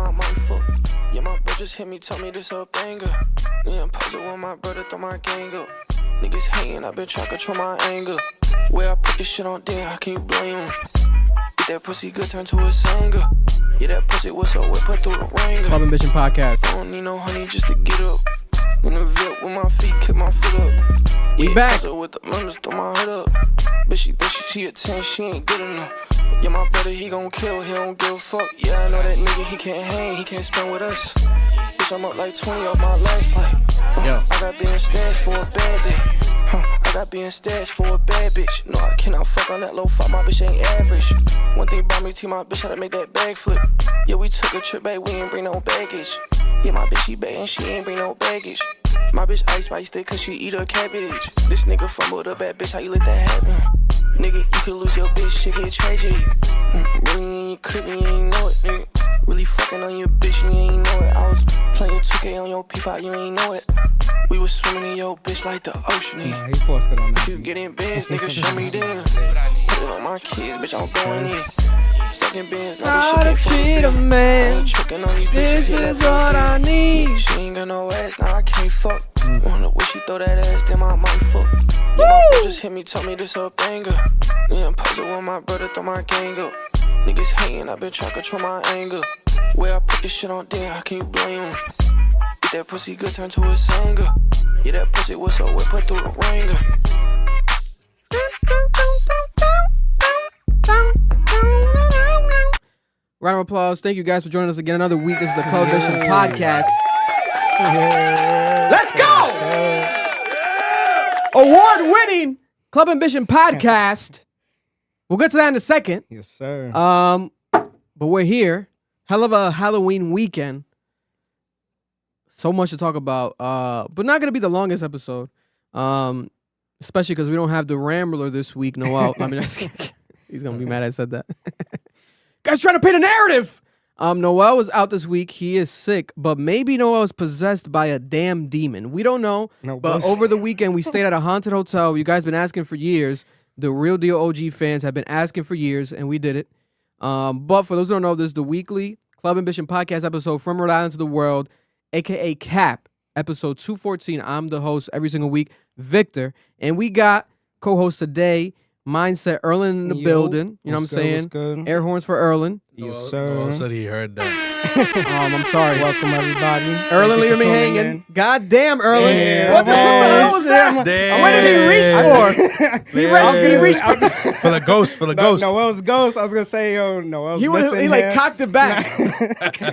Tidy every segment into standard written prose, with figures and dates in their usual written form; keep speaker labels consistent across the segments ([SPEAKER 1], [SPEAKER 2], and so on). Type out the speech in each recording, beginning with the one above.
[SPEAKER 1] I might fuck. Yeah, my bro just hit me, told me this a banger. Yeah, I'm puzzled when my brother throw my gang up. Niggas hating, I been trying to control my anger. Where I put this shit on then, how can you blame him? Get that pussy good, turn to a singer. Yeah, that pussy was so wet, put through the ringer.
[SPEAKER 2] Club Ambition Podcast.
[SPEAKER 1] I don't need no honey just to get up. In the VIP with my feet, kick my foot up.
[SPEAKER 2] We back.
[SPEAKER 1] With the members, throw my hood up. But she a 10, she ain't good enough. Yeah, my brother, he gon' kill, he don't give a fuck. Yeah, I know that nigga, he can't hang, he can't spend with us. Bitch, I'm up like 20 off my last play. I got being stashed for a bad day. I got being stashed for a bad bitch. No, I cannot fuck on that low fuck, my bitch ain't average. One thing about me, my bitch had to make that bag flip. Yeah, we took a trip back, we ain't bring no baggage. Yeah, my bitch, she bad and she ain't bring no baggage. My bitch ice spiced it cause she eat her cabbage. This nigga fumbled a bad bitch, how you let that happen? Nigga, you could lose your bitch, shit get tragic. Really in your crib, you ain't know it, nigga. Really fucking on your bitch, you ain't know it. I was playing 2K on your P5, you ain't know it. We was swimming in your bitch like the ocean.
[SPEAKER 3] Nah, he forced it on that.
[SPEAKER 1] You get in beds, nigga, show me then. Put it on my kids, bitch, I'm going in. Stuck in beds, now this shit can't fuck with man. I ain't tricking on these bitches,
[SPEAKER 2] this is what I need.
[SPEAKER 1] She ain't got no ass, now I can't fuck. Wonder where she throw that ass, then I might fuck. Yeah, my bro just hit me, told me this a banger. Yeah, I'm puzzled when my brother throw my gang up. Niggas hating, I been trying to control my anger. Where I put this shit on then, how can you blame him? Get that pussy good, turn to a singer. Yeah, that pussy was so wet, put through the ringer.
[SPEAKER 2] Round of applause. Thank you guys for joining us again another week. This is the Club Ambition Podcast. Let's go! Award-winning Club Ambition Podcast. We'll get to that in a second.
[SPEAKER 3] Yes, sir.
[SPEAKER 2] But we're here. Hell of a Halloween weekend. So much to talk about. But not gonna be the longest episode. Especially because we don't have the Rambler this week. Noel. I mean, he's gonna be mad I said that. Guys trying to paint a narrative. Noel was out this week. He is sick, but maybe Noel is possessed by a damn demon. We don't know. No, but over the weekend, we stayed at a haunted hotel. You guys been asking for years. The Real Deal OG fans have been asking for years, and we did it. But for those who don't know, this is the weekly Club Ambition Podcast episode from Rhode Island to the world, a.k.a. CAP, episode 214. I'm the host every single week, Victor. And we got co-host today, Mindset Erlin in the building. You know what I'm saying? Air horns for Erlin.
[SPEAKER 3] Yes, sir.
[SPEAKER 4] Noel said he heard that.
[SPEAKER 2] I'm sorry.
[SPEAKER 3] Welcome, everybody.
[SPEAKER 2] Erlin leaving me hanging. God damn, Erlin.
[SPEAKER 3] Yeah,
[SPEAKER 2] what the hell was that?
[SPEAKER 4] Damn.
[SPEAKER 2] What did he reach for? He reached
[SPEAKER 4] for the ghost. For the ghost.
[SPEAKER 3] Noel's ghost. I was gonna say, Noel's
[SPEAKER 2] he
[SPEAKER 3] missing
[SPEAKER 2] like
[SPEAKER 3] hair.
[SPEAKER 2] cocked it back.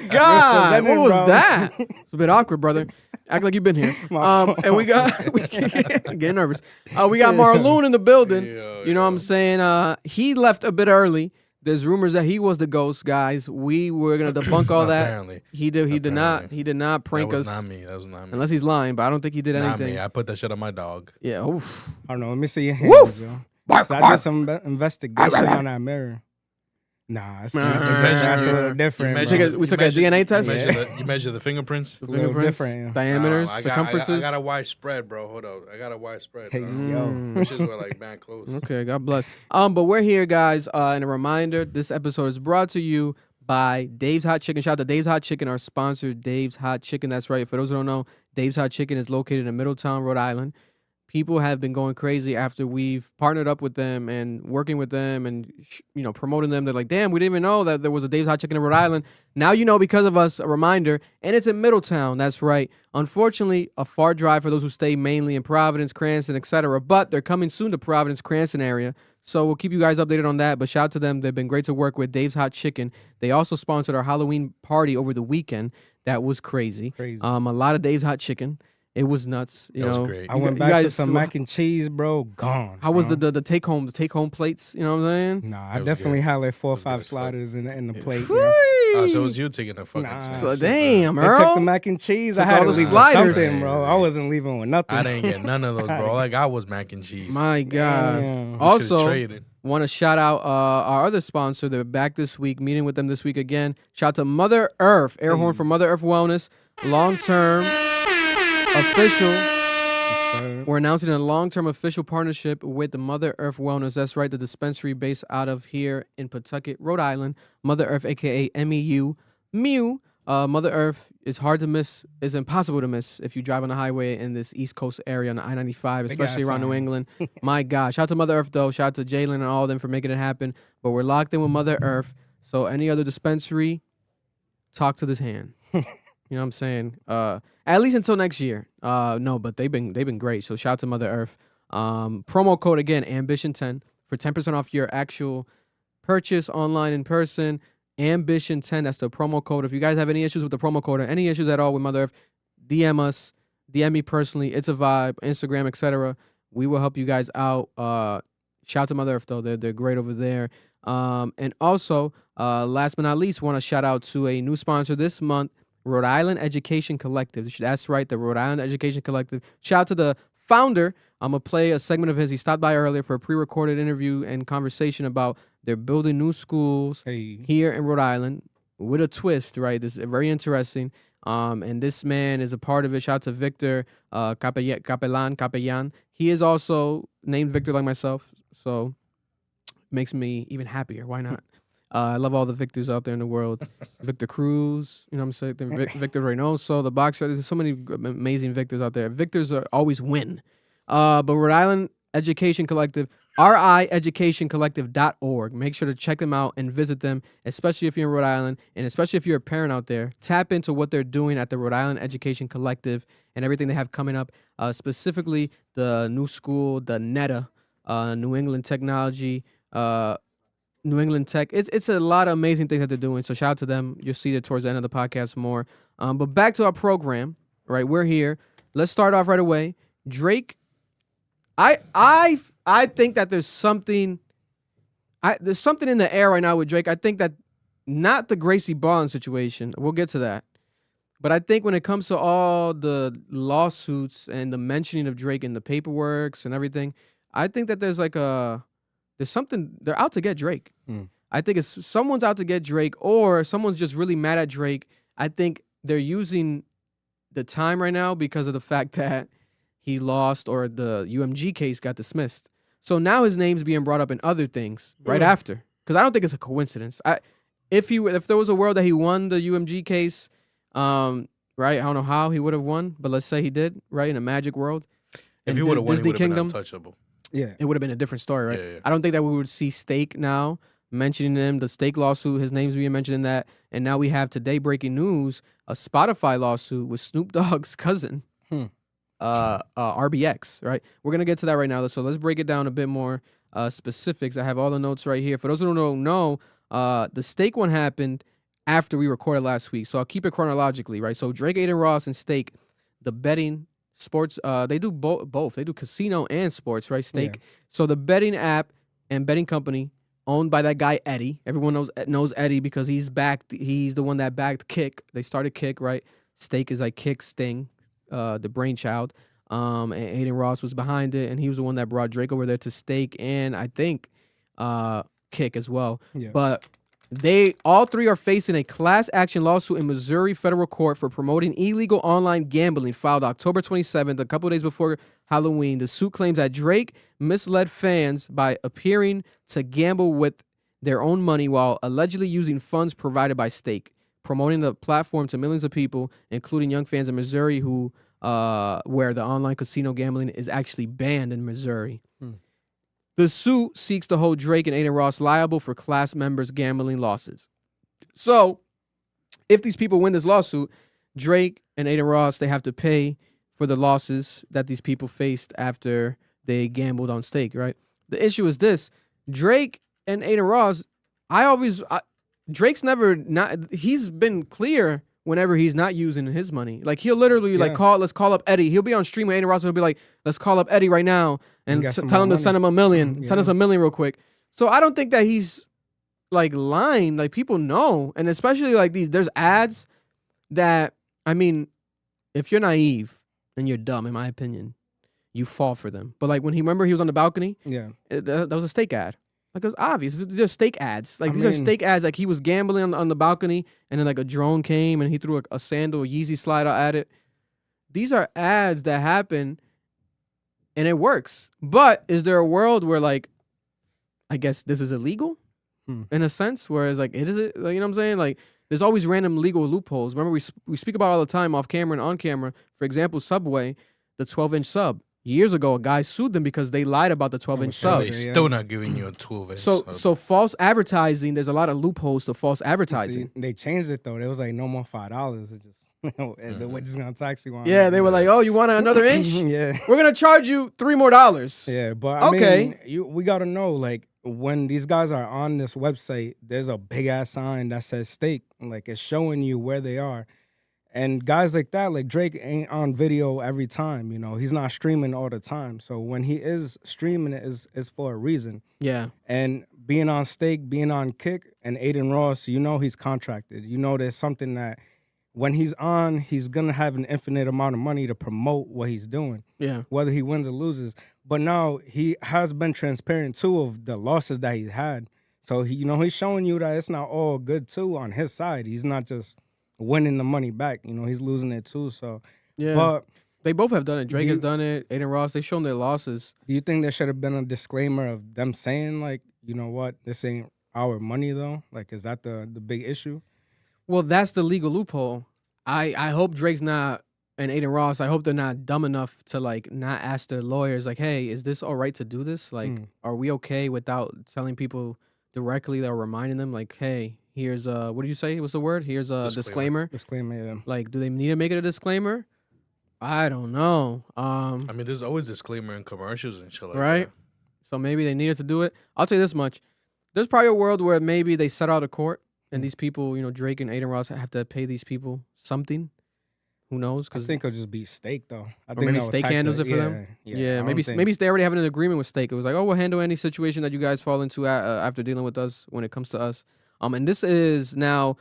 [SPEAKER 2] God, what was that? It's a bit awkward, brother. Act like you've been here. And we got getting nervous. We got Marloon in the building. You know what I'm saying? He left a bit early. There's rumors that he was the ghost, guys. We were gonna debunk all that.
[SPEAKER 4] Apparently.
[SPEAKER 2] He did not prank us.
[SPEAKER 4] That was not me.
[SPEAKER 2] Unless he's lying, but I don't think he did anything.
[SPEAKER 4] Not me. I put that shit on my dog.
[SPEAKER 2] Yeah. Oof.
[SPEAKER 3] I don't know. Let me see your hands, yo. So I did some investigation on that mirror. Nah, it's a little different.
[SPEAKER 2] We took a DNA test.
[SPEAKER 4] You measure the fingerprints.
[SPEAKER 3] The fingerprints, different,
[SPEAKER 2] diameters, circumferences.
[SPEAKER 4] I got a wide spread, bro. Hold up, I got a wide spread.
[SPEAKER 3] Hey, yo,
[SPEAKER 4] which is like man close.
[SPEAKER 2] Okay, God bless. But we're here, guys. And a reminder: this episode is brought to you by Dave's Hot Chicken. Shout out to Dave's Hot Chicken, our sponsor, Dave's Hot Chicken. That's right. For those who don't know, Dave's Hot Chicken is located in Middletown, Rhode Island. People have been going crazy after we've partnered up with them and working with them and promoting them. They're like, damn, we didn't even know that there was a Dave's Hot Chicken in Rhode Island. Now you know because of us, a reminder. And it's in Middletown. That's right. Unfortunately, a far drive for those who stay mainly in Providence, Cranston, etc. But they're coming soon to Providence, Cranston area. So we'll keep you guys updated on that. But shout out to them. They've been great to work with. Dave's Hot Chicken. They also sponsored our Halloween party over the weekend. That was crazy. A lot of Dave's Hot Chicken. It was nuts. You know,
[SPEAKER 4] was great.
[SPEAKER 3] I went back for some mac and cheese, bro. Gone.
[SPEAKER 2] How was the take home plates? You know what I'm saying?
[SPEAKER 3] Nah, I definitely had like 4 or 5 sliders in the plate.
[SPEAKER 4] So it was you taking the fucking.
[SPEAKER 2] So damn, Earl.
[SPEAKER 3] I took the mac and cheese. I had to leave with something, bro. I wasn't leaving with nothing.
[SPEAKER 4] I didn't get none of those, bro. Like I was mac and cheese.
[SPEAKER 2] My God.
[SPEAKER 3] Damn.
[SPEAKER 2] Also, want to shout out our other sponsor. They're back this week. Meeting with them this week again. Shout out to Mother Earth. Air horn for Mother Earth Wellness. Long-term official. We're announcing a long-term official partnership with the Mother Earth Wellness. That's right, the dispensary based out of here in Pawtucket, Rhode Island. Mother Earth, a.k.a. MEU. Mew. Mother Earth is hard to miss. It's impossible to miss if you drive on the highway in this East Coast area on the I-95, especially around New England. My gosh. Shout out to Mother Earth, though. Shout out to Jalen and all of them for making it happen. But we're locked in with Mother Earth. So any other dispensary, talk to this hand. You know what I'm saying? At least until next year. No, but they've been great. So shout out to Mother Earth. Promo code, again, Ambition10 for 10% off your actual purchase online in person. Ambition10, that's the promo code. If you guys have any issues with the promo code or any issues at all with Mother Earth, DM us, DM me personally. It's a vibe, Instagram, etc. We will help you guys out. Shout out to Mother Earth, though. They're great over there. And also, last but not least, want to shout out to a new sponsor this month, Rhode Island Education Collective. That's right, the Rhode Island Education Collective. Shout out to the founder. I'm going to play a segment of his. He stopped by earlier for a pre-recorded interview and conversation about they're building new schools here in Rhode Island with a twist, right? This is very interesting. And this man is a part of it. Shout out to Victor Capellan. He is also named Victor like myself, so makes me even happier. Why not? I love all the Victors out there in the world. Victor Cruz, you know what I'm saying? Victor Reynoso, the boxer. There's so many amazing Victors out there. Victors always win. But Rhode Island Education Collective, RIeducationcollective.org. Make sure to check them out and visit them, especially if you're in Rhode Island, and especially if you're a parent out there. Tap into what they're doing at the Rhode Island Education Collective and everything they have coming up, specifically the new school, the NETA, New England Technology, New England Tech. It's a lot of amazing things that they're doing, so shout out to them. You'll see it towards the end of the podcast more. But back to our program, right? We're here. Let's start off right away. Drake, I think that there's something in the air right now with Drake. I think that not the Gracie Bond situation. We'll get to that. But I think when it comes to all the lawsuits and the mentioning of Drake in the paperworks and everything, I think that there's something, they're out to get Drake. I think it's someone's out to get Drake or someone's just really mad at Drake. I think they're using the time right now because of the fact that he lost or the UMG case got dismissed. So now his name's being brought up in other things right after. Because I don't think it's a coincidence. If there was a world that he won the UMG case, right? I don't know how he would have won, but let's say he did, right? In a magic world.
[SPEAKER 4] If he would have won,
[SPEAKER 2] Disney
[SPEAKER 4] he would have been
[SPEAKER 2] Kingdom,
[SPEAKER 4] untouchable.
[SPEAKER 3] Yeah.
[SPEAKER 2] It would have been a different story, right?
[SPEAKER 4] Yeah.
[SPEAKER 2] I don't think that we would see Steak now mentioning him, the Steak lawsuit, his name's being mentioned in that. And now we have today breaking news, a Spotify lawsuit with Snoop Dogg's cousin, RBX, right? We're going to get to that right now. So let's break it down a bit more specifics. I have all the notes right here. For those who don't know, the Steak one happened after we recorded last week. So I'll keep it chronologically, right? So Drake, Aiden Ross, and Steak, the betting sports, they do both. They do casino and sports, right? Stake. Yeah. So the betting app and betting company owned by that guy Eddie. Everyone knows Eddie because he's the one that backed Kick. They started Kick, right? Stake is like Kick Sting, the brainchild. And Aiden Ross was behind it, and he was the one that brought Drake over there to Stake and I think Kick as well. Yeah. But they all three are facing a class action lawsuit in Missouri federal court for promoting illegal online gambling filed October 27th, a couple of days before Halloween. The suit claims that Drake misled fans by appearing to gamble with their own money while allegedly using funds provided by Stake, promoting the platform to millions of people, including young fans in Missouri who where the online casino gambling is actually banned in Missouri. The suit seeks to hold Drake and Aiden Ross liable for class members' gambling losses. So, if these people win this lawsuit, Drake and Aiden Ross, they have to pay for the losses that these people faced after they gambled on Stake, right? The issue is this. Drake and Aiden Ross, Drake's he's been clear whenever he's not using his money. Like, he'll literally let's call up Eddie. He'll be on stream with Aiden Ross and he'll be like, let's call up Eddie right now and tell him to send him $1 million. Send us $1 million real quick. So I don't think that he's like lying. Like, people know. And especially like there's ads that, I mean, if you're naive and you're dumb, in my opinion, you fall for them. But like when he was on the balcony, that was a Steak ad. Like, it was obvious. It's just Steak ads. Like, these are Steak ads. Like, he was gambling on the balcony, and then, like, a drone came, and he threw a sandal, a Yeezy slider at it. These are ads that happen, and it works. But is there a world where, like, I guess this is illegal in a sense? Whereas, like, like, you know what I'm saying? Like, There's always random legal loopholes. Remember, we speak about it all the time off camera and on camera. For example, Subway, the 12-inch sub. Years ago, a guy sued them because they lied about the 12-inch sub.
[SPEAKER 4] They still not giving you a 12-inch.
[SPEAKER 2] So false advertising. There's a lot of loopholes to false advertising.
[SPEAKER 3] See, they changed it though. It was like no more $5. It just we're just gonna tax you on.
[SPEAKER 2] Yeah, they were like, oh, you want another inch?
[SPEAKER 3] Yeah,
[SPEAKER 2] we're gonna charge you $3 more.
[SPEAKER 3] Yeah, but I mean, we gotta know, like, when these guys are on this website, there's a big ass sign that says steak. Like, it's showing you where they are. And guys like that, like Drake, ain't on video every time. You know, he's not streaming all the time. So when he is streaming, it is for a reason.
[SPEAKER 2] Yeah.
[SPEAKER 3] And being on Stake, being on Kick, and Aiden Ross, you know he's contracted. You know there's something that when he's on, he's gonna have an infinite amount of money to promote what he's doing.
[SPEAKER 2] Yeah.
[SPEAKER 3] Whether he wins or loses. But now he has been transparent too of the losses that he's had. So he, you know, he's showing you that it's not all good too on his side. He's not just winning the money back. You know, he's losing it too. So
[SPEAKER 2] yeah.
[SPEAKER 3] But
[SPEAKER 2] they both have done it. Drake has done it. Aiden Ross, they've shown their losses.
[SPEAKER 3] Do you think there should have been a disclaimer of them saying, like, you know what, this ain't our money though? Like, is that the big issue?
[SPEAKER 2] Well, that's the legal loophole. I hope Drake's not, and Aiden Ross, I hope they're not dumb enough to, like, not ask their lawyers, like, hey, is this all right to do this? Like, are we okay without telling people directly or reminding them, like, hey, here's a, what did you say? What's the word? Here's a disclaimer.
[SPEAKER 3] Disclaimer, yeah.
[SPEAKER 2] Like, do they need to make it a disclaimer? I don't know.
[SPEAKER 4] I mean, there's always disclaimer in commercials and shit like
[SPEAKER 2] right?
[SPEAKER 4] that.
[SPEAKER 2] So maybe they needed to do it. I'll tell you this much. There's probably a world where maybe they settle out of court and these people, you know, Drake and Aiden Ross have to pay these people something. Who knows?
[SPEAKER 3] I think it'll just be Stake, though. I
[SPEAKER 2] think maybe Stake handles it for them. Yeah, maybe they already have an agreement with Stake. It was like, oh, we'll handle any situation that you guys fall into after dealing with us when it comes to us. And this is now,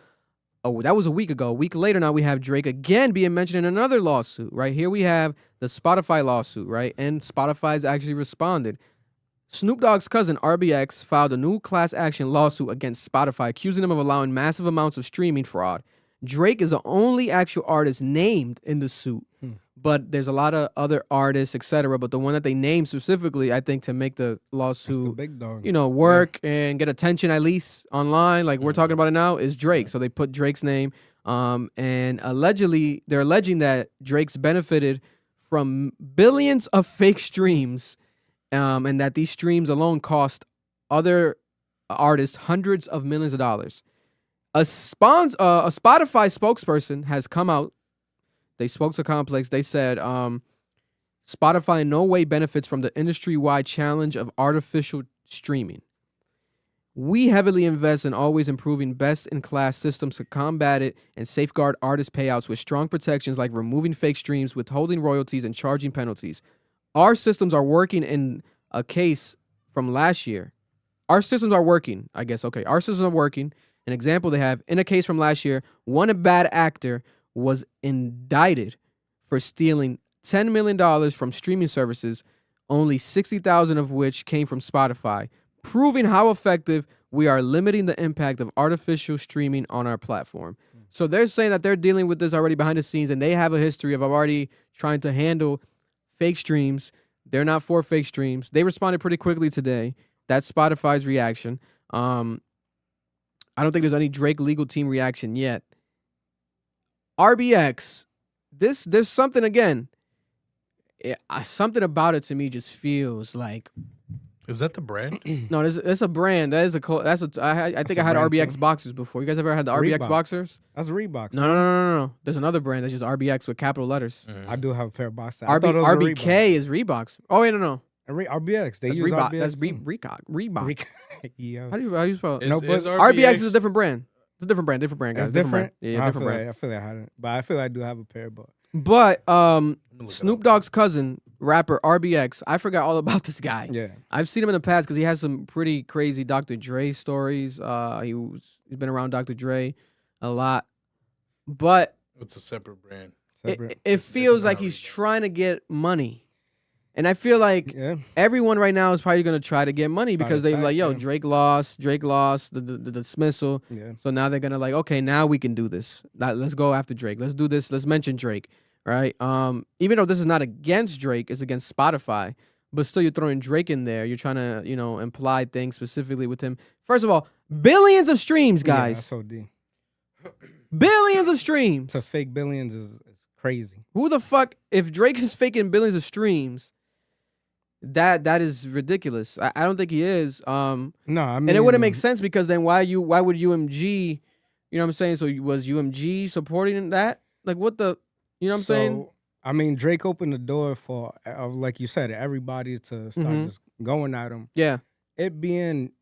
[SPEAKER 2] that was a week ago. A week later now we have Drake again being mentioned in another lawsuit, right? Here we have the Spotify lawsuit, right? And Spotify's actually responded. Snoop Dogg's cousin, RBX, filed a new class action lawsuit against Spotify, accusing them of allowing massive amounts of streaming fraud. Drake is the only actual artist named in the suit, but there's a lot of other artists, etc. But the one that they named specifically, I think, to make the lawsuit,
[SPEAKER 3] the big dog.
[SPEAKER 2] you know, work and get attention at least online, like we're talking about it now, is Drake. So they put Drake's name, and allegedly, they're alleging that Drake's benefited from billions of fake streams, and that these streams alone cost other artists hundreds of millions of dollars. A Spotify spokesperson has come out. They spoke to Complex. They said Spotify in no way benefits from the industry-wide challenge of artificial streaming. We heavily invest in always improving best-in-class systems to combat it and safeguard artist payouts with strong protections like removing fake streams, withholding royalties, and charging penalties. Our systems are working in a case from last year. Our systems are working, I guess. Okay, our systems are working. An example they have, in a case from last year, one bad actor was indicted for stealing $10 million from streaming services, only $60,000 of which came from Spotify, proving how effective we are limiting the impact of artificial streaming on our platform. So they're saying that they're dealing with this already behind the scenes, and they have a history of already trying to handle fake streams. They're not for fake streams. They responded pretty quickly today. That's Spotify's reaction. I don't think there's any Drake legal team reaction yet. RBX, there's something again. Something about it to me just feels like.
[SPEAKER 4] Is that the brand?
[SPEAKER 2] No, it's a brand. I think I had RBX
[SPEAKER 3] too.
[SPEAKER 2] boxers before. You guys ever had the RBX
[SPEAKER 3] Reebok.
[SPEAKER 2] boxers?
[SPEAKER 3] That's Reebok.
[SPEAKER 2] No. There's another brand that's just RBX with capital letters.
[SPEAKER 3] I do have a pair of boxers. I thought it was
[SPEAKER 2] RBK is Reeboks. Oh wait, no.
[SPEAKER 3] RBX. They
[SPEAKER 2] That's
[SPEAKER 3] use
[SPEAKER 2] Reebok.
[SPEAKER 3] RBX.
[SPEAKER 2] That's
[SPEAKER 3] too.
[SPEAKER 2] Reebok.
[SPEAKER 3] Yeah.
[SPEAKER 2] How do you spell it?
[SPEAKER 3] No, but
[SPEAKER 2] RBX is a different brand. It's a different brand, guys.
[SPEAKER 3] It's different.
[SPEAKER 2] Brand. Yeah, different brand.
[SPEAKER 3] I feel like I had it, but I feel like I do have a pair.
[SPEAKER 2] But Snoop Dogg's cousin, rapper RBX, I forgot all about this guy.
[SPEAKER 3] Yeah,
[SPEAKER 2] I've seen him in the past because he has some pretty crazy Dr. Dre stories. He's been around Dr. Dre a lot, but
[SPEAKER 4] It's a separate brand.
[SPEAKER 2] it feels like he's trying to get money. And I feel like everyone right now is probably going to try to get money because they're like, yo, Drake lost the dismissal.
[SPEAKER 3] Yeah.
[SPEAKER 2] So now they're going to like, okay, now we can do this. Let's go after Drake. Let's do this. Let's mention Drake, right? Even though this is not against Drake, it's against Spotify. But still, you're throwing Drake in there. You're trying to, imply things specifically with him. First of all, billions of streams, guys.
[SPEAKER 3] Yeah, that's OD.
[SPEAKER 2] Billions of streams.
[SPEAKER 3] To fake billions is crazy.
[SPEAKER 2] Who the fuck? If Drake is faking billions of streams, that is ridiculous. I don't think he is.
[SPEAKER 3] No, I mean,
[SPEAKER 2] and it wouldn't make sense because then why would UMG? You know what I'm saying? So was UMG supporting that? Like what the? You know what I'm saying?
[SPEAKER 3] I mean, Drake opened the door for, like you said, everybody to start just going at him.
[SPEAKER 2] Yeah.
[SPEAKER 3] It being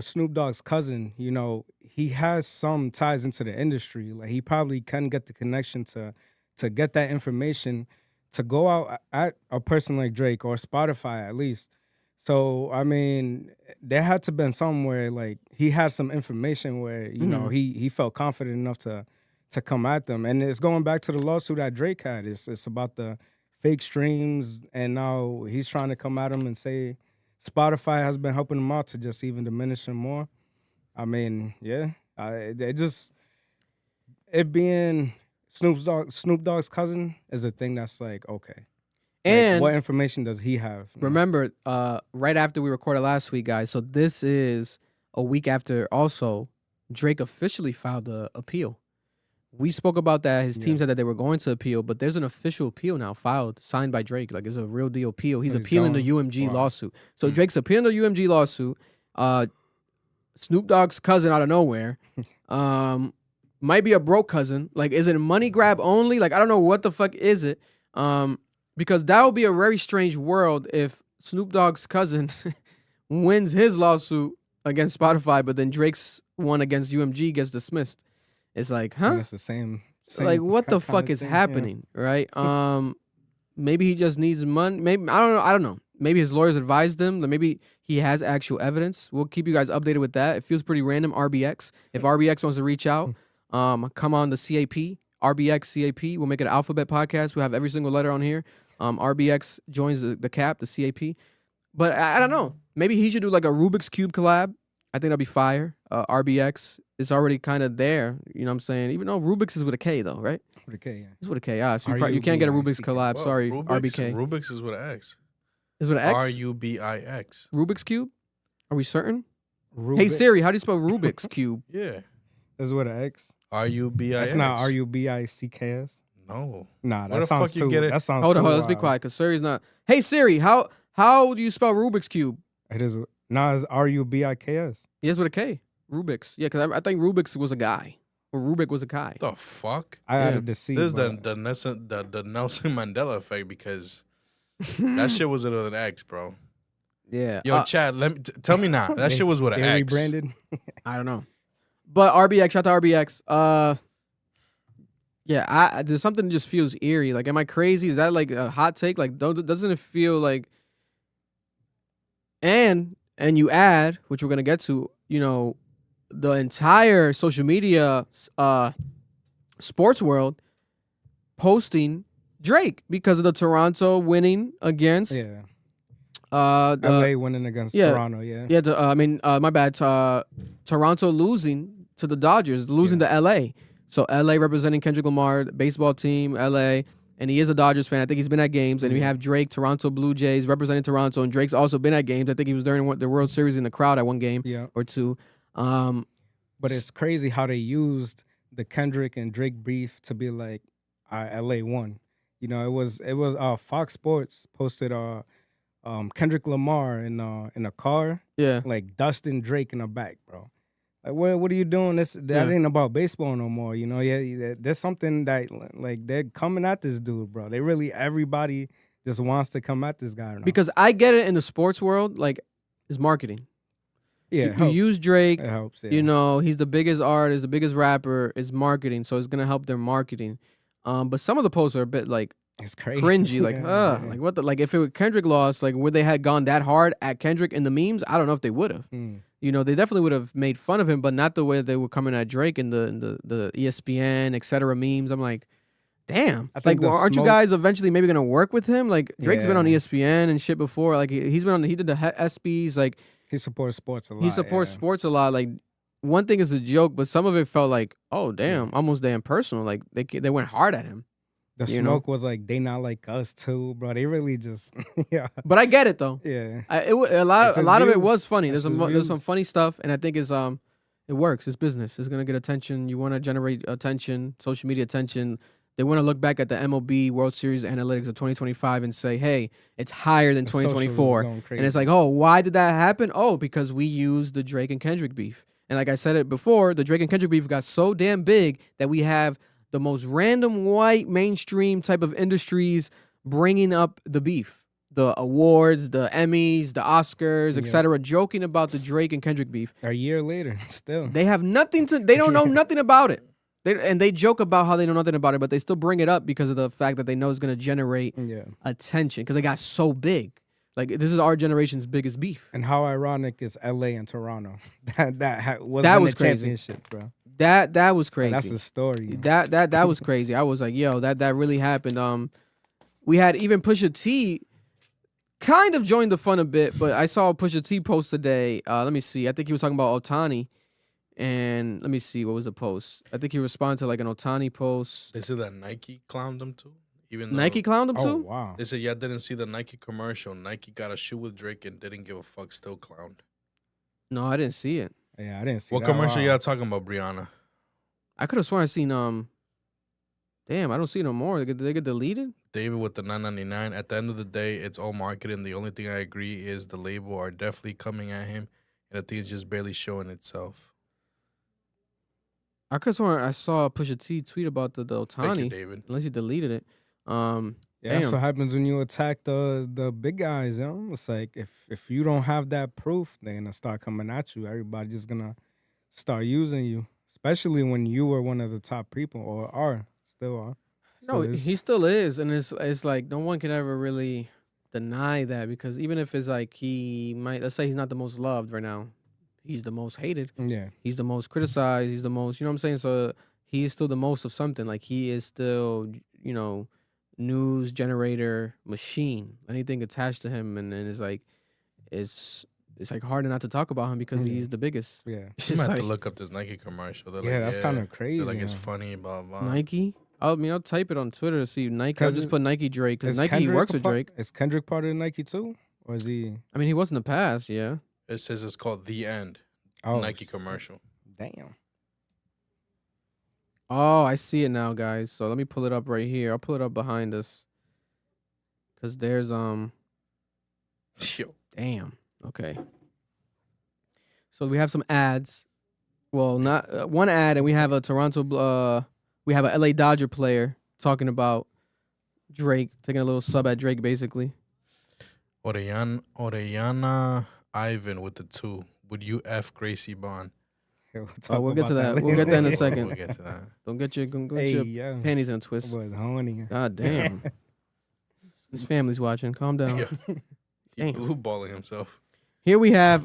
[SPEAKER 3] Snoop Dogg's cousin, you know, he has some ties into the industry. Like he probably can get the connection to get that information to go out at a person like Drake or Spotify at least. So I mean, there had to been somewhere like he had some information where you know he felt confident enough to come at them, and it's going back to the lawsuit that Drake had. It's about the fake streams, and now he's trying to come at him and say Spotify has been helping him out to just even diminish him more. I mean, yeah, it being Snoop Dogg's cousin is a thing that's like, okay.
[SPEAKER 2] And
[SPEAKER 3] like, what information does he have?
[SPEAKER 2] Remember, right after we recorded last week, guys, so this is a week after also Drake officially filed the appeal. We spoke about that. His team said that they were going to appeal, but there's an official appeal now filed, signed by Drake. Like, it's a real deal appeal. He's appealing the UMG lawsuit. So Drake's appealing the UMG lawsuit. Snoop Dogg's cousin out of nowhere. Might be a broke cousin. Like, is it a money grab only? Like, I don't know what the fuck is it. Because that would be a very strange world if Snoop Dogg's cousin wins his lawsuit against Spotify, but then Drake's one against UMG gets dismissed. It's like, huh?
[SPEAKER 3] And it's the same
[SPEAKER 2] like, what the fuck is happening, right? Maybe he just needs money. Maybe I don't know. Maybe his lawyers advised him. maybe he has actual evidence. We'll keep you guys updated with that. It feels pretty random. RBX. If RBX wants to reach out, come on the CAP. RBX CAP. We'll make it an alphabet podcast. We'll have every single letter on here. RBX joins the CAP, the CAP. But I don't know. Maybe he should do like a Rubik's Cube collab. I think that'd be fire. RBX is already kind of there. You know what I'm saying? Even though Rubik's is with a K though, right?
[SPEAKER 3] With a K, yeah.
[SPEAKER 2] It's with a K. So you can't get a Rubik's collab.
[SPEAKER 4] Well,
[SPEAKER 2] Sorry,
[SPEAKER 4] Rubik's,
[SPEAKER 2] RBK.
[SPEAKER 4] Rubik's is with an X.
[SPEAKER 2] Is with an X?
[SPEAKER 4] RUBIX.
[SPEAKER 2] Rubik's Cube? Are we certain?
[SPEAKER 3] Rubik's.
[SPEAKER 2] Hey Siri, how do you spell Rubik's Cube?
[SPEAKER 4] Yeah.
[SPEAKER 3] Is with an X.
[SPEAKER 4] RUBIX.
[SPEAKER 3] That's not RUBICKS.
[SPEAKER 4] No.
[SPEAKER 3] Nah,
[SPEAKER 4] Where
[SPEAKER 3] that
[SPEAKER 4] the
[SPEAKER 3] sounds
[SPEAKER 4] fuck you
[SPEAKER 3] too.
[SPEAKER 4] get it?
[SPEAKER 3] That sounds.
[SPEAKER 2] Hold on,
[SPEAKER 3] too
[SPEAKER 2] let's be
[SPEAKER 3] wild.
[SPEAKER 2] quiet because Siri's not. Hey Siri, how do you spell Rubik's Cube?
[SPEAKER 3] It is. Nah, it's RUBIKS.
[SPEAKER 2] Yes, with a K. Rubik's. Yeah, because I think Rubik's was a guy. Or Rubik was a guy.
[SPEAKER 4] The fuck?
[SPEAKER 3] I added the C.
[SPEAKER 4] This is
[SPEAKER 3] but-
[SPEAKER 4] the Nelson Mandela effect because that shit was with an X, bro.
[SPEAKER 2] Yeah.
[SPEAKER 4] Yo, Chad, tell me now. That shit was with an
[SPEAKER 3] they
[SPEAKER 4] X.
[SPEAKER 3] rebranded.
[SPEAKER 2] I don't know. But RBX, shout out to RBX. Yeah, there's something that just feels eerie. Like, am I crazy? Is that like a hot take? Like, doesn't it feel like... And you add, which we're going to get to, you know, the entire social media sports world posting Drake because of the Toronto winning against...
[SPEAKER 3] Yeah.
[SPEAKER 2] LA
[SPEAKER 3] winning against Toronto, yeah.
[SPEAKER 2] Yeah, my bad. Toronto losing to the Dodgers, losing to LA. So LA representing Kendrick Lamar, baseball team, LA, and he is a Dodgers fan. I think he's been at games. And we have Drake, Toronto Blue Jays, representing Toronto, and Drake's also been at games. I think he was during the World Series in the crowd at one game or two.
[SPEAKER 3] But it's crazy how they used the Kendrick and Drake beef to be like, LA won. You know, it was Fox Sports posted Kendrick Lamar in a car, like dusting Drake in the back, bro. Like, what are you doing? That ain't about baseball no more, you know. Yeah, there's something that like they're coming at this dude, bro. Everybody just wants to come at this guy.
[SPEAKER 2] Because I get it in the sports world, like it's marketing.
[SPEAKER 3] Yeah,
[SPEAKER 2] you use Drake.
[SPEAKER 3] It helps. Yeah.
[SPEAKER 2] You know, he's the biggest artist, the biggest rapper. It's marketing, so it's gonna help their marketing. But some of the posts are a bit like.
[SPEAKER 3] It's crazy.
[SPEAKER 2] Cringy, like, like what the, like if it were Kendrick lost, like would they had gone that hard at Kendrick in the memes? I don't know if they would have. You know, they definitely would have made fun of him, but not the way they were coming at Drake in the ESPN, etc. memes. I'm like, damn. Like, aren't you guys eventually maybe gonna work with him? Like Drake's been on ESPN and shit before. Like he did the ESPYs. Like
[SPEAKER 3] he supports sports a lot.
[SPEAKER 2] He supports sports a lot. Like one thing is a joke, but some of it felt like, oh damn, almost damn personal. Like they went hard at him.
[SPEAKER 3] The smoke was like, they not like us too, bro. They really just,
[SPEAKER 2] But I get it though.
[SPEAKER 3] Yeah.
[SPEAKER 2] A lot of it was funny. There's some funny stuff, and I think it's It works. It's business. It's gonna get attention. You want to generate attention, social media attention. They want to look back at the MLB World Series analytics of 2025 and say, hey, it's higher than
[SPEAKER 3] The social is
[SPEAKER 2] 2024.
[SPEAKER 3] going
[SPEAKER 2] And
[SPEAKER 3] crazy.
[SPEAKER 2] it's like, oh, why did that happen? Oh, because we used the Drake and Kendrick beef. And like I said it before, the Drake and Kendrick beef got so damn big that we have the most random white mainstream type of industries bringing up the beef. The awards, the Emmys, the Oscars, etc., joking about the Drake and Kendrick beef.
[SPEAKER 3] A year later, still.
[SPEAKER 2] They have nothing to. They don't know nothing about it. They joke about how they know nothing about it, but they still bring it up because of the fact that they know it's going to generate attention because they got so big. Like, this is our generation's biggest beef.
[SPEAKER 3] And how ironic is LA and Toronto? That was
[SPEAKER 2] crazy.
[SPEAKER 3] Championship, bro.
[SPEAKER 2] That was crazy.
[SPEAKER 3] That's the story.
[SPEAKER 2] That was crazy. I was like, yo, that really happened. We had even Pusha T kind of joined the fun a bit, but I saw Pusha T post today. Let me see. I think he was talking about Ohtani. And let me see, what was the post? I think he responded to like an Ohtani post.
[SPEAKER 4] They said that Nike clowned him too. Even though
[SPEAKER 2] Nike clowned him
[SPEAKER 3] Oh,
[SPEAKER 2] too?
[SPEAKER 3] wow.
[SPEAKER 4] They said, yeah, I didn't see the Nike commercial. Nike got a shoe with Drake and didn't give a fuck, still clowned.
[SPEAKER 2] No, I didn't see it.
[SPEAKER 3] Yeah, I didn't see
[SPEAKER 4] What
[SPEAKER 3] that.
[SPEAKER 4] commercial
[SPEAKER 3] Wow.
[SPEAKER 4] y'all talking about, Brianna?
[SPEAKER 2] I could have sworn I seen damn, I don't see no more. Did they get deleted?
[SPEAKER 4] David with the $9.99. At the end of the day, it's all marketing. The only thing I agree is the label are definitely coming at him, and I think it's just barely showing itself.
[SPEAKER 2] I could have sworn I saw Pusha T tweet about the
[SPEAKER 4] Thank you,
[SPEAKER 2] Ohtani.
[SPEAKER 4] David.
[SPEAKER 2] Unless he deleted it.
[SPEAKER 3] Yeah, that's
[SPEAKER 2] Damn.
[SPEAKER 3] what happens when you attack the big guys, yo. It's like if you don't have that proof, they're gonna start coming at you. Everybody just gonna start using you, especially when you were one of the top people or are still are.
[SPEAKER 2] No,
[SPEAKER 3] So
[SPEAKER 2] he still is, and it's like no one can ever really deny that because even if it's like he might, let's say he's not the most loved right now, he's the most hated.
[SPEAKER 3] Yeah,
[SPEAKER 2] He's the most criticized. He's the most, you know what I'm saying? So he is still the most of something. Like he is still, you know, news generator machine. Anything attached to him, and then it's like like harder not to talk about him because he's the biggest.
[SPEAKER 3] yeah,
[SPEAKER 2] It's
[SPEAKER 4] You
[SPEAKER 2] just
[SPEAKER 4] might have
[SPEAKER 2] like
[SPEAKER 4] to look up this Nike commercial. They're
[SPEAKER 3] yeah.
[SPEAKER 4] like,
[SPEAKER 3] That's kind of crazy.
[SPEAKER 4] They're like, it's
[SPEAKER 3] man.
[SPEAKER 4] funny, blah, blah.
[SPEAKER 2] Nike. I'll type it on Twitter to see Nike. I'll
[SPEAKER 3] 'Cause
[SPEAKER 2] just put Nike Drake because
[SPEAKER 3] Is
[SPEAKER 2] Nike
[SPEAKER 3] Kendrick
[SPEAKER 2] works
[SPEAKER 3] a
[SPEAKER 2] with
[SPEAKER 3] part-
[SPEAKER 2] Drake.
[SPEAKER 3] Is Kendrick part of Nike too, or is he?
[SPEAKER 2] I mean, he was in the past, yeah.
[SPEAKER 4] It says it's called The End.
[SPEAKER 3] Oh,
[SPEAKER 4] Nike commercial.
[SPEAKER 3] Damn.
[SPEAKER 2] Oh, I see it now, guys. So let me pull it up right here. I'll pull it up behind us. Cause there's
[SPEAKER 4] Yo.
[SPEAKER 2] damn. Okay. So we have some ads. Well, not one ad, and we have a we have a LA Dodger player talking about Drake, taking a little sub at Drake, basically.
[SPEAKER 4] Orellana Ivan with the 2. Would you F Gracie Bond?
[SPEAKER 3] We'll,
[SPEAKER 2] We'll get to
[SPEAKER 3] about
[SPEAKER 2] that. We'll get that in a
[SPEAKER 3] later.
[SPEAKER 2] second.
[SPEAKER 4] We'll get to that.
[SPEAKER 2] Don't get your
[SPEAKER 3] Hey, yeah.
[SPEAKER 2] panties in a twist.
[SPEAKER 3] Was horny.
[SPEAKER 2] God damn. His family's watching. Calm down.
[SPEAKER 4] Yeah. He
[SPEAKER 2] Damn.
[SPEAKER 4] blue balling himself.
[SPEAKER 2] Here we have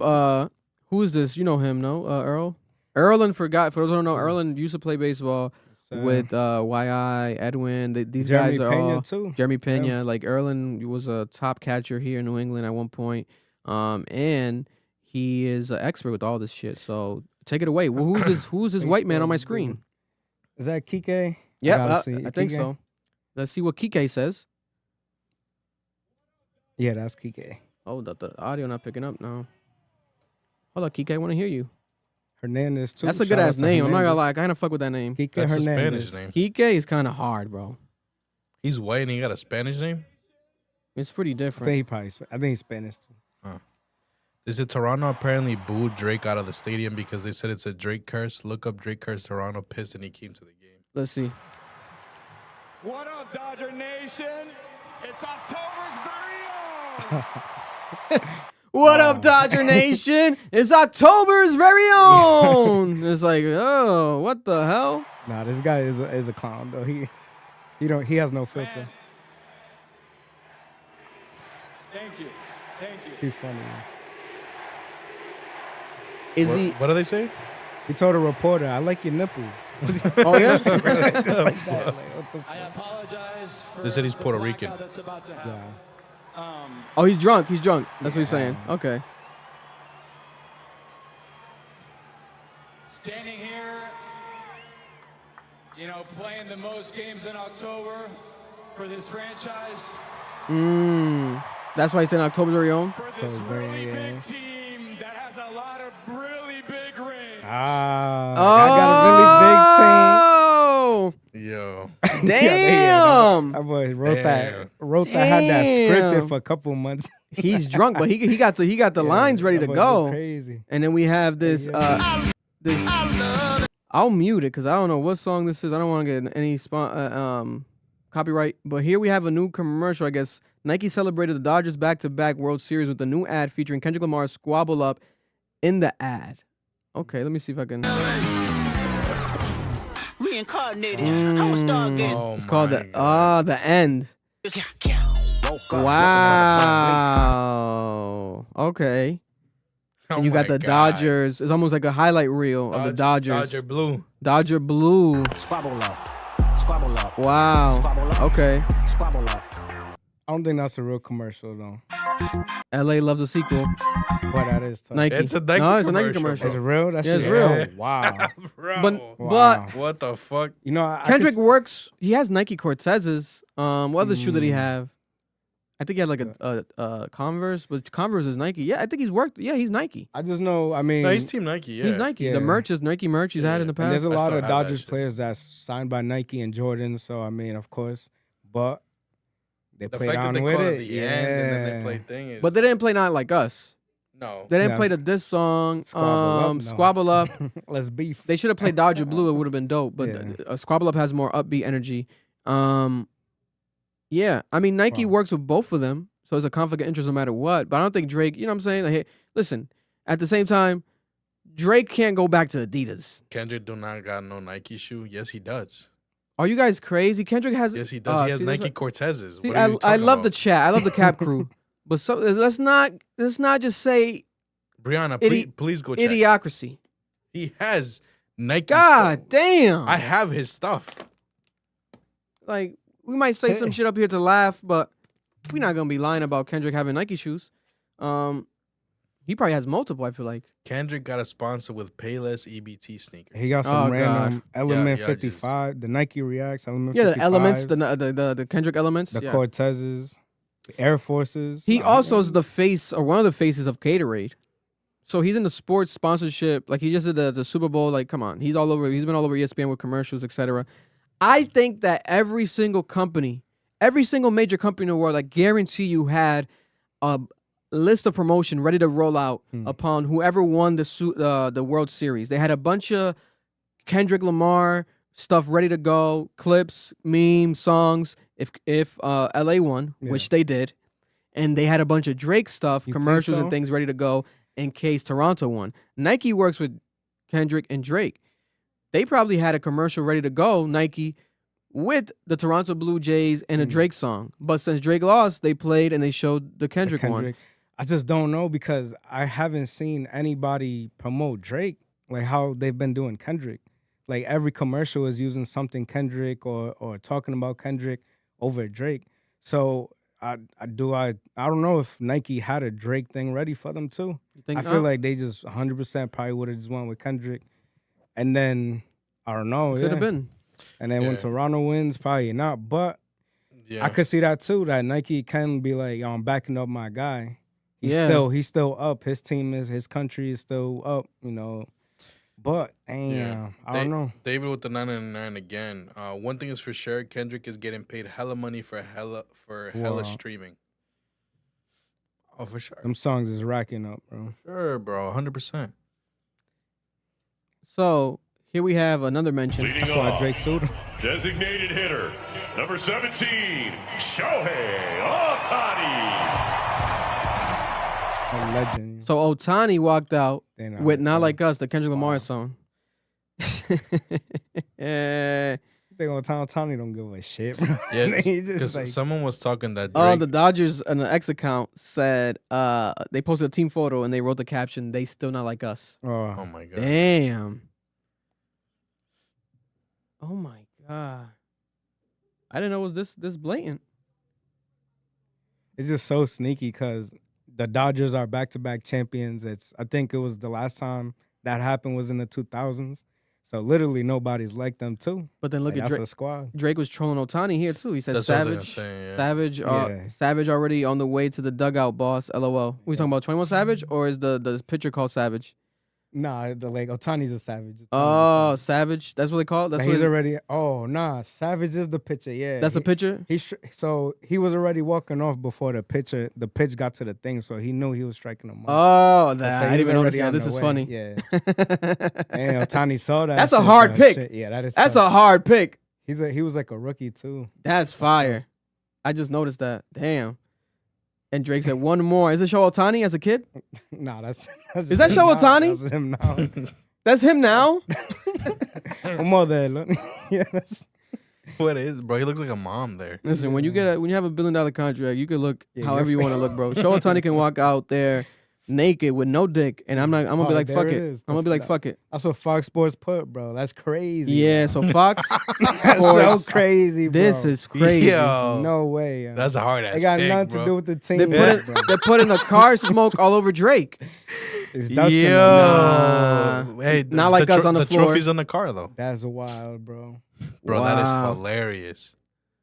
[SPEAKER 2] who is this? You know him, no? Earl. Erlen for those who don't know, Erlen used to play baseball with YI, Edwin. These
[SPEAKER 3] Jeremy
[SPEAKER 2] guys are
[SPEAKER 3] Pena
[SPEAKER 2] all
[SPEAKER 3] too.
[SPEAKER 2] Jeremy Pena. Like Erlen was a top catcher here in New England at one point. And he is an expert with all this shit. So take it away. Well, who's this white man on my screen?
[SPEAKER 3] Is that Kike?
[SPEAKER 2] Yeah,
[SPEAKER 3] see.
[SPEAKER 2] I think
[SPEAKER 3] Kike?
[SPEAKER 2] so. Let's see what Kike says.
[SPEAKER 3] Yeah, that's Kike.
[SPEAKER 2] Oh, the audio not picking up now. Hold on, Kike, I want to hear you.
[SPEAKER 3] Hernandez too.
[SPEAKER 2] That's a
[SPEAKER 3] Shout
[SPEAKER 2] good
[SPEAKER 3] out
[SPEAKER 2] ass
[SPEAKER 3] to
[SPEAKER 2] name. I'm not gonna
[SPEAKER 3] Hernandez.
[SPEAKER 2] lie, I kind of fuck with that name.
[SPEAKER 3] Kike
[SPEAKER 4] That's a
[SPEAKER 3] Hernandez.
[SPEAKER 4] Spanish name.
[SPEAKER 2] Kike is kind of hard, bro.
[SPEAKER 4] He's white and he got a Spanish name?
[SPEAKER 2] It's pretty
[SPEAKER 3] I
[SPEAKER 2] different.
[SPEAKER 3] think I think he's Spanish too.
[SPEAKER 4] They said Toronto apparently booed Drake out of the stadium because they said it's a Drake curse. Look up Drake curse Toronto, pissed and he came to the game.
[SPEAKER 2] Let's see.
[SPEAKER 5] What up, Dodger Nation? It's October's very own.
[SPEAKER 2] What up, Dodger Nation? It's October's very own. It's like, oh, what the hell?
[SPEAKER 3] Nah, this guy is a clown though. He has no filter.
[SPEAKER 5] Thank you. Thank you.
[SPEAKER 3] He's funny. Man.
[SPEAKER 2] Is
[SPEAKER 4] What,
[SPEAKER 2] he?
[SPEAKER 4] what do they say?
[SPEAKER 3] He told a reporter, "I like your nipples."
[SPEAKER 2] Oh yeah.
[SPEAKER 3] Just like that. Like, what the
[SPEAKER 5] I
[SPEAKER 3] fuck?
[SPEAKER 5] apologize for
[SPEAKER 4] They said he's
[SPEAKER 5] the
[SPEAKER 4] Puerto
[SPEAKER 5] blackout
[SPEAKER 4] Rican.
[SPEAKER 5] That's about to happen.
[SPEAKER 3] Yeah.
[SPEAKER 2] Oh, he's drunk. He's drunk. That's what he's saying. Okay.
[SPEAKER 5] Standing here, you know, playing the most games in October for this franchise,
[SPEAKER 2] That's why he's saying October's very own.
[SPEAKER 5] for this
[SPEAKER 3] very,
[SPEAKER 5] really
[SPEAKER 3] yeah.
[SPEAKER 5] big team that has a lot of really big rings.
[SPEAKER 3] I got a really big team.
[SPEAKER 4] Yo.
[SPEAKER 2] Damn.
[SPEAKER 3] That boy wrote
[SPEAKER 4] Damn.
[SPEAKER 3] that, had that scripted
[SPEAKER 2] Damn.
[SPEAKER 3] for a couple months.
[SPEAKER 2] He's drunk, but he got the lines ready to
[SPEAKER 3] That boy
[SPEAKER 2] go.
[SPEAKER 3] Crazy.
[SPEAKER 2] And then we have this. I'll mute it because I don't know what song this is. I don't want to get any copyright. But here we have a new commercial. I guess Nike celebrated the Dodgers back-to-back World Series with a new ad featuring Kendrick Lamar's "Squabble Up" in the ad. Okay, let me see if I can.
[SPEAKER 6] Reincarnated. I was stargazing.
[SPEAKER 4] Oh,
[SPEAKER 2] It's called
[SPEAKER 4] my
[SPEAKER 2] the
[SPEAKER 4] God.
[SPEAKER 2] the end. Wow. Okay.
[SPEAKER 4] Oh
[SPEAKER 2] And you got
[SPEAKER 4] my
[SPEAKER 2] the
[SPEAKER 4] God.
[SPEAKER 2] Dodgers. It's almost like a highlight reel of the Dodgers.
[SPEAKER 4] Dodger blue.
[SPEAKER 2] Dodger blue.
[SPEAKER 6] Squabble up. Squabble up.
[SPEAKER 2] Wow.
[SPEAKER 6] Squabble up.
[SPEAKER 2] Okay.
[SPEAKER 6] Squabble up.
[SPEAKER 3] I don't think that's a real commercial though.
[SPEAKER 2] LA loves a sequel.
[SPEAKER 3] But that is tough.
[SPEAKER 2] Nike.
[SPEAKER 4] It's a Nike
[SPEAKER 2] no, it's a
[SPEAKER 4] commercial,
[SPEAKER 2] Nike commercial.
[SPEAKER 3] Is it real? That's
[SPEAKER 2] Yeah, it's
[SPEAKER 3] it.
[SPEAKER 2] real.
[SPEAKER 3] Oh, wow.
[SPEAKER 4] Bro.
[SPEAKER 2] But
[SPEAKER 3] Wow.
[SPEAKER 4] What the fuck?
[SPEAKER 3] You know, I
[SPEAKER 2] Kendrick
[SPEAKER 3] could
[SPEAKER 2] works. He has Nike Cortezes. What other shoe did he have? I think he had like a Converse, but Converse is Nike. Yeah, I think he's worked. Yeah, he's Nike.
[SPEAKER 3] I just know. I mean,
[SPEAKER 4] No, he's Team Nike. Yeah.
[SPEAKER 2] He's Nike.
[SPEAKER 3] Yeah.
[SPEAKER 2] The merch is Nike merch he's had in the
[SPEAKER 3] and
[SPEAKER 2] past.
[SPEAKER 3] there's a
[SPEAKER 4] I
[SPEAKER 3] lot
[SPEAKER 4] still
[SPEAKER 3] of
[SPEAKER 4] have that
[SPEAKER 3] Dodgers
[SPEAKER 4] shit.
[SPEAKER 3] players that's signed by Nike and Jordan. So I mean, of course, but they
[SPEAKER 4] The
[SPEAKER 3] played
[SPEAKER 4] fact that
[SPEAKER 3] on
[SPEAKER 4] they
[SPEAKER 3] with
[SPEAKER 4] call it
[SPEAKER 3] it.
[SPEAKER 4] the end and then they play thing is.
[SPEAKER 2] But they didn't play Not Like Us.
[SPEAKER 4] no.
[SPEAKER 2] They didn't
[SPEAKER 3] Yeah,
[SPEAKER 2] play the diss song.
[SPEAKER 3] Squabble Up, no.
[SPEAKER 2] Squabble Up.
[SPEAKER 3] Let's beef.
[SPEAKER 2] They should have played Dodger Blue. It would have been dope. But
[SPEAKER 3] Yeah.
[SPEAKER 2] Squabble Up has more upbeat energy. Yeah, I mean Nike
[SPEAKER 3] Wow.
[SPEAKER 2] works with both of them, so it's a conflict of interest no matter what. But I don't think Drake. You know what I'm saying? Like, hey, listen. At the same time, Drake can't go back to Adidas.
[SPEAKER 4] Kendrick do not got no Nike shoe. Yes, he does.
[SPEAKER 2] Are you guys crazy? Kendrick has.
[SPEAKER 4] Yes, he does. He has
[SPEAKER 2] see, that's
[SPEAKER 4] Nike
[SPEAKER 2] what-
[SPEAKER 4] Cortezes.
[SPEAKER 2] See,
[SPEAKER 4] What are you
[SPEAKER 2] I
[SPEAKER 4] talking
[SPEAKER 2] love the
[SPEAKER 4] about?
[SPEAKER 2] chat. I love the Cap crew. But so let's not just say
[SPEAKER 4] Brianna,
[SPEAKER 2] Idi-
[SPEAKER 4] please go check.
[SPEAKER 2] idiocracy.
[SPEAKER 4] He has Nike
[SPEAKER 2] God
[SPEAKER 4] stuff.
[SPEAKER 2] damn.
[SPEAKER 4] I have his stuff.
[SPEAKER 2] Like, we might say some shit up here to laugh, but we're not gonna be lying about Kendrick having Nike shoes. He probably has multiple, I feel like.
[SPEAKER 4] Kendrick got a sponsor with Payless EBT sneakers.
[SPEAKER 3] He got
[SPEAKER 2] Oh,
[SPEAKER 3] some
[SPEAKER 2] God.
[SPEAKER 3] random Element
[SPEAKER 4] Yeah,
[SPEAKER 3] 55, the Nike Reacts, Element
[SPEAKER 2] Yeah,
[SPEAKER 3] 55s,
[SPEAKER 2] the elements, the Kendrick elements.
[SPEAKER 3] the
[SPEAKER 2] yeah.
[SPEAKER 3] Cortezes, the Air Forces.
[SPEAKER 2] He
[SPEAKER 3] Like,
[SPEAKER 2] also is the face or one of the faces of Gatorade. So he's in the sports sponsorship. Like he just did the Super Bowl. Like, come on. He's all over. He's been all over ESPN with commercials, etc. I think that every single company, every single major company in the world, I guarantee you had a list of promotion ready to roll out upon whoever won the World Series. They had a bunch of Kendrick Lamar stuff ready to go, clips, memes, songs. If LA won, which they did, and they had a bunch of Drake stuff,
[SPEAKER 3] You think
[SPEAKER 2] commercials
[SPEAKER 3] so?
[SPEAKER 2] and things ready to go in case Toronto won. Nike works with Kendrick and Drake. They probably had a commercial ready to go, Nike, with the Toronto Blue Jays and a Drake song. But since Drake lost, they played and they showed the Kendrick one.
[SPEAKER 3] I just don't know because I haven't seen anybody promote Drake like how they've been doing Kendrick. Like every commercial is using something Kendrick or talking about Kendrick over Drake. So I don't know if Nike had a Drake thing ready for them too.
[SPEAKER 2] You think
[SPEAKER 3] I feel like they just 100% probably would have just went with Kendrick, and then I don't know.
[SPEAKER 2] Could have been.
[SPEAKER 3] And then when
[SPEAKER 4] Yeah.
[SPEAKER 3] Toronto wins, probably not. But
[SPEAKER 4] Yeah.
[SPEAKER 3] I could see that too. That Nike can be like, I'm backing up my guy. He's
[SPEAKER 2] Yeah.
[SPEAKER 3] still up. His team his country is still up. You know. But damn, I don't know.
[SPEAKER 4] David with the 999 again. One thing is for sure, Kendrick is getting paid hella money for hella
[SPEAKER 3] Wow.
[SPEAKER 4] streaming. Oh, for sure.
[SPEAKER 3] Them songs is racking up, bro.
[SPEAKER 4] Sure, bro. 100%.
[SPEAKER 2] So here we have another mention.
[SPEAKER 7] Leading
[SPEAKER 3] That's why
[SPEAKER 7] off,
[SPEAKER 3] Drake sued him.
[SPEAKER 7] designated hitter, number 17, Shohei Ohtani.
[SPEAKER 3] A legend.
[SPEAKER 2] So Otani walked out
[SPEAKER 3] They not
[SPEAKER 2] with
[SPEAKER 3] like
[SPEAKER 2] Not
[SPEAKER 3] that.
[SPEAKER 2] Like Us, the Kendrick Lamar
[SPEAKER 3] Wow.
[SPEAKER 2] song. Eh.
[SPEAKER 3] They gonna Tony don't give a shit, bro.
[SPEAKER 4] Yeah,
[SPEAKER 3] He's
[SPEAKER 4] because
[SPEAKER 3] just like,
[SPEAKER 4] someone was talking that
[SPEAKER 2] Oh,
[SPEAKER 4] Drake.
[SPEAKER 2] the Dodgers on the X account said they posted a team photo and they wrote the caption, "They still not like us."
[SPEAKER 4] oh
[SPEAKER 3] oh,
[SPEAKER 4] my god.
[SPEAKER 2] Damn. Oh my god. I didn't know it was this blatant.
[SPEAKER 3] it's just so sneaky because the Dodgers are back-to-back champions. I think it was the last time that happened was in the 2000s. So literally nobody's like them too.
[SPEAKER 2] But then look
[SPEAKER 3] Like,
[SPEAKER 2] at
[SPEAKER 3] that's
[SPEAKER 2] Drake.
[SPEAKER 3] a squad.
[SPEAKER 2] Drake was trolling Otani here too. He said
[SPEAKER 4] That's what I'm
[SPEAKER 2] Savage,
[SPEAKER 4] saying, yeah.
[SPEAKER 2] Savage,
[SPEAKER 3] Yeah.
[SPEAKER 2] Savage already on the way to the dugout, boss. LOL. We talking about 21 Savage or is the pitcher called Savage?
[SPEAKER 3] Nah, the like Otani's a savage.
[SPEAKER 2] Oh, Savage. That's what they call it. That's
[SPEAKER 3] Like,
[SPEAKER 2] what
[SPEAKER 3] he's already. Oh nah, Savage is the pitcher. Yeah,
[SPEAKER 2] That's a pitcher.
[SPEAKER 3] So he was already walking off before the pitch got to the thing, so he knew he was striking him out.
[SPEAKER 2] Oh,
[SPEAKER 3] So
[SPEAKER 2] that I
[SPEAKER 3] he
[SPEAKER 2] didn't
[SPEAKER 3] was
[SPEAKER 2] even notice
[SPEAKER 3] already
[SPEAKER 2] that.
[SPEAKER 3] on
[SPEAKER 2] This
[SPEAKER 3] the
[SPEAKER 2] is
[SPEAKER 3] way.
[SPEAKER 2] funny.
[SPEAKER 3] Yeah, and Otani saw that.
[SPEAKER 2] That's a
[SPEAKER 3] shit,
[SPEAKER 2] hard
[SPEAKER 3] bro.
[SPEAKER 2] pick.
[SPEAKER 3] Shit, yeah, that is.
[SPEAKER 2] That's
[SPEAKER 3] tough.
[SPEAKER 2] a hard pick.
[SPEAKER 3] He was like a rookie too.
[SPEAKER 2] That's fire. I just noticed that. Damn. And Drake said one more. Is it Show Otani as a kid?
[SPEAKER 3] Nah, that's
[SPEAKER 2] Is that
[SPEAKER 3] him
[SPEAKER 2] Show
[SPEAKER 3] now.
[SPEAKER 2] Ohtani?
[SPEAKER 3] That's him now.
[SPEAKER 2] That's him now.
[SPEAKER 3] Modelo. Yeah, that's.
[SPEAKER 4] What is, bro? He looks like a mom there.
[SPEAKER 2] Listen, when you have a $1 billion contract, you can look
[SPEAKER 3] Yeah,
[SPEAKER 2] however you
[SPEAKER 3] you're
[SPEAKER 2] want to look, bro. Show Ohtani can walk out there naked with no dick, and I'm gonna be like,
[SPEAKER 3] there
[SPEAKER 2] fuck
[SPEAKER 3] it
[SPEAKER 2] it.
[SPEAKER 3] is.
[SPEAKER 2] I'm gonna be like, fuck it.
[SPEAKER 3] That's what Fox Sports put, bro. That's crazy.
[SPEAKER 2] Yeah.
[SPEAKER 3] bro.
[SPEAKER 2] So Fox
[SPEAKER 3] That's so
[SPEAKER 2] Sports.
[SPEAKER 3] crazy, bro.
[SPEAKER 2] This is crazy.
[SPEAKER 4] Yo,
[SPEAKER 3] No way. Yo.
[SPEAKER 4] that's a hard ass.
[SPEAKER 3] It got
[SPEAKER 4] pick,
[SPEAKER 3] nothing
[SPEAKER 4] bro.
[SPEAKER 3] to do with the team.
[SPEAKER 2] They
[SPEAKER 3] bro.
[SPEAKER 2] put in the car smoke all over Drake.
[SPEAKER 3] It's dusting.
[SPEAKER 4] Yo,
[SPEAKER 2] Nah.
[SPEAKER 4] hey,
[SPEAKER 2] Not like us on the floor.
[SPEAKER 4] trophy's on the car though,
[SPEAKER 3] That's wild, bro.
[SPEAKER 4] bro. That is
[SPEAKER 2] Wow.
[SPEAKER 4] hilarious.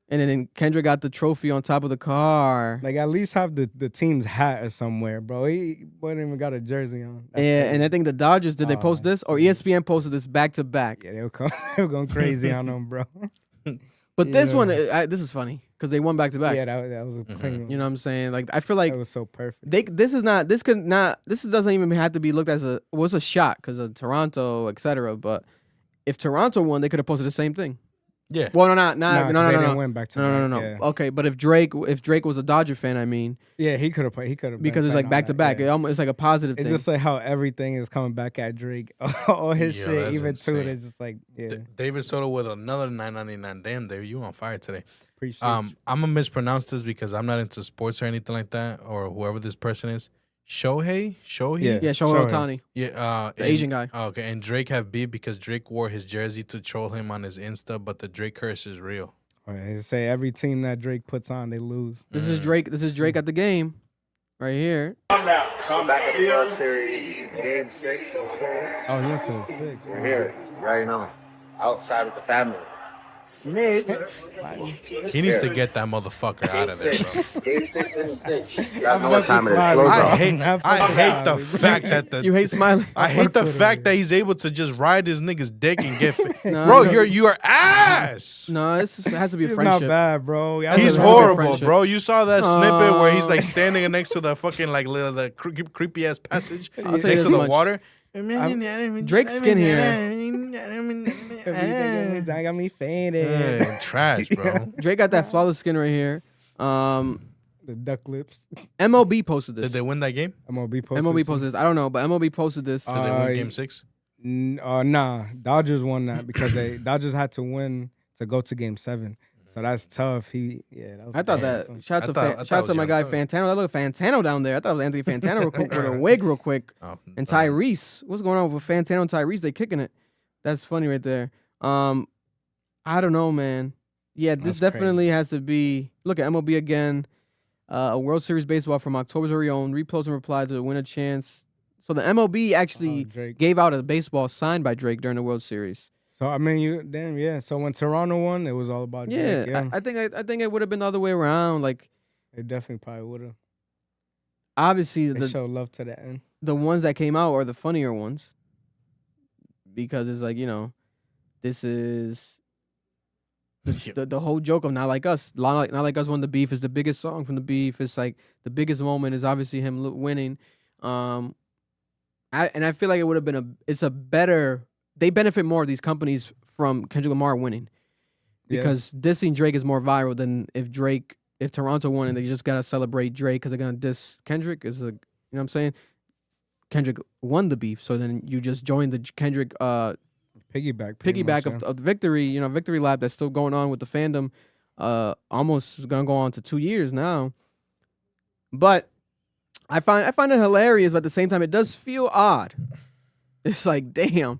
[SPEAKER 2] And then Kendrick got the trophy on top of the car.
[SPEAKER 3] Like at least have the team's hat or somewhere, bro. He wouldn't even got a jersey on. That's
[SPEAKER 2] Yeah,
[SPEAKER 3] crazy.
[SPEAKER 2] and I think the Dodgers, did they
[SPEAKER 3] Oh,
[SPEAKER 2] post this? Or ESPN posted this back to back.
[SPEAKER 3] Yeah, they were going crazy on him, bro.
[SPEAKER 2] But this
[SPEAKER 3] Yeah.
[SPEAKER 2] one, this is funny because they won back to back.
[SPEAKER 3] Yeah, that was a clean.
[SPEAKER 2] You know what I'm saying? Like I feel like
[SPEAKER 3] that was so perfect.
[SPEAKER 2] this doesn't even have to be looked as it's a shot because of Toronto, etc. But if Toronto won, they could have posted the same thing.
[SPEAKER 4] Yeah.
[SPEAKER 2] Well, no,
[SPEAKER 3] Nah, 'cause they didn't
[SPEAKER 2] no.
[SPEAKER 3] win back to
[SPEAKER 2] No.
[SPEAKER 3] back.
[SPEAKER 2] Okay, but if Drake was a Dodger fan, I mean,
[SPEAKER 3] Yeah, he could have played. He could have
[SPEAKER 2] because it's like back to back, it's like a positive
[SPEAKER 3] It's
[SPEAKER 2] thing.
[SPEAKER 3] just like how everything is coming back at Drake. All his
[SPEAKER 4] Yeah,
[SPEAKER 3] shit,
[SPEAKER 4] that's
[SPEAKER 3] even
[SPEAKER 4] insane.
[SPEAKER 3] to it, is just like
[SPEAKER 4] David Soto with another $9.99. Damn, David, you on fire today.
[SPEAKER 3] appreciate.
[SPEAKER 4] I'm gonna mispronounce this because I'm not into sports or anything like that, or whoever this person is. Shohei?
[SPEAKER 3] Yeah.
[SPEAKER 2] yeah, Shohei Ohtani,
[SPEAKER 4] Yeah,
[SPEAKER 2] the Asian guy.
[SPEAKER 4] Okay, and Drake have beef because Drake wore his jersey to troll him on his Insta, but the Drake curse is real.
[SPEAKER 3] They say every team that Drake puts on, they lose.
[SPEAKER 2] This is Drake. This is Drake at the game, right here.
[SPEAKER 8] Back at the World Series, Game 6.
[SPEAKER 3] Oh, he went to the 6.
[SPEAKER 8] We're here, right now, outside with the family. Snitch.
[SPEAKER 4] He needs to get that motherfucker out of there, bro.
[SPEAKER 8] Game 6 and 6. You know what time it is.
[SPEAKER 3] I
[SPEAKER 8] Close
[SPEAKER 4] I
[SPEAKER 8] off.
[SPEAKER 4] hate the fact that
[SPEAKER 2] You hate smiling.
[SPEAKER 4] I hate the fact that he's able to just ride his nigga's dick and get
[SPEAKER 2] No,
[SPEAKER 4] bro,
[SPEAKER 2] no.
[SPEAKER 4] you're ass.
[SPEAKER 2] No, it has to be a
[SPEAKER 3] It's
[SPEAKER 2] friendship.
[SPEAKER 3] not bad, bro.
[SPEAKER 2] That's
[SPEAKER 4] He's
[SPEAKER 2] a very good
[SPEAKER 4] horrible,
[SPEAKER 2] friendship.
[SPEAKER 4] bro. You saw that snippet where he's like
[SPEAKER 2] Oh.
[SPEAKER 4] standing next to the fucking like little the creepy ass passage
[SPEAKER 2] I'll tell you
[SPEAKER 4] next
[SPEAKER 2] this
[SPEAKER 4] to the
[SPEAKER 2] much.
[SPEAKER 4] water.
[SPEAKER 2] Drake's skin here.
[SPEAKER 3] I got me fainted.
[SPEAKER 4] Yeah, trash, bro.
[SPEAKER 2] Drake got that flawless skin right here.
[SPEAKER 3] The duck lips.
[SPEAKER 2] MLB posted this.
[SPEAKER 4] Did they win that game?
[SPEAKER 3] MLB posted.
[SPEAKER 2] MLB posted this. I don't know, but MLB posted this.
[SPEAKER 4] Did they win game 6?
[SPEAKER 3] Nah, Dodgers won that because Dodgers had to win to go to Game 7. So that's tough. That was
[SPEAKER 2] I thought that. Shout out
[SPEAKER 4] I thought
[SPEAKER 2] to
[SPEAKER 4] it was
[SPEAKER 2] my
[SPEAKER 4] young.
[SPEAKER 2] guy Fantano. That look Fantano down there. I thought it was Anthony Fantano real quick with a wig real quick.
[SPEAKER 4] Oh,
[SPEAKER 2] And Tyrese. What's going on with Fantano and Tyrese? They kicking it. That's funny right there. I don't know, man. Yeah, this
[SPEAKER 3] That's
[SPEAKER 2] definitely has to be. Look at MLB again. A World Series baseball from October's very own. Repost and reply to win a chance. So the MLB actually
[SPEAKER 3] Drake.
[SPEAKER 2] gave out a baseball signed by Drake during the World Series.
[SPEAKER 3] So I mean, So when Toronto won, it was all about
[SPEAKER 2] Yeah,
[SPEAKER 3] Drake. Yeah,
[SPEAKER 2] I think it would have been the other way around. Like
[SPEAKER 3] they definitely probably would have.
[SPEAKER 2] obviously
[SPEAKER 3] They
[SPEAKER 2] the
[SPEAKER 3] showed love to the end.
[SPEAKER 2] the ones that came out are the funnier ones because it's like this is the whole joke of Not Like Us. Not Like Us won the beef is the biggest song from the beef. It's like the biggest moment is obviously him winning. I feel like it would have been they benefit more of these companies from Kendrick Lamar winning because dissing Drake is more viral than if Toronto won and they just gotta celebrate Drake because they're gonna diss Kendrick. You know what I'm saying? Kendrick won the beef, so then you just join the Kendrick
[SPEAKER 3] Piggyback
[SPEAKER 2] of the victory, victory lap that's still going on with the fandom. Almost is gonna go on to 2 years now. But I find it hilarious, but at the same time, it does feel odd. It's like, damn,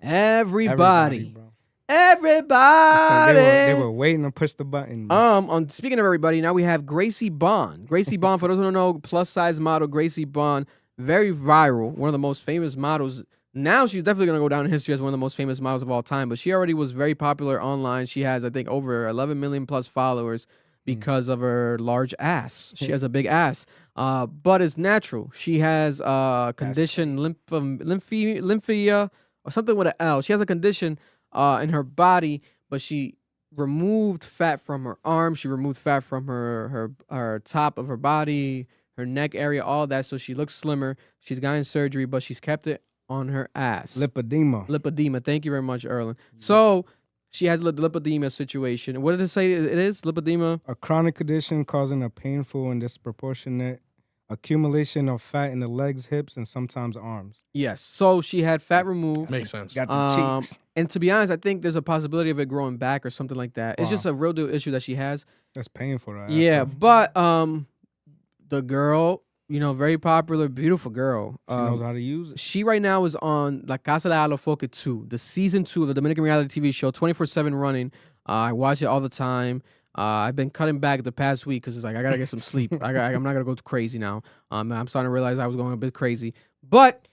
[SPEAKER 2] everybody.
[SPEAKER 3] bro.
[SPEAKER 2] Everybody.
[SPEAKER 3] They were waiting to push the button.
[SPEAKER 2] On speaking of everybody, now we have Gracie Bond. Gracie Bond, for those who don't know, plus size model Gracie Bond, very viral, one of the most famous models. Now she's definitely gonna go down in history as one of the most famous models of all time. But she already was very popular online. She has, I think, over 11 million plus followers. because of her large ass. She has a big ass, but it's natural. She has a condition, lymphia, or something with an L. She has a condition in her body, but she removed fat from her arms. She removed fat from her top of her body, her neck area, all that. So she looks slimmer. She's gotten surgery, but she's kept it on her ass.
[SPEAKER 3] Lipedema.
[SPEAKER 2] Lipedema. Thank you very much, Erlen. So she has the lipedema situation. What does it say it is? Lipedema?
[SPEAKER 3] A chronic condition causing a painful and disproportionate accumulation of fat in the legs, hips, and sometimes arms.
[SPEAKER 2] Yes. So she had fat removed.
[SPEAKER 4] Makes sense.
[SPEAKER 3] Got the cheeks.
[SPEAKER 2] And to be honest, I think there's a possibility of it growing back or something like that. It's just a real deal issue that she has.
[SPEAKER 3] That's painful. Right?
[SPEAKER 2] Yeah, but the girl, very popular, beautiful girl.
[SPEAKER 3] She knows how to use it.
[SPEAKER 2] She right now is on La Casa de Alofoque 2, the season 2 of the Dominican reality TV show, 24/7 running. I watch it all the time. I've been cutting back the past week because it's like I gotta get some sleep. I'm not gonna go crazy now. I'm starting to realize I was going a bit crazy, but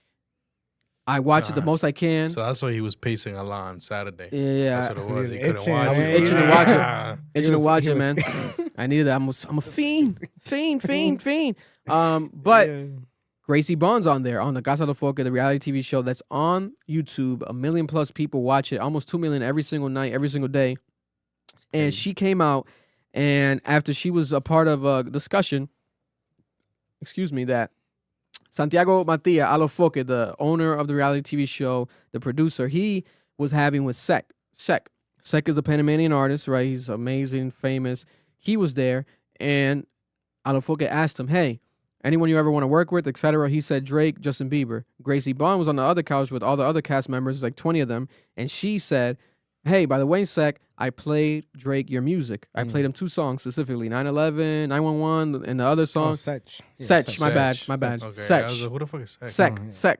[SPEAKER 2] I watch it the most I can.
[SPEAKER 4] So that's why he was pacing a lot on Saturday.
[SPEAKER 2] Yeah,
[SPEAKER 4] That's what it was. He
[SPEAKER 3] Itching,
[SPEAKER 4] couldn't watch
[SPEAKER 3] man.
[SPEAKER 4] it.
[SPEAKER 2] itching to watch it. Itching to watch
[SPEAKER 3] he
[SPEAKER 2] it,
[SPEAKER 3] was-
[SPEAKER 2] man. I needed that. I'm a fiend. But Gracie Bond's on there on the Casa de Foque, the reality TV show that's on YouTube. 1 million plus people watch it, almost 2 million every single night, every single day. And she came out, and after she was a part of a discussion, that Santiago Matia Alofoque, the owner of the reality TV show, the producer, he was having with Sek. Sek is a Panamanian artist, right? He's amazing, famous. He was there, and Alofoque asked him, hey, anyone you ever want to work with, etc. He said Drake, Justin Bieber. Gracie Bond was on the other couch with all the other cast members, like 20 of them, and she said, hey, by the way, Sek, I played Drake your music. I played him 2 songs specifically, 9/11, 911, and the other song.
[SPEAKER 3] Sech.
[SPEAKER 2] Sech, my bad.
[SPEAKER 4] Okay.
[SPEAKER 2] Sech.
[SPEAKER 4] I was like, who the fuck is Sech?
[SPEAKER 2] Sex.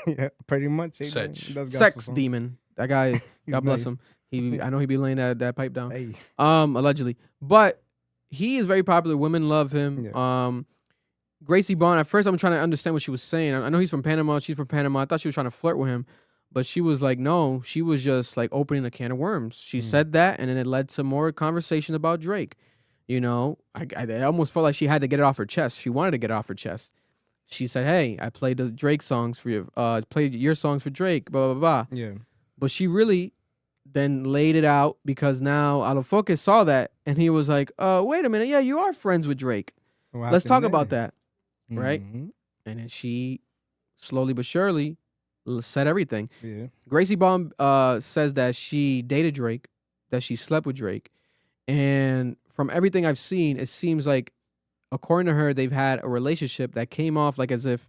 [SPEAKER 3] Yeah, pretty much.
[SPEAKER 4] Sech.
[SPEAKER 2] Sex demon. That guy, God bless him. I know he be laying that pipe down.
[SPEAKER 3] Hey.
[SPEAKER 2] Allegedly. But he is very popular. Women love him.
[SPEAKER 3] Yeah.
[SPEAKER 2] Gracie Bond, at first I'm trying to understand what she was saying. I know he's from Panama. She's from Panama. I thought she was trying to flirt with him. But she was like, no, she was just like opening a can of worms. She said that, and then it led to more conversation about Drake. I almost felt like she had to get it off her chest. She wanted to get it off her chest. She said, hey, I played the Drake songs for you. Played your songs for Drake, blah, blah, blah.
[SPEAKER 3] Yeah.
[SPEAKER 2] But she really then laid it out because now Alofoque saw that, and he was like, wait a minute. Yeah, you are friends with Drake. Let's talk about that, right?
[SPEAKER 3] Mhm.
[SPEAKER 2] And then she slowly but surely said everything.
[SPEAKER 3] Yeah.
[SPEAKER 2] Gracie Bond says that she dated Drake, that she slept with Drake. And from everything I've seen, it seems like, according to her, they've had a relationship that came off like as if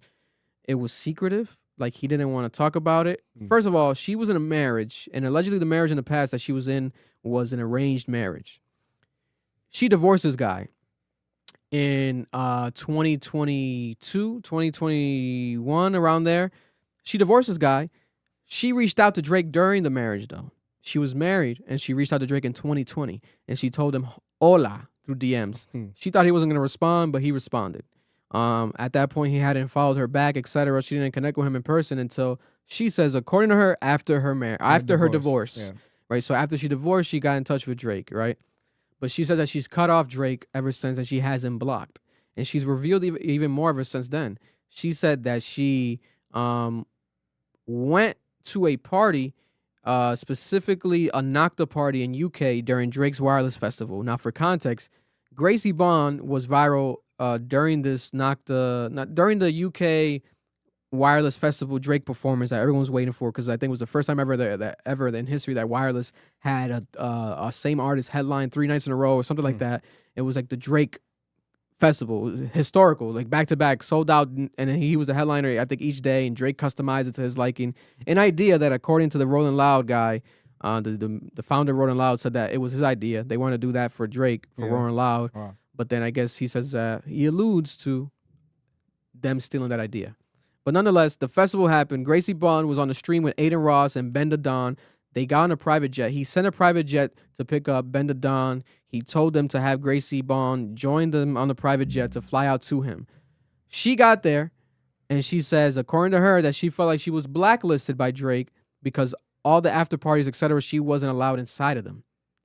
[SPEAKER 2] it was secretive, like he didn't want to talk about it. First of all, she was in a marriage, and allegedly the marriage in the past that she was in was an arranged marriage. She divorced this guy in 2022, 2021, around there. She divorced this guy. She reached out to Drake during the marriage, though. She was married, and she reached out to Drake in 2020, and she told him hola through DMs. She thought he wasn't going to respond, but he responded. At that point, he hadn't followed her back, etc. She didn't connect with him in person until, she says, according to her, after her divorce.
[SPEAKER 3] Yeah.
[SPEAKER 2] Right? So after she divorced, she got in touch with Drake, right? But she says that she's cut off Drake ever since, and she has him blocked. And she's revealed even more of it since then. She said that she went to a party, specifically a Nocta party in UK during Drake's Wireless Festival. Now, for context, Gracie Bond was viral during this during the UK Wireless Festival Drake performance that everyone was waiting for, because I think it was the first time ever in history that Wireless had a same artist headline 3 nights in a row or something like that. It was like the Drake festival, historical, like back to back, sold out, and then he was the headliner, I think, each day, and Drake customized it to his liking. An idea that, according to the Rolling Loud guy, the founder of Rolling Loud, said that it was his idea. They wanted to do that for Drake, for Rolling Loud.
[SPEAKER 3] Wow.
[SPEAKER 2] But then I guess he says he alludes to them stealing that idea. But nonetheless, the festival happened. Gracie Bond was on the stream with Aiden Ross and Ben Don. They got on a private jet. He sent a private jet to pick up Ben Don. He told them to have Gracie Bond join them on the private jet to fly out to him. She got there, and she says, according to her, that she felt like she was blacklisted by Drake because all the after parties, etc., she wasn't allowed inside of them,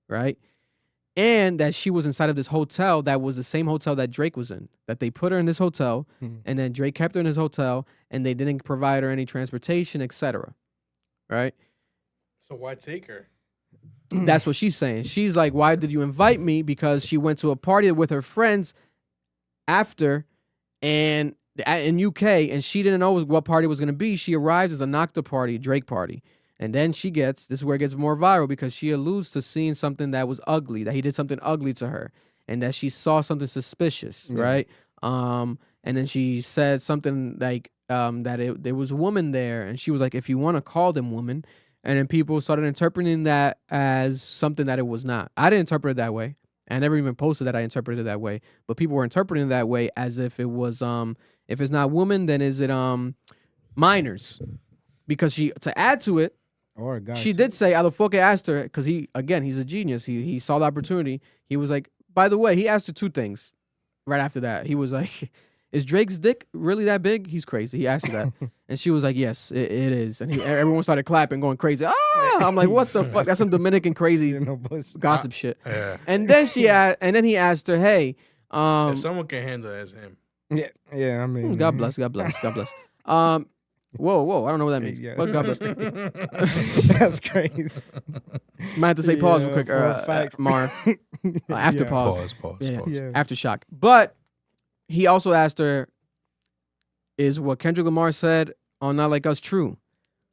[SPEAKER 2] right? and that she was inside of this hotel that was the same hotel that Drake was in. That they put her in this hotel, and then Drake kept her in his hotel, and they didn't provide her any transportation, etc. Right?
[SPEAKER 4] So why take her?
[SPEAKER 2] That's what she's saying. She's like, why did you invite me? Because she went to a party with her friends after, and in UK, and she didn't know what party was going to be. She arrives as a Nocta party, Drake party. And then this is where it gets more viral, because she alludes to seeing something that was ugly, that he did something ugly to her, and that she saw something suspicious, right? And then she said something like that there was a woman there, and she was like, if you want to call them women. And then people started interpreting that as something that it was not. I didn't interpret it that way. I never even posted that I interpreted it that way. But people were interpreting it that way as if it was, if it's not woman, then is it minors? Because to add to it,
[SPEAKER 3] Or a guy
[SPEAKER 2] she
[SPEAKER 3] too.
[SPEAKER 2] did say, Alafoque asked her, because he's a genius. He saw the opportunity. He was like, by the way, he asked her two things right after that. He was like, is Drake's dick really that big? He's crazy. He asked her that. And she was like, yes, it is. And everyone started clapping, going crazy. Ah! I'm like, what the fuck? That's some Dominican crazy gossip shit.
[SPEAKER 4] Yeah.
[SPEAKER 2] And then he asked her, hey,
[SPEAKER 4] If someone can handle it, it's him.
[SPEAKER 3] Yeah, I mean,
[SPEAKER 2] God bless. Whoa, I don't know what that means.
[SPEAKER 3] Yeah.
[SPEAKER 2] But God bless.
[SPEAKER 3] That's crazy.
[SPEAKER 2] Might have to say pause real quick,
[SPEAKER 3] facts.
[SPEAKER 2] Mar. After
[SPEAKER 3] Yeah.
[SPEAKER 2] pause.
[SPEAKER 4] Pause.
[SPEAKER 3] Yeah.
[SPEAKER 2] Aftershock. But he also asked her, is what Kendrick Lamar said on Not Like Us true?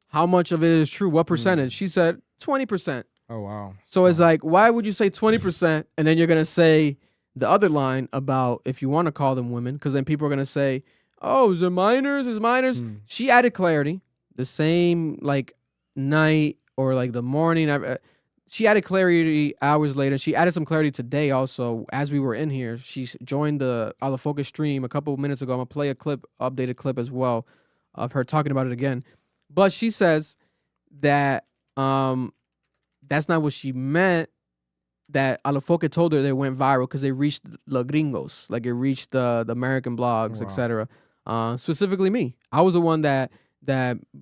[SPEAKER 2] How much of it is true? What percentage? She said 20%.
[SPEAKER 3] Oh wow.
[SPEAKER 2] So it's like, why would you say 20% and then you're going to say the other line about if you want to call them women? Because then people are going to say, oh, is it minors? Is minors? She added clarity the same like night or like the morning. She added clarity hours later. She added some clarity today also as we were in here. She joined the Alafoque stream a couple of minutes ago. I'm going to play a clip, updated clip as well of her talking about it again. But she says that that's not what she meant, that Alafoque told her they went viral because they reached the gringos, like it reached the American blogs, etc. Specifically me. I was the one that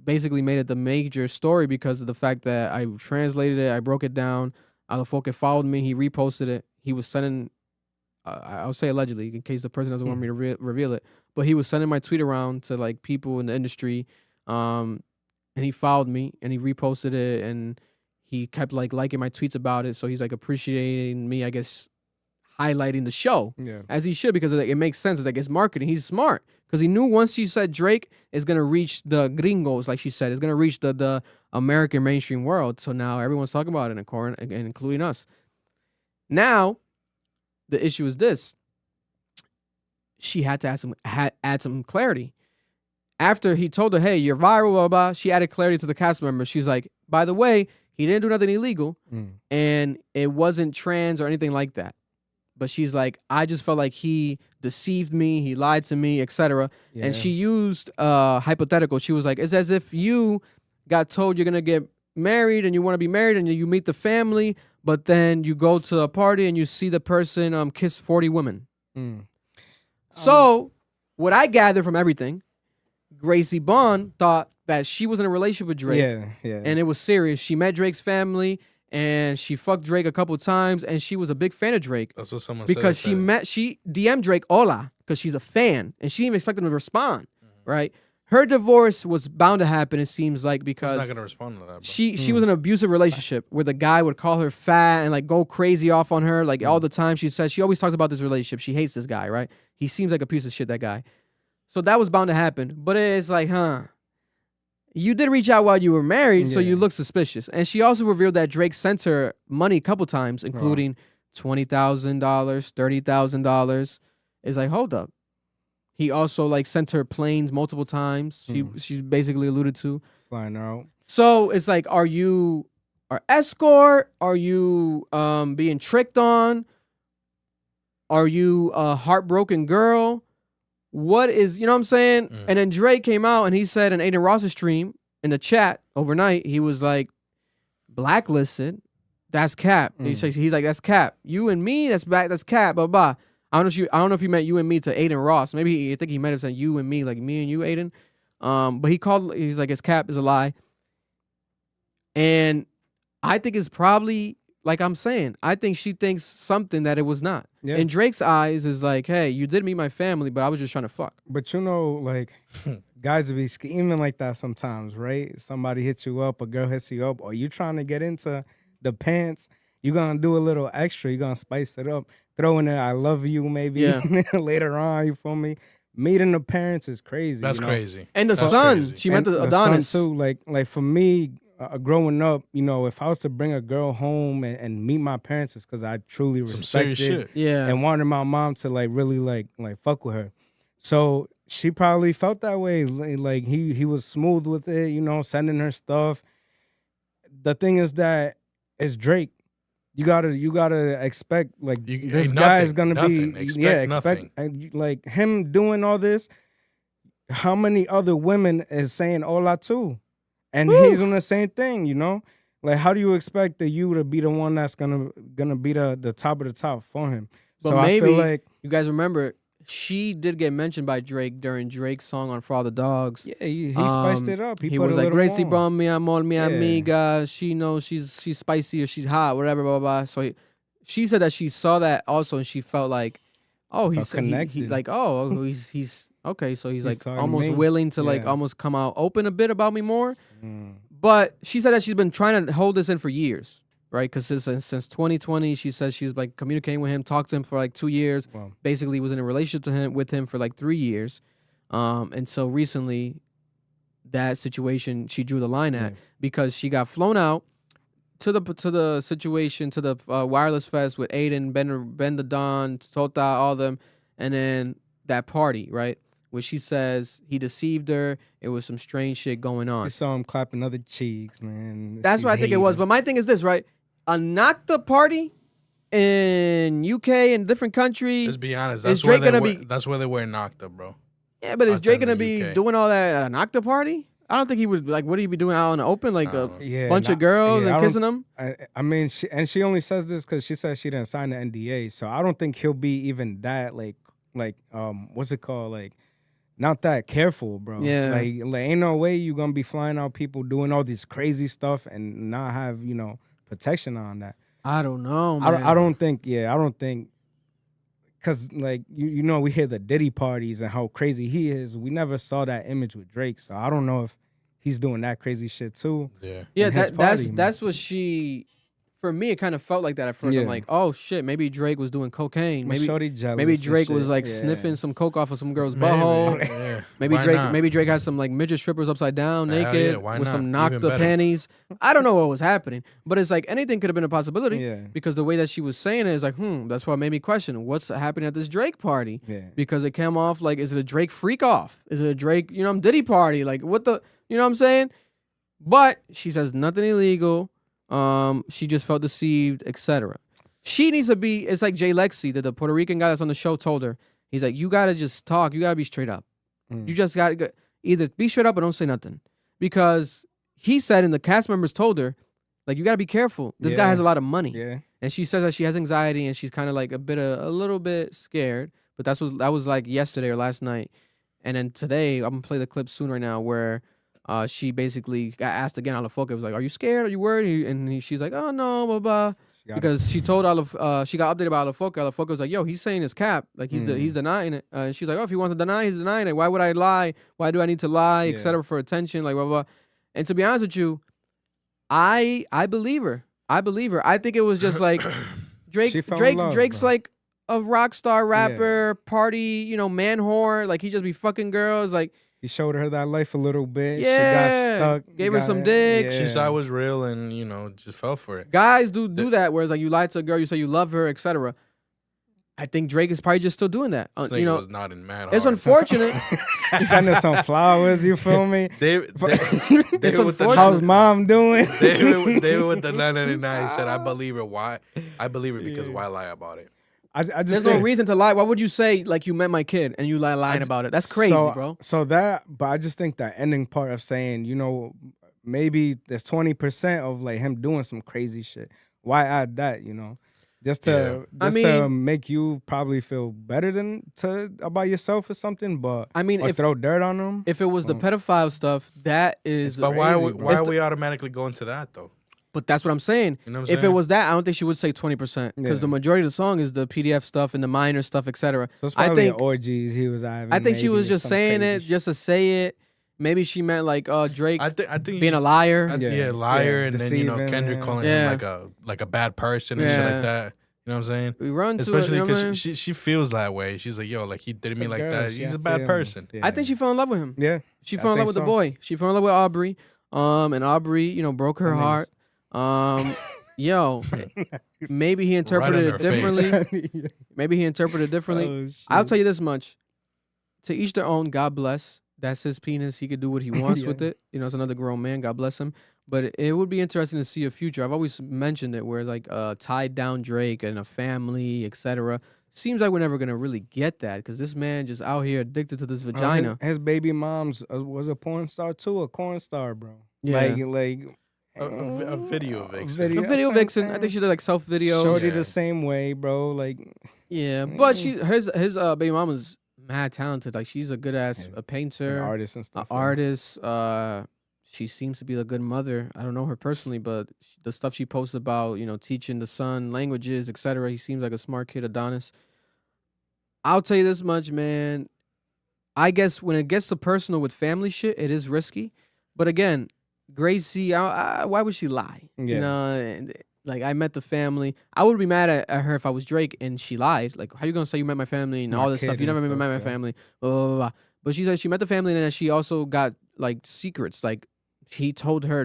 [SPEAKER 2] basically made it the major story because of the fact that I translated it, I broke it down. Alafoque followed me, he reposted it. He was sending, I'll say allegedly in case the person doesn't want me to reveal it, but he was sending my tweet around to like people in the industry, and he followed me and he reposted it and he kept like liking my tweets about it. So he's like appreciating me, I guess, highlighting the show as he should, because it makes sense. It's like it's marketing. He's smart because he knew once she said Drake is gonna reach the gringos, like she said, it's gonna reach the American mainstream world. So now everyone's talking about it, and including us. Now, the issue is this: she had to add some clarity. After he told her, "Hey, you're viral," blah blah, she added clarity to the cast members. She's like, "By the way, he didn't do nothing illegal, and it wasn't trans or anything like that." But she's like, I just felt like he deceived me, he lied to me, etc. And she used hypothetical. She was like, it's as if you got told you're gonna get married and you want to be married and you meet the family, but then you go to a party and you see the person kiss 40 women. So what I gathered from everything, Gracie Bond thought that she was in a relationship with Drake. And it was serious. She met Drake's family and she fucked Drake a couple times, and she was a big fan of Drake.
[SPEAKER 4] That's what someone
[SPEAKER 2] because
[SPEAKER 4] said.
[SPEAKER 2] she DM'd Drake hola because she's a fan, and she didn't even expect him to respond. Right? Her divorce was bound to happen. It seems like because
[SPEAKER 4] He's not gonna respond to that. Bro.
[SPEAKER 2] she was in an abusive relationship where the guy would call her fat and like go crazy off on her like all the time. She says she always talks about this relationship. She hates this guy. Right? He seems like a piece of shit. That guy. So that was bound to happen. But it's like, you did reach out while you were married, so you look suspicious. And she also revealed that Drake sent her money a couple times, including $20,000, $30,000. It's like, hold up. He also like sent her planes multiple times. She basically alluded to
[SPEAKER 3] flying out.
[SPEAKER 2] So it's like, are you an escort? Are you being tricked on? Are you a heartbroken girl? What is, you know what I'm saying? And then Drake came out and he said in Aiden Ross's stream in the chat overnight, he was like, blacklisted, that's cap. He's like, that's cap. You and me, that's cap, blah, blah. I don't know if you meant you and me to Aiden Ross. Maybe I think he might have said you and me, like me and you, Aiden. But he's like, it's cap is a lie. And I think it's probably like I'm saying, I think she thinks something that it was not.
[SPEAKER 3] Yeah.
[SPEAKER 2] In Drake's eyes, is like, hey, you did meet my family, but I was just trying to fuck.
[SPEAKER 3] But you know, like, guys will be scheming like that sometimes, right? Somebody hits you up, a girl hits you up, or you trying to get into the pants. You're going to do a little extra. You're going to spice it up. Throw in there, I love you, maybe later on, you feel me? Meeting the parents is crazy.
[SPEAKER 4] That's crazy.
[SPEAKER 2] And the
[SPEAKER 4] That's
[SPEAKER 2] son,
[SPEAKER 4] crazy.
[SPEAKER 2] she met the
[SPEAKER 3] The
[SPEAKER 2] Adonis.
[SPEAKER 3] son too. Like for me, growing up, you know, if I was to bring a girl home and meet my parents, it's because I truly
[SPEAKER 4] Some serious
[SPEAKER 3] respected
[SPEAKER 4] shit.
[SPEAKER 2] Yeah.
[SPEAKER 3] and wanted my mom to like really like fuck with her. So she probably felt that way. Like he was smooth with it, you know, sending her stuff. The thing is that it's Drake. You gotta expect like this guy is gonna be expect like him doing all this. How many other women is saying hola too, and he's on the same thing, you know? Like how do you expect that you to be the one that's gonna be the top of the top for him?
[SPEAKER 2] But
[SPEAKER 3] so
[SPEAKER 2] maybe
[SPEAKER 3] I feel like
[SPEAKER 2] you guys remember she did get mentioned by Drake during Drake's song on For All the Dogs.
[SPEAKER 3] yeah, he spiced it up.
[SPEAKER 2] He
[SPEAKER 3] put
[SPEAKER 2] was
[SPEAKER 3] a
[SPEAKER 2] like,
[SPEAKER 3] little
[SPEAKER 2] Gracie,
[SPEAKER 3] more.
[SPEAKER 2] bro, mi amor, mi
[SPEAKER 3] Yeah.
[SPEAKER 2] amiga. She knows she's spicy or she's hot, whatever, blah, blah, blah. So she said that she saw that also and she felt like, oh, he's
[SPEAKER 3] connected.
[SPEAKER 2] like, oh, he's okay. So he's like
[SPEAKER 3] talking to
[SPEAKER 2] almost
[SPEAKER 3] me.
[SPEAKER 2] willing to like
[SPEAKER 3] Yeah.
[SPEAKER 2] almost come out open a bit about me more.
[SPEAKER 3] Mm.
[SPEAKER 2] But she said that she's been trying to hold this in for years, right? Because since 2020, she says she's like communicating with him, talked to him for like 2 years.
[SPEAKER 3] Wow.
[SPEAKER 2] Basically, was in a relationship with him for like 3 years, and so recently, that situation she drew the line at because she got flown out to the situation to the Wireless Fest with Aiden, Ben the Don, Tota, all of them, and then that party, right? Where she says he deceived her. It was some strange shit going on.
[SPEAKER 3] I saw him clapping other cheeks, man.
[SPEAKER 2] That's what I think it was. But my thing is this, right? A Nocta party in UK and different country.
[SPEAKER 4] Let's be honest.
[SPEAKER 2] Is
[SPEAKER 4] That's where
[SPEAKER 2] Drake
[SPEAKER 4] they
[SPEAKER 2] gonna
[SPEAKER 4] wear, that's where they wear Nocta, bro.
[SPEAKER 2] Yeah, but is
[SPEAKER 4] Nocta
[SPEAKER 2] Drake
[SPEAKER 4] in
[SPEAKER 2] gonna
[SPEAKER 4] the
[SPEAKER 2] be
[SPEAKER 4] UK.
[SPEAKER 2] doing all that at a Nocta party? I don't think he would. Like, what would he be doing out in the open? Like a bunch of girls and kissing them?
[SPEAKER 3] I mean, she only says this because she said she didn't sign the NDA. So I don't think he'll be even that like what's it called? Like not that careful, bro.
[SPEAKER 2] Yeah.
[SPEAKER 3] Like ain't no way you gonna be flying out people doing all this crazy stuff and not have, you know, protection on that.
[SPEAKER 2] I don't know, man.
[SPEAKER 3] I don't think, because like you know, we hear the Diddy parties and how crazy he is. We never saw that image with Drake, so I don't know if he's doing that crazy shit too.
[SPEAKER 4] Yeah,
[SPEAKER 2] Yeah,
[SPEAKER 3] in his party, man.
[SPEAKER 2] that's what she. For me, it kind of felt like that at first.
[SPEAKER 3] Yeah.
[SPEAKER 2] I'm like, oh shit, maybe Drake was doing cocaine.
[SPEAKER 3] Maybe shorty jealous
[SPEAKER 2] Maybe
[SPEAKER 3] and
[SPEAKER 2] Drake was
[SPEAKER 3] shit.
[SPEAKER 2] like
[SPEAKER 3] Yeah.
[SPEAKER 2] sniffing some coke off of some girl's butthole.
[SPEAKER 4] Yeah.
[SPEAKER 2] Maybe
[SPEAKER 4] Why
[SPEAKER 2] Drake,
[SPEAKER 4] not?
[SPEAKER 2] maybe Drake has some like midget strippers upside down,
[SPEAKER 4] Hell
[SPEAKER 2] naked,
[SPEAKER 4] yeah, why
[SPEAKER 2] with
[SPEAKER 4] not?
[SPEAKER 2] some
[SPEAKER 4] Even
[SPEAKER 2] knocked up
[SPEAKER 4] better.
[SPEAKER 2] panties. I don't know what was happening, but it's like anything could have been a possibility.
[SPEAKER 3] Yeah.
[SPEAKER 2] Because the way that she was saying it is like, that's what made me question what's happening at this Drake party.
[SPEAKER 3] Yeah.
[SPEAKER 2] Because it came off like, is it a Drake freak off? Is it a Drake, Diddy party? Like what the, you know what I'm saying? But she says nothing illegal. She just felt deceived, etc. She needs to be, it's like Jay Lexi, the Puerto Rican guy that's on the show, told her. He's like, you got to just talk. You got to be straight up. You just got to either be straight up or don't say nothing. Because he said, and the cast members told her, like, you got to be careful. This guy has a lot of money.
[SPEAKER 3] Yeah.
[SPEAKER 2] And she says that she has anxiety and she's kind of like a little bit scared. But that was like yesterday or last night. And then today, I'm going to play the clip soon right now where she basically got asked again on the phone. It was like, are you scared? Are you worried? And she's like, oh, no, blah, blah. Because she told she got updated by Alafoca. Alafoca was like, yo, he's saying it's cap. Like, he's denying it. And she's like, oh, if he wants to deny, he's denying it. Why would I lie? Why do I need to lie, et cetera, for attention? Like, blah, blah, blah. And to be honest with you, I believe her. I believe her. I think it was just like Drake's
[SPEAKER 3] bro.
[SPEAKER 2] like a rock star rapper, party, man whore. Like, he just be fucking girls. Like,
[SPEAKER 3] he showed her that life a little bit.
[SPEAKER 2] Yeah.
[SPEAKER 3] She got stuck.
[SPEAKER 2] Gave her some dick.
[SPEAKER 4] She saw it was real and, just fell for it.
[SPEAKER 2] Guys do that, whereas like you lie to a girl, you say you love her, etc. I think Drake is probably just still doing that.
[SPEAKER 4] This nigga was not in mad
[SPEAKER 2] it's
[SPEAKER 4] hard.
[SPEAKER 2] unfortunate.
[SPEAKER 3] Send her some flowers, you feel me?
[SPEAKER 4] David
[SPEAKER 2] It's
[SPEAKER 4] with the,
[SPEAKER 3] How's mom doing?
[SPEAKER 4] David with the 999 said, I believe her. Why? I believe her because why lie about it?
[SPEAKER 3] I just
[SPEAKER 2] There's no reason to lie. Why would you say like you met my kid and you lying about it? That's crazy, bro.
[SPEAKER 3] So but I just think that ending part of saying, maybe there's 20% of like him doing some crazy shit. Why add that, Just to to make you probably feel better about yourself or something, but
[SPEAKER 2] I mean,
[SPEAKER 3] or throw dirt on them.
[SPEAKER 2] If it was the pedophile stuff, that is.
[SPEAKER 4] But why are we automatically going to that though?
[SPEAKER 2] But that's what I'm saying.
[SPEAKER 4] You know what I'm
[SPEAKER 2] If it
[SPEAKER 4] saying?
[SPEAKER 2] was that, I don't think she would say 20% because
[SPEAKER 3] Yeah.
[SPEAKER 2] the majority of the song is the PDF stuff and the minor stuff, etc.
[SPEAKER 3] So it's
[SPEAKER 2] I
[SPEAKER 3] probably
[SPEAKER 2] think
[SPEAKER 3] orgies he was having.
[SPEAKER 2] I think she
[SPEAKER 3] maybe,
[SPEAKER 2] was
[SPEAKER 3] or
[SPEAKER 2] just
[SPEAKER 3] some
[SPEAKER 2] saying
[SPEAKER 3] crazy
[SPEAKER 2] it
[SPEAKER 3] shit.
[SPEAKER 2] just to say it. Maybe she meant like Drake
[SPEAKER 4] I think
[SPEAKER 2] being a liar.
[SPEAKER 4] yeah, liar,
[SPEAKER 3] Yeah,
[SPEAKER 4] and then Kendrick
[SPEAKER 3] deceiving,
[SPEAKER 4] calling
[SPEAKER 2] yeah.
[SPEAKER 4] him like a bad person and shit
[SPEAKER 2] Yeah.
[SPEAKER 4] like that. You know what I'm saying?
[SPEAKER 2] We run to
[SPEAKER 4] Especially
[SPEAKER 2] it, you know what I mean?
[SPEAKER 4] because she feels that way. She's like, yo, like he did me
[SPEAKER 3] It's a
[SPEAKER 4] like
[SPEAKER 3] girl,
[SPEAKER 4] that.
[SPEAKER 3] she
[SPEAKER 4] He's
[SPEAKER 3] had
[SPEAKER 4] a bad
[SPEAKER 3] feelings.
[SPEAKER 4] person.
[SPEAKER 3] Yeah.
[SPEAKER 2] I think she fell in love with him.
[SPEAKER 3] Yeah.
[SPEAKER 2] She
[SPEAKER 3] I
[SPEAKER 2] fell in love
[SPEAKER 3] think
[SPEAKER 2] with the
[SPEAKER 3] so.
[SPEAKER 2] boy. She fell in love with Aubrey. And Aubrey, broke her
[SPEAKER 3] I mean-
[SPEAKER 2] heart. Yo, maybe he interpreted
[SPEAKER 4] Right
[SPEAKER 2] it
[SPEAKER 4] on her face.
[SPEAKER 2] differently. Maybe he interpreted it differently.
[SPEAKER 3] Oh,
[SPEAKER 2] I'll
[SPEAKER 3] shit.
[SPEAKER 2] tell you this much. To each their own, God bless. That's his penis. He could do what he wants with
[SPEAKER 3] Yeah.
[SPEAKER 2] it. It's another grown man. God bless him. But it would be interesting to see a future. I've always mentioned it where it's like tied down Drake and a family, etc. Seems like we're never going to really get that because this man just out here addicted to this vagina.
[SPEAKER 3] His baby mom's was a porn star too, a corn star, bro.
[SPEAKER 2] Yeah.
[SPEAKER 3] Like
[SPEAKER 4] A video vixen.
[SPEAKER 2] A video
[SPEAKER 3] same
[SPEAKER 2] vixen. I
[SPEAKER 3] thing.
[SPEAKER 2] think she did like self videos.
[SPEAKER 3] Shorty
[SPEAKER 4] Yeah.
[SPEAKER 3] the same way, bro. Like
[SPEAKER 2] Yeah, but his baby mama's mad talented. Like she's a good ass
[SPEAKER 3] Yeah.
[SPEAKER 2] a
[SPEAKER 3] an
[SPEAKER 2] painter,
[SPEAKER 3] artist and
[SPEAKER 2] an
[SPEAKER 3] stuff.
[SPEAKER 2] artist. She seems to be a good mother. I don't know her personally, but the stuff she posts about, teaching the son languages, etc. He seems like a smart kid, Adonis. I'll tell you this much, man. I guess when it gets to personal with family shit, it is risky. But again, Gracie, why would she lie?
[SPEAKER 3] Yeah.
[SPEAKER 2] Like I met the family. I would be mad at her if I was Drake and she lied. Like, how you gonna say you met my family and
[SPEAKER 3] My
[SPEAKER 2] all this stuff?
[SPEAKER 3] kid
[SPEAKER 2] You never
[SPEAKER 3] and
[SPEAKER 2] met my
[SPEAKER 3] stuff, yeah.
[SPEAKER 2] family. Blah, blah, blah, blah. But she said she met the family and then she also got like secrets. Like he told her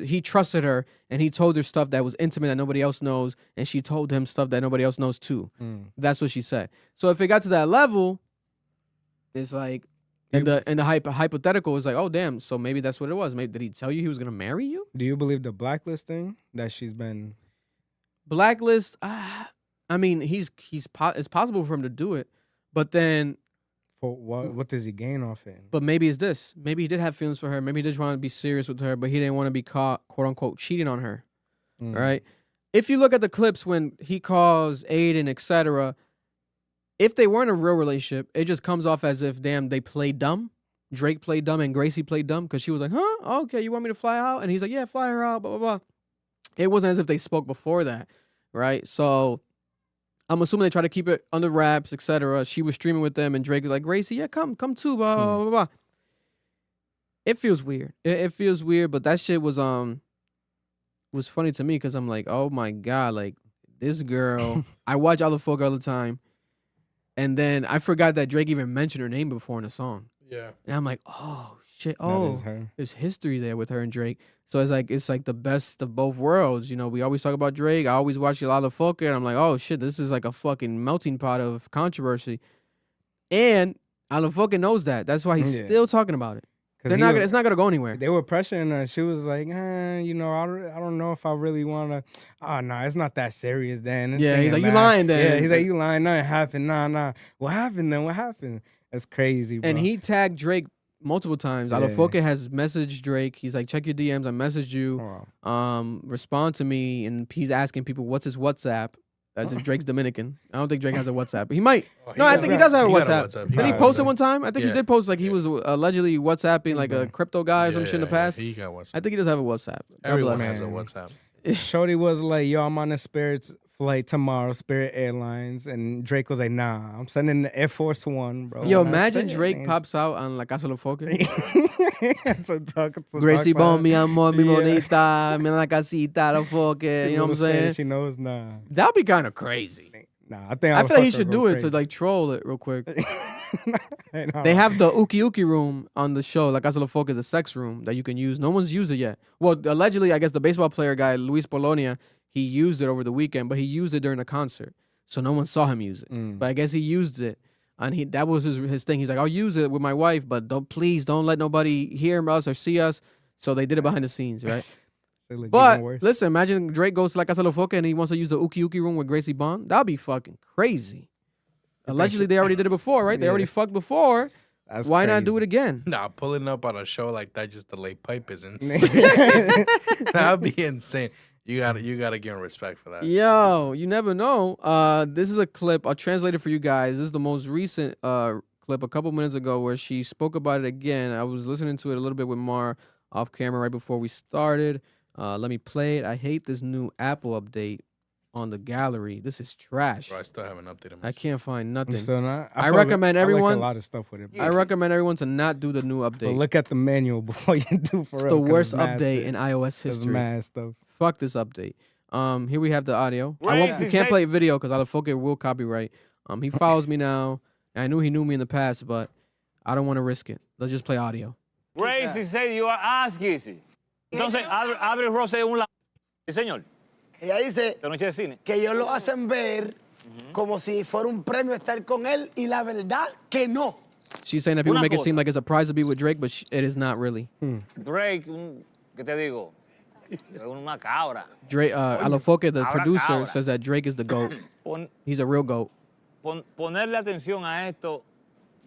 [SPEAKER 2] he trusted her and he told her stuff that was intimate that nobody else knows, and she told him stuff that nobody else knows too. That's what she said. So if it got to that level, it's like and the hypothetical is like, oh damn, so maybe that's what it was. Maybe did he tell you he was gonna marry you?
[SPEAKER 3] Do you believe the blacklist thing that she's been?
[SPEAKER 2] Blacklist. I mean, it's possible for him to do it, but then.
[SPEAKER 3] For what does he gain off it?
[SPEAKER 2] But maybe it's this. Maybe he did have feelings for her. Maybe he did want to be serious with her, but he didn't want to be caught, quote unquote, cheating on her. Right? If you look at the clips when he calls Aiden, etc., if they weren't a real relationship, it just comes off as if, damn, they played dumb. Drake played dumb and Gracie played dumb because she was like, huh? Okay, you want me to fly out? And he's like, yeah, fly her out, blah, blah, blah. It wasn't as if they spoke before that, right? So I'm assuming they try to keep it under wraps, etc. She was streaming with them, and Drake was like, Gracie, yeah, come too, blah, blah, blah, blah. It feels weird. It feels weird, but that shit was funny to me because I'm like, oh my God, like this girl, I watch all the folk all the time. And then I forgot that Drake even mentioned her name before in the song.
[SPEAKER 4] Yeah.
[SPEAKER 2] And I'm like, oh shit,
[SPEAKER 3] That
[SPEAKER 2] oh,
[SPEAKER 3] is her.
[SPEAKER 2] there's history there with her and Drake. So it's like the best of both worlds. We always talk about Drake. I always watch a lot of folk, and I'm like, oh shit, this is like a fucking melting pot of controversy. And Alafoka knows that. That's why he's
[SPEAKER 3] Yeah.
[SPEAKER 2] still talking about it.
[SPEAKER 3] 'Cause
[SPEAKER 2] It's not gonna go anywhere.
[SPEAKER 3] They were pressuring her. She was like, I don't know if I really want to. Oh, no, it's not that serious then.
[SPEAKER 2] Yeah, he's like, you lying then.
[SPEAKER 3] Yeah, he's like, you lying. Nothing happened. Nah. What happened then? What happened? That's crazy, bro.
[SPEAKER 2] And he tagged Drake multiple times.
[SPEAKER 3] Yeah.
[SPEAKER 2] Alafoka has messaged Drake. He's like, check your DMs. I messaged you.
[SPEAKER 3] Oh.
[SPEAKER 2] Respond to me. And he's asking people, what's his WhatsApp? As if Drake's Dominican. I don't think Drake has a WhatsApp. He might. No, I think he does have a
[SPEAKER 4] He got a
[SPEAKER 2] WhatsApp.
[SPEAKER 4] WhatsApp.
[SPEAKER 2] Didn't he
[SPEAKER 3] got a
[SPEAKER 2] post it
[SPEAKER 3] WhatsApp.
[SPEAKER 2] one time? I think he
[SPEAKER 4] Yeah.
[SPEAKER 2] did post like he was allegedly WhatsApping like a crypto guy or some shit in the past.
[SPEAKER 4] He got WhatsApp.
[SPEAKER 2] I think he does have a WhatsApp. God
[SPEAKER 4] Everyone
[SPEAKER 2] bless
[SPEAKER 4] has a
[SPEAKER 2] him.
[SPEAKER 4] WhatsApp.
[SPEAKER 3] Shorty was like, yo, I'm on a Spirit's flight tomorrow, Spirit Airlines. And Drake was like, nah, I'm sending the Air Force One, bro.
[SPEAKER 2] Yo,
[SPEAKER 3] And that's
[SPEAKER 2] imagine
[SPEAKER 3] it.
[SPEAKER 2] Drake
[SPEAKER 3] And
[SPEAKER 2] pops out on La Casa de los Foques.
[SPEAKER 3] it's a talk, it's a
[SPEAKER 2] Gracie
[SPEAKER 3] talk
[SPEAKER 2] Bon,
[SPEAKER 3] time.
[SPEAKER 2] mi amor, mi
[SPEAKER 3] Yeah.
[SPEAKER 2] bonita, mi la casita, los foques. You know what I'm
[SPEAKER 3] Little
[SPEAKER 2] saying?
[SPEAKER 3] Spanish She knows, nah.
[SPEAKER 2] That'd be kind of crazy.
[SPEAKER 3] Nah, I think
[SPEAKER 2] I feel like he
[SPEAKER 3] Alafoka
[SPEAKER 2] should
[SPEAKER 3] go
[SPEAKER 2] do it
[SPEAKER 3] crazy.
[SPEAKER 2] to like troll it real quick.
[SPEAKER 3] Nah.
[SPEAKER 2] They have the Uki room on the show. La Casa de los Foques is a sex room that you can use. No one's used it yet. Well, allegedly, I guess the baseball player guy, Luis Polonia, he used it over the weekend, but he used it during a concert. So no one saw him use it. But I guess he used it. And that was his thing. He's like, I'll use it with my wife, but please don't let nobody hear us or see us. So they did it behind the scenes, right?
[SPEAKER 3] So, like,
[SPEAKER 2] But
[SPEAKER 3] even worse.
[SPEAKER 2] listen, imagine Drake goes to La Casa de los Foques and he wants to use the Uki room with Gracie Bond. That'd be fucking crazy. Allegedly, they already did it before, right? They already fucked before.
[SPEAKER 3] That's
[SPEAKER 2] Why not do
[SPEAKER 3] crazy.
[SPEAKER 2] it again?
[SPEAKER 4] Nah, pulling up on a show like that just to lay pipe is insane. That'd be insane. You gotta give him respect for that.
[SPEAKER 2] Yo, you never know. This is a clip. I'll translate it for you guys. This is the most recent clip a couple minutes ago where she spoke about it again. I was listening to it a little bit with Mar off camera right before we started. Let me play it. I hate this new Apple update on the gallery. This is trash.
[SPEAKER 4] Bro, I still haven't updated
[SPEAKER 2] I
[SPEAKER 4] my
[SPEAKER 2] can't find nothing.
[SPEAKER 3] So now,
[SPEAKER 2] I recommend everyone.
[SPEAKER 3] I like a lot of stuff with it.
[SPEAKER 2] I recommend everyone to not do the new update.
[SPEAKER 3] But look at the manual before you do. For
[SPEAKER 2] It's
[SPEAKER 3] real,
[SPEAKER 2] the
[SPEAKER 3] 'cause
[SPEAKER 2] worst
[SPEAKER 3] mad
[SPEAKER 2] update
[SPEAKER 3] shit.
[SPEAKER 2] in iOS
[SPEAKER 3] There's
[SPEAKER 2] history.
[SPEAKER 3] mad stuff.
[SPEAKER 2] Fuck this update. Here we have the audio. We can't play video because Alafoque will copyright. He follows me now. I knew he knew me in the past, but I don't want to risk it. Let's just play audio.
[SPEAKER 9] Gracie said you are ass kissy. Entonces, abre Rosé un la... Sí, señor.
[SPEAKER 10] Ella dice
[SPEAKER 9] De noche de cine.
[SPEAKER 10] que ellos lo hacen ver como si fuera un premio estar con él y la verdad que no.
[SPEAKER 2] She's saying that people make it seem like it's a prize to be with Drake, but it is not really.
[SPEAKER 9] Drake, ¿qué te digo? Es una cabra.
[SPEAKER 2] Drake, Alafoque, the producer,
[SPEAKER 9] cabra.
[SPEAKER 2] says that Drake is the GOAT. He's a real GOAT.
[SPEAKER 9] Ponerle atención a esto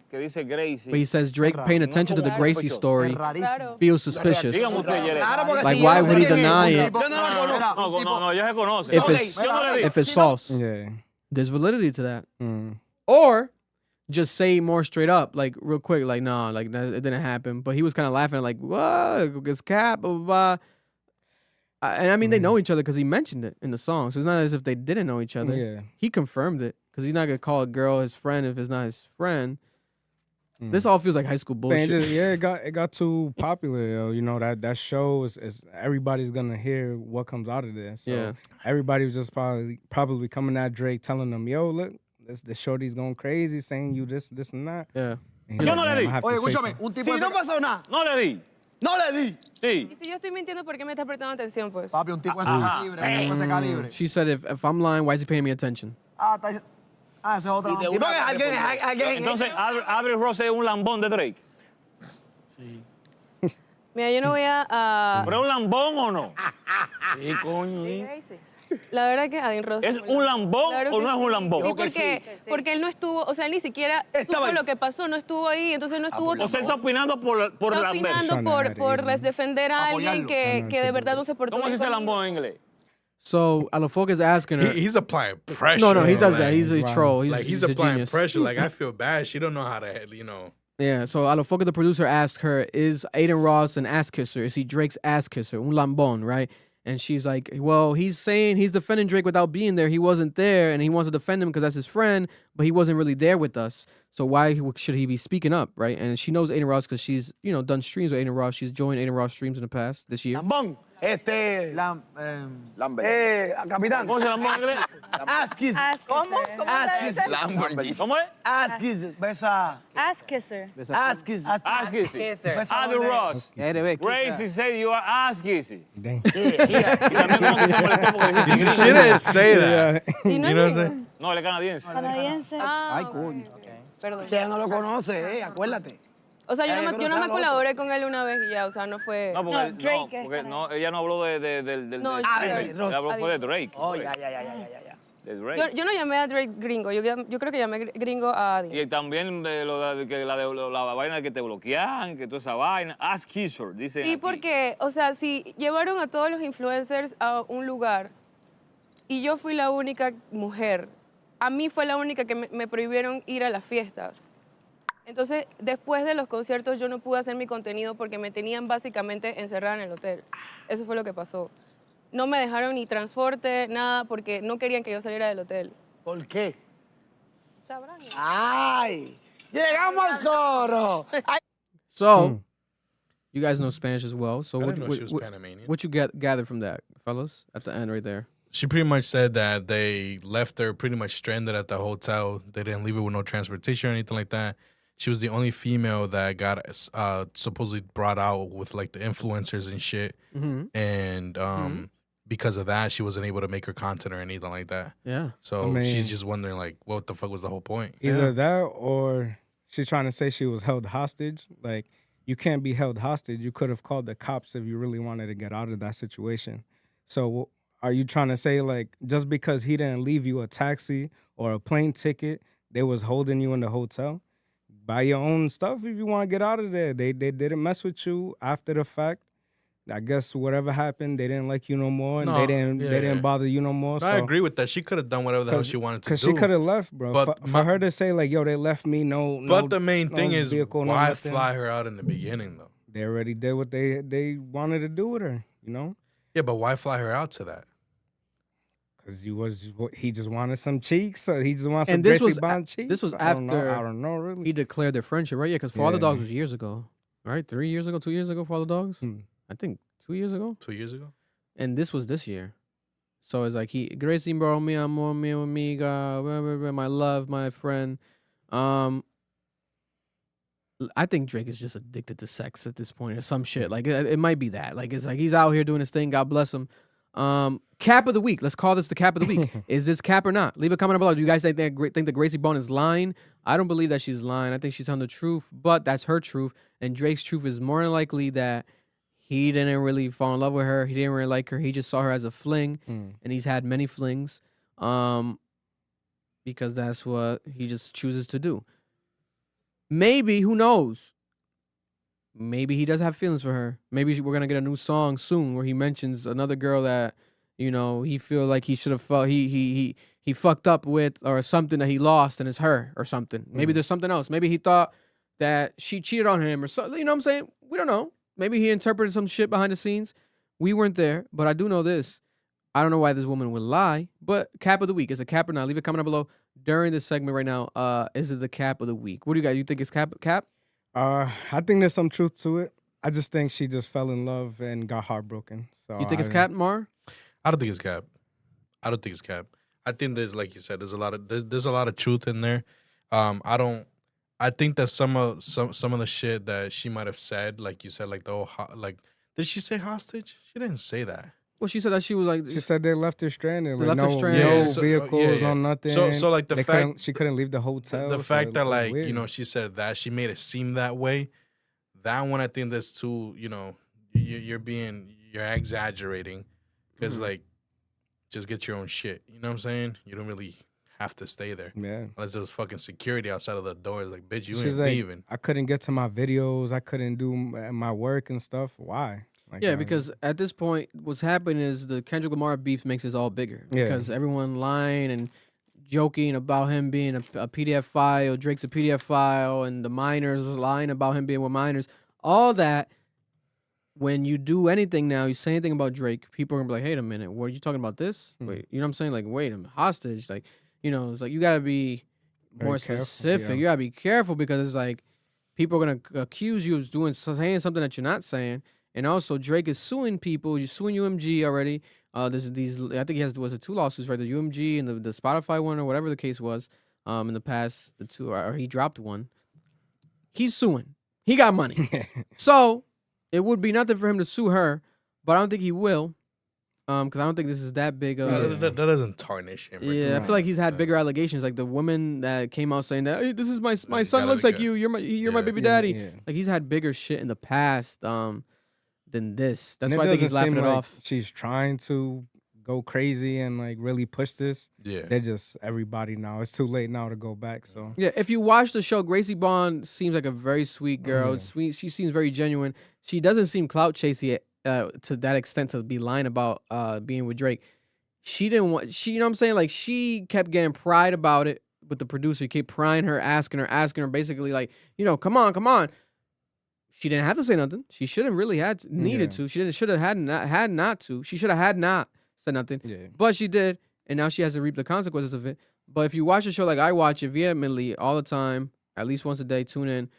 [SPEAKER 9] que dice Gracie.
[SPEAKER 2] But he says Drake paying attention to the Gracie story feels suspicious.
[SPEAKER 9] Dígame usted, Yere.
[SPEAKER 2] Like, why would he deny it
[SPEAKER 9] No, ya se conoce.
[SPEAKER 2] if it's false?
[SPEAKER 3] Yeah.
[SPEAKER 2] There's validity to that. Or just say more straight up, like real quick, like, nah, like it didn't happen. But he was kind of laughing, like, what? It's cap, blah, blah, blah. And I mean, they know each other because he mentioned it in the song. So it's not as if they didn't know each other.
[SPEAKER 3] Yeah.
[SPEAKER 2] He confirmed it because he's not going to call a girl his friend if it's not his friend. This all feels like high school bullshit.
[SPEAKER 3] Man, it got too popular, yo. You know, that show is everybody's gonna hear what comes out of there. So
[SPEAKER 2] Yeah.
[SPEAKER 3] everybody was just probably coming at Drake telling them, yo, look, the shorty's going crazy, saying you this and that.
[SPEAKER 2] Yeah.
[SPEAKER 3] And he's
[SPEAKER 9] Yo
[SPEAKER 3] like,
[SPEAKER 9] no le
[SPEAKER 3] "Man,
[SPEAKER 9] di."
[SPEAKER 3] I have to
[SPEAKER 10] Oye,
[SPEAKER 3] say
[SPEAKER 10] escúchame,
[SPEAKER 3] something."
[SPEAKER 10] un tipo si no pasó nada,
[SPEAKER 9] No le di.
[SPEAKER 10] no le di.
[SPEAKER 9] Sí.
[SPEAKER 11] Y si yo estoy mintiendo, ¿por qué me estás prestando atención, pues?
[SPEAKER 10] Papi, un tipo de ese calibre, un tipo de ese calibre.
[SPEAKER 2] She said, if I'm lying, why is he paying me attention?
[SPEAKER 10] Ese es otro. Y porque alguien
[SPEAKER 9] Entonces, abre Rosé un lambón de Drake.
[SPEAKER 11] Mira, yo no voy a...
[SPEAKER 9] ¿Pero es un lambón o no?
[SPEAKER 10] Sí, coño.
[SPEAKER 11] La verdad que Adin Ross...
[SPEAKER 9] ¿Es un lambón
[SPEAKER 11] Claro
[SPEAKER 9] o
[SPEAKER 11] que
[SPEAKER 9] no es un lambón?
[SPEAKER 11] Sí, porque él no estuvo, o sea, él ni siquiera supo lo que pasó, no estuvo ahí, entonces no estuvo...
[SPEAKER 9] O sea, él está opinando por
[SPEAKER 11] Está
[SPEAKER 9] la
[SPEAKER 11] opinando por defender a alguien que de verdad no se portó
[SPEAKER 9] ¿Cómo se
[SPEAKER 11] bien
[SPEAKER 9] dice
[SPEAKER 11] conmigo.
[SPEAKER 9] lambón en inglés?
[SPEAKER 2] So Alafoque is asking her.
[SPEAKER 4] He's applying pressure.
[SPEAKER 2] No, he does
[SPEAKER 4] like,
[SPEAKER 2] that. He's a troll.
[SPEAKER 4] He's
[SPEAKER 2] a
[SPEAKER 4] applying
[SPEAKER 2] genius.
[SPEAKER 4] pressure. Like, I feel bad. She don't know how to, you know.
[SPEAKER 2] Yeah, so Alafoque, the producer, asked her, is Aiden Ross an ass kisser? Is he Drake's ass kisser? Un lambón, right? And she's like, well, he's saying he's defending Drake without being there. He wasn't there, and he wants to defend him because that's his friend, but he wasn't really there with us. So why should he be speaking up, right? And she knows Aiden Ross because she's, done streams with Aiden Ross. She's joined Aiden Ross streams in the past, this year.
[SPEAKER 10] Lambón. Capitán.
[SPEAKER 9] ¿Cómo se lambón en inglés?
[SPEAKER 10] Ass kisser.
[SPEAKER 11] ¿Cómo?
[SPEAKER 9] ¿Cómo es?
[SPEAKER 10] Ass kisser. Besa.
[SPEAKER 11] Ass kisser.
[SPEAKER 10] Ass kisser.
[SPEAKER 9] Ass kissy. Adin Ross. Gracie said you are ass kissy.
[SPEAKER 3] Dang.
[SPEAKER 4] She didn't say that.
[SPEAKER 2] You
[SPEAKER 4] know what I'm saying?
[SPEAKER 9] No, él es canadiense.
[SPEAKER 11] Canadiense.
[SPEAKER 10] Ay, coño.
[SPEAKER 11] Perdón.
[SPEAKER 10] Ella no lo conoce, acuérdate.
[SPEAKER 11] O sea, yo no me
[SPEAKER 10] cruzar
[SPEAKER 11] colaboré con él una vez y ya, o sea, no fue...
[SPEAKER 9] No, porque, ella no habló del
[SPEAKER 11] No,
[SPEAKER 9] Drake. Ella habló fue de Drake.
[SPEAKER 10] Oh, ya.
[SPEAKER 9] De Drake.
[SPEAKER 11] Yo no llamé a Drake gringo, yo creo que llamé gringo a Adin.
[SPEAKER 9] Y también de la vaina que te bloquean, que toda esa vaina. Ass kisser, dicen
[SPEAKER 11] Sí,
[SPEAKER 9] aquí.
[SPEAKER 11] porque, o sea, si llevaron a todos los influencers a un lugar y yo fui la única mujer, a mí fue la única que me prohibieron ir a las fiestas. Entonces, después de los conciertos yo no pude hacer mi contenido porque me tenían básicamente encerrada en el hotel. Eso fue lo que pasó. No me dejaron ni transporte, nada, porque no querían que yo saliera del hotel.
[SPEAKER 10] ¿Por qué?
[SPEAKER 11] Sabrán.
[SPEAKER 10] ¡Ay! ¡Llegamos al coro!
[SPEAKER 2] So, you guys know Spanish as well. So
[SPEAKER 4] I didn't know she was Panamanian.
[SPEAKER 2] what you gather from that, fellas, at the end right there?
[SPEAKER 4] She pretty much said that they left her pretty much stranded at the hotel. They didn't leave her with no transportation or anything like that. She was the only female that got supposedly brought out with like the influencers and shit. And because of that, she wasn't able to make her content or anything like that.
[SPEAKER 2] Yeah.
[SPEAKER 4] So she's just wondering like, what the fuck was the whole point?
[SPEAKER 3] Either that or she's trying to say she was held hostage. Like, you can't be held hostage. You could have called the cops if you really wanted to get out of that situation. So are you trying to say, like, just because he didn't leave you a taxi or a plane ticket, they was holding you in the hotel? Buy your own stuff if you want to get out of there. They didn't mess with you after the fact. I guess whatever happened, they didn't like you no more, and they didn't bother you no more.
[SPEAKER 4] No, I agree with that. She could have done whatever the hell she wanted to do.
[SPEAKER 3] Because she could have left, bro.
[SPEAKER 4] But
[SPEAKER 3] for her to say, like, yo, they left me,
[SPEAKER 4] But the main thing is,
[SPEAKER 3] vehicle,
[SPEAKER 4] why
[SPEAKER 3] nothing.
[SPEAKER 4] fly her out in the beginning, though?
[SPEAKER 3] They already did what they wanted to do with her, you know?
[SPEAKER 4] Yeah, but why fly her out to that?
[SPEAKER 3] Because he just wanted some cheeks, so he just wants some
[SPEAKER 2] And this
[SPEAKER 3] Gracie
[SPEAKER 2] was
[SPEAKER 3] Bond cheeks.
[SPEAKER 2] this was
[SPEAKER 3] I don't know.
[SPEAKER 2] after
[SPEAKER 3] I don't know really.
[SPEAKER 2] he declared their friendship, right? Yeah, because For All the
[SPEAKER 3] Yeah.
[SPEAKER 2] Dogs was years ago, right? 3 years ago, 2 years ago, For All the Dogs. I think 2 years ago.
[SPEAKER 4] 2 years ago.
[SPEAKER 2] And this was this year. So it's like Gracie, bro, mi amor, mi amiga, my love, my friend. I think Drake is just addicted to sex at this point or some shit. Like it might be that. Like it's like he's out here doing his thing. God bless him. Cap of the week. Let's call this the cap of the week. Is this cap or not? Leave a comment below. Do you guys think that Gracie Bond is lying? I don't believe that she's lying. I think she's telling the truth, but that's her truth. And Drake's truth is more than likely that he didn't really fall in love with her. He didn't really like her. He just saw her as a fling, and he's had many flings, because that's what he just chooses to do. Maybe, who knows? Maybe he does have feelings for her. Maybe we're gonna get a new song soon where he mentions another girl that, you know, he feel like he should have felt he fucked up with, or something that he lost and it's her or something. Maybe there's something else. Maybe he thought that she cheated on him or something. You know what I'm saying? We don't know. Maybe he interpreted some shit behind the scenes. We weren't there, but I do know this. I don't know why this woman would lie, but cap of the week. Is it cap or not? Leave a comment down below during this segment right now. Is it the cap of the week? What do you guys? You think it's cap?
[SPEAKER 3] I think there's some truth to it. I just think she just fell in love and got heartbroken. So
[SPEAKER 2] you think it's cap, Mar?
[SPEAKER 4] I don't think it's cap. I don't think it's cap. I think there's, like you said, there's a lot of truth in there. I think that some of the shit that she might have said, like you said, like the whole did she say hostage? She didn't say that.
[SPEAKER 2] Well, she said that she was like.
[SPEAKER 3] She said they left her stranded.
[SPEAKER 2] They
[SPEAKER 3] like
[SPEAKER 2] left her stranded.
[SPEAKER 3] No vehicles, no nothing.
[SPEAKER 4] So like the fact
[SPEAKER 3] she couldn't leave the hotel.
[SPEAKER 4] The fact that like
[SPEAKER 3] weird.
[SPEAKER 4] you know she said that she made it seem that way. That one, I think that's too. You know, you're exaggerating, because like, just get your own shit. You know what I'm saying? You don't really have to stay there.
[SPEAKER 3] Yeah.
[SPEAKER 4] Unless there was fucking security outside of the door. It's like, bitch, you ain't
[SPEAKER 3] like,
[SPEAKER 4] leaving.
[SPEAKER 3] I couldn't get to my videos. I couldn't do my work and stuff. Why? Like,
[SPEAKER 2] yeah, because at this point, what's happening is the Kendrick Lamar beef makes this all bigger.
[SPEAKER 3] Yeah.
[SPEAKER 2] Because everyone lying and joking about him being a PDF file, Drake's a PDF file, and the minors lying about him being with minors. All that, when you do anything now, you say anything about Drake, people are going to be like, hey, a minute, what are you talking about this? Wait, you know what I'm saying? Like, wait a minute, hostage. Like, you know, it's like you got to be more specific.
[SPEAKER 3] Yeah.
[SPEAKER 2] You got to be careful, because it's like people are going to accuse you of saying something that you're not saying. And also, Drake is suing people. He's suing UMG already. There's these. I think he has 2 lawsuits, right? The UMG and the Spotify one, or whatever the case was. In the past, the 2, or he dropped one. He's suing. He got money, so it would be nothing for him to sue her. But I don't think he will, because I don't think this is that big of.
[SPEAKER 4] That doesn't tarnish him.
[SPEAKER 2] Yeah, I feel like he's had bigger allegations, like the woman that came out saying that, hey, this is my son looks like you. You're my baby daddy.
[SPEAKER 3] Yeah.
[SPEAKER 2] Like he's had bigger shit in the past. Than this. That's
[SPEAKER 3] And
[SPEAKER 2] why I think he's laughing
[SPEAKER 3] seem
[SPEAKER 2] it
[SPEAKER 3] like
[SPEAKER 2] off.
[SPEAKER 3] She's trying to go crazy and like really push this.
[SPEAKER 4] Yeah.
[SPEAKER 3] They're just everybody now. It's too late now to go back. So
[SPEAKER 2] yeah, if you watch the show, Gracie Bond seems like a very sweet girl. Sweet. She seems very genuine. She doesn't seem clout chasey to that extent to be lying about being with Drake. She didn't want. You know what I'm saying? Like she kept getting pride about it with the producer. He kept prying her, asking her, basically like, you know, come on. She didn't have to say nothing. She shouldn't really needed to. She should have had not to. She should have had not said nothing.
[SPEAKER 3] Yeah.
[SPEAKER 2] But she did, and now she has to reap the consequences of it. But if you watch the show like I watch it vehemently all the time, at least once a day, tune in.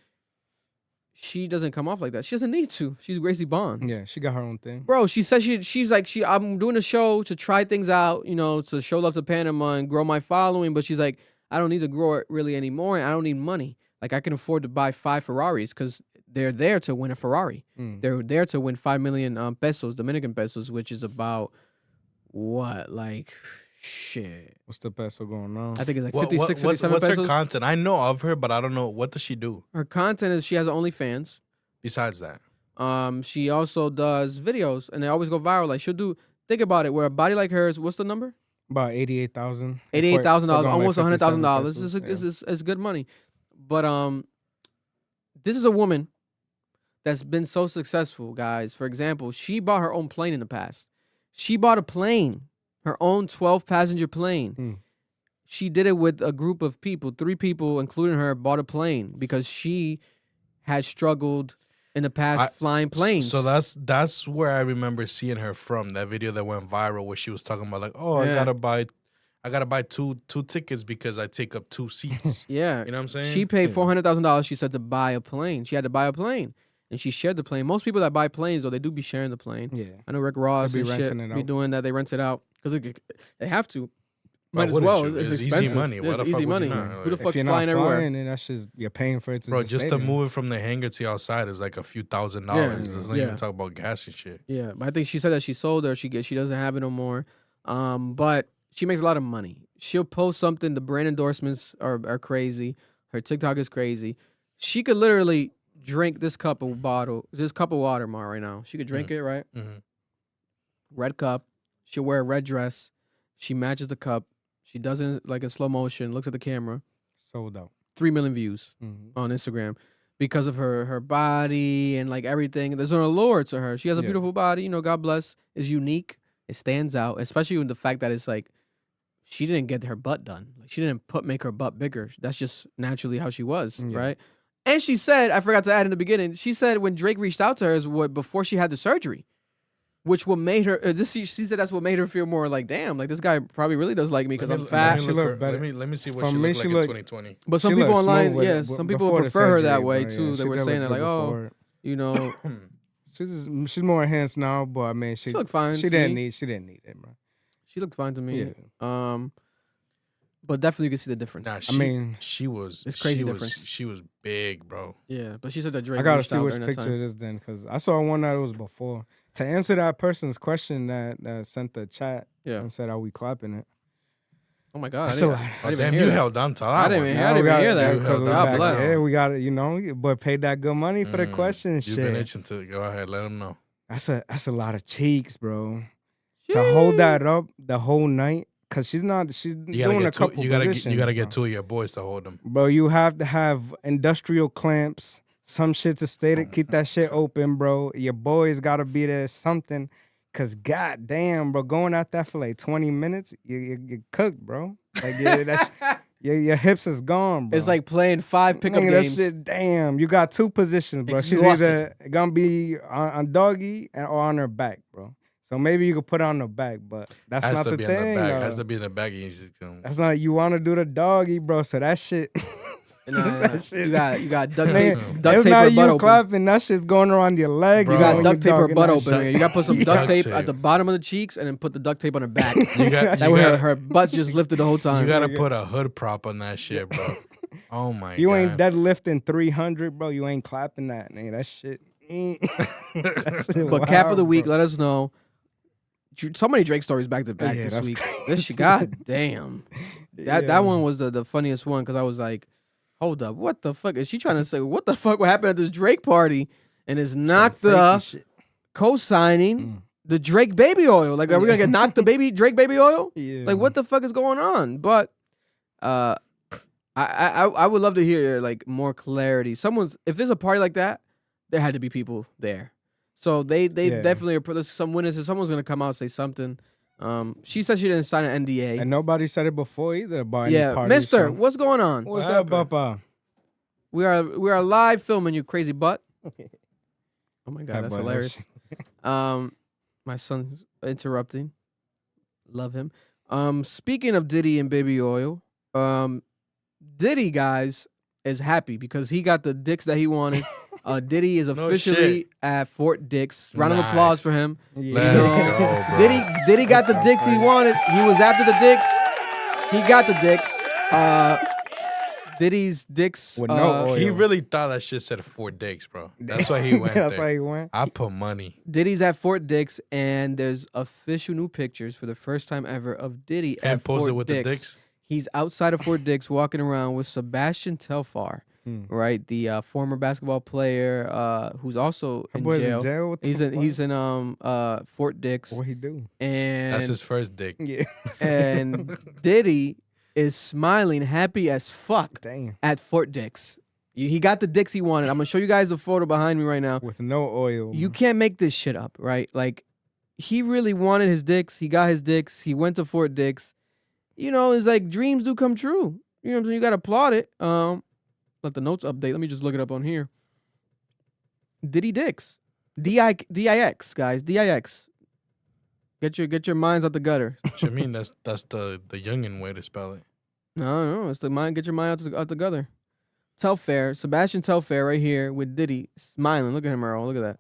[SPEAKER 2] She doesn't come off like that. She doesn't need to. She's Gracie Bond.
[SPEAKER 3] Yeah, she got her own thing.
[SPEAKER 2] Bro, she said she's like I'm doing a show to try things out, you know, to show love to Panama and grow my following. But she's like, I don't need to grow it really anymore, and I don't need money. Like I can afford to buy 5 Ferraris because they're there to win a Ferrari. They're there to win 5 million pesos, Dominican pesos, which is about what, like, shit.
[SPEAKER 3] What's the peso going on?
[SPEAKER 2] I think it's like 56, 57
[SPEAKER 4] what's
[SPEAKER 2] pesos.
[SPEAKER 4] her content? I know of her, but I don't know. What does she do?
[SPEAKER 2] Her content is she has OnlyFans.
[SPEAKER 4] Besides that,
[SPEAKER 2] she also does videos, and they always go viral. Like she'll do. Think about it. Where a body like hers, what's the number?
[SPEAKER 3] About $88,000.
[SPEAKER 2] $88,000, almost
[SPEAKER 3] $100,000.
[SPEAKER 2] It's good money. But this is a woman that's been so successful, guys. For example, she bought her own plane in the past. She bought a plane, her own 12-passenger plane. She did it with a group of people. 3 people, including her, bought a plane because she had struggled in the past flying planes.
[SPEAKER 4] So that's where I remember seeing her from. That video that went viral where she was talking about like, oh,
[SPEAKER 2] Yeah.
[SPEAKER 4] I gotta buy two tickets because I take up 2 seats.
[SPEAKER 2] Yeah.
[SPEAKER 4] You know what I'm saying?
[SPEAKER 2] She paid $400,000, she said, to buy a plane. She had to buy a plane. And she shared the plane. Most people that buy planes, though, they do be sharing the plane.
[SPEAKER 3] Yeah.
[SPEAKER 2] I know Rick Ross
[SPEAKER 3] They
[SPEAKER 2] and
[SPEAKER 3] be
[SPEAKER 2] shit
[SPEAKER 3] renting it
[SPEAKER 2] be
[SPEAKER 3] out.
[SPEAKER 2] doing that. They rent it out. Because they have to.
[SPEAKER 4] Why
[SPEAKER 2] Might as
[SPEAKER 4] wouldn't
[SPEAKER 2] well.
[SPEAKER 4] you?
[SPEAKER 2] It's
[SPEAKER 4] It's easy
[SPEAKER 2] expensive.
[SPEAKER 4] money. Why
[SPEAKER 2] It's
[SPEAKER 4] the fuck
[SPEAKER 2] easy
[SPEAKER 4] would
[SPEAKER 2] money.
[SPEAKER 4] you not?
[SPEAKER 2] Who the
[SPEAKER 3] If
[SPEAKER 2] fuck
[SPEAKER 3] you're not
[SPEAKER 2] flying everywhere?
[SPEAKER 3] flying, then that's just you're paying for it. To
[SPEAKER 4] Bro,
[SPEAKER 3] the
[SPEAKER 4] just to
[SPEAKER 3] stadium.
[SPEAKER 4] move it from the hangar to outside is like a few $1,000s. Let's not even talk about gas and shit.
[SPEAKER 2] Yeah, but I think she said that she sold it or she doesn't have it no more. But she makes a lot of money. She'll post something. The brand endorsements are crazy. Her TikTok is crazy. She could literally drink this cup of water, Mar, right now. She could drink it, right?
[SPEAKER 4] Mm-hmm.
[SPEAKER 2] Red cup. She'll wear a red dress. She matches the cup. She does it like in slow motion. Looks at the camera.
[SPEAKER 3] Sold out.
[SPEAKER 2] 3 million views on Instagram because of her body and like everything. There's an allure to her. She has a beautiful body. You know, God bless. Is unique. It stands out, especially with the fact that it's like she didn't get her butt done. Like she didn't make her butt bigger. That's just naturally how she was, right? And she said, I forgot to add in the beginning. She said when Drake reached out to her is before she had the surgery, which what made her. She said that's what made her feel more like, damn, like this guy probably really does like me because I'm fat.
[SPEAKER 4] Let me see what she looked like in 2020.
[SPEAKER 2] But some people online, some people prefer her that way too. They were saying that like, oh, you know,
[SPEAKER 3] she's more enhanced now. But I mean, she
[SPEAKER 2] looked fine.
[SPEAKER 3] She didn't need it, bro.
[SPEAKER 2] She looked fine to me.
[SPEAKER 3] Yeah.
[SPEAKER 2] But definitely you can see the difference.
[SPEAKER 4] Nah, she was.
[SPEAKER 2] It's crazy
[SPEAKER 4] difference. She was big, bro.
[SPEAKER 2] Yeah, but she said that Drake.
[SPEAKER 3] I gotta
[SPEAKER 2] reached
[SPEAKER 3] see
[SPEAKER 2] out
[SPEAKER 3] which
[SPEAKER 2] during that
[SPEAKER 3] picture
[SPEAKER 2] time.
[SPEAKER 3] it is then, because I saw one that was before. To answer that person's question that sent the chat and said, "Are we clapping it?"
[SPEAKER 2] Oh my God!
[SPEAKER 3] That's a lot.
[SPEAKER 4] Damn, you held on to that.
[SPEAKER 2] I didn't even hear that. God bless.
[SPEAKER 3] Yeah, we got it. You know, but paid that good money for the question.
[SPEAKER 4] You've
[SPEAKER 3] Shit,
[SPEAKER 4] been itching to go ahead. Let them know.
[SPEAKER 3] That's a lot of cheeks, bro. To hold that up the whole night, cause she's doing a couple positions.
[SPEAKER 4] You gotta get 2 of your boys to hold them,
[SPEAKER 3] bro. You have to have industrial clamps, some shit to stay to keep that shit open, bro. Your boys gotta be there, something. Cause goddamn, bro, going at that for like 20 minutes, you cooked, bro. Like your hips is gone, bro.
[SPEAKER 2] It's like playing 5 pickup games.
[SPEAKER 3] That shit, damn, you got 2 positions, bro. She's either gonna be on doggy or on her back, bro. So maybe you could put it on the back, but that's not the thing.
[SPEAKER 4] Has to be in the back.
[SPEAKER 3] That's not, you want to do the doggy, bro. So that shit.
[SPEAKER 2] That shit. You got duct tape.
[SPEAKER 3] It's not you clapping. That shit's going around your leg.
[SPEAKER 2] Bro. You got duct tape her butt open. You got to put some duct tape at the bottom of the cheeks and then put the duct tape on her back. That way her butt's just lifted the whole time.
[SPEAKER 4] You got to put a hood prop on that shit, bro. Oh my God.
[SPEAKER 3] You ain't deadlifting 300, bro. You ain't clapping that. Nigga. That shit.
[SPEAKER 2] But cap of the week, let us know. So many Drake stories back to back this week. This shit, god damn. That one was the funniest one because I was like, hold up, what the fuck is she trying to say? What the fuck would happen at this Drake party? And it's not the co-signing the Drake baby oil. Like, are we gonna get knocked the Drake baby oil?
[SPEAKER 3] Yeah.
[SPEAKER 2] Like, what the fuck is going on? But I would love to hear like more clarity. If there's a party like that, there had to be people there. So they definitely are some witnesses. Someone's gonna come out and say something. She said she didn't sign an NDA,
[SPEAKER 3] and nobody said it before either. About any party,
[SPEAKER 2] Mister,
[SPEAKER 3] so.
[SPEAKER 2] what's going on?
[SPEAKER 3] What's up, Papa?
[SPEAKER 2] We are live filming, you crazy butt. Oh my God, that's hilarious. My son's interrupting. Love him. Speaking of Diddy and baby oil, Diddy guys is happy because he got the dicks that he wanted. Diddy is officially at Fort Dix. Round of applause for him.
[SPEAKER 4] Let's go, bro.
[SPEAKER 2] Diddy got the dicks he wanted. He was after the dicks. He got the dicks. Diddy's dicks.
[SPEAKER 3] With no oil.
[SPEAKER 4] He really thought that shit said Fort Dix, bro. That's why he went there.
[SPEAKER 3] That's why he went.
[SPEAKER 4] I put money.
[SPEAKER 2] Diddy's at Fort Dix, and there's official new pictures for the first time ever of Diddy at Fort
[SPEAKER 4] posted with
[SPEAKER 2] Dix.
[SPEAKER 4] the dicks?
[SPEAKER 2] He's outside of Fort Dix walking around with Sebastian Telfair. Right, the former basketball player who's also in jail. He's in Fort Dix.
[SPEAKER 3] What he do?
[SPEAKER 2] And
[SPEAKER 4] that's his first dick.
[SPEAKER 3] Yeah.
[SPEAKER 2] And Diddy is smiling, happy as fuck at Fort Dix. He got the dicks he wanted. I'm gonna show you guys the photo behind me right now.
[SPEAKER 3] With no oil.
[SPEAKER 2] You can't make this shit up, right? Like, he really wanted his dicks. He got his dicks. He went to Fort Dix. You know, it's like dreams do come true. You know what I'm saying? You gotta applaud it. Let the notes update. Let me just look it up on here. Diddy Dix. D-I-X, guys. D-I-X. Get your minds out the gutter.
[SPEAKER 4] What you mean? That's the youngin way to spell it.
[SPEAKER 2] No, it's the mind. Get your mind out the gutter. Telfair, Sebastian Telfair, right here with Diddy smiling. Look at him, Earl. Look at that,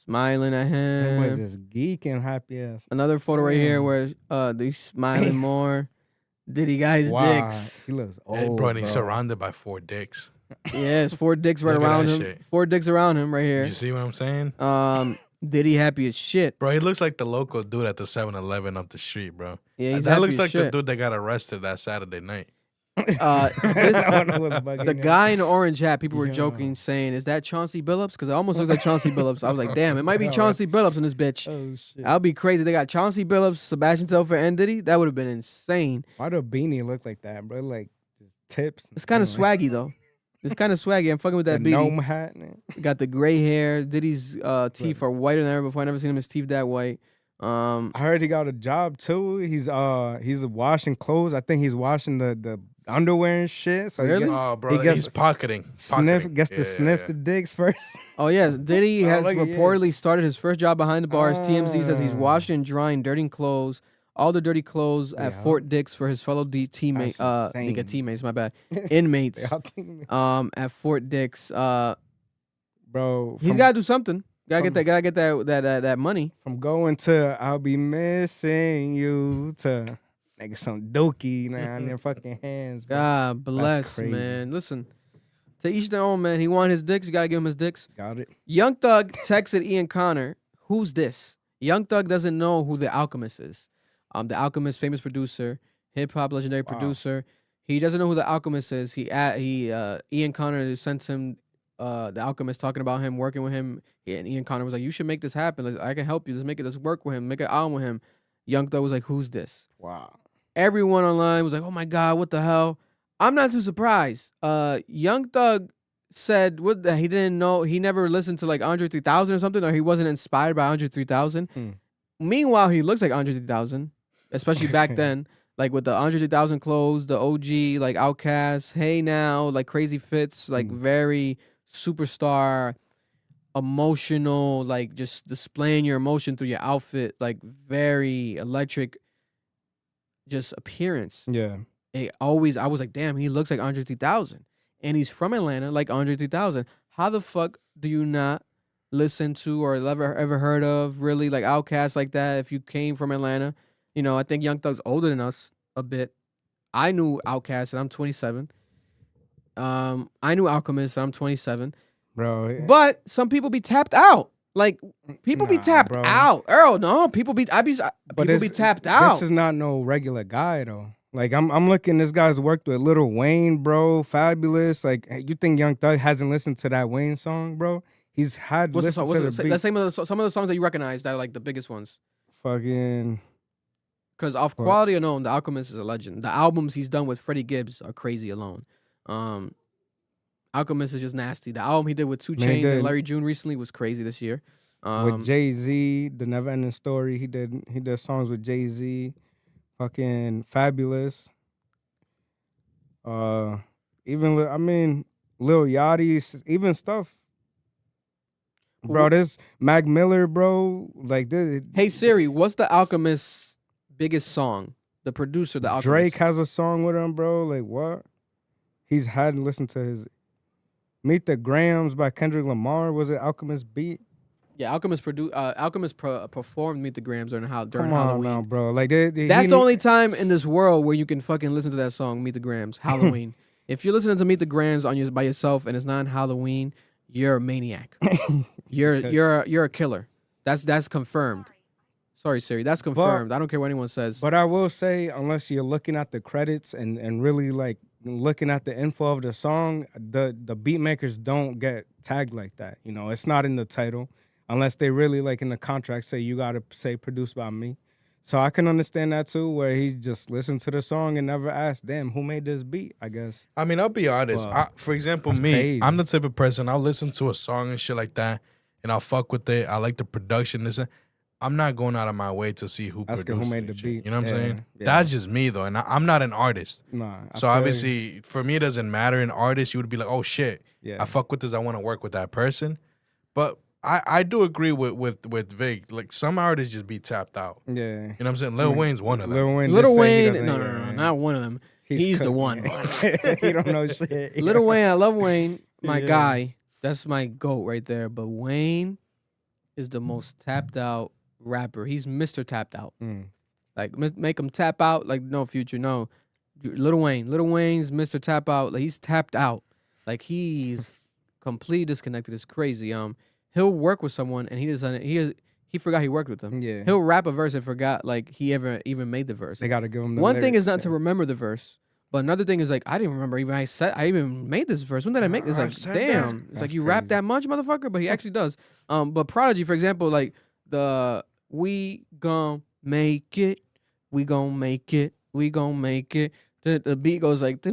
[SPEAKER 2] smiling at
[SPEAKER 3] That was
[SPEAKER 2] him.
[SPEAKER 3] just geeking happy ass.
[SPEAKER 2] Another photo right here where they smiling more. Diddy got his dicks.
[SPEAKER 3] He looks
[SPEAKER 4] Hey,
[SPEAKER 3] old,
[SPEAKER 4] bro, and he's surrounded by 4 dicks.
[SPEAKER 2] Yeah, it's 4 dicks right
[SPEAKER 4] Look at
[SPEAKER 2] around
[SPEAKER 4] that
[SPEAKER 2] him.
[SPEAKER 4] shit.
[SPEAKER 2] 4 dicks around him right here.
[SPEAKER 4] You see what I'm saying?
[SPEAKER 2] Diddy happy as shit.
[SPEAKER 4] Bro, he looks like the local dude at the 7-Eleven up the street, bro.
[SPEAKER 2] Yeah, he's
[SPEAKER 4] that
[SPEAKER 2] happy
[SPEAKER 4] looks
[SPEAKER 2] as
[SPEAKER 4] like
[SPEAKER 2] shit.
[SPEAKER 4] the dude that got arrested that Saturday night.
[SPEAKER 2] The guy in the orange hat, people were joking, saying, "Is that Chauncey Billups?" Because it almost looks like Chauncey Billups. I was like, "Damn, it might be Chauncey Billups in this bitch."
[SPEAKER 3] Oh shit!
[SPEAKER 2] That'd be crazy. They got Chauncey Billups, Sebastian Telfair, and Diddy. That would have been insane.
[SPEAKER 3] Why do beanie look like that, bro? Like just tips.
[SPEAKER 2] It's kind of swaggy though. It's kind of swaggy. I'm fucking with that
[SPEAKER 3] the
[SPEAKER 2] beanie.
[SPEAKER 3] gnome hat. Man.
[SPEAKER 2] Got the gray hair. Diddy's teeth are whiter than ever before. I never seen him his teeth that white.
[SPEAKER 3] I heard he got a job too. He's washing clothes. I think he's washing the underwear and shit. So
[SPEAKER 2] Really?
[SPEAKER 4] Oh, bro, he's pocketing.
[SPEAKER 3] Gets to sniff the dicks first.
[SPEAKER 2] Oh yeah, Diddy has
[SPEAKER 3] look at you.
[SPEAKER 2] reportedly started his first job behind the bars. TMZ says he's washing and drying dirty clothes, all the dirty clothes at Fort Dix for his fellow teammates. Nigga, teammates, my bad, inmates. At Fort Dix,
[SPEAKER 3] bro,
[SPEAKER 2] he's gotta do something. Gotta get that money.
[SPEAKER 3] From going to I'll be missing you to nigga some dookie now in their fucking hands. Bro.
[SPEAKER 2] God bless, man. Listen, to each their own, man. He wanted his dicks. You gotta give him his dicks.
[SPEAKER 3] Got it.
[SPEAKER 2] Young Thug texted Ian Connor, "Who's this?" Young Thug doesn't know who the Alchemist is. The Alchemist, famous producer, hip hop legendary producer. He doesn't know who the Alchemist is. Ian Connor sent him the Alchemist talking about him working with him, and Ian Connor was like, "You should make this happen. I can help you. Let's work with him. Make an album with him." Young Thug was like, "Who's this?"
[SPEAKER 3] Wow.
[SPEAKER 2] Everyone online was like, "Oh my God, what the hell?" I'm not too surprised. Young Thug said he didn't know. He never listened to like Andre 3000 or something, or he wasn't inspired by Andre 3000. Meanwhile, he looks like Andre 3000, especially back then. Like with the Andre 3000 clothes, the OG, like Outkast, Hey Now, like crazy fits, like very superstar, emotional, like just displaying your emotion through your outfit, like very electric, just appearance.
[SPEAKER 3] Yeah.
[SPEAKER 2] I was like, damn, he looks like Andre 3000. And he's from Atlanta, like Andre 3000. How the fuck do you not listen to or ever heard of really like Outkast like that if you came from Atlanta? You know, I think Young Thug's older than us a bit. I knew Outkast and I'm 27. I knew Alchemist and I'm 27.
[SPEAKER 3] Bro.
[SPEAKER 2] But some people be tapped out. Like people be tapped out. Earl, no, people be tapped out.
[SPEAKER 3] This is not no regular guy though. Like I'm looking, this guy's worked with Lil Wayne, bro, Fabulous. Like you think Young Thug hasn't listened to that Wayne song, bro? He's had listened to the beat.
[SPEAKER 2] That's some of the songs that you recognize that are like the biggest ones.
[SPEAKER 3] Fucking.
[SPEAKER 2] Because off quality alone, The Alchemist is a legend. The albums he's done with Freddie Gibbs are crazy alone. Alchemist is just nasty. The album he did with 2 Chainz and Larry June recently was crazy this year.
[SPEAKER 3] With Jay-Z, The Never Ending Story, he did songs with Jay-Z. Fucking Fabulous. Even Lil Yachty, even stuff. Bro, this Mac Miller, bro. Like this.
[SPEAKER 2] Hey Siri, what's The Alchemist's biggest song? The producer, The Alchemist.
[SPEAKER 3] Drake has a song with him, bro. Like what? He's had to listen to his Meet the Grams by Kendrick Lamar. Was it Alchemist beat?
[SPEAKER 2] Yeah, Alchemist performed Meet the Grams during Halloween.
[SPEAKER 3] Come on now, bro. Like
[SPEAKER 2] that's the only time in this world where you can fucking listen to that song, Meet the Grams, Halloween. If you're listening to Meet the Grams by yourself and it's not Halloween, you're a maniac. You're a killer. That's confirmed. Sorry, Siri. That's confirmed. I don't care what anyone says.
[SPEAKER 3] But I will say, unless you're looking at the credits and really like looking at the info of the song, the beat makers don't get tagged like that. You know, it's not in the title. Unless they really, like, in the contract say you got to say produced by me. So I can understand that, too, where he just listened to the song and never asked, damn, who made this beat, I guess.
[SPEAKER 4] I mean, I'll be honest. For example, me, crazy. I'm the type of person, I'll listen to a song and shit like that, and I'll fuck with it. I like the production. I'm not going out of my way to see who produced
[SPEAKER 3] who made the
[SPEAKER 4] shit.
[SPEAKER 3] beat.
[SPEAKER 4] You know what I'm saying?
[SPEAKER 3] Yeah.
[SPEAKER 4] That's just me, though, and I'm not an artist.
[SPEAKER 3] Nah,
[SPEAKER 4] so obviously, for me, it doesn't matter. An artist, you would be like, oh, shit, I fuck with this. I want to work with that person. But I do agree with Vic. Like some artists just be tapped out.
[SPEAKER 3] Yeah.
[SPEAKER 4] You know what I'm saying? Lil Wayne's one of them.
[SPEAKER 2] Lil Wayne, no, not one of them. He's the one.
[SPEAKER 3] He don't know shit.
[SPEAKER 2] Lil Wayne, I love Wayne, my guy. That's my GOAT right there. But Wayne is the most tapped out rapper. He's Mr. Tapped Out. Like make him tap out like no Future, no. Lil Wayne's Mr. Tap Out. Like he's tapped out. Like he's completely disconnected. It's crazy. He'll work with someone and he forgot he worked with them.
[SPEAKER 3] Yeah.
[SPEAKER 2] He'll rap a verse and forgot like he ever even made the verse.
[SPEAKER 3] They gotta give him the
[SPEAKER 2] One thing
[SPEAKER 3] lyrics,
[SPEAKER 2] is not to remember the verse, but another thing is like I didn't remember even I even made this verse. When did I make this? Like damn, it's like you rap that much, motherfucker. But he actually does. But Prodigy, for example, like the we gon' make it, we gon' make it, we gon' make it. The beat goes like.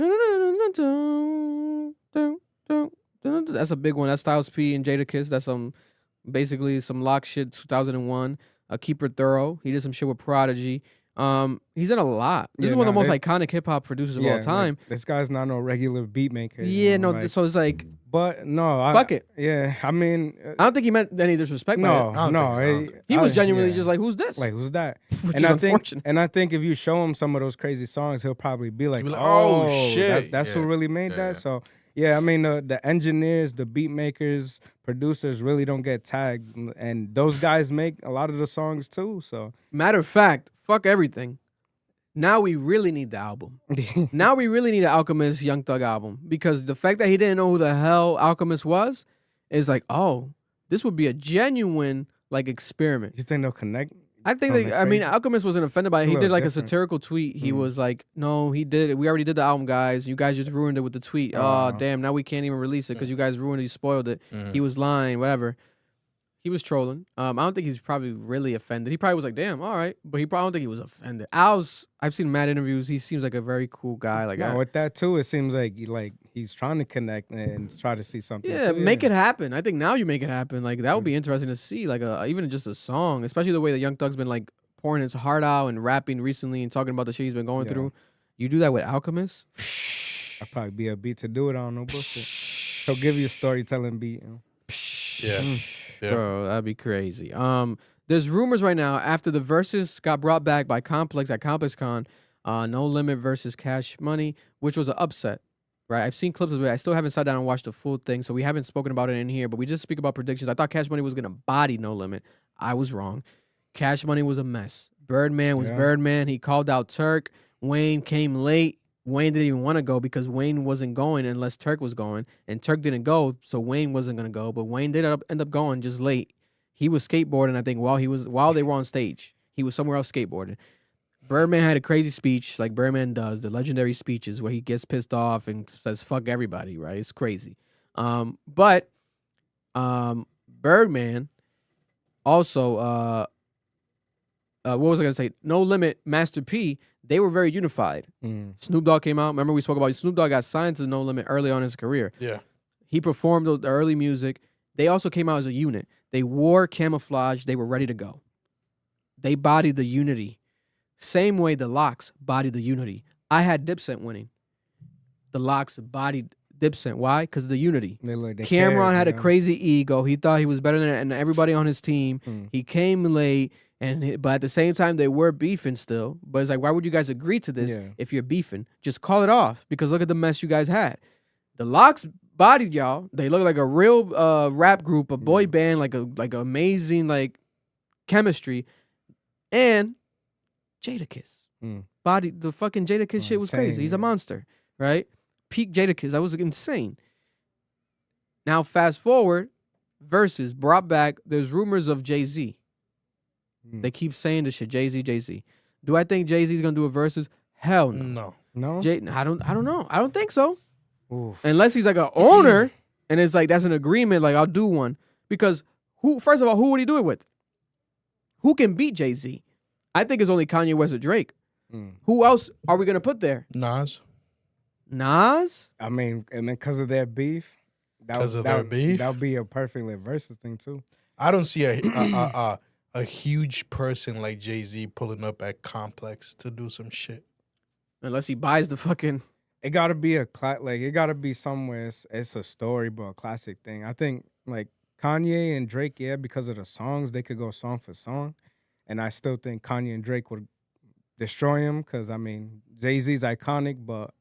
[SPEAKER 2] That's a big one. That's Styles P and Jadakiss. That's basically some lock shit. 2001. Keeper Thorough. He did some shit with Prodigy. He's done a lot. This is one of the most iconic hip hop producers of all time.
[SPEAKER 3] Like, this guy's not no regular beat maker.
[SPEAKER 2] Yeah, no. Like, so it's like,
[SPEAKER 3] but no,
[SPEAKER 2] fuck it.
[SPEAKER 3] Yeah, I mean,
[SPEAKER 2] I don't think he meant any disrespect.
[SPEAKER 3] No.
[SPEAKER 2] He was genuinely just like, "Who's this?
[SPEAKER 3] Like, who's that?"
[SPEAKER 2] Which is unfortunate.
[SPEAKER 3] And I think if you show him some of those crazy songs, he'll probably be like,
[SPEAKER 4] "Oh shit,
[SPEAKER 3] that's who really made that." So. Yeah, I mean, the engineers, the beat makers, producers really don't get tagged. And those guys make a lot of the songs too. So,
[SPEAKER 2] matter of fact, fuck everything. Now we really need the album. Now we really need an Alchemist Young Thug album. Because the fact that he didn't know who the hell Alchemist was is like, oh, this would be a genuine like experiment.
[SPEAKER 3] You think they'll connect?
[SPEAKER 2] I think I mean, Alchemist wasn't offended by it. He did like a satirical tweet. He was like, no, he did it. We already did the album, guys. You guys just ruined it with the tweet. Oh, damn. Now we can't even release it because you guys ruined it. You spoiled it. He was lying, whatever. He was trolling. I don't think he's probably really offended. He probably was like, damn, all right. But I don't think he was offended. I've seen mad interviews. He seems like a very cool guy. Like,
[SPEAKER 3] with that too, it seems like he's trying to connect and try to see something.
[SPEAKER 2] Yeah, make it happen. I think now you make it happen. Like that would be interesting to see. Like even just a song, especially the way that Young Thug's been like pouring his heart out and rapping recently and talking about the shit he's been going through. You do that with Alchemist?
[SPEAKER 3] I'd probably be a beat to do it on no bullshit. He'll give you a storytelling beat. You know?
[SPEAKER 4] Yeah.
[SPEAKER 2] Bro, that'd be crazy. There's rumors right now after the verses got brought back by Complex at ComplexCon, No Limit versus Cash Money, which was an upset. Right, I've seen clips of it. I still haven't sat down and watched the full thing, so we haven't spoken about it in here. But we just speak about predictions. I thought Cash Money was gonna body No Limit. I was wrong. Cash Money was a mess. Birdman was Birdman. He called out Turk. Wayne came late. Wayne didn't even want to go because Wayne wasn't going unless Turk was going, and Turk didn't go, so Wayne wasn't gonna go. But Wayne did end up going just late. He was skateboarding, I think, while they were on stage. He was somewhere else skateboarding. Birdman had a crazy speech, like Birdman does, the legendary speeches where he gets pissed off and says "fuck everybody." Right? It's crazy. But Birdman also, what was I gonna say? No Limit, Master P. They were very unified. Snoop Dogg came out. Remember we spoke about Snoop Dogg got signed to No Limit early on in his career.
[SPEAKER 4] Yeah.
[SPEAKER 2] He performed the early music. They also came out as a unit. They wore camouflage. They were ready to go. They bodied the unity. Same way the Locks bodied the unity. I had Dipset winning. The Locks bodied Dipset. Why? Because of the unity. Cameron had a crazy ego. He thought he was better than everybody on his team. He came late. But at the same time, they were beefing still. But it's like, why would you guys agree to this if you're beefing? Just call it off because look at the mess you guys had. The Locks bodied y'all. They look like a real rap group, a boy band, like amazing like chemistry. And Jadakiss bodied the fucking Jadakiss shit was crazy. He's a monster, right? Peak Jadakiss, that was insane. Now fast forward, Versus brought back. There's rumors of Jay-Z. They keep saying this shit, Jay-Z. Do I think Jay-Z's gonna do a versus? Hell no.
[SPEAKER 3] No.
[SPEAKER 2] I don't know. I don't think so. Oof. Unless he's like an owner, and it's like that's an agreement. Like I'll do one because first of all, who would he do it with? Who can beat Jay-Z? I think it's only Kanye West or Drake. Who else are we gonna put there?
[SPEAKER 4] Nas.
[SPEAKER 3] I mean, because of their beef. That would be a perfect like, versus thing too.
[SPEAKER 4] I don't see a huge person like Jay-Z pulling up at Complex to do some shit.
[SPEAKER 2] Unless he buys the fucking...
[SPEAKER 3] It gotta be it gotta be somewhere. It's a story, but a classic thing. I think like Kanye and Drake, yeah, because of the songs, they could go song for song. And I still think Kanye and Drake would destroy him because, I mean, Jay-Z's iconic, but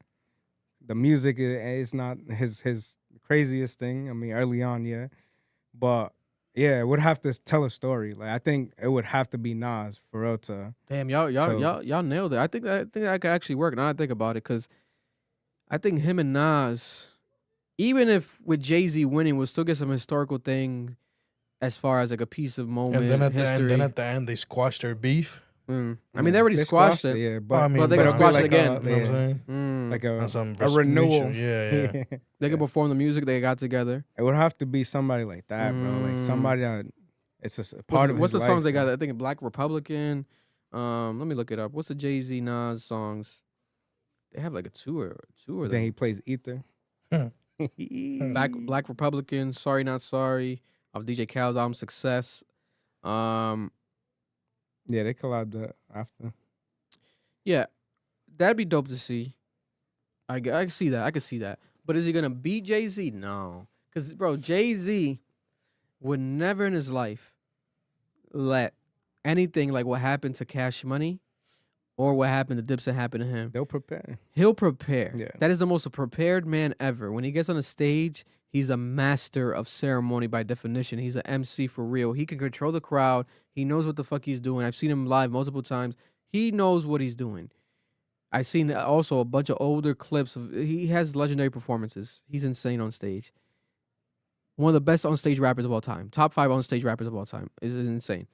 [SPEAKER 3] the music is not his craziest thing. I mean, early on, yeah. But, yeah, it would have to tell a story. Like, I think it would have to be Nas for real to...
[SPEAKER 2] Damn, y'all nailed it. I think that could actually work. Now that I think about it, because I think him and Nas, even if with Jay-Z winning, we'll still get some historical thing as far as like a piece of moment,
[SPEAKER 4] And then at
[SPEAKER 2] history.
[SPEAKER 4] the end, they squashed their beef.
[SPEAKER 2] I mean, they already squashed it.
[SPEAKER 3] Yeah,
[SPEAKER 2] but they can squash it again.
[SPEAKER 4] You know what I'm saying?
[SPEAKER 3] Like
[SPEAKER 4] a
[SPEAKER 3] renewal.
[SPEAKER 4] Yeah.
[SPEAKER 2] They can perform the music they got together.
[SPEAKER 3] It would have to be somebody like that, bro. Like somebody that it's a part of
[SPEAKER 2] What's
[SPEAKER 3] his
[SPEAKER 2] the songs
[SPEAKER 3] life,
[SPEAKER 2] they got?
[SPEAKER 3] bro.
[SPEAKER 2] I think Black Republican. Let me look it up. What's the Jay-Z Nas songs? They have like two or
[SPEAKER 3] Then he plays Ether.
[SPEAKER 2] Black Republican, Sorry Not Sorry, of DJ Khaled's album Success.
[SPEAKER 3] Yeah, they collabed after.
[SPEAKER 2] Yeah, that'd be dope to see. I can see that. I can see that. But is he gonna beat Jay-Z? No, because bro, Jay-Z would never in his life let anything like what happened to Cash Money or what happened to Dipset happen to him.
[SPEAKER 3] They'll prepare.
[SPEAKER 2] He'll prepare.
[SPEAKER 3] Yeah.
[SPEAKER 2] That is the most prepared man ever. When he gets on the stage, he's a master of ceremony by definition. He's an MC for real. He can control the crowd. He knows what the fuck he's doing. I've seen him live multiple times. He knows what he's doing. I've seen also a bunch of older clips. He has legendary performances. He's insane on stage. One of the best on stage rappers of all time. Top 5 on stage rappers of all time. Is insane.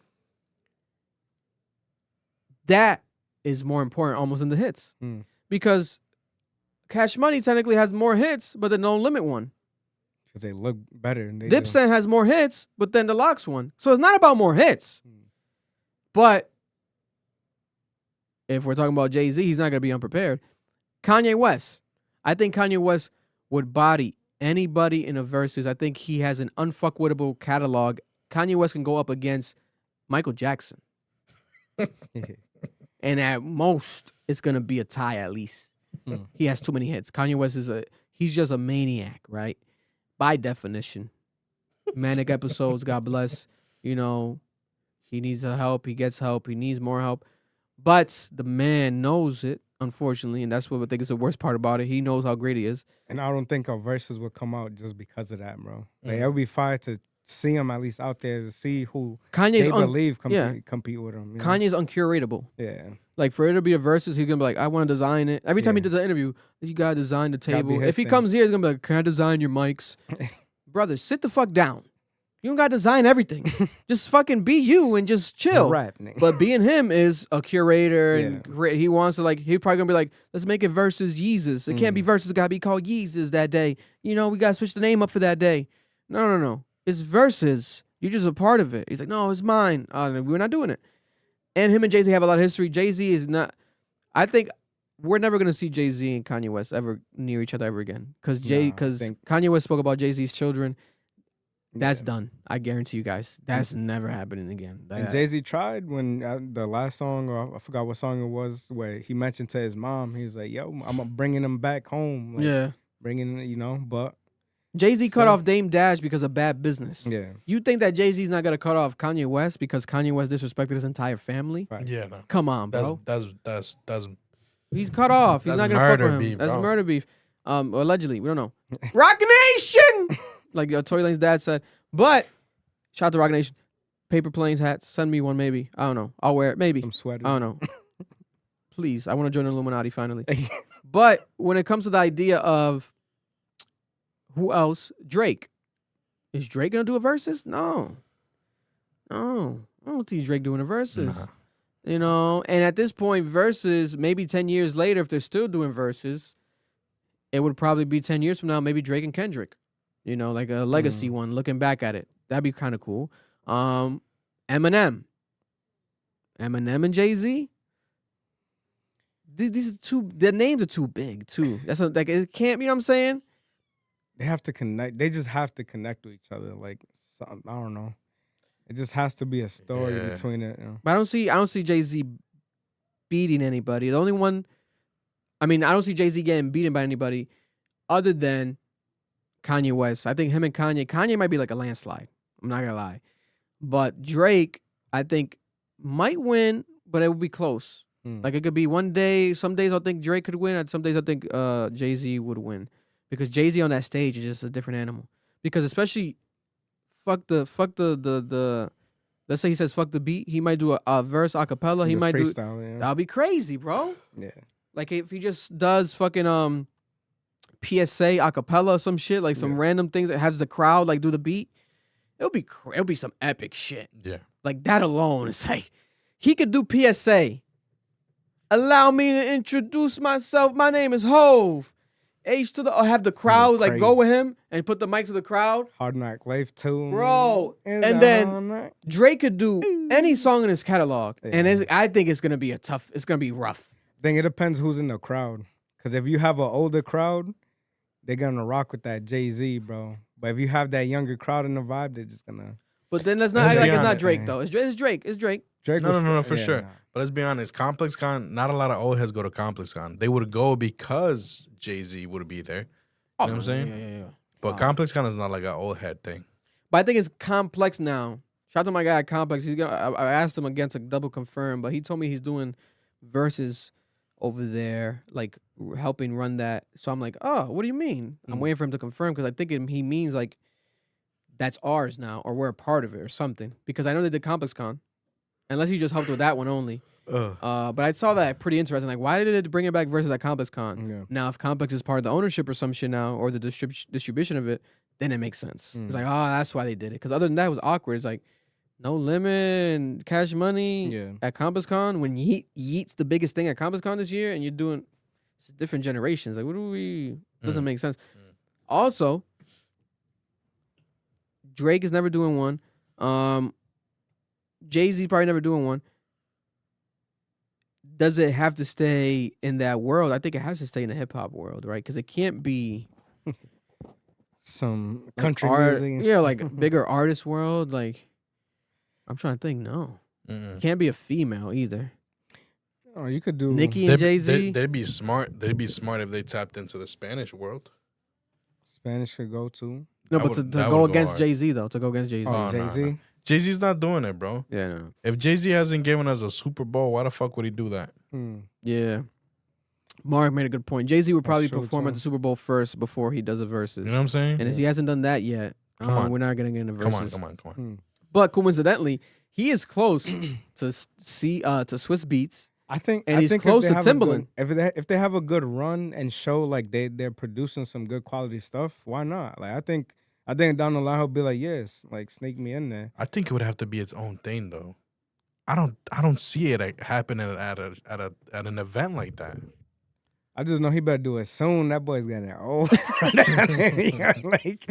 [SPEAKER 2] That is more important almost than the hits. Because Cash Money technically has more hits, but the No Limit one.
[SPEAKER 3] Because they look better. And
[SPEAKER 2] Dipset has more hits, but then the Lox one. So it's not about more hits. But if we're talking about Jay-Z, he's not going to be unprepared. Kanye West. I think Kanye West would body anybody in a versus. I think he has an unfuckwittable catalog. Kanye West can go up against Michael Jackson. And at most, it's going to be a tie at least. He has too many hits. Kanye West he's just a maniac, right? By definition. Manic episodes, God bless. You know, he needs help. He gets help. He needs more help. But the man knows it, unfortunately, and that's what I think is the worst part about it. He knows how great he is.
[SPEAKER 3] And I don't think our verses would come out just because of that, bro. Like, it would be fire to see him at least out there to see who
[SPEAKER 2] Kanye's
[SPEAKER 3] they believe compete with him. You know?
[SPEAKER 2] Kanye's uncuratable.
[SPEAKER 3] Yeah.
[SPEAKER 2] Like, for it to be a versus, he's going to be like, I want to design it. Every time he does an interview, you got to design the table. If he comes here, he's going to be like, can I design your mics? Brother, sit the fuck down. You don't got to design everything. Just fucking be you and just chill.
[SPEAKER 3] Rap,
[SPEAKER 2] but being him is a curator and he wants to, like, he's probably going to be like, let's make it versus Yeezus. It can't be versus. It got to be called Yeezus that day. You know, we got to switch the name up for that day. No. It's versus. You're just a part of it. He's like, no, it's mine. We're not doing it. And him and Jay-Z have a lot of history. Jay-Z is not, I think we're never going to see Jay-Z and Kanye West ever near each other ever again. Because Kanye West spoke about Jay-Z's children. That's done. I guarantee you guys. That's never happening again.
[SPEAKER 3] And Jay-Z tried when the last song, or I forgot what song it was, where he mentioned to his mom, he was like, yo, I'm bringing him back home. Like, bringing, you know, but.
[SPEAKER 2] Jay-Z cut off Dame Dash because of bad business.
[SPEAKER 3] Yeah.
[SPEAKER 2] You think that Jay-Z's not going to cut off Kanye West because Kanye West disrespected his entire family?
[SPEAKER 3] Right.
[SPEAKER 4] Yeah, no.
[SPEAKER 2] Come on, bro.
[SPEAKER 4] That's
[SPEAKER 2] He's cut off. He's not going to fuck with him.
[SPEAKER 4] Beef,
[SPEAKER 2] that's
[SPEAKER 4] bro.
[SPEAKER 2] murder beef. Allegedly. We don't know. Rock Nation! Like Tory Lane's dad said. But, shout out to Rock Nation. Paper planes, hats. Send me one, maybe. I don't know. I'll wear it. Maybe.
[SPEAKER 3] Some sweaters.
[SPEAKER 2] I don't know. Please. I want to join the Illuminati finally. But when it comes to the idea of who else? Drake. Is Drake going to do a versus? No. I don't see Drake doing a versus.
[SPEAKER 4] Nah.
[SPEAKER 2] You know, and at this point, versus, maybe 10 years later, if they're still doing versus, it would probably be 10 years from now, maybe Drake and Kendrick. You know, like a legacy one, looking back at it. That'd be kind of cool. Eminem and Jay-Z. These are two, their names are too big, too. That's like, it can't, you know what I'm saying?
[SPEAKER 3] They have to connect. They just have to connect with each other. Like, I don't know. It just has to be a story between it. You know?
[SPEAKER 2] But I don't see Jay-Z beating anybody. The only one, I don't see Jay-Z getting beaten by anybody other than Kanye West. I think him and Kanye might be like a landslide. I'm not gonna lie. But Drake, I think, might win, but it would be close. Like it could be one day. Some days I think Drake could win, and some days I think Jay-Z would win, because Jay-Z on that stage is just a different animal. Because especially, fuck the. Let's say he says fuck the beat. He might do a verse a cappella. He might
[SPEAKER 3] freestyle,
[SPEAKER 2] do.
[SPEAKER 3] yeah.
[SPEAKER 2] That'll be crazy, bro.
[SPEAKER 3] Yeah.
[SPEAKER 2] Like if he just does fucking PSA a cappella or some shit, like some random things that has the crowd like do the beat. It'll be some epic shit.
[SPEAKER 4] Yeah.
[SPEAKER 2] Like that alone, it's like he could do PSA. Allow me to introduce myself. My name is Hove. H to the, or have the crowd like go with him and put the mic to the crowd.
[SPEAKER 3] Hard Knock Life 2.
[SPEAKER 2] Bro. And then Drake could do any song in his catalog. And I think it's gonna be it's gonna be rough.
[SPEAKER 3] I think it depends who's in the crowd. Because if you have an older crowd, they're gonna rock with that Jay-Z, bro. But if you have that younger crowd in the vibe, they're just gonna.
[SPEAKER 2] But then let's not act like it's not Drake though. It's Drake. It's Drake.
[SPEAKER 4] No, for sure. But let's be honest, Complex Con, not a lot of old heads go to Complex Con. They would go because Jay-Z would be there. You know what I'm saying?
[SPEAKER 2] Yeah.
[SPEAKER 4] But Complex Con is not like an old head thing.
[SPEAKER 2] But I think it's complex now. Shout out to my guy at Complex. I asked him again to double confirm, but he told me he's doing verses over there, like helping run that. So I'm like, oh, what do you mean? I'm waiting for him to confirm, because I think he means like that's ours now, or we're a part of it or something. Because I know they did Complex Con. Unless he just helped with that one only. But I saw that pretty interesting. Like, why did it bring it back versus at Complex Con?
[SPEAKER 3] Yeah.
[SPEAKER 2] Now, if Complex is part of the ownership or some shit now, or the distribution of it, then it makes sense. It's like, oh, that's why they did it. Because other than that, it was awkward. It's like, No Limit and Cash Money at Complex Con. When Yeet's the biggest thing at Complex Con this year, and you're doing different generations. Like, what do we... Doesn't make sense. Also, Drake is never doing one. Jay-Z probably never doing one. Does it have to stay in that world? I think it has to stay in the hip-hop world, right? Because it can't be...
[SPEAKER 3] some
[SPEAKER 2] like
[SPEAKER 3] country music.
[SPEAKER 2] Yeah, like bigger artist world. Like, I'm trying to think. No. Can't be a female either.
[SPEAKER 3] Oh, you could do...
[SPEAKER 2] Nicki and Jay-Z.
[SPEAKER 4] They'd be smart. They'd be smart if they tapped into the Spanish world.
[SPEAKER 3] Spanish could go too.
[SPEAKER 2] No, but to go against Jay-Z, though. To go against Jay-Z.
[SPEAKER 3] Oh, Jay-Z?
[SPEAKER 4] No. Jay-Z's not doing it, bro.
[SPEAKER 2] Yeah, no.
[SPEAKER 4] If Jay-Z hasn't given us a Super Bowl, why the fuck would he do that?
[SPEAKER 2] Yeah. Mark made a good point. Jay-Z would probably
[SPEAKER 3] true,
[SPEAKER 2] perform at the Super Bowl first before he does a versus.
[SPEAKER 4] You know what I'm saying?
[SPEAKER 2] And if he hasn't done that yet, we're not going to get in a versus.
[SPEAKER 4] Come on.
[SPEAKER 2] But coincidentally, he is close to Swiss Beats.
[SPEAKER 3] I think,
[SPEAKER 2] and he's close to Timbaland.
[SPEAKER 3] If they have a good run and show like they're producing some good quality stuff, why not? Like I think down the line he'll be like, yes, like sneak me in there.
[SPEAKER 4] I think it would have to be its own thing though. I don't see it happening at an event like that.
[SPEAKER 3] I just know he better do it soon. That boy's getting old. Like,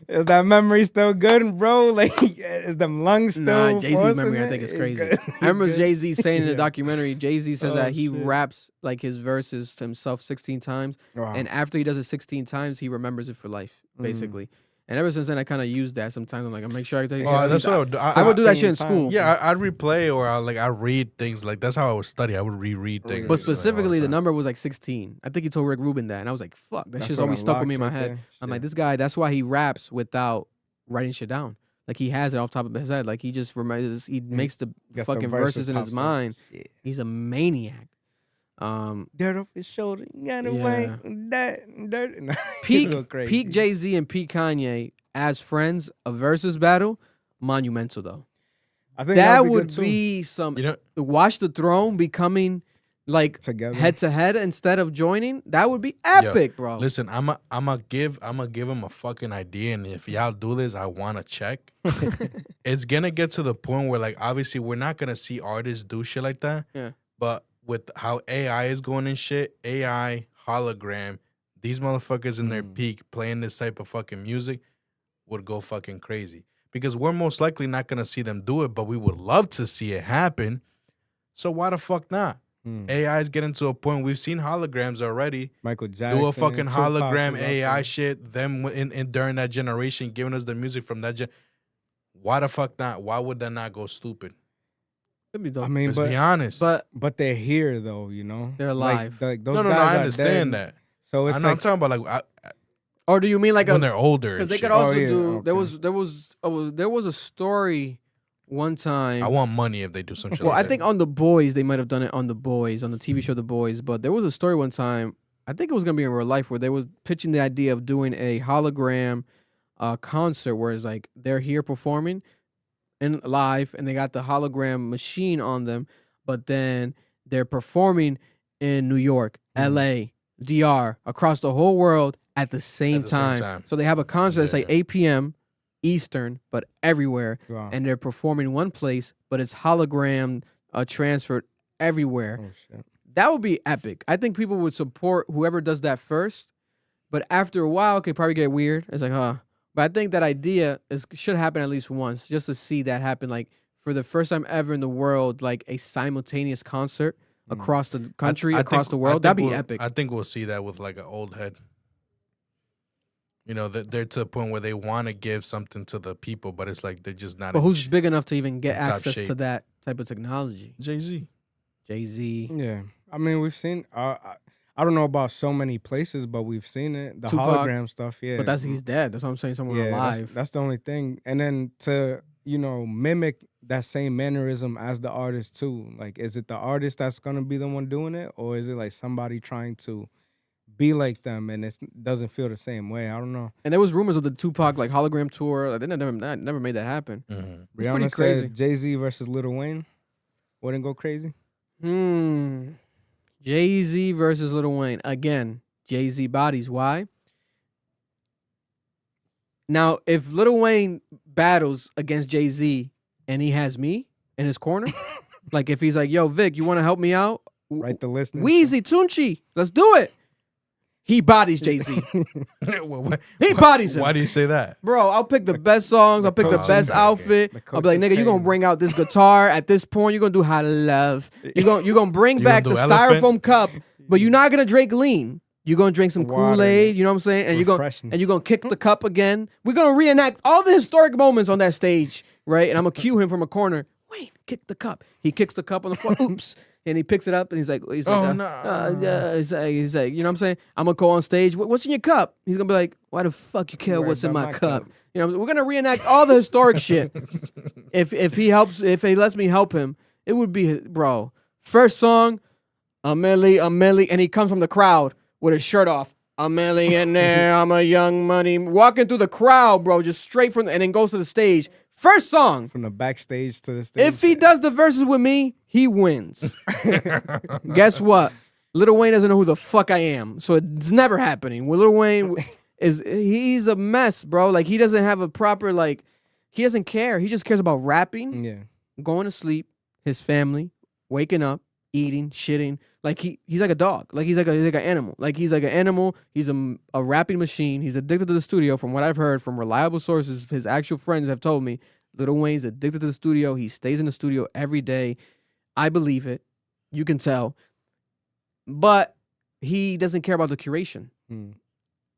[SPEAKER 3] is that memory still good, bro? Like, is them lungs still?
[SPEAKER 2] Nah, Jay-Z's memory, I think, is crazy. I remember Jay-Z saying in the documentary, Jay-Z says that he raps like his verses to himself 16 times.
[SPEAKER 3] Wow.
[SPEAKER 2] And after he does it 16 times, he remembers it for life, basically. And ever since then, I kind of used that sometimes. I'm like, I'll make sure I tell you.
[SPEAKER 4] That's what
[SPEAKER 2] I would do that shit in school.
[SPEAKER 4] Yeah, I'd replay or I read things. Like, that's how I would study. I would reread things.
[SPEAKER 2] But specifically, the number was like 16. I think he told Rick Rubin that. And I was like, fuck, that shit's always stuck with me in my head. I'm like, this guy, that's why he raps without writing shit down. Like, he has it off top of his head. Like, he just reminds, he makes the fucking verses in his mind. Yeah. He's a maniac.
[SPEAKER 3] Dirt off his shoulder, got away. Dirt.
[SPEAKER 2] Peak Jay-Z and peak Kanye as friends, a versus battle, monumental though.
[SPEAKER 3] I think
[SPEAKER 2] that would be some. Watch the Throne becoming like
[SPEAKER 3] together
[SPEAKER 2] head to head instead of joining. That would be epic, bro.
[SPEAKER 4] Listen, I'ma give him a fucking idea, and if y'all do this, I want to check. It's gonna get to the point where, like, obviously, we're not gonna see artists do shit like that.
[SPEAKER 2] Yeah,
[SPEAKER 4] but with how AI is going and shit, AI, hologram, these motherfuckers in their peak playing this type of fucking music would go fucking crazy. Because we're most likely not going to see them do it, but we would love to see it happen. So why the fuck not? AI is getting to a point, we've seen holograms already.
[SPEAKER 3] Michael Jackson.
[SPEAKER 4] Do a fucking hologram AI shit, them during that generation, giving us the music from that Why the fuck not? Why would that not go stupid?
[SPEAKER 2] I
[SPEAKER 3] mean,
[SPEAKER 4] let's be honest.
[SPEAKER 3] But they're here though, you know.
[SPEAKER 2] They're alive.
[SPEAKER 3] Like those
[SPEAKER 4] no,
[SPEAKER 3] guys
[SPEAKER 4] I
[SPEAKER 3] are
[SPEAKER 4] understand
[SPEAKER 3] dead.
[SPEAKER 4] that.
[SPEAKER 3] So it's
[SPEAKER 4] I'm talking about like.
[SPEAKER 2] Or do you mean like
[SPEAKER 4] when they're older?
[SPEAKER 2] Because they
[SPEAKER 4] and
[SPEAKER 2] could
[SPEAKER 4] shit.
[SPEAKER 2] also
[SPEAKER 3] yeah,
[SPEAKER 2] do.
[SPEAKER 3] okay.
[SPEAKER 2] There was a story one time.
[SPEAKER 4] I want money if they do some shit.
[SPEAKER 2] Well,
[SPEAKER 4] like
[SPEAKER 2] I think on The Boys they might have done it on The Boys on the TV show The Boys. But there was a story one time. I think it was gonna be in real life where they was pitching the idea of doing a hologram concert where it's like they're here performing in live and they got the hologram machine on them, but then they're performing in New York, LA, DR, across the whole world at the same time. So they have a concert that's like 8 p.m. Eastern, but everywhere,
[SPEAKER 3] Wow.
[SPEAKER 2] and they're performing in one place, but it's hologram transferred everywhere.
[SPEAKER 3] Oh shit.
[SPEAKER 2] That would be epic. I think people would support whoever does that first, but after a while, it could probably get weird. It's like, huh. But I think that idea should happen at least once, just to see that happen, like for the first time ever in the world, like a simultaneous concert across the country, across the world. That'd be epic.
[SPEAKER 4] I think we'll see that with like an old head. You know, they're to a point where they want to give something to the people, but it's like they're just not.
[SPEAKER 2] But who's big enough to even get
[SPEAKER 4] top
[SPEAKER 2] access to
[SPEAKER 4] shape.
[SPEAKER 2] that type of technology?
[SPEAKER 4] Jay-Z.
[SPEAKER 2] Jay-Z.
[SPEAKER 3] Yeah, I mean we've seen. I don't know about so many places, but we've seen it. The
[SPEAKER 2] Tupac,
[SPEAKER 3] hologram stuff, yeah.
[SPEAKER 2] But he's dead. That's what I'm saying. Someone
[SPEAKER 3] yeah,
[SPEAKER 2] alive.
[SPEAKER 3] that's the only thing. And then to mimic that same mannerism as the artist too. Like, is it the artist that's gonna be the one doing it, or is it like somebody trying to be like them and it doesn't feel the same way? I don't know.
[SPEAKER 2] And there was rumors of the Tupac like hologram tour. Like, they never made that happen.
[SPEAKER 3] Rihanna
[SPEAKER 2] It's pretty crazy.
[SPEAKER 3] said Jay-Z versus Lil Wayne wouldn't go crazy.
[SPEAKER 2] Jay-Z versus Lil Wayne. Again, Jay-Z bodies. Why? Now, if Lil Wayne battles against Jay-Z and he has me in his corner, like if he's like, yo, Vic, you want to help me out?
[SPEAKER 3] Write the list.
[SPEAKER 2] Wheezy, Tunchi, let's do it. He bodies Jay-Z. He bodies him.
[SPEAKER 4] Why do you say that?
[SPEAKER 2] Bro, I'll pick the best songs. I'll pick the best outfit. I'll be like, nigga, you gonna bring out this guitar at this point. You're gonna do How to Love. You're gonna bring back the
[SPEAKER 4] gonna do Elephant?
[SPEAKER 2] styrofoam cup, but you're not gonna drink lean. You're gonna drink some
[SPEAKER 3] Water,
[SPEAKER 2] Kool-Aid. You know what I'm saying? And
[SPEAKER 3] refreshing.
[SPEAKER 2] you're gonna kick the cup again. We're gonna reenact all the historic moments on that stage, right? And I'm gonna cue him from a corner. Wait, kick the cup. He kicks the cup on the floor. Oops. And he picks it up and he's like,
[SPEAKER 4] Oh, no.
[SPEAKER 2] he's like, you know what I'm saying? I'm gonna go on stage. What's in your cup? He's gonna be like, why the fuck you care
[SPEAKER 3] Right
[SPEAKER 2] what's in
[SPEAKER 3] by
[SPEAKER 2] my
[SPEAKER 3] my
[SPEAKER 2] cup?
[SPEAKER 3] cup.
[SPEAKER 2] You know, we're gonna reenact all the historic shit. If he lets me help him, it would be, bro. First song, a milli, and he comes from the crowd with his shirt off. A millionaire, I'm a young money, walking through the crowd, bro, just straight from, and then goes to the stage. First song.
[SPEAKER 3] From the backstage to the stage.
[SPEAKER 2] If he does the verses with me, he wins. Guess what? Lil Wayne doesn't know who the fuck I am, so it's never happening. Lil Wayne he's a mess, bro. Like, he doesn't have a proper, like, he doesn't care. He just cares about rapping, going to sleep, his family, waking up, eating, shitting. Like, he's like a dog. Like, he's like an animal. Like, he's like an animal. He's a rapping machine. He's addicted to the studio, from what I've heard from reliable sources. His actual friends have told me Lil Wayne's addicted to the studio. He stays in the studio every day. I believe it. You can tell. But he doesn't care about the curation.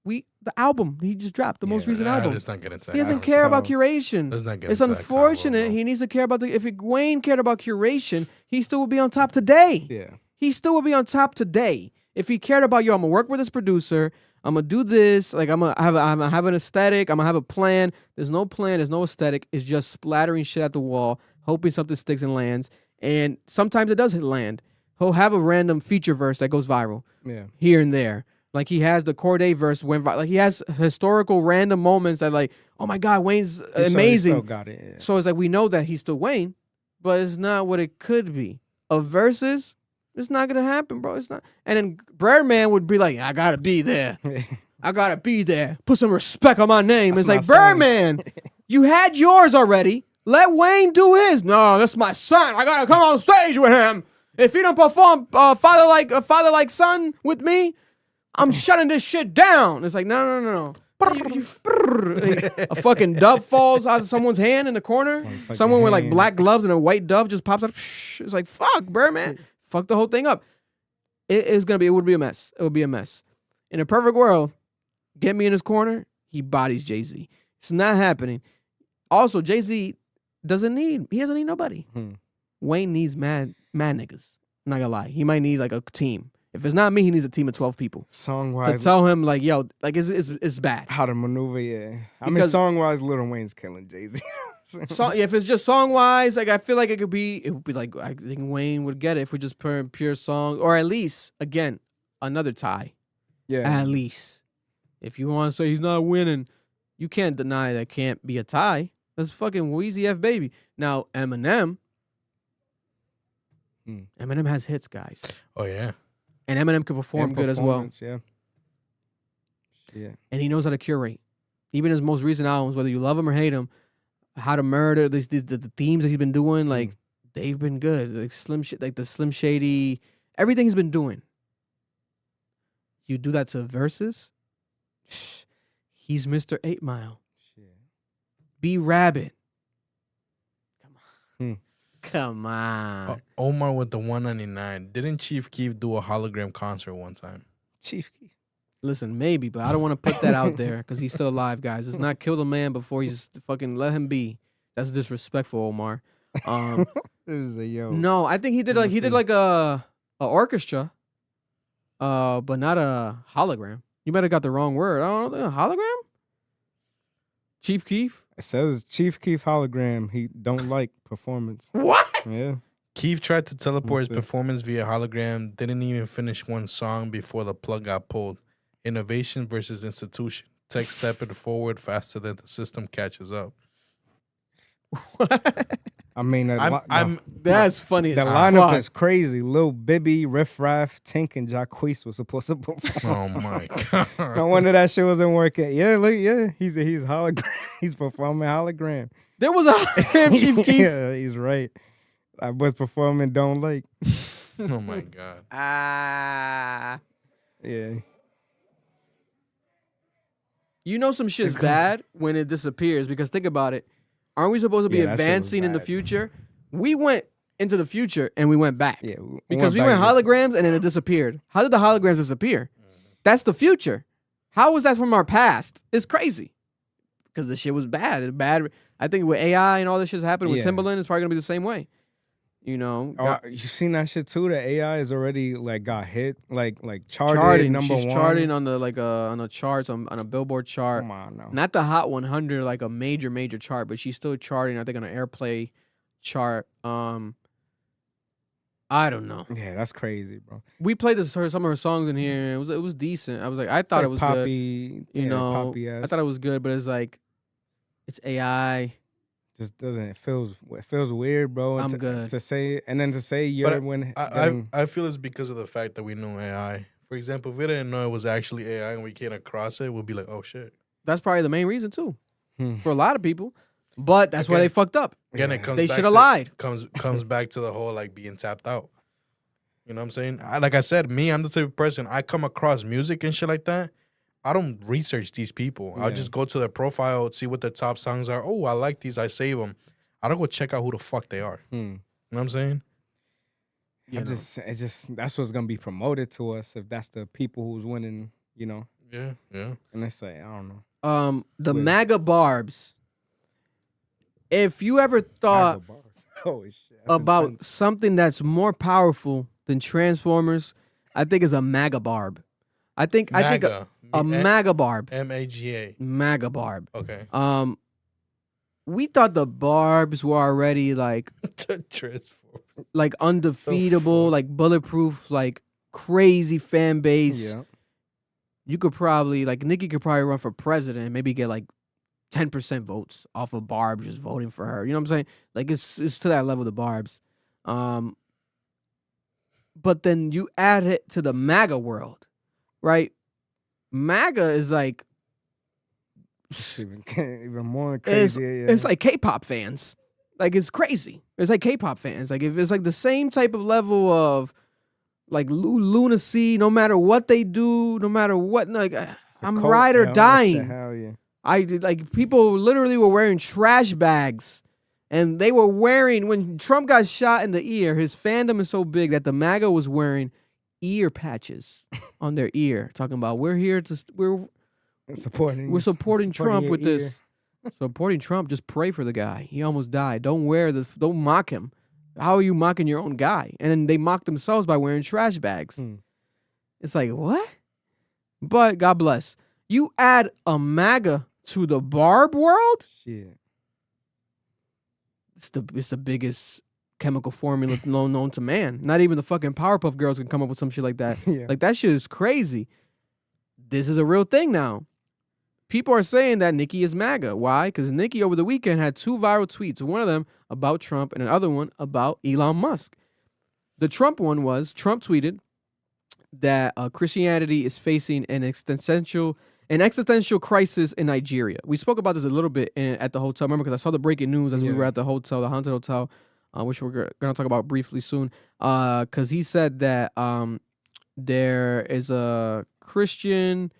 [SPEAKER 2] The album he just dropped, the most recent album.
[SPEAKER 4] Let's not get into that.
[SPEAKER 2] He doesn't care about curation.
[SPEAKER 4] Let's not get
[SPEAKER 2] It's
[SPEAKER 4] into that
[SPEAKER 2] unfortunate. He needs to care about if Wayne cared about curation, he still would be on top today.
[SPEAKER 3] Yeah.
[SPEAKER 2] He still would be on top today. If he cared about, yo, I'm gonna work with this producer, I'm gonna do this, like I'm gonna have an aesthetic, I'm gonna have a plan. There's no plan, there's no aesthetic. It's just splattering shit at the wall, hoping something sticks and lands. And sometimes it does hit land. He'll have a random feature verse that goes viral.
[SPEAKER 3] Yeah.
[SPEAKER 2] Here and there. Like, he has the Corday verse went viral. Like, he has historical random moments that, like, oh my God, Wayne's amazing.
[SPEAKER 3] Still got it. Yeah.
[SPEAKER 2] So it's like, we know that he's still Wayne, but it's not what it could be. A versus, it's not gonna happen, bro. It's not. And then Birdman would be like, I gotta be there. I gotta be there. Put some respect on my name.
[SPEAKER 3] That's
[SPEAKER 2] it's like,
[SPEAKER 3] my son.
[SPEAKER 2] Birdman, you had yours already. Let Wayne do his. No, that's my son. I gotta come on stage with him. If he don't perform father like son with me, I'm shutting this shit down. It's like, no. A fucking dove falls out of someone's hand in the corner. Someone with like black gloves and a white dove just pops up. It's like, fuck, Birdman. Fuck the whole thing up. It would be a mess. It would be a mess. In a perfect world, get me in his corner, he bodies Jay-Z. It's not happening. Also, Jay-Z doesn't need nobody. Wayne needs mad niggas. I'm not gonna lie. He might need like a team. If it's not me, he needs a team of 12 people
[SPEAKER 3] Song
[SPEAKER 2] to
[SPEAKER 3] wise,
[SPEAKER 2] tell him like, yo, like it's bad.
[SPEAKER 3] how to maneuver. Yeah, I mean,
[SPEAKER 2] Because-
[SPEAKER 3] song wise, Lil Wayne's killing Jay-Z.
[SPEAKER 2] If it's just song wise, like I feel like it would be like I think Wayne would get it if we just pure song, or at least again another tie.
[SPEAKER 3] Yeah,
[SPEAKER 2] At least, if you want to say he's not winning, you can't deny that can't be a tie. That's fucking Weezy F baby. Now Eminem, Eminem has hits, guys,
[SPEAKER 4] Oh yeah.
[SPEAKER 2] and Eminem can perform
[SPEAKER 3] And
[SPEAKER 2] good as well,
[SPEAKER 3] performance, Yeah.
[SPEAKER 2] and he knows how to curate. Even his most recent albums, whether you love him or hate him, How to Murder, the themes that he's been doing, like they've been good. Like the Slim Shady, everything he's been doing. You do that to Versus, he's Mr. 8 Mile. B Rabbit. Come on.
[SPEAKER 4] Omar with the 199. Didn't Chief Keef do a hologram concert one time?
[SPEAKER 3] Chief Keef.
[SPEAKER 2] Listen, maybe, but I don't want to put that out there because he's still alive, guys. Let's not kill the man before he's fucking let him be. That's disrespectful, Omar.
[SPEAKER 3] This is a yo.
[SPEAKER 2] No, I think he did like a orchestra, but not a hologram. You might have got the wrong word. I don't know, hologram. Chief Keef.
[SPEAKER 3] It says Chief Keef hologram. He don't like performance.
[SPEAKER 2] What?
[SPEAKER 3] Yeah.
[SPEAKER 4] Keef tried to teleport his
[SPEAKER 3] That's it.
[SPEAKER 4] performance via hologram. Didn't even finish one song before the plug got pulled. Innovation versus institution. Tech stepping forward faster than the system catches up.
[SPEAKER 3] I mean,
[SPEAKER 2] That's funny.
[SPEAKER 3] the
[SPEAKER 2] as
[SPEAKER 3] lineup
[SPEAKER 2] fuck.
[SPEAKER 3] is crazy. Lil Bibby, Riff Raff, Tink, and Jacquees was supposed to perform.
[SPEAKER 4] Oh my god.
[SPEAKER 3] No wonder that shit wasn't working. Yeah, look, he's hologram. He's performing hologram.
[SPEAKER 2] There was a hologram, Chief Keef.
[SPEAKER 3] Yeah, he's right. I was performing Don't Like.
[SPEAKER 4] Oh my god.
[SPEAKER 3] Yeah.
[SPEAKER 2] You know some shit's bad when it disappears because think about it. Aren't we supposed to be
[SPEAKER 3] Yeah, that shit was
[SPEAKER 2] advancing in the
[SPEAKER 3] bad.
[SPEAKER 2] future? We went into the future and we went back.
[SPEAKER 3] Yeah,
[SPEAKER 2] Because we
[SPEAKER 3] back
[SPEAKER 2] went
[SPEAKER 3] to-
[SPEAKER 2] holograms and then it disappeared. How did the holograms disappear? That's the future. How was that from our past? It's crazy. Because the shit was bad. It's bad. I think with AI and all this shit's happening with
[SPEAKER 3] Yeah.
[SPEAKER 2] Timbaland, it's probably gonna be the same way. You know,
[SPEAKER 3] Oh, you seen that shit too? The AI is already like got hit, like charted
[SPEAKER 2] charting.
[SPEAKER 3] number
[SPEAKER 2] She's
[SPEAKER 3] one.
[SPEAKER 2] charting on the on the charts on a Billboard chart.
[SPEAKER 3] Come on now.
[SPEAKER 2] Not the Hot 100, like a major chart, but she's still charting. I think on an Airplay chart. I don't know.
[SPEAKER 3] Yeah, that's crazy, bro.
[SPEAKER 2] We played some of her songs in here. And it was decent. I was like, I thought
[SPEAKER 3] It's
[SPEAKER 2] it was
[SPEAKER 3] like
[SPEAKER 2] good.
[SPEAKER 3] poppy,
[SPEAKER 2] You know,
[SPEAKER 3] poppy-ass.
[SPEAKER 2] I thought it was good, but it's like, it's AI.
[SPEAKER 3] Just doesn't. It feels weird, bro.
[SPEAKER 2] I'm
[SPEAKER 3] to,
[SPEAKER 2] good.
[SPEAKER 3] to say, and then to say you're
[SPEAKER 4] But
[SPEAKER 3] when
[SPEAKER 4] I feel it's because of the fact that we know AI. For example, if we didn't know it was actually AI and we came across it, we'll be like, oh shit.
[SPEAKER 2] That's probably the main reason too, for a lot of people. But that's why
[SPEAKER 4] Again-
[SPEAKER 2] they fucked up.
[SPEAKER 4] Again, it comes
[SPEAKER 2] They
[SPEAKER 4] back
[SPEAKER 2] should have
[SPEAKER 4] to-
[SPEAKER 2] lied.
[SPEAKER 4] Comes back to the whole like being tapped out. You know what I'm saying? Like I said, I'm the type of person, I come across music and shit like that. I don't research these people. I'll
[SPEAKER 3] Yeah.
[SPEAKER 4] just go to their profile, see what their top songs are. Oh, I like these. I save them. I don't go check out who the fuck they are. You know what I'm saying?
[SPEAKER 3] it's just that's what's gonna be promoted to us if that's the people who's winning. You know.
[SPEAKER 4] Yeah.
[SPEAKER 3] And they say I don't know.
[SPEAKER 2] The MAGA BARBZ. If you ever thought
[SPEAKER 3] Holy shit. that's
[SPEAKER 2] about
[SPEAKER 3] intense.
[SPEAKER 2] something that's more powerful than Transformers, I think it's a MAGA barb. I think
[SPEAKER 4] MAGA.
[SPEAKER 2] a MAGA barb.
[SPEAKER 4] MAGA.
[SPEAKER 2] MAGA barb.
[SPEAKER 4] Okay.
[SPEAKER 2] We thought the barbs were already like undefeatable, like bulletproof, like crazy fan base.
[SPEAKER 3] Yeah.
[SPEAKER 2] You could probably Nikki could probably run for president and maybe get like 10% votes off of Barb just voting for her. You know what I'm saying? Like it's to that level, the Barbs. But then you add it to the MAGA world, right? MAGA is like
[SPEAKER 3] It's even more crazy.
[SPEAKER 2] it's like K-pop fans. Like it's crazy. It's like K-pop fans. Like if it's like the same type of level of like lunacy, no matter what they do, no matter what, like I'm
[SPEAKER 3] cult,
[SPEAKER 2] ride or
[SPEAKER 3] yo, that
[SPEAKER 2] dying.
[SPEAKER 3] shit, hell yeah.
[SPEAKER 2] I did like people literally were wearing trash bags, and they were wearing when Trump got shot in the ear. His fandom is so big that the MAGA was wearing ear patches on their ear, talking about we're here to we're supporting Trump
[SPEAKER 3] your
[SPEAKER 2] with
[SPEAKER 3] ear.
[SPEAKER 2] this. Supporting Trump, just pray for the guy. He almost died. Don't wear this. Don't mock him. How are you mocking your own guy? And then they mock themselves by wearing trash bags. It's like, what? But God bless. You add a MAGA to the Barb world?
[SPEAKER 3] Shit.
[SPEAKER 2] It's the biggest chemical formula known to man. Not even the fucking Powerpuff Girls can come up with some shit like that.
[SPEAKER 3] Yeah.
[SPEAKER 2] Like, that shit is crazy. This is a real thing now. People are saying that Nicki is MAGA. Why? Because Nicki over the weekend had 2 viral tweets. One of them about Trump and another one about Elon Musk. The Trump one was, Trump tweeted that Christianity is facing an existential crisis in Nigeria. We spoke about this a little bit at the hotel. Remember, because I saw the breaking news as we were at the hotel, the haunted hotel, which we're going to talk about briefly soon. Because he said that there is a Christian...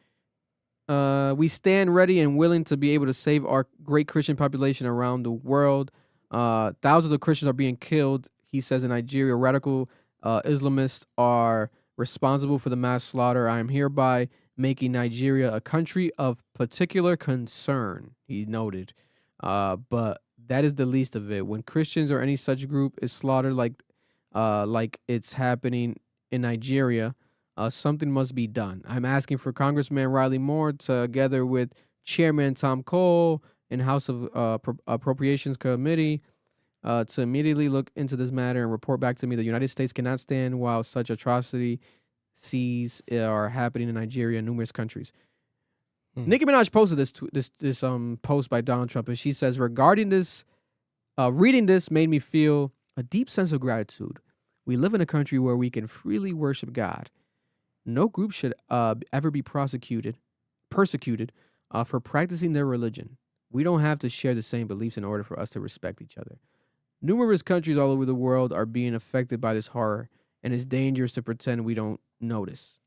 [SPEAKER 2] we stand ready and willing to be able to save our great Christian population around the world. Thousands of Christians are being killed, he says, in Nigeria. Radical Islamists are responsible for the mass slaughter. I am hereby making Nigeria a country of particular concern, he noted. But that is the least of it. When Christians or any such group is slaughtered like it's happening in Nigeria, something must be done. I'm asking for Congressman Riley Moore, together with Chairman Tom Cole and House of Appropriations Committee, to immediately look into this matter and report back to me. The United States cannot stand while such atrocities are happening in Nigeria and numerous countries. Nicki Minaj posted this post by Donald Trump, and she says, regarding this, reading this made me feel a deep sense of gratitude. We live in a country where we can freely worship God. No group should ever be persecuted for practicing their religion. We don't have to share the same beliefs in order for us to respect each other. Numerous countries all over the world are being affected by this horror, and it's dangerous to pretend we don't notice.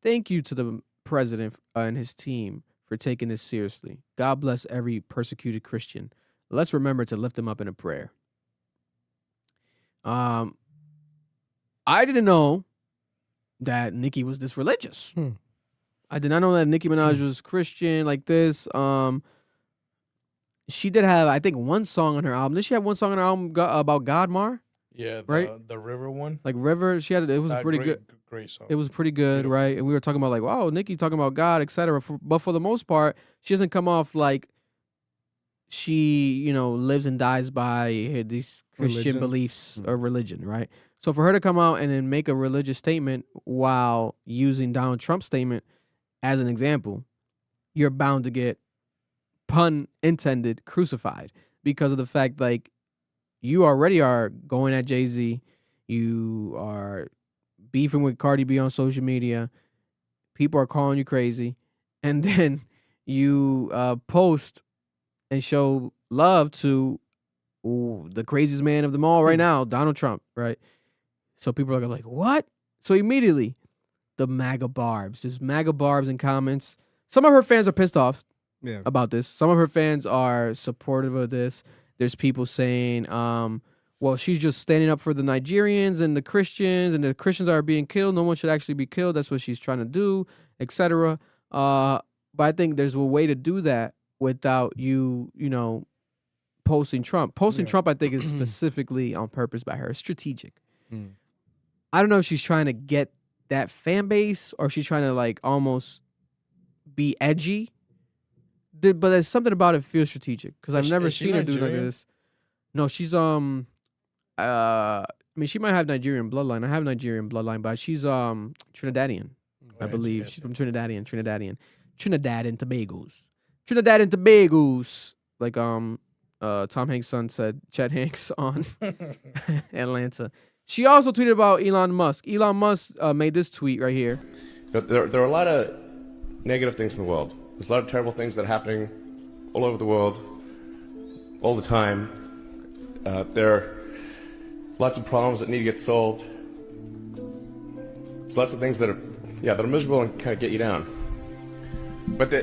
[SPEAKER 2] Thank you to the president and his team for taking this seriously. God bless every persecuted Christian. Let's remember to lift them up in a prayer. I didn't know that Nicki was this religious. I did not know that Nicki Minaj was Christian like this. She did have, I think, one song on her album. Did she have one song on her album about God, Mar?
[SPEAKER 4] Yeah,
[SPEAKER 2] right?
[SPEAKER 4] The River one.
[SPEAKER 2] Like River, she had it. It was pretty good.
[SPEAKER 4] Great song.
[SPEAKER 2] It was pretty good, beautiful. Right? And we were talking about like, wow, Nicki talking about God, etc. But for the most part, she doesn't come off like she, lives and dies by these Christian beliefs or religion, right? So for her to come out and then make a religious statement while using Donald Trump's statement as an example, you're bound to get, pun intended, crucified because of the fact like you already are going at Jay-Z, you are beefing with Cardi B on social media, people are calling you crazy, and then you post and show love to the craziest man of them all right now, Donald Trump, right? So people are like, what? So immediately, the MAGA barbs. There's MAGA barbs in comments. Some of her fans are pissed off about this. Some of her fans are supportive of this. There's people saying, well, she's just standing up for the Nigerians and the Christians are being killed. No one should actually be killed. That's what she's trying to do, etc. But I think there's a way to do that without you posting Trump. Posting Trump, I think, is specifically on purpose by her. It's strategic. I don't know if she's trying to get that fan base or she's trying to like almost be edgy. But there's something about it feels strategic because I've never seen her do like this. No, she's I mean, she might have Nigerian bloodline. I have Nigerian bloodline, but she's Trinidadian, I believe. She's from Trinidad and Tobago's. Trinidad and Tobago's, like Tom Hanks' son said, Chet Hanks on Atlanta. She also tweeted about Elon Musk. Elon Musk made this tweet right here.
[SPEAKER 12] There are a lot of negative things in the world. There's a lot of terrible things that are happening all over the world, all the time. There are lots of problems that need to get solved. There's lots of things that are miserable and kind of get you down. But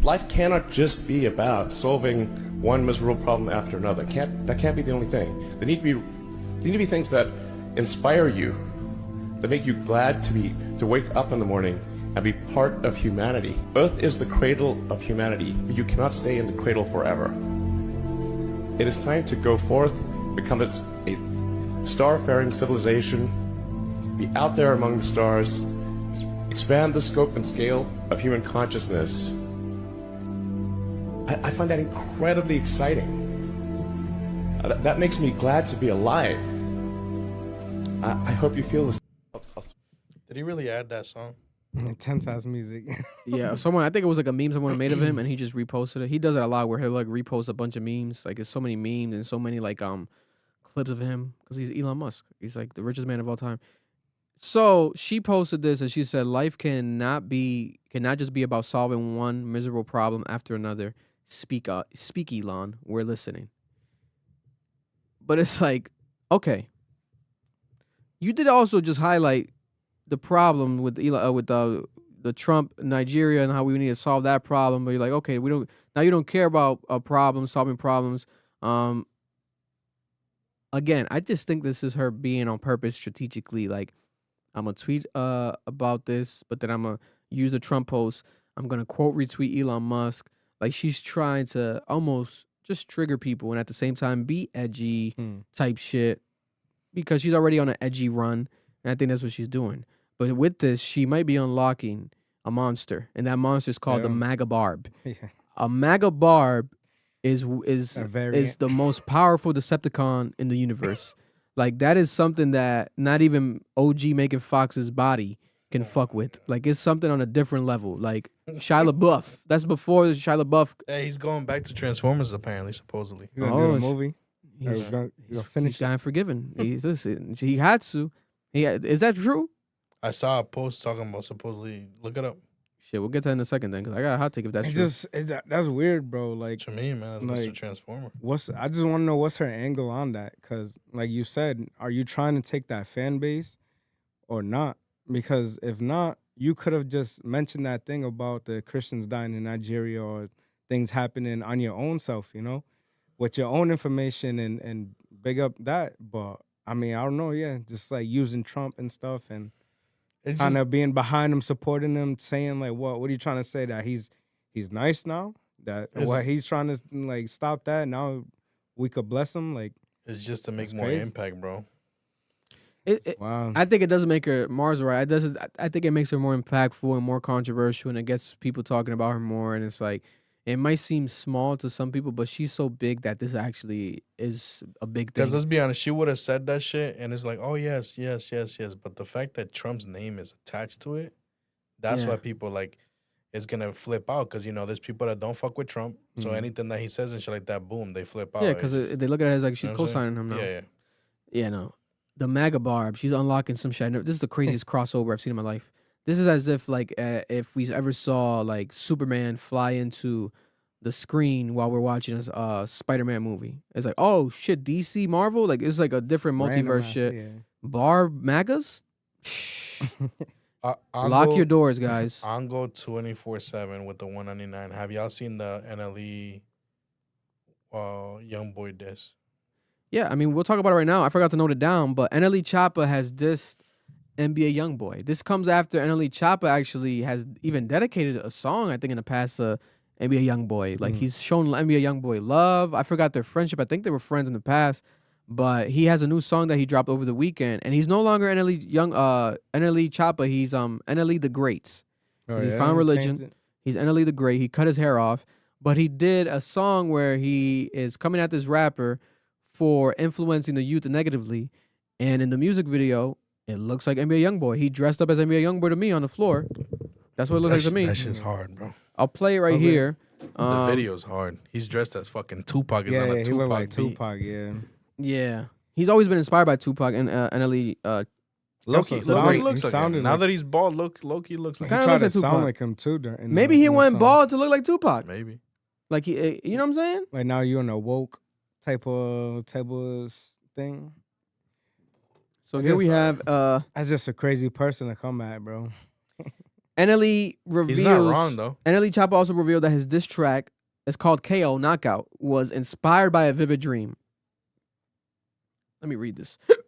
[SPEAKER 12] life cannot just be about solving one miserable problem after another. That can't be the only thing. There need to be things that inspire you, that make you glad to wake up in the morning and be part of humanity. Earth is the cradle of humanity, but you cannot stay in the cradle forever. It is time to go forth, become a star-faring civilization, be out there among the stars, expand the scope and scale of human consciousness. I find that incredibly exciting. That makes me glad to be alive. I hope you feel this.
[SPEAKER 4] Did he really add that song?
[SPEAKER 3] Intense ass music.
[SPEAKER 2] Yeah, I think it was like a meme someone made of him, and he just reposted it. He does it a lot, where he'll like repost a bunch of memes. Like, there's so many memes and so many like clips of him, because he's Elon Musk. He's like the richest man of all time. So she posted this, and she said, "Life cannot just be about solving one miserable problem after another. Speak Elon, we're listening." But it's like, okay, you did also just highlight the problem with the Trump Nigeria and how we need to solve that problem. But you're like, okay, you don't care about solving problems. Again, I just think this is her being on purpose strategically. Like, I'm gonna tweet about this, but then I'm gonna use a Trump post. I'm gonna quote retweet Elon Musk. Like, she's trying to almost just trigger people and at the same time be edgy type shit, because she's already on an edgy run, and I think that's what she's doing. But with this, she might be unlocking a monster, and that monster is called the MAGA Barb. Yeah. A MAGA Barb is the most powerful Decepticon in the universe. Like, that is something that not even OG Megan Fox's body can fuck with. Like, it's something on a different level. Like, Shia LaBeouf. That's before Shia LaBeouf.
[SPEAKER 4] Yeah, he's going back to Transformers, apparently, supposedly.
[SPEAKER 3] He's gonna do a movie. He's gonna finish.
[SPEAKER 2] He's gotten forgiven. He had to. Is that true?
[SPEAKER 4] I saw a post talking about supposedly. Look it up.
[SPEAKER 2] Shit, we'll get to that in a second then, because I got a hot take if that's true.
[SPEAKER 3] That's weird, bro. Like,
[SPEAKER 4] to me, man, it's Mr. Transformer.
[SPEAKER 3] I just want to know what's her angle on that, because like you said, are you trying to take that fan base or not? Because if not, you could have just mentioned that thing about the Christians dying in Nigeria or things happening on your own self, with your own information and big up that. But I mean, I don't know, just like using Trump and stuff and kind of being behind him, supporting him, saying like, what are you trying to say, that he's nice now? That he's trying to like stop that now we could bless him? Like,
[SPEAKER 4] it's just to make more impact, bro.
[SPEAKER 3] Wow.
[SPEAKER 2] I think it doesn't make her Mars right. I think it makes her more impactful and more controversial, and it gets people talking about her more. And it's like, it might seem small to some people, but she's so big that this actually is a big thing.
[SPEAKER 4] Because let's be honest, she would have said that shit, and it's like, oh, yes. But the fact that Trump's name is attached to it, that's why people like, it's going to flip out. Because, there's people that don't fuck with Trump. So anything that he says and shit like that, boom, they flip out.
[SPEAKER 2] Yeah, because they look at it as like she's co-signing him now. Yeah, no. The MAGA Barb, she's unlocking some shit. This is the craziest crossover I've seen in my life. This is as if like if we ever saw like Superman fly into the screen while we're watching a Spider-Man movie. It's like, oh shit, DC, Marvel, like it's like a different multiverse shit. Yeah. Barb MAGAs. Lock your doors, guys.
[SPEAKER 4] Ongo 24/7 with the 199. Have y'all seen the NLE Young Boy diss?
[SPEAKER 2] Yeah, I mean, we'll talk about it right now. I forgot to note it down, but NLE CHOPPA has dissed NBA YoungBoy. This comes after NLE CHOPPA actually has even dedicated a song, I think, in the past NBA YoungBoy. Like, he's shown NBA YoungBoy love. I forgot their friendship. I think they were friends in the past, but he has a new song that he dropped over the weekend, and he's no longer NLE CHOPPA. He's NLE the Greats. He found religion. He's NLE the Great. He cut his hair off, but he did a song where he is coming at this rapper for influencing the youth negatively, and in the music video, it looks like NBA YoungBoy. He dressed up as NBA YoungBoy to me on the floor. That's what it looks like to me.
[SPEAKER 4] That shit's hard, bro.
[SPEAKER 2] I'll play it right here.
[SPEAKER 4] The video's hard. He's dressed as fucking Tupac. Is on a Tupac
[SPEAKER 3] he look like
[SPEAKER 4] beat.
[SPEAKER 3] Tupac,
[SPEAKER 2] Yeah. He's always been inspired by Tupac and NLE.
[SPEAKER 4] Loki looks like him. Now that he's bald, Loki looks like
[SPEAKER 3] him. He tried to sound like him too.
[SPEAKER 2] Maybe he went bald to look like Tupac.
[SPEAKER 4] Maybe.
[SPEAKER 2] Like, you know what I'm saying?
[SPEAKER 3] Like, now you're in a woke type of thing.
[SPEAKER 2] So here we have
[SPEAKER 3] that's just a crazy person to come at, bro.
[SPEAKER 2] NLE reveals.
[SPEAKER 4] He's not wrong though.
[SPEAKER 2] NLE CHOPPA also revealed that his diss track, it's called KO Knockout, was inspired by a vivid dream. Let me read this. It's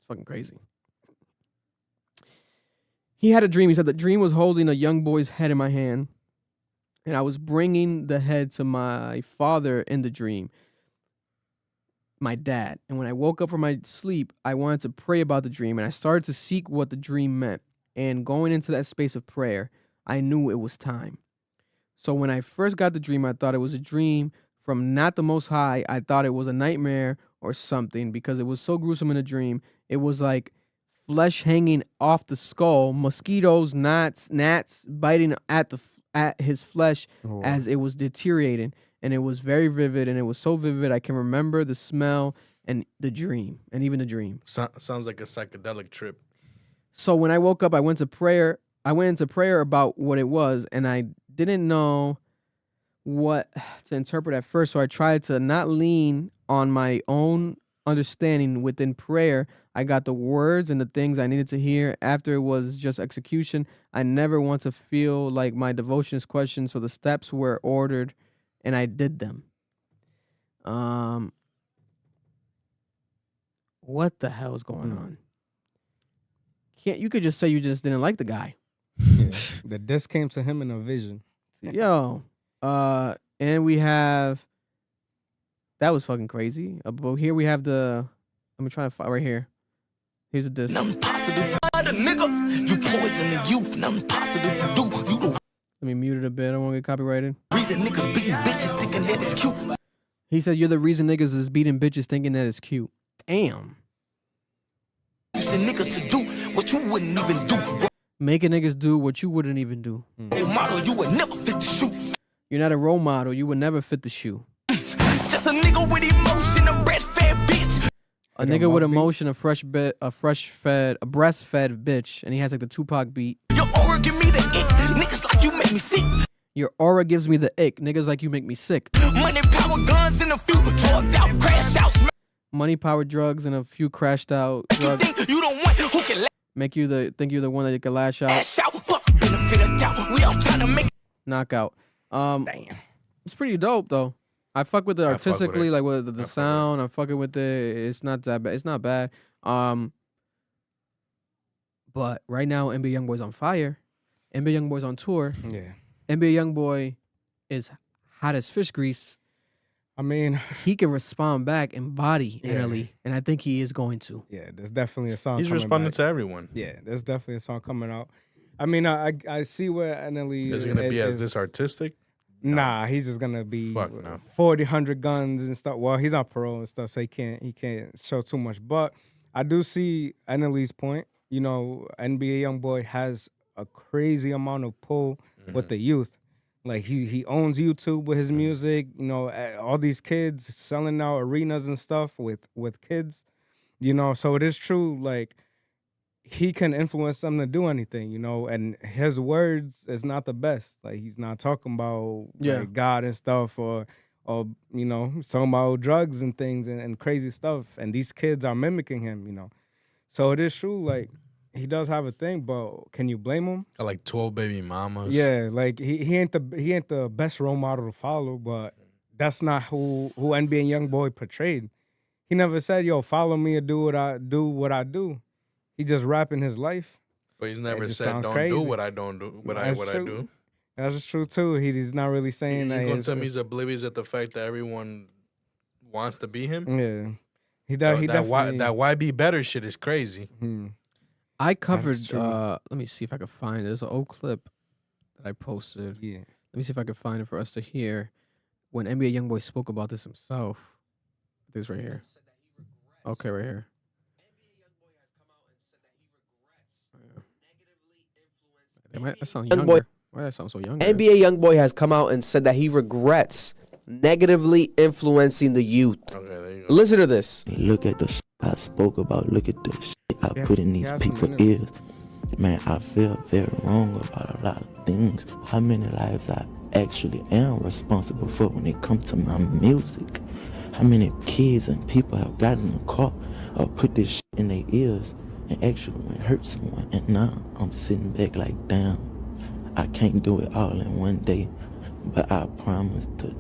[SPEAKER 2] fucking crazy. He had a dream. He said the dream was holding a young boy's head in my hand, and I was bringing the head to my father in the dream, my dad. And when I woke up from my sleep, I wanted to pray about the dream, and I started to seek what the dream meant. And going into that space of prayer, I knew it was time. So when I first got the dream, I thought it was a dream from not the Most High. I thought it was a nightmare or something because it was so gruesome in a dream. It was like flesh hanging off the skull, mosquitoes, gnats biting at his flesh as it was deteriorating. And it was very vivid, and it was so vivid I can remember the smell and the dream, and even the dream.
[SPEAKER 4] Sounds like a psychedelic trip.
[SPEAKER 2] So when I woke up, I went into prayer about what it was, and I didn't know what to interpret at first. So I tried to not lean on my own understanding within prayer. I got the words and the things I needed to hear. After it was just execution, I never want to feel like my devotion is questioned. So the steps were ordered, and I did them. What the hell is going on? You could just say you just didn't like the guy.
[SPEAKER 3] Yeah. The disc came to him in a vision.
[SPEAKER 2] Yo, and we have, that was fucking crazy. But here we have let me try to find right here. Here's the disc.
[SPEAKER 13] Nothing positive, nigga. You poison the youth. Nothing positive you do. You the
[SPEAKER 2] Let me mute it a bit. I don't want to get copyrighted.
[SPEAKER 13] reason niggas beating bitches thinking that it's cute.
[SPEAKER 2] He said you're the reason niggas is beating bitches thinking that it's cute. Damn.
[SPEAKER 13] Using niggas to do what you wouldn't even do.
[SPEAKER 2] Making niggas do what you wouldn't even do.
[SPEAKER 13] Role model, you would never fit the shoe.
[SPEAKER 2] You're not a role model. You would never fit the shoe.
[SPEAKER 13] Just a nigga with emotion, a breastfed bitch.
[SPEAKER 2] A nigga with emotion, a breastfed bitch, and he has like the Tupac beat.
[SPEAKER 13] Your aura give me the ick. Niggas like you make me sick.
[SPEAKER 2] Your aura gives me the ick. Niggas like you make me sick.
[SPEAKER 13] Money, power, guns, and a few drugged out, crash out.
[SPEAKER 2] Money, power, drugs, and a few crashed out drugs.
[SPEAKER 13] You don't want who can
[SPEAKER 2] Make you think you're the one that you can lash out.
[SPEAKER 13] lash out. Fuck, benefit of doubt. We all trying to make
[SPEAKER 2] Knockout.
[SPEAKER 3] Damn.
[SPEAKER 2] It's pretty dope though. I fuck with it
[SPEAKER 4] I fuck with
[SPEAKER 2] artistically,
[SPEAKER 4] it.
[SPEAKER 2] like with the sound. I'm fucking with it. It's not that bad. It's not bad. But right now, NBA YoungBoy's on fire. NBA YoungBoy's on tour.
[SPEAKER 3] Yeah.
[SPEAKER 2] NBA YoungBoy is hot as fish grease.
[SPEAKER 3] I mean,
[SPEAKER 2] He can respond back and body Italy, and I think he is going to.
[SPEAKER 3] yeah, there's definitely a song
[SPEAKER 4] He's
[SPEAKER 3] coming
[SPEAKER 4] responding
[SPEAKER 3] back.
[SPEAKER 4] to everyone.
[SPEAKER 3] Yeah, there's definitely a song coming out. I mean, I see where NLE
[SPEAKER 4] Is he gonna be as this artistic?
[SPEAKER 3] Nah, he's just gonna be
[SPEAKER 4] Fuck no.
[SPEAKER 3] 40, 100 guns and stuff. Well, he's on parole and stuff, so he can't show too much. But I do see NLE's point. You know, NBA YoungBoy has a crazy amount of pull with the youth. Like he owns YouTube with his music. You know, all these kids selling out arenas and stuff with kids. You know, so it is true. Like he can influence them to do anything. You know, and his words is not the best. Like he's not talking about like, God and stuff, or you know, he's talking about drugs and things and crazy stuff. And these kids are mimicking him. You know, so it is true. Like he does have a thing, but can you blame him?
[SPEAKER 4] Got like 12 baby mamas.
[SPEAKER 3] Yeah, like he ain't the best role model to follow, but that's not who NBA YoungBoy portrayed. He never said, "Yo, follow me or do what I do." He just rapping his life.
[SPEAKER 4] But he's never
[SPEAKER 3] just
[SPEAKER 4] said,
[SPEAKER 3] sounds
[SPEAKER 4] "Don't
[SPEAKER 3] crazy.
[SPEAKER 4] do what I don't do." What I do.
[SPEAKER 3] That's just true too. He's not really saying that.
[SPEAKER 4] You gonna tell me he's oblivious at the fact that everyone wants to be him?
[SPEAKER 3] Yeah, he does. He definitely
[SPEAKER 4] that why be better shit is crazy.
[SPEAKER 2] I covered. Let me see if I can find it. There's an old clip that I posted.
[SPEAKER 3] Yeah.
[SPEAKER 2] Let me see if I can find it for us to hear when NBA YoungBoy spoke about this himself. This right here. Okay, right here. That sounds younger. Why does that sound so younger?
[SPEAKER 14] NBA YoungBoy has come out and said that he regrets negatively influencing the youth.
[SPEAKER 4] Okay, there you go.
[SPEAKER 14] Listen to this.
[SPEAKER 15] Look at the shit I spoke about. Look at the shit I put in these people's ears. Man, I feel very wrong about a lot of things. How many lives I actually am responsible for when it comes to my music? How many kids and people have gotten in the car or put this shit in their ears and actually hurt someone? And now I'm sitting back like, damn, I can't do it all in one day, but I promise to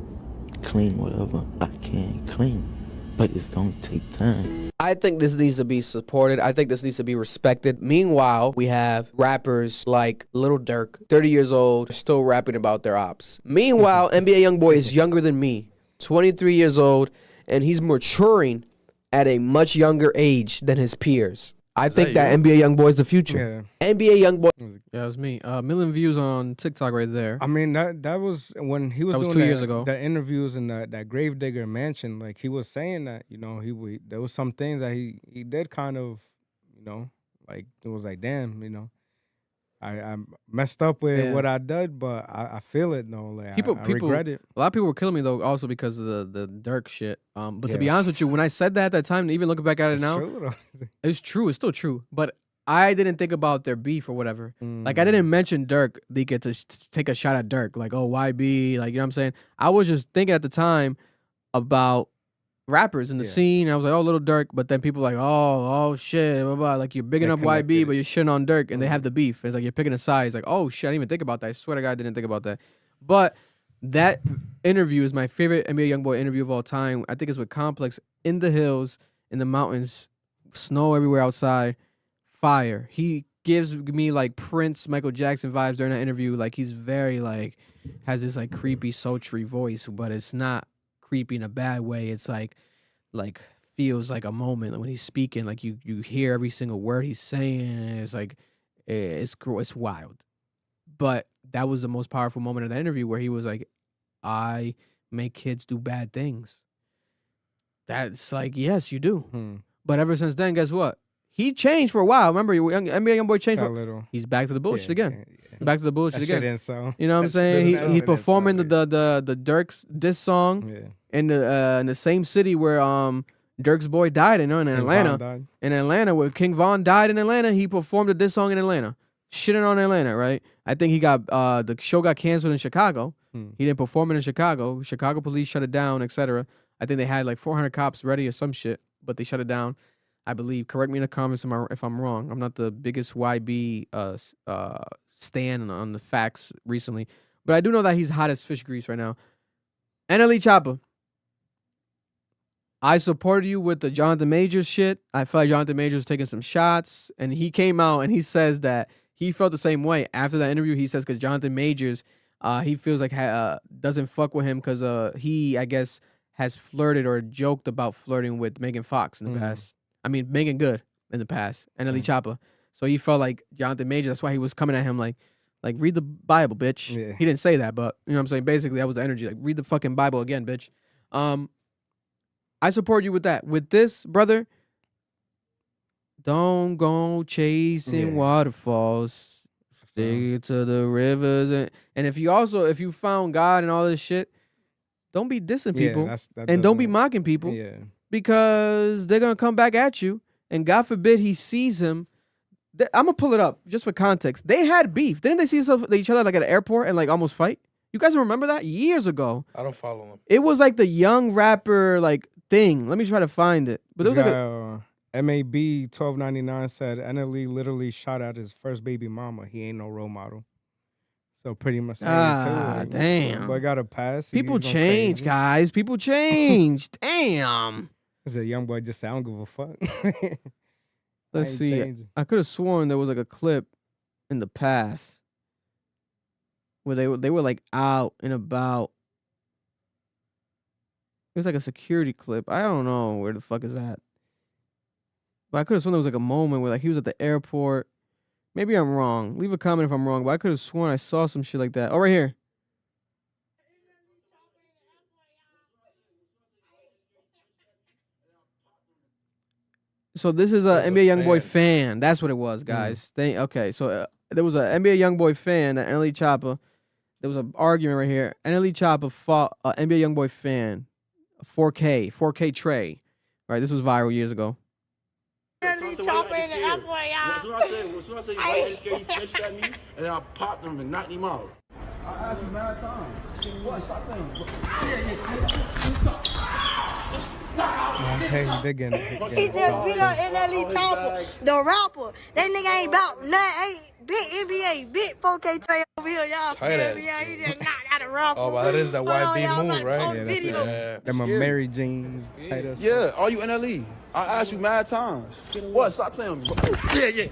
[SPEAKER 15] clean whatever I can clean. But it's gonna take time.
[SPEAKER 14] I think this needs to be supported. I think this needs to be respected. Meanwhile, we have rappers like Lil Durk, 30 years old, still rapping about their ops. Meanwhile, NBA YoungBoy is younger than me, 23 years old, and he's maturing at a much younger age than his peers. I think that NBA YoungBoy is the future. NBA YoungBoy.
[SPEAKER 2] Yeah, it was me. Million views on TikTok right there.
[SPEAKER 3] I mean, that was when he was
[SPEAKER 2] That was
[SPEAKER 3] doing
[SPEAKER 2] 2 years ago.
[SPEAKER 3] the interviews in that Gravedigger mansion. Like he was saying that, you know, there was some things that he did kind of, you know, like it was like, damn, you know, I messed up with what I did, but I feel it though. Like
[SPEAKER 2] People
[SPEAKER 3] I regret it.
[SPEAKER 2] A lot of people were killing me though, also because of the Dirk shit. But to be honest with you, when I said that at that time, even looking back at it now, it's true. It's still true. But I didn't think about their beef or whatever. Like I didn't mention Dirk. They get to take a shot at Dirk. Like, oh, YB. Like, you know what I'm saying? I was just thinking at the time about rappers in the scene. I was like, oh, Little Dirk. But then people were like, oh shit, blah, blah. Like you're bigging up YB, but you're shitting on Dirk, and they have the beef. It's like you're picking a side. It's like, oh shit, I didn't even think about that. I swear to God, I didn't think about that. But that interview is my favorite NBA YoungBoy interview of all time. I think it's with Complex in the hills, in the mountains, snow everywhere outside, fire. He gives me like Prince, Michael Jackson vibes during that interview. Like he's very like has this like creepy, sultry voice, but it's not creepy in a bad way. It's like feels like a moment when he's speaking. Like you hear every single word he's saying. And it's like it's wild. But that was the most powerful moment of the interview where he was like, I make kids do bad things. That's like, yes, you do. But ever since then, guess what? He changed for a while. Remember, NBA YoungBoy changed for a little. He's back to the bullshit again. Back to the bullshit again. You know what I'm saying? He's performing the Dirk's diss song in the same city where Dirk's boy died in Atlanta. In Atlanta, where King Von died in Atlanta, he performed a diss song in Atlanta. Shitting on Atlanta, right? I think he got the show got canceled in Chicago. He didn't perform it in Chicago. Chicago police shut it down, etc. I think they had like 400 cops ready or some shit, but they shut it down. I believe. Correct me in the comments if I'm wrong. I'm not the biggest YB stan on the facts recently, but I do know that he's hot as fish grease right now. NLE Choppa, I supported you with the Jonathan Majors shit. I felt like Jonathan Majors was taking some shots, and he came out and he says that he felt the same way after that interview. He says because Jonathan Majors, he feels like doesn't fuck with him because he, I guess, has flirted or joked about flirting with Megan Fox in the past. I mean, Megan Good in the past, NLE Choppa. So he felt like Jonathan Majors. That's why he was coming at him like read the Bible, bitch. He didn't say that, but you know what I'm saying. Basically, that was the energy. Like, read the fucking Bible again, bitch. I support you with that. With this, brother, don't go chasing waterfalls. Stick to the rivers, and if you found God and all this shit, don't be dissing people and don't be mocking people. Because they're going to come back at you. And God forbid he sees him. I'm going to pull it up just for context. They had beef. Didn't they see each other like at an airport and like almost fight? You guys remember that? Years ago.
[SPEAKER 4] I don't follow him.
[SPEAKER 2] It was like the young rapper like thing. Let me try to find it. But there was like
[SPEAKER 3] MAB 1299 said NLE literally shot at his first baby mama. He ain't no role model. So pretty much saying too. Like,
[SPEAKER 2] damn.
[SPEAKER 3] Boy got a pass.
[SPEAKER 2] People change, guys. People change. Damn.
[SPEAKER 3] As a young boy, just say, I don't give a fuck.
[SPEAKER 2] Let's see. I could have sworn there was like a clip in the past where they were like out and about. It was like a security clip. I don't know where the fuck is that. But I could have sworn there was like a moment where like he was at the airport. Maybe I'm wrong. Leave a comment if I'm wrong, but I could have sworn I saw some shit like that. Oh, right here. So this is a NBA YoungBoy fan. That's what it was, guys. Okay, so there was an NBA YoungBoy fan, NLE Choppa. There was an argument right here. NLE Choppa fought an NBA YoungBoy fan, 4K Trey. Right, this was viral years ago.
[SPEAKER 16] Chopper in the airport, y'all. What I say? What I say? You scared, he flinched at me, and then I popped him and knocked him out. I asked you mad times. What? Stop playing.
[SPEAKER 10] He just beat up NLE Chopper, the rapper. That nigga ain't about nothing. Ain't big NBA, big 4K Trey over here, y'all.
[SPEAKER 4] Tight ass.
[SPEAKER 10] He just knocked out a rapper.
[SPEAKER 4] Oh, but that is that YB move, right?
[SPEAKER 3] Yeah, that's it. Them are Mary Jane's tight ass.
[SPEAKER 16] Yeah, all you NLE. I asked you mad times. What? Stop playing with me. Yeah.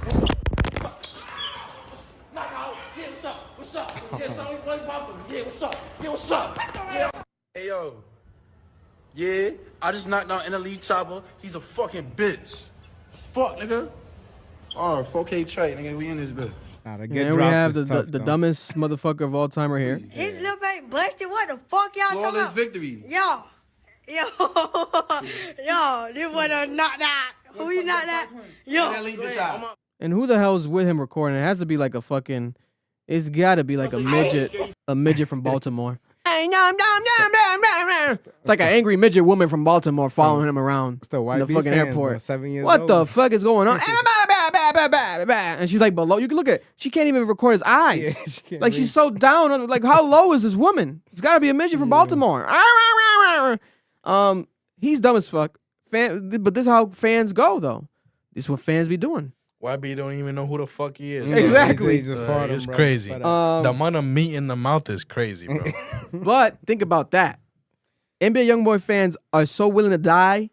[SPEAKER 16] Knock out. Yeah, what's up? What's up? Yeah, so what about them? Yeah, what's up? Yeah, what's up? Yeah. Hey, yo. Yeah, I just knocked out NLE Choppa. He's a fucking bitch. Fuck, nigga. Oh, 4K Trey, nigga, we in this bitch.
[SPEAKER 3] Nah, the
[SPEAKER 2] And
[SPEAKER 3] get
[SPEAKER 2] then we
[SPEAKER 3] dropped
[SPEAKER 2] have
[SPEAKER 3] is
[SPEAKER 2] the
[SPEAKER 3] tough, though.
[SPEAKER 2] dumbest motherfucker of all time right here.
[SPEAKER 10] His lip ain't busted. What the fuck y'all talking
[SPEAKER 16] Flawless
[SPEAKER 10] about?
[SPEAKER 16] victory.
[SPEAKER 10] Yo. This one knocked out. Who you knocked out? Yo.
[SPEAKER 2] And who the hell's with him recording? It has to be like a fucking. It's got to be like a midget from Baltimore. It's like an angry midget woman from Baltimore following him around in the
[SPEAKER 3] YB
[SPEAKER 2] fucking
[SPEAKER 3] fans,
[SPEAKER 2] airport.
[SPEAKER 3] bro, 7 years
[SPEAKER 2] What the
[SPEAKER 3] old.
[SPEAKER 2] fuck is going on? And she's like below. You can look at. She can't even record his eyes.
[SPEAKER 3] she can't
[SPEAKER 2] Like she's so down. Like how low is this woman? It's got to be a midget from Baltimore. He's dumb as fuck. But this is how fans go though. This is what fans be doing.
[SPEAKER 4] YB don't even know who the fuck he is.
[SPEAKER 2] Exactly.
[SPEAKER 4] It's crazy. The amount of meat in the mouth is crazy, bro.
[SPEAKER 2] But think about that. NBA YoungBoy fans are so willing to die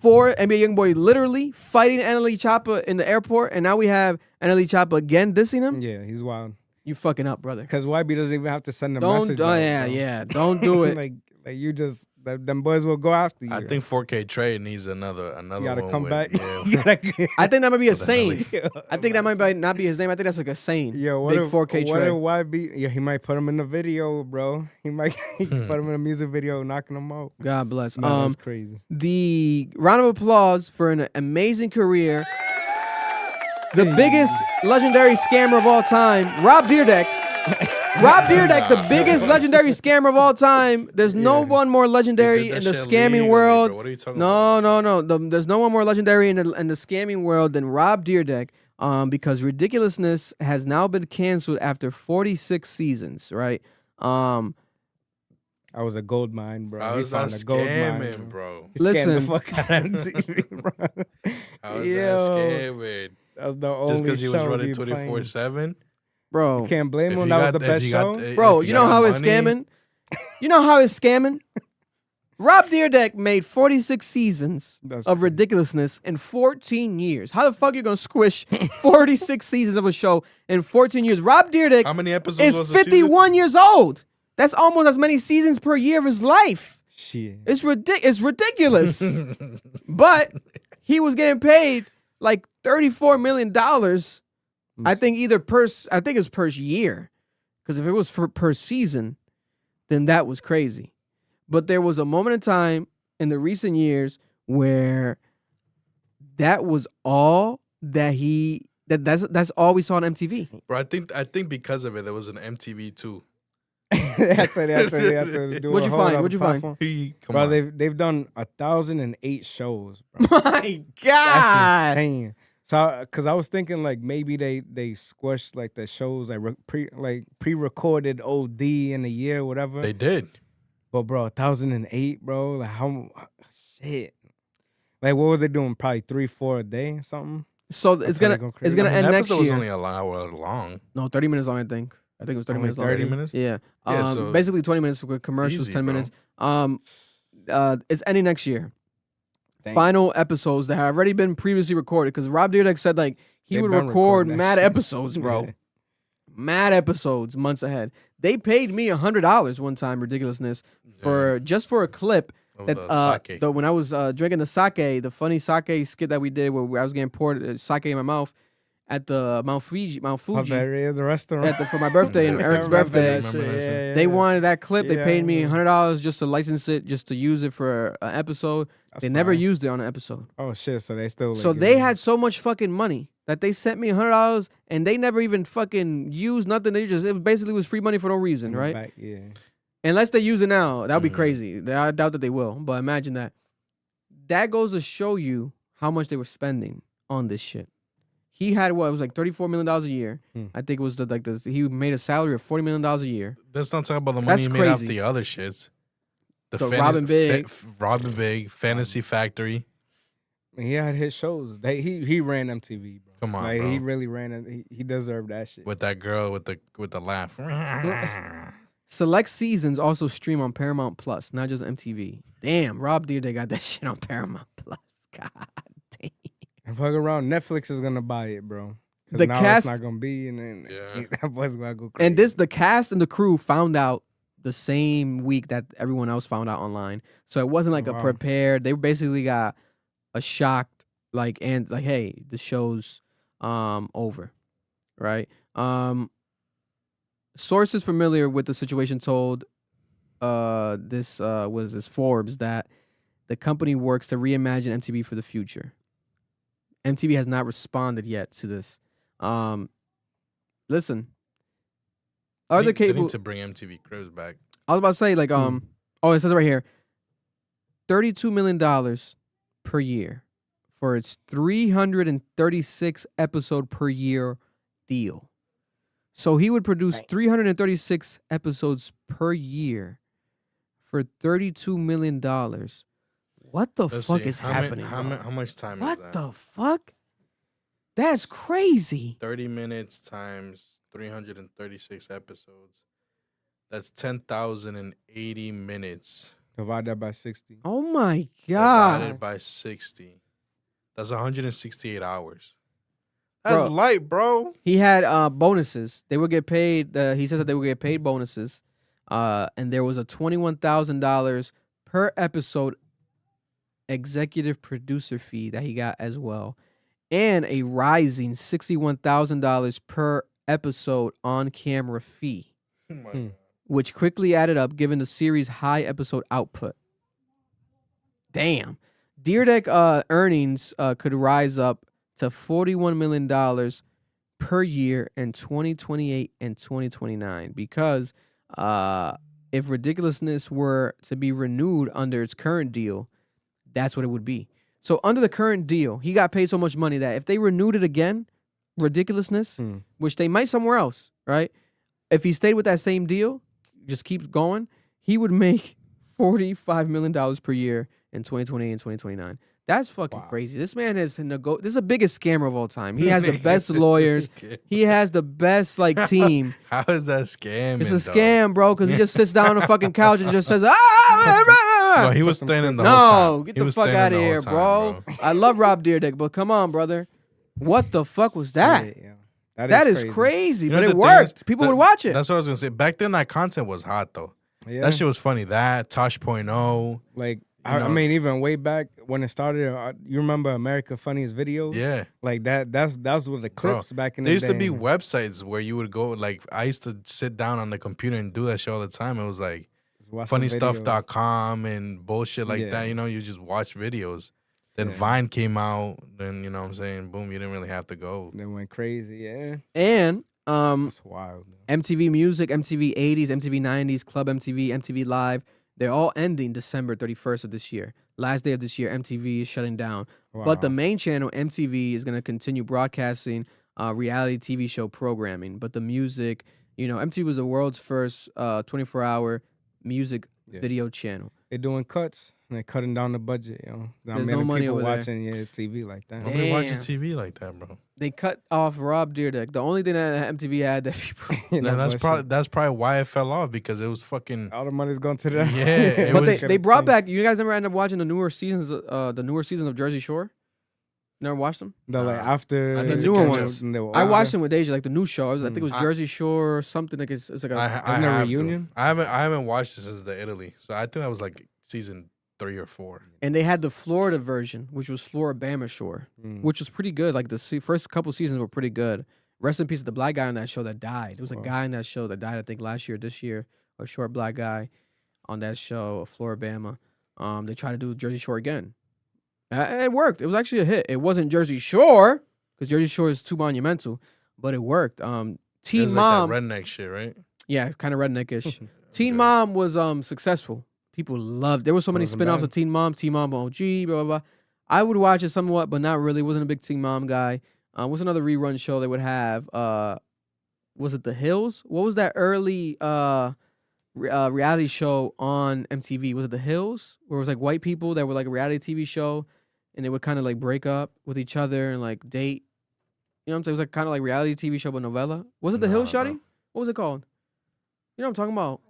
[SPEAKER 2] for NBA YoungBoy literally fighting NLE CHOPPA in the airport, and now we have NLE CHOPPA again dissing him.
[SPEAKER 3] Yeah, he's wild.
[SPEAKER 2] You fucking up, brother.
[SPEAKER 3] Because YB doesn't even have to send a
[SPEAKER 2] Don't.
[SPEAKER 3] message.
[SPEAKER 2] Oh
[SPEAKER 3] out,
[SPEAKER 2] yeah,
[SPEAKER 3] bro.
[SPEAKER 2] yeah. Don't do it.
[SPEAKER 3] like you just them boys will go after you.
[SPEAKER 4] I think 4K Trey needs another
[SPEAKER 3] you gotta
[SPEAKER 4] one
[SPEAKER 3] come
[SPEAKER 4] with-
[SPEAKER 3] back.
[SPEAKER 4] Yeah.
[SPEAKER 2] I think that might be a
[SPEAKER 4] What the hell
[SPEAKER 2] saying. I think that might not be his name. I think that's like a saying.
[SPEAKER 3] Yo, what
[SPEAKER 2] Big
[SPEAKER 3] if
[SPEAKER 2] 4K
[SPEAKER 3] what
[SPEAKER 2] Trey.
[SPEAKER 3] if YB? Yeah, he might put him in the video, bro. He might put him in a music video, knocking him out.
[SPEAKER 2] God bless.
[SPEAKER 3] No, that's crazy.
[SPEAKER 2] The round of applause for an amazing career. The biggest legendary scammer of all time, Rob Dyrdek. Rob Dyrdek, the biggest legendary scammer of all time. There's no one more legendary in the scamming world.
[SPEAKER 4] What are you talking
[SPEAKER 2] No. There's no one more legendary in the scamming world than Rob Dyrdek. Because Ridiculousness has now been canceled after 46 seasons, right?
[SPEAKER 3] I was a gold mine, bro.
[SPEAKER 4] I
[SPEAKER 3] He
[SPEAKER 4] was not
[SPEAKER 3] found a gold mine,
[SPEAKER 4] scamming, bro.
[SPEAKER 3] He scammed the
[SPEAKER 2] Listen.
[SPEAKER 3] fuck out of MTV, bro.
[SPEAKER 4] I was
[SPEAKER 3] Yo,
[SPEAKER 4] not scamming.
[SPEAKER 3] That was the only
[SPEAKER 4] Just because he was
[SPEAKER 3] show
[SPEAKER 4] running
[SPEAKER 3] he playing.
[SPEAKER 4] 24/7.
[SPEAKER 2] Bro.
[SPEAKER 3] You can't blame
[SPEAKER 4] If
[SPEAKER 3] him.
[SPEAKER 4] you
[SPEAKER 3] That was
[SPEAKER 4] got-
[SPEAKER 3] the
[SPEAKER 4] if
[SPEAKER 3] best
[SPEAKER 4] you
[SPEAKER 3] show.
[SPEAKER 4] got-
[SPEAKER 2] Bro,
[SPEAKER 4] if
[SPEAKER 2] you know
[SPEAKER 4] got
[SPEAKER 2] how it's
[SPEAKER 4] money-
[SPEAKER 2] scamming? You know how it's scamming? Rob Dyrdek made 46 seasons of Ridiculousness in 14 years. How the fuck you gonna squish 46 seasons of a show in 14 years? Rob Dyrdek
[SPEAKER 4] How many episodes
[SPEAKER 2] is
[SPEAKER 4] was the season?
[SPEAKER 2] 51 years old. That's almost as many seasons per year of his life.
[SPEAKER 3] Shit.
[SPEAKER 2] It's ridiculous. But he was getting paid like $34 million. I think I think it's per year. Because if it was per season, then that was crazy. But there was a moment in time in the recent years where that was all that that's all we saw on MTV.
[SPEAKER 4] Bro, I think because of it, there was an MTV too.
[SPEAKER 3] They had to do
[SPEAKER 2] What'd
[SPEAKER 3] a
[SPEAKER 2] you
[SPEAKER 3] whole
[SPEAKER 2] find?
[SPEAKER 3] other
[SPEAKER 2] What'd you find?
[SPEAKER 3] platform.
[SPEAKER 4] Come
[SPEAKER 3] Bro,
[SPEAKER 4] on.
[SPEAKER 3] they've done 1,008 shows. Bro.
[SPEAKER 2] My God,
[SPEAKER 3] That's insane. So, because I was thinking like maybe they squished like the shows like pre-recorded OD in a year, whatever.
[SPEAKER 4] They did.
[SPEAKER 3] But bro, 1,008, bro. Like how shit. Like what were they doing? Probably 3-4 a day or something.
[SPEAKER 2] So
[SPEAKER 3] That's
[SPEAKER 2] it's
[SPEAKER 3] how
[SPEAKER 2] gonna
[SPEAKER 3] they go
[SPEAKER 2] it's
[SPEAKER 3] crazy.
[SPEAKER 2] gonna
[SPEAKER 4] An
[SPEAKER 2] end next
[SPEAKER 4] episode was
[SPEAKER 2] year.
[SPEAKER 4] only an hour long.
[SPEAKER 2] No, 30 minutes long. I think it was 30
[SPEAKER 3] Only
[SPEAKER 2] minutes long.
[SPEAKER 4] 30 minutes?
[SPEAKER 2] Yeah.
[SPEAKER 4] Yeah, so-
[SPEAKER 2] Basically 20 minutes with commercials,
[SPEAKER 4] Easy,
[SPEAKER 2] 10
[SPEAKER 4] bro.
[SPEAKER 2] minutes. It's ending next year.
[SPEAKER 3] Dang.
[SPEAKER 2] Final episodes that have already been previously recorded because Rob Dyrdek said like he
[SPEAKER 3] They
[SPEAKER 2] would
[SPEAKER 3] been
[SPEAKER 2] record
[SPEAKER 3] recording that
[SPEAKER 2] mad
[SPEAKER 3] shit.
[SPEAKER 2] episodes, bro. Mad episodes months ahead. They paid me $100 one time, Ridiculousness, for just for a clip
[SPEAKER 4] Of
[SPEAKER 2] that
[SPEAKER 4] the sake.
[SPEAKER 2] when I was drinking the sake, the funny sake skit that we did where I was getting poured sake in my mouth at the Mount Fuji
[SPEAKER 3] The restaurant.
[SPEAKER 2] for my birthday and Eric's birthday.
[SPEAKER 3] Yeah,
[SPEAKER 2] They wanted that clip. They
[SPEAKER 3] Yeah,
[SPEAKER 2] paid me
[SPEAKER 3] yeah.
[SPEAKER 2] $100 just to license it, just to use it for an episode.
[SPEAKER 3] That's
[SPEAKER 2] They never
[SPEAKER 3] fine.
[SPEAKER 2] used it on an episode.
[SPEAKER 3] Oh shit! So they still.
[SPEAKER 2] So
[SPEAKER 3] like,
[SPEAKER 2] they had so much fucking money that they sent me $100 and they never even fucking used nothing. They just it basically was free money for no reason, right?
[SPEAKER 3] Back, yeah.
[SPEAKER 2] Unless they use it now, that would be crazy. I doubt that they will, but imagine that. That goes to show you how much they were spending on this shit. He had what it was like $34 million a year. I think it was he made a salary of $40 million a year.
[SPEAKER 4] Let's not talk about the money
[SPEAKER 2] That's
[SPEAKER 4] he made off
[SPEAKER 2] crazy.
[SPEAKER 4] the other shits.
[SPEAKER 2] So Robin Big.
[SPEAKER 4] Robin Big, Fantasy Factory.
[SPEAKER 3] He had his shows. He ran MTV, bro.
[SPEAKER 4] Come on,
[SPEAKER 3] like,
[SPEAKER 4] bro.
[SPEAKER 3] he really ran it. He deserved that shit.
[SPEAKER 4] With that girl with the laugh.
[SPEAKER 2] Select seasons also stream on Paramount Plus, not just MTV. Damn, Rob Dyrdek got that shit on Paramount Plus. God damn.
[SPEAKER 3] And fuck around, Netflix is gonna buy it, bro.
[SPEAKER 2] The
[SPEAKER 3] The now
[SPEAKER 2] cast-
[SPEAKER 3] it's not gonna be, and then that boy's gonna go crazy.
[SPEAKER 2] And the cast and the crew found out the same week that everyone else found out online. So it wasn't like a
[SPEAKER 3] Wow.
[SPEAKER 2] prepared. They basically got a shocked hey, the show's over, right? Sources familiar with the situation told this Forbes that the company works to reimagine MTV for the future. MTV has not responded yet to this. Listen, other
[SPEAKER 4] they
[SPEAKER 2] cable
[SPEAKER 4] need to bring MTV Cribs back.
[SPEAKER 2] I was about to say like oh, it says right here, $32 million per year for its 336 episode per year deal. So he would produce 336 episodes per year for $32 million. What the fuck is happening?
[SPEAKER 4] How much time is that?
[SPEAKER 2] What the fuck? That's crazy.
[SPEAKER 4] 30 minutes times 336 episodes. That's 10,080 minutes.
[SPEAKER 3] Divide that by 60.
[SPEAKER 2] Oh my God.
[SPEAKER 4] Divided by 60. That's 168 hours. That's light, bro.
[SPEAKER 2] He had bonuses. They would get paid. He says that they would get paid bonuses. And there was a $21,000 per episode executive producer fee that he got as well. And a rising $61,000 per episode on camera fee.
[SPEAKER 4] Oh my God.
[SPEAKER 2] Which quickly added up given the series' high episode output. Damn. Deer Deck earnings could rise up to $41 million per year in 2028 and 2029 because if Ridiculousness were to be renewed under its current deal, that's what it would be. So under the current deal, he got paid so much money that if they renewed it again, Ridiculousness, which they might somewhere else, right? If he stayed with that same deal, just keeps going, he would make $45 million per year in 2028 and 2029. That's fucking crazy. This man has this is the biggest scammer of all time. He has the best lawyers. He has the best like team.
[SPEAKER 4] How is that scam?
[SPEAKER 2] It's a scam, bro, because he just sits down on the fucking couch and just says,
[SPEAKER 4] No, he was staying in the whole time.
[SPEAKER 2] No, get the fuck out of here, bro. I love Rob Dyrdek, but come on, brother. What the fuck was that?
[SPEAKER 3] Yeah.
[SPEAKER 2] That is crazy,
[SPEAKER 4] You know
[SPEAKER 2] but it
[SPEAKER 4] the
[SPEAKER 2] worked.
[SPEAKER 4] thing is,
[SPEAKER 2] People would watch it.
[SPEAKER 4] That's what I was gonna say. Back then, that content was hot though.
[SPEAKER 3] Yeah.
[SPEAKER 4] That shit was funny. That Tosh.0.
[SPEAKER 3] Like, I mean, even way back when it started, you remember America Funniest Videos?
[SPEAKER 4] Yeah.
[SPEAKER 3] Like that's what the clips back in the
[SPEAKER 4] There
[SPEAKER 3] day.
[SPEAKER 4] used to be websites where you would go. Like I used to sit down on the computer and do that shit all the time. It was like
[SPEAKER 3] watch some
[SPEAKER 4] funnystuff.com and bullshit like
[SPEAKER 3] Yeah.
[SPEAKER 4] that. You know, you just watch videos. Then Vine came out. Then you know what I'm saying, boom, you didn't really have to go.
[SPEAKER 3] They went crazy, yeah.
[SPEAKER 2] And
[SPEAKER 3] That's wild.
[SPEAKER 2] MTV Music, MTV 80s, MTV 90s, Club MTV, MTV Live, they're all ending December 31st of this year. Last day of this year, MTV is shutting down. But the main channel, MTV, is going to continue broadcasting reality TV show programming. But the music, you know, MTV was the world's first 24-hour music video channel.
[SPEAKER 3] They're doing cuts. And they're cutting down the budget, you know.
[SPEAKER 2] There's no money
[SPEAKER 3] people
[SPEAKER 2] over there.
[SPEAKER 3] watching TV like that.
[SPEAKER 4] Nobody watches TV like that, bro.
[SPEAKER 2] They cut off Rob Dyrdek. The only thing that MTV had that people...
[SPEAKER 4] That's probably why it fell off, because it was fucking...
[SPEAKER 3] All the money's going to that.
[SPEAKER 4] Yeah.
[SPEAKER 2] But they brought back... You guys never end up watching the newer seasons of Jersey Shore? Never watched them?
[SPEAKER 3] No, like after
[SPEAKER 2] the newer ones. I watched them with Deja, like the new show. I think it was Jersey Shore or something. Like it's like
[SPEAKER 4] a reunion. I haven't watched this since the Italy, so I think that was like season 3 or 4.
[SPEAKER 2] And they had the Florida version, which was Floribama Shore, which was pretty good. Like the first couple seasons were pretty good. Rest in peace to the black guy on that show that died. There was a guy in that show that died, I think last year, this year, a short black guy on that show, Floribama. They tried to do Jersey Shore again. It worked. It was actually a hit. It wasn't Jersey Shore, because Jersey Shore is too monumental, but it worked. Teen Mom,
[SPEAKER 4] like that redneck shit, right?
[SPEAKER 2] Yeah, kind of redneckish. Teen Mom was successful. People loved. There were so many spinoffs of Teen Mom OG, blah blah blah. I would watch it somewhat, but not really. Wasn't a big Teen Mom guy. What's another rerun show they would have? Was it The Hills? What was that early reality show on MTV? Was it The Hills? Where it was like white people that were like a reality TV show, and they would kind of like break up with each other and like date. You know what I'm saying? It was like kind of like reality TV show, but novella. Was it The Hills, Shawty? What was it called? You know what I'm talking about?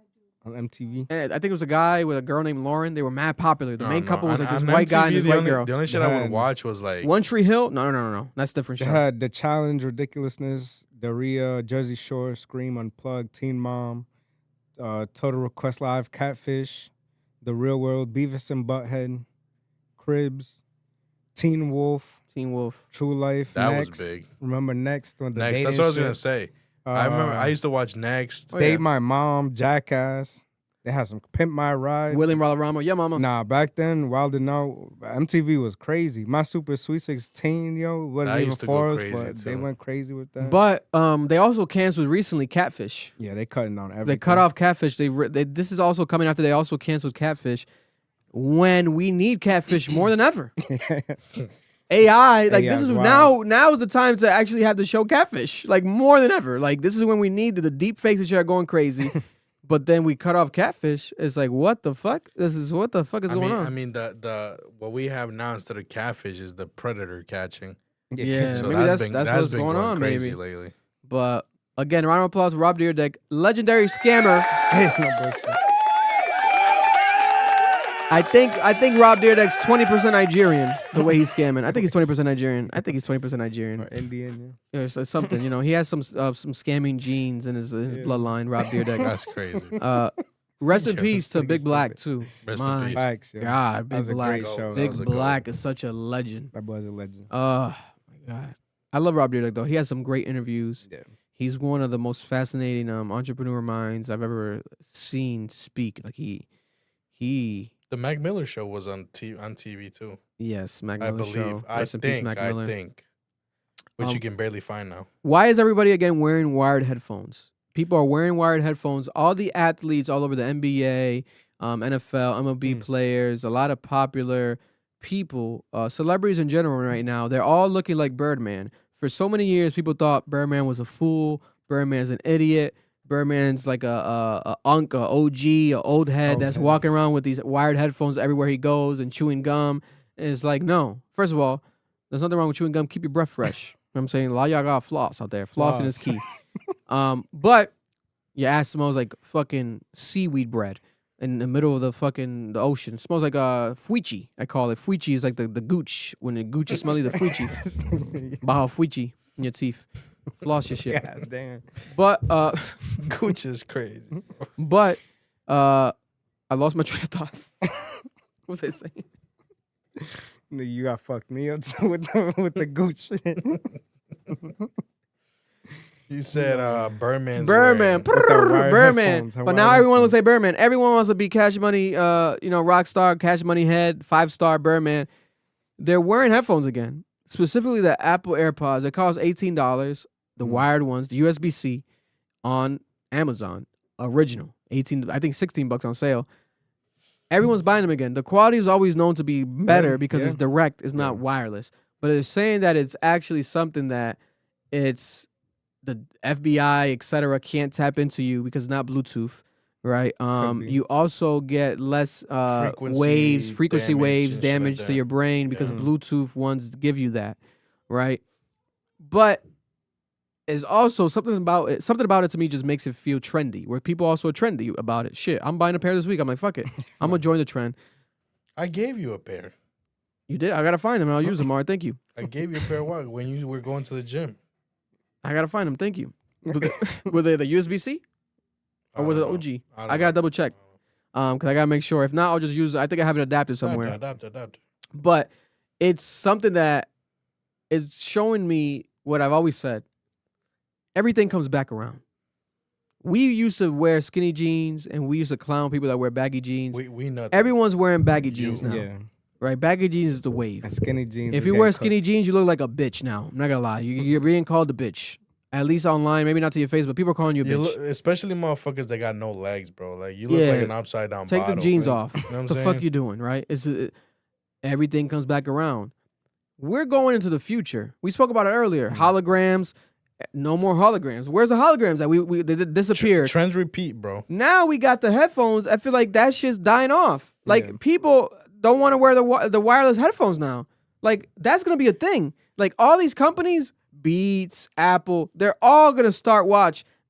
[SPEAKER 3] On MTV.
[SPEAKER 2] And I think it was a guy with a girl named Lauren. They were mad popular. The main couple was like this white guy and this white girl.
[SPEAKER 4] The only shit I would watch was like
[SPEAKER 2] One Tree Hill. No. That's a different
[SPEAKER 3] They
[SPEAKER 2] show.
[SPEAKER 3] had The Challenge, Ridiculousness, Daria, Jersey Shore, Scream Unplugged, Teen Mom, Total Request Live, Catfish, The Real World, Beavis and Butthead, Cribs, Teen Wolf.
[SPEAKER 2] Teen Wolf.
[SPEAKER 3] True Life.
[SPEAKER 4] That
[SPEAKER 3] Next.
[SPEAKER 4] was big.
[SPEAKER 3] Remember Next? When the
[SPEAKER 4] Next.
[SPEAKER 3] dating
[SPEAKER 4] That's what I was
[SPEAKER 3] shit?
[SPEAKER 4] gonna say. I remember I used to watch Next.
[SPEAKER 3] Date My Mom, Jackass. They had some Pimp My Ride.
[SPEAKER 2] William Valderrama. Yeah, mama.
[SPEAKER 3] Nah, back then, Wild and Out, MTV was crazy. My Super Sweet 16, yo, wasn't
[SPEAKER 4] That
[SPEAKER 3] even
[SPEAKER 4] used to
[SPEAKER 3] for
[SPEAKER 4] go
[SPEAKER 3] us,
[SPEAKER 4] crazy,
[SPEAKER 3] but they
[SPEAKER 4] too.
[SPEAKER 3] went crazy with that.
[SPEAKER 2] But they also canceled recently Catfish.
[SPEAKER 3] Yeah, they cutting on everything.
[SPEAKER 2] They cut off Catfish. They this is also coming after they also canceled Catfish. When we need Catfish more than ever. AI, like this is now is the time to actually have the show Catfish, like more than ever. Like this is when we need the deep fakes that are going crazy. But then we cut off Catfish. It's like, what the fuck? What the fuck is going on?
[SPEAKER 4] I mean, the what we have now instead of Catfish is the Predator catching.
[SPEAKER 2] Yeah,
[SPEAKER 4] so
[SPEAKER 2] maybe that's what's
[SPEAKER 4] been
[SPEAKER 2] going on.
[SPEAKER 4] crazy
[SPEAKER 2] Maybe
[SPEAKER 4] lately.
[SPEAKER 2] But again, round of applause for Rob Dyrdek, legendary scammer. I think Rob Dyrdek's 20% Nigerian. The way he's scamming, I think he's 20% Nigerian. I think he's 20% Nigerian.
[SPEAKER 3] Or Indian.
[SPEAKER 2] Yeah, it's something. You know, he has some scamming genes in his bloodline. Rob Dyrdek.
[SPEAKER 4] That's crazy.
[SPEAKER 2] Rest in peace to Big Black too.
[SPEAKER 4] Rest in peace.
[SPEAKER 3] Facts, yo.
[SPEAKER 2] God,
[SPEAKER 3] That
[SPEAKER 2] Big
[SPEAKER 3] was a
[SPEAKER 2] Black.
[SPEAKER 3] great show.
[SPEAKER 2] Big Black is such a legend.
[SPEAKER 3] That was a legend.
[SPEAKER 2] Oh my God, I love Rob Dyrdek though. He has some great interviews.
[SPEAKER 3] Yeah.
[SPEAKER 2] He's one of the most fascinating entrepreneur minds I've ever seen speak. Like he.
[SPEAKER 4] The Mac Miller show was on TV too.
[SPEAKER 2] Yes, Mac
[SPEAKER 4] I
[SPEAKER 2] Miller
[SPEAKER 4] believe.
[SPEAKER 2] show.
[SPEAKER 4] I
[SPEAKER 2] Rest in peace, Mac Miller.
[SPEAKER 4] think. Which you can barely find now.
[SPEAKER 2] Why is everybody again wearing wired headphones? People are wearing wired headphones. All the athletes all over the NBA, NFL, MLB players, a lot of popular people, celebrities in general right now, they're all looking like Birdman. For so many years, people thought Birdman was a fool. Birdman's an idiot. Birdman's like a OG, a old head that's walking around with these wired headphones everywhere he goes and chewing gum. And it's like, no. First of all, there's nothing wrong with chewing gum. Keep your breath fresh. You know what I'm saying? A lot of y'all got floss out there. Flossing is key. But your ass smells like fucking seaweed bread in the middle of the ocean. It smells like fuichi, I call it. Fuichi is like the gooch. When the gooch is smelly, the fuichi. Baja fuichi in your teeth. Floss your shit.
[SPEAKER 3] God damn.
[SPEAKER 2] But
[SPEAKER 4] Gooch is crazy.
[SPEAKER 2] But I lost my train of thought. What was I saying?
[SPEAKER 3] You got fucked me up with the gooch.
[SPEAKER 4] You said Birdman.
[SPEAKER 2] Birdman. But now everyone will say Birdman. Everyone wants to be Cash Money, rock star, Cash Money head, 5-star Birdman. They're wearing headphones again. Specifically the Apple AirPods. They cost $18. The wired ones, the USB-C, on Amazon. Original. I think $16 on sale. Everyone's buying them again. The quality is always known to be better because it's direct, it's not wireless. But it's saying that it's actually something that it's the FBI, etc., can't tap into you because it's not Bluetooth, right? You also get less frequency waves, damage to your brain because Bluetooth ones give you that, right? But is also something about it to me just makes it feel trendy, where people also are trendy about it. Shit, I'm buying a pair this week. I'm like, fuck it. I'm going to join the trend.
[SPEAKER 4] I gave you a pair.
[SPEAKER 2] You did? I got to find them and I'll use them, Mar. Thank you.
[SPEAKER 4] I gave you a pair when you were going to the gym.
[SPEAKER 2] I got to find them. Thank you. Were they the USB-C? Or was it OG? I got to double check. Because I got to make sure. If not, I'll just use it. I think I have an adapter somewhere.
[SPEAKER 4] Adapter.
[SPEAKER 2] But it's something that is showing me what I've always said. Everything comes back around. We used to wear skinny jeans and we used to clown people that wear baggy jeans.
[SPEAKER 4] We know.
[SPEAKER 2] Everyone's wearing baggy jeans now. Yeah. Right? Baggy jeans is the wave.
[SPEAKER 3] And skinny jeans.
[SPEAKER 2] If you wear skinny jeans, you look like a bitch now. I'm not going to lie. You're being called a bitch. At least online, maybe not to your face, but people are calling you a bitch.
[SPEAKER 4] Especially motherfuckers that got no legs, bro. Like, you look like an upside down
[SPEAKER 2] Take
[SPEAKER 4] bottle.
[SPEAKER 2] the jeans off.
[SPEAKER 4] You know what I'm
[SPEAKER 2] the
[SPEAKER 4] saying?
[SPEAKER 2] fuck you doing, right? Everything comes back around. We're going into the future. We spoke about it earlier. Holograms. No more holograms. Where's the holograms that they disappeared?
[SPEAKER 4] Trends repeat, bro.
[SPEAKER 2] Now we got the headphones. I feel like that shit's dying off. Like people don't want to wear the wireless headphones now. Like that's gonna be a thing. Like all these companies, Beats, Apple, they're all gonna start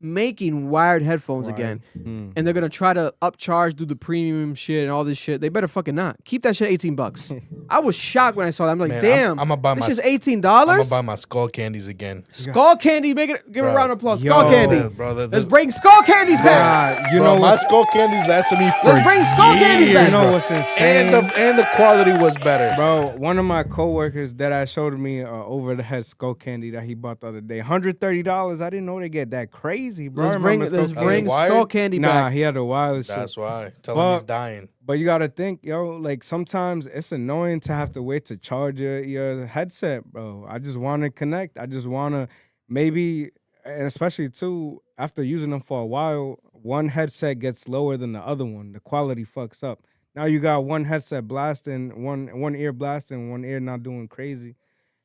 [SPEAKER 2] making wired headphones again.
[SPEAKER 3] Mm.
[SPEAKER 2] And they're gonna try to upcharge, do the premium shit and all this shit. They better fucking not. Keep that shit $18. I was shocked when I saw that. I'm like,
[SPEAKER 4] Man,
[SPEAKER 2] damn,
[SPEAKER 4] I'm gonna buy
[SPEAKER 2] this
[SPEAKER 4] my
[SPEAKER 2] is $18?
[SPEAKER 4] I'm gonna buy my skull candies again.
[SPEAKER 2] Skull candy, give a
[SPEAKER 4] Bro.
[SPEAKER 2] round of applause.
[SPEAKER 3] Yo.
[SPEAKER 2] Skull candy.
[SPEAKER 4] Brother,
[SPEAKER 2] Let's bring skull candies back.
[SPEAKER 3] You
[SPEAKER 4] Bro,
[SPEAKER 3] know
[SPEAKER 4] my
[SPEAKER 3] what's,
[SPEAKER 4] skull candies lasted me for
[SPEAKER 2] Let's bring skull candies
[SPEAKER 4] years,
[SPEAKER 2] back.
[SPEAKER 3] you know
[SPEAKER 4] bro.
[SPEAKER 3] what's insane?
[SPEAKER 4] And the quality was better.
[SPEAKER 3] Bro, one of my coworkers that I showed me over the head skull candy that he bought the other day, $130. I didn't know they get that crazy, bro.
[SPEAKER 2] Let's bring
[SPEAKER 4] wired?
[SPEAKER 2] skull candy
[SPEAKER 3] Nah,
[SPEAKER 2] back.
[SPEAKER 3] he had a wireless shit.
[SPEAKER 4] That's why. Tell him he's dying.
[SPEAKER 3] But you gotta think, yo, like sometimes it's annoying to have to wait to charge your headset, bro. I just wanna connect. I just wanna maybe, and especially too, after using them for a while, one headset gets lower than the other one. The quality fucks up. Now you got one headset blasting, one ear blasting, one ear not doing crazy.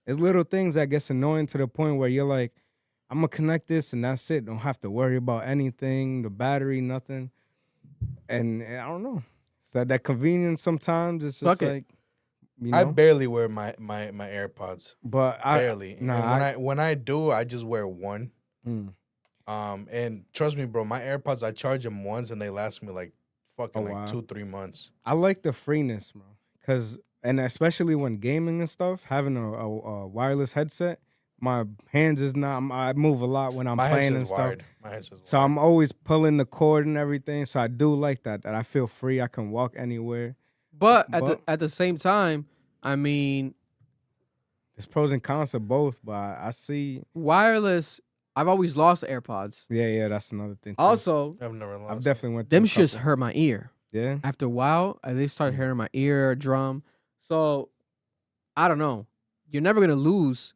[SPEAKER 3] It's little things that gets annoying to the point where you're like, I'm gonna connect this and that's it. Don't have to worry about anything, the battery, nothing. And I don't know. So that convenience sometimes it's just like, you know?
[SPEAKER 4] I barely wear my AirPods.
[SPEAKER 3] But
[SPEAKER 4] barely.
[SPEAKER 3] Nah,
[SPEAKER 4] And when I do, I just wear one.
[SPEAKER 3] Mm.
[SPEAKER 4] And trust me, bro, my AirPods, I charge them once and they last me like fucking
[SPEAKER 3] wow.
[SPEAKER 4] 2-3 months.
[SPEAKER 3] I like the freeness, bro. And especially when gaming and stuff, having a wireless headset, my hands is not. I move a lot when I'm playing and stuff.
[SPEAKER 4] My headset's
[SPEAKER 3] so I'm always pulling the cord and everything. So I do like that. That I feel free. I can walk anywhere.
[SPEAKER 2] But at the same time, I mean,
[SPEAKER 3] there's pros and cons to both. But I see
[SPEAKER 2] wireless. I've always lost AirPods.
[SPEAKER 3] Yeah, that's another thing too.
[SPEAKER 2] Also,
[SPEAKER 3] I've definitely went.
[SPEAKER 2] Them shits hurt my ear.
[SPEAKER 3] Yeah.
[SPEAKER 2] After a while, they started hurting my ear drum. So I don't know. You're never gonna lose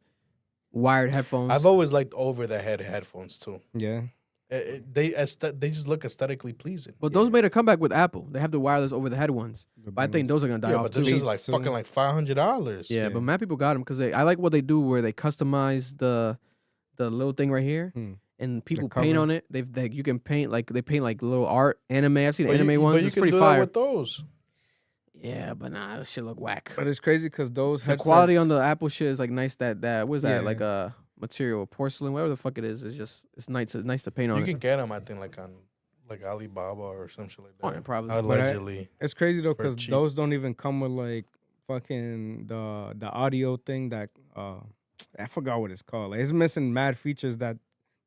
[SPEAKER 2] wired headphones.
[SPEAKER 4] I've always liked over the head headphones too.
[SPEAKER 3] Yeah.
[SPEAKER 4] They just look aesthetically pleasing.
[SPEAKER 2] But those made a comeback with Apple. They have the wireless over the head ones. But I think those are gonna die off
[SPEAKER 4] but
[SPEAKER 2] too.
[SPEAKER 4] those just like fucking like $500.
[SPEAKER 2] Yeah, but mad people got them because I like what they do where they customize the little thing right here. And people paint on it. You can paint they paint like little art, anime. I've seen anime ones.
[SPEAKER 4] But you
[SPEAKER 2] it's
[SPEAKER 4] can
[SPEAKER 2] pretty
[SPEAKER 4] do
[SPEAKER 2] fire.
[SPEAKER 4] that with those.
[SPEAKER 2] Yeah, but nah, that shit look whack.
[SPEAKER 3] But it's crazy because those
[SPEAKER 2] The
[SPEAKER 3] headsets,
[SPEAKER 2] quality on the Apple shit is like nice. That what is that?
[SPEAKER 3] Yeah.
[SPEAKER 2] Like a material, porcelain, whatever the fuck it is. It's nice. It's nice to paint on.
[SPEAKER 4] You
[SPEAKER 2] it.
[SPEAKER 4] can get them, I think, like on like Alibaba or some shit like that.
[SPEAKER 2] Oh, yeah, probably.
[SPEAKER 4] Allegedly.
[SPEAKER 3] It's crazy though because
[SPEAKER 4] cheap.
[SPEAKER 3] those don't even come with like fucking the audio thing that I forgot what it's called. Like, it's missing mad features that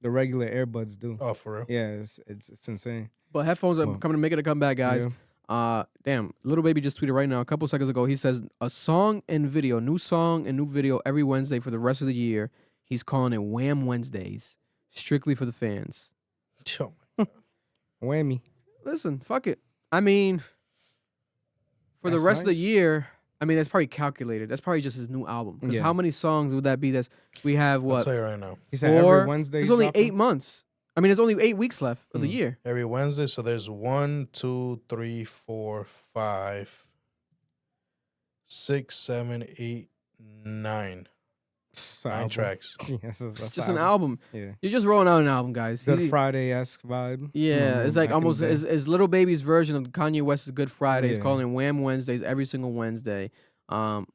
[SPEAKER 3] the regular earbuds do.
[SPEAKER 4] Oh, for real?
[SPEAKER 3] Yeah, it's insane.
[SPEAKER 2] But headphones are coming to make it a comeback, guys. Damn, Little Baby just tweeted right now a couple seconds ago. He says a song and video, new song and new video every Wednesday for the rest of the year. He's calling it Wham Wednesdays, strictly for the fans.
[SPEAKER 4] Oh my God.
[SPEAKER 3] Whammy.
[SPEAKER 2] Listen, fuck it. I mean, for the rest of the year, I mean, that's probably calculated. That's probably just his new album. Because how many songs would that be? We have what?
[SPEAKER 4] I'll tell you right now.
[SPEAKER 3] He said every Wednesday.
[SPEAKER 2] There's only 8 months. I mean, there's only 8 weeks left of the year.
[SPEAKER 4] Every Wednesday, so there's 1, 2, 3, 4, 5, 6, 7, 8, 9. 9 tracks.
[SPEAKER 3] Yes,
[SPEAKER 2] It's just an album.
[SPEAKER 3] Yeah.
[SPEAKER 2] You're just rolling out an album, guys.
[SPEAKER 3] Good Friday-esque vibe.
[SPEAKER 2] Yeah, it's like
[SPEAKER 3] back in
[SPEAKER 2] almost
[SPEAKER 3] the day.
[SPEAKER 2] as Little Baby's version of Kanye West's Good Friday. He's
[SPEAKER 3] Yeah.
[SPEAKER 2] calling it Wham Wednesdays every single Wednesday. I'm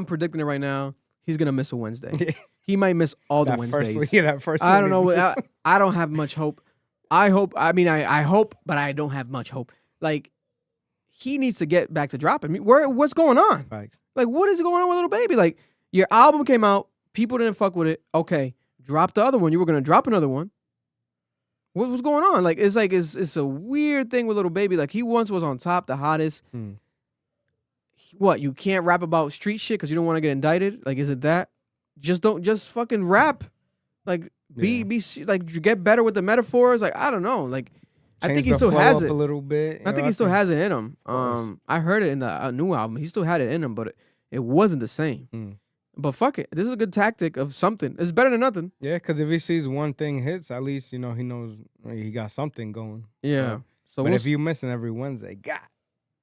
[SPEAKER 2] predicting it right now. He's gonna miss a Wednesday. He might miss all the
[SPEAKER 3] That
[SPEAKER 2] Wednesdays.
[SPEAKER 3] that first
[SPEAKER 2] I
[SPEAKER 3] one
[SPEAKER 2] don't
[SPEAKER 3] he's
[SPEAKER 2] know.
[SPEAKER 3] missing.
[SPEAKER 2] I don't have much hope. I hope, but I don't have much hope. Like, he needs to get back to dropping. I mean, what's going on?
[SPEAKER 3] Facts.
[SPEAKER 2] Like, what is going on with Little Baby? Like, your album came out, people didn't fuck with it. Okay, drop the other one. You were gonna drop another one. What's going on? Like, it's a weird thing with Little Baby. Like, he once was on top, the hottest. What, you can't rap about street shit because you don't want to get indicted? Like, is it that? Just fucking rap. Like, like, get better with the metaphors. Like, I don't know. Like, I think he
[SPEAKER 3] the
[SPEAKER 2] still
[SPEAKER 3] flow
[SPEAKER 2] has
[SPEAKER 3] up
[SPEAKER 2] it.
[SPEAKER 3] a little bit.
[SPEAKER 2] I think he still has it in him. I heard it in the new album. He still had it in him, but it wasn't the same. But fuck it. This is a good tactic of something. It's better than nothing.
[SPEAKER 3] Yeah, because if he sees one thing hits, at least, he knows he got something going.
[SPEAKER 2] Yeah. So
[SPEAKER 3] but if you missing every Wednesday, god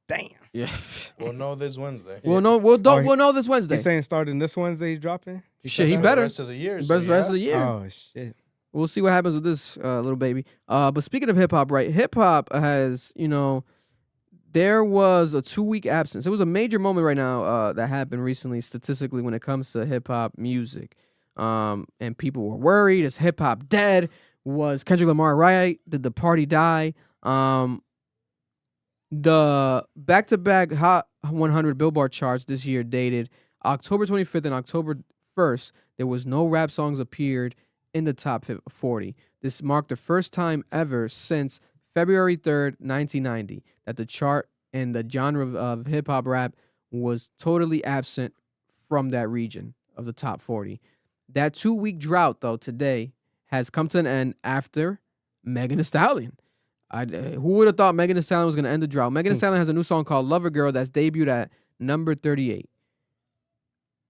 [SPEAKER 3] damn.
[SPEAKER 2] Yeah.
[SPEAKER 4] We'll know this Wednesday.
[SPEAKER 2] We'll know this Wednesday.
[SPEAKER 3] He's saying starting this Wednesday he's dropping?
[SPEAKER 2] Shit, he
[SPEAKER 4] For
[SPEAKER 2] better.
[SPEAKER 4] the rest of the year.
[SPEAKER 2] The rest of the year.
[SPEAKER 3] Oh, shit.
[SPEAKER 2] We'll see what happens with this Little Baby. But speaking of hip hop, right? Hip hop has, there was a 2-week absence. It was a major moment right now that happened recently statistically when it comes to hip hop music. And people were worried. Is hip hop dead? was Kendrick Lamar Riot, Did the Party Die? The back-to-back Hot 100 Billboard charts this year dated October 25th and October 1st. There was no rap songs appeared in the top 40. This marked the first time ever since February 3rd, 1990, that the chart and the genre of hip-hop rap was totally absent from that region of the top 40. That 2-week drought, though, today has come to an end after Megan Thee Stallion. Who would have thought Megan Thee Stallion was going to end the drought? Megan Thee Stallion has a new song called Lover Girl that's debuted at number 38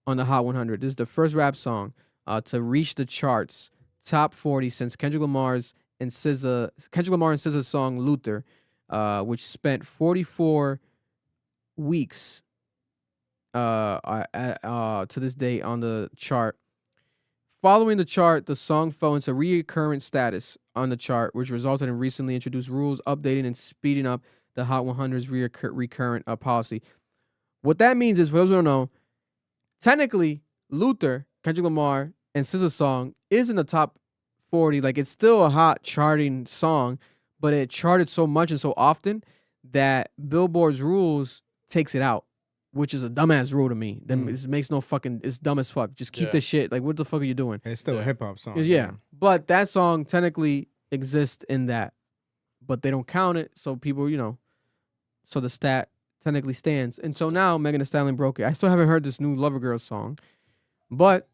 [SPEAKER 2] on the Hot 100. This is the first rap song to reach the charts top 40 since Kendrick Lamar and SZA's song Luther, which spent 44 weeks to this day on the chart. Following the chart, the song fell into recurrent status on the chart, which resulted in recently introduced rules updating and speeding up the Hot 100's recurrent policy. What that means is, for those who don't know, technically, Luther, Kendrick Lamar, and SZA's song is in the top 40. Like, it's still a hot charting song, but it charted so much and so often that Billboard's rules takes it out, which is a dumbass rule to me. Then it makes no fucking. It's dumb as fuck. Just keep this shit. Like, what the fuck are you doing?
[SPEAKER 3] It's still a hip hop song.
[SPEAKER 2] Yeah,
[SPEAKER 3] man.
[SPEAKER 2] but that song technically exists in that, but they don't count it. So people, so the stat technically stands. And so now Megan Thee Stallion broke it. I still haven't heard this new Lover Girl song, but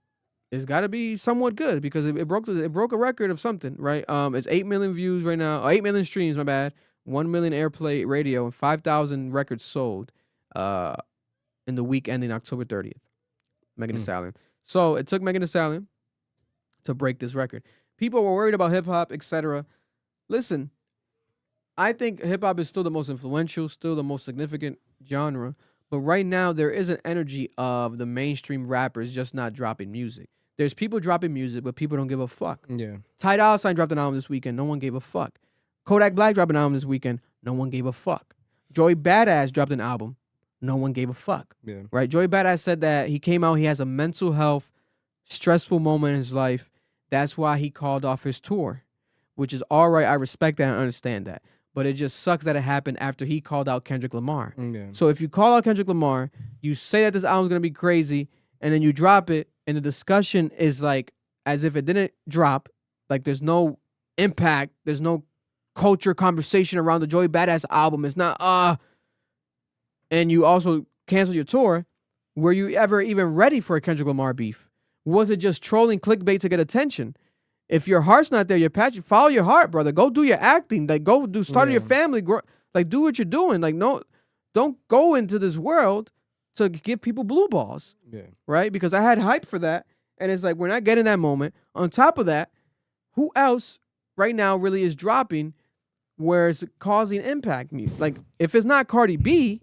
[SPEAKER 2] it's got to be somewhat good because it broke a record of something, right? It's 8 million views right now. 8 million streams. My bad. 1 million airplay radio and 5,000 records sold. In the week ending October 30th, Megan Thee Stallion. So it took Megan Thee Stallion to break this record. People were worried about hip-hop, etc. Listen, I think hip-hop is still the most influential, still the most significant genre, but right now there is an energy of the mainstream rappers just not dropping music. There's people dropping music, but people don't give a fuck.
[SPEAKER 3] Yeah.
[SPEAKER 2] Ty Dolla $ign dropped an album this weekend. No one gave a fuck. Kodak Black dropped an album this weekend. No one gave a fuck. Joey Badass dropped an album. No one gave a fuck.
[SPEAKER 3] Yeah.
[SPEAKER 2] Right? Joey Badass said that he came out, he has a mental health, stressful moment in his life. That's why he called off his tour, which is all right. I respect that and understand that. But it just sucks that it happened after he called out Kendrick Lamar.
[SPEAKER 3] Yeah.
[SPEAKER 2] So if you call out Kendrick Lamar, you say that this album's going to be crazy, and then you drop it, and the discussion is like as if it didn't drop. Like there's no impact. There's no culture conversation around the Joey Badass album. It's not, and you also cancel your tour. Were you ever even ready for a Kendrick Lamar beef? Was it just trolling clickbait to get attention? If your heart's not there, your passion, follow your heart, brother. Go do your acting. Like, go do, start your family. Grow, like, do what you're doing. Like, no, don't go into this world to give people blue balls.
[SPEAKER 3] Yeah.
[SPEAKER 2] Right? Because I had hype for that. And it's like, we're not getting that moment. On top of that, who else right now really is dropping where it's causing impact? Like, if it's not Cardi B,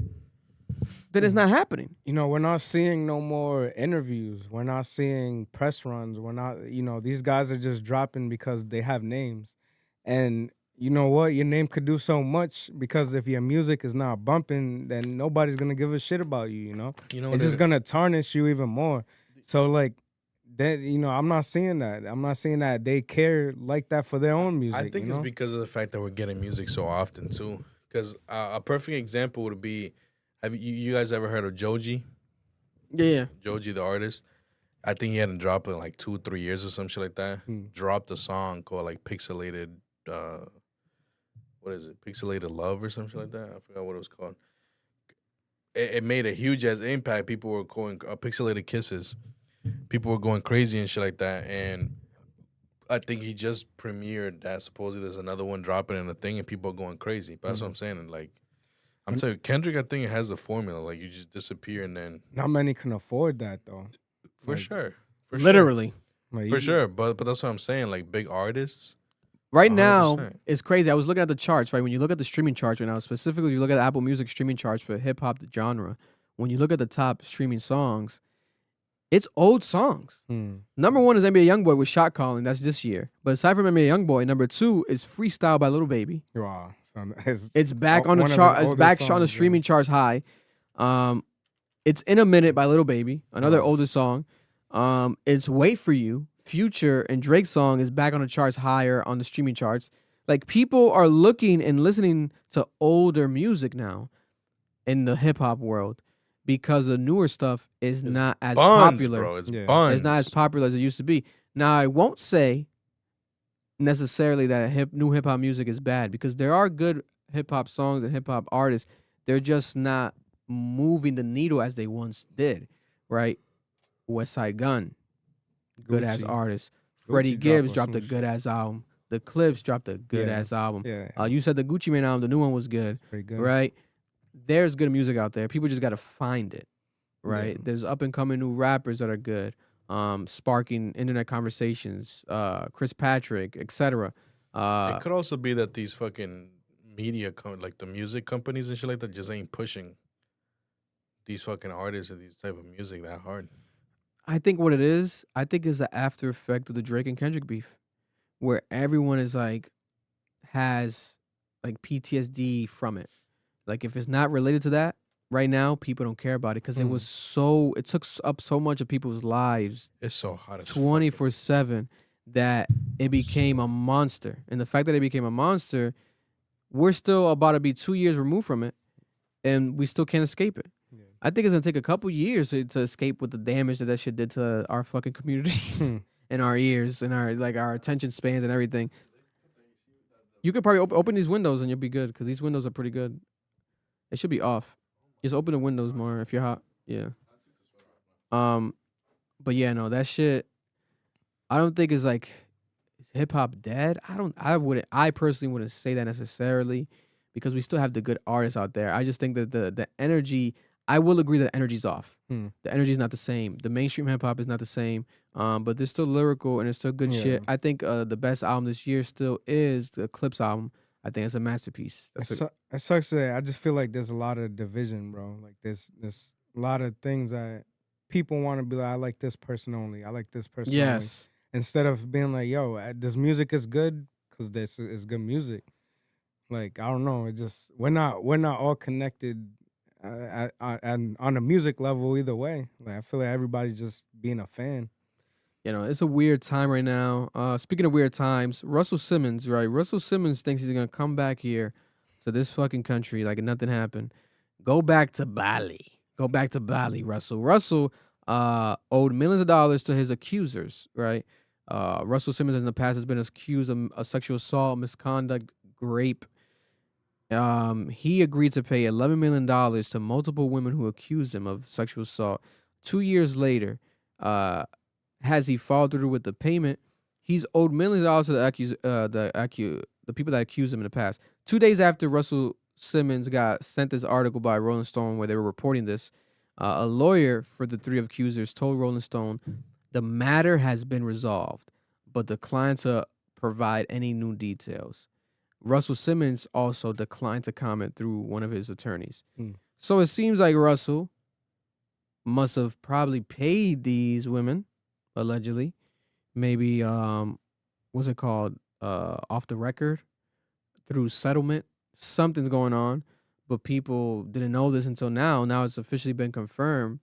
[SPEAKER 2] then it's not happening.
[SPEAKER 3] You know, we're not seeing no more interviews. We're not seeing press runs. We're not, these guys are just dropping because they have names. And you know what? Your name could do so much because if your music is not bumping, then nobody's going to give a shit about you, It's just going to tarnish you even more. So, like, that, I'm not seeing that. I'm not seeing that they care like that for their own music.
[SPEAKER 4] I think it's because of the fact that we're getting music so often, too. Because a perfect example would be, have you guys ever heard of Joji?
[SPEAKER 2] Yeah.
[SPEAKER 4] Joji, the artist. I think he hadn't dropped in like 2-3 years or some shit like that. Dropped a song called like Pixelated, what is it? Pixelated Love or some shit like that. I forgot what it was called. It made a huge ass impact. People were going Pixelated Kisses. People were going crazy and shit like that. And I think he just premiered that. Supposedly there's another one dropping in a thing and people are going crazy. But that's what I'm saying. And like, I'm telling you, Kendrick, I think it has the formula. Like, you just disappear and then...
[SPEAKER 3] Not many can afford that, though.
[SPEAKER 4] For sure.
[SPEAKER 2] Literally.
[SPEAKER 3] Like,
[SPEAKER 4] for sure. But that's what I'm saying. Like, big artists...
[SPEAKER 2] Right
[SPEAKER 4] 100%.
[SPEAKER 2] now, it's crazy. I was looking at the charts, right? When you look at the streaming charts right now, specifically, you look at the Apple Music streaming charts for hip-hop genre, when you look at the top streaming songs, it's old songs. Number one is NBA Youngboy with Shot Calling. That's this year. But aside from NBA Youngboy, number two is Freestyle by Lil Baby.
[SPEAKER 3] Wow.
[SPEAKER 2] It's back on the chart. It's back on the streaming charts high. It's In a Minute by Lil Baby, another older song. It's Wait for You Future and Drake's song is back on the charts, higher on the streaming charts. Like, people are looking and listening to older music now in the hip hop world because the newer stuff is not as popular.
[SPEAKER 4] Bro, it's buns.
[SPEAKER 2] It's not as popular as it used to be. Now, I won't say necessarily that new hip hop music is bad, because there are good hip hop songs and hip hop artists. They're just not moving the needle as they once did, right? West Side Gun, good ass
[SPEAKER 3] Gucci.
[SPEAKER 2] artist.
[SPEAKER 3] Gucci
[SPEAKER 2] Freddie Gibbs dropped
[SPEAKER 3] some
[SPEAKER 2] a good ass album. The Clips dropped a good ass album.
[SPEAKER 3] Yeah.
[SPEAKER 2] You said the Gucci Mane album, the new one was good,
[SPEAKER 3] Pretty good.
[SPEAKER 2] right? There's good music out there. People just got to find it, right?
[SPEAKER 3] Yeah.
[SPEAKER 2] There's up and coming new rappers that are good, sparking internet conversations. Chris Patrick, etc.
[SPEAKER 4] It could also be that these fucking media, like the music companies and shit like that, just ain't pushing these fucking artists and these type of music that hard.
[SPEAKER 2] I think what it is, the after effect of the Drake and Kendrick beef, where everyone is like, has like PTSD from it. Like, if it's not related to that right now, people don't care about it because it took up so much of people's lives.
[SPEAKER 4] It's so hot as
[SPEAKER 2] 24/7 that it became a monster. And the fact that it became a monster, we're still about to be 2 years removed from it, and we still can't escape it. I think it's gonna take a couple years to escape with the damage that shit did to our fucking community and our ears and our attention spans and everything. You could probably open these windows and you'll be good, because these windows are pretty good. It should be off. Just open the windows more if you're hot. Yeah. But yeah, no, that shit, I don't think is like, is hip hop dead? I personally wouldn't say that necessarily, because we still have the good artists out there. I just think that the energy, I will agree that energy's off. The energy is not the same. The mainstream hip hop is not the same. But there's still lyrical and there's still good shit. I think the best album this year still is the Clips album. I think it's a masterpiece.
[SPEAKER 3] It sucks that I just feel like there's a lot of division, bro. Like there's a lot of things that people want to be like, I like this person only. I like this person only. Instead of being like, yo, this music is good because this is good music. Like, I don't know. It just, we're not all connected on a music level either way. Like, I feel like everybody's just being a fan.
[SPEAKER 2] You know, it's a weird time right now. Speaking of weird times, Russell Simmons, right? Russell Simmons thinks he's going to come back here to this fucking country like nothing happened. Go back to Bali. Go back to Bali, Russell. Russell owed millions of dollars to his accusers, right? Russell Simmons in the past has been accused of sexual assault, misconduct, rape. He agreed to pay $11 million to multiple women who accused him of sexual assault. 2 years later, has he followed through with the payment? He's owed millions of dollars to the people that accused him in the past. 2 days after Russell Simmons got sent this article by Rolling Stone where they were reporting this, a lawyer for the three accusers told Rolling Stone the matter has been resolved, but declined to provide any new details. Russell Simmons also declined to comment through one of his attorneys. So it seems like Russell must have probably paid these women, allegedly, maybe what's it called, off the record, through settlement. Something's going on, but people didn't know this until now. Now it's officially been confirmed.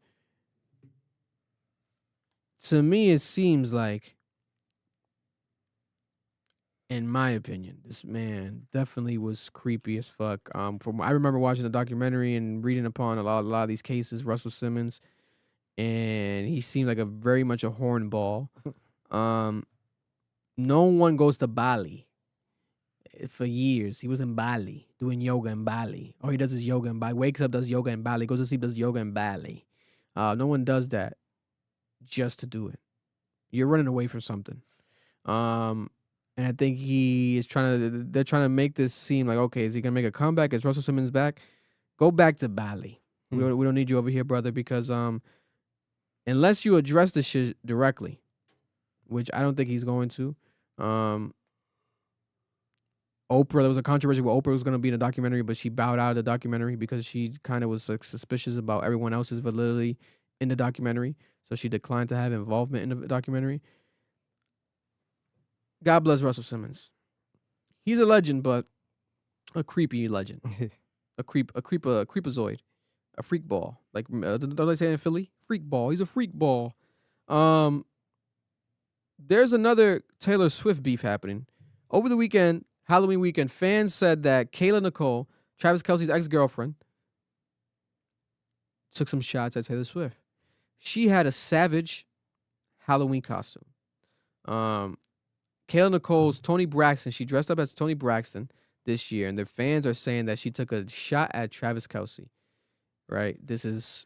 [SPEAKER 2] To me, it seems like, in my opinion, this man definitely was creepy as fuck. I remember watching the documentary and reading upon a lot of these cases, Russell Simmons, and he seemed like very much a hornball. No one goes to Bali for years. He was in Bali doing yoga in Bali. All he does is yoga in Bali. Wakes up, does yoga in Bali. Goes to sleep, does yoga in Bali. No one does that just to do it. You're running away from something. And I think they're trying to make this seem like, okay, is he going to make a comeback? Is Russell Simmons back? Go back to Bali. We don't need you over here, brother, because unless you address this shit directly, which I don't think he's going to. Oprah, there was a controversy where Oprah was going to be in a documentary, but she bowed out of the documentary because she kind of was like suspicious about everyone else's validity in the documentary. So she declined to have involvement in the documentary. God bless Russell Simmons. He's a legend, but a creepy legend. a creepazoid. A freak ball. Like, don't they say in Philly? Freak ball. He's a freak ball. there's another Taylor Swift beef happening. Over the weekend, Halloween weekend, fans said that Kayla Nicole, Travis Kelce's ex-girlfriend, took some shots at Taylor Swift. She had a savage Halloween costume. Kayla Nicole's Toni Braxton, she dressed up as Toni Braxton this year, and their fans are saying that she took a shot at Travis Kelce. Right? This is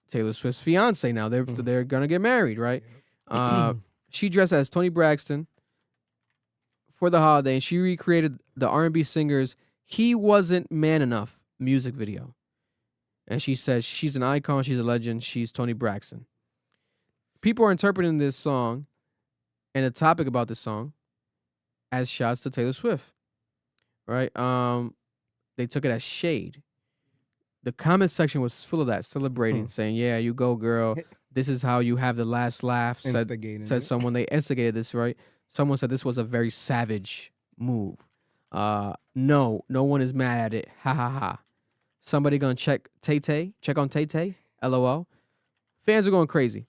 [SPEAKER 2] Taylor Swift's fiance now. They're gonna get married, right? She dressed as Toni Braxton for the holiday, and she recreated the R&B singer's "He Wasn't Man Enough" music video. And she says she's an icon, she's a legend, she's Toni Braxton. People are interpreting this song and the topic about this song as shots to Taylor Swift. Right? They took it as shade. The comment section was full of that, celebrating, saying, yeah, you go, girl. This is how you have the last laugh. Said someone. They instigated this, right? Someone said this was a very savage move. No one is mad at it. Ha, ha, ha. Somebody gonna check Tay-Tay? Check on Tay-Tay? LOL. Fans are going crazy.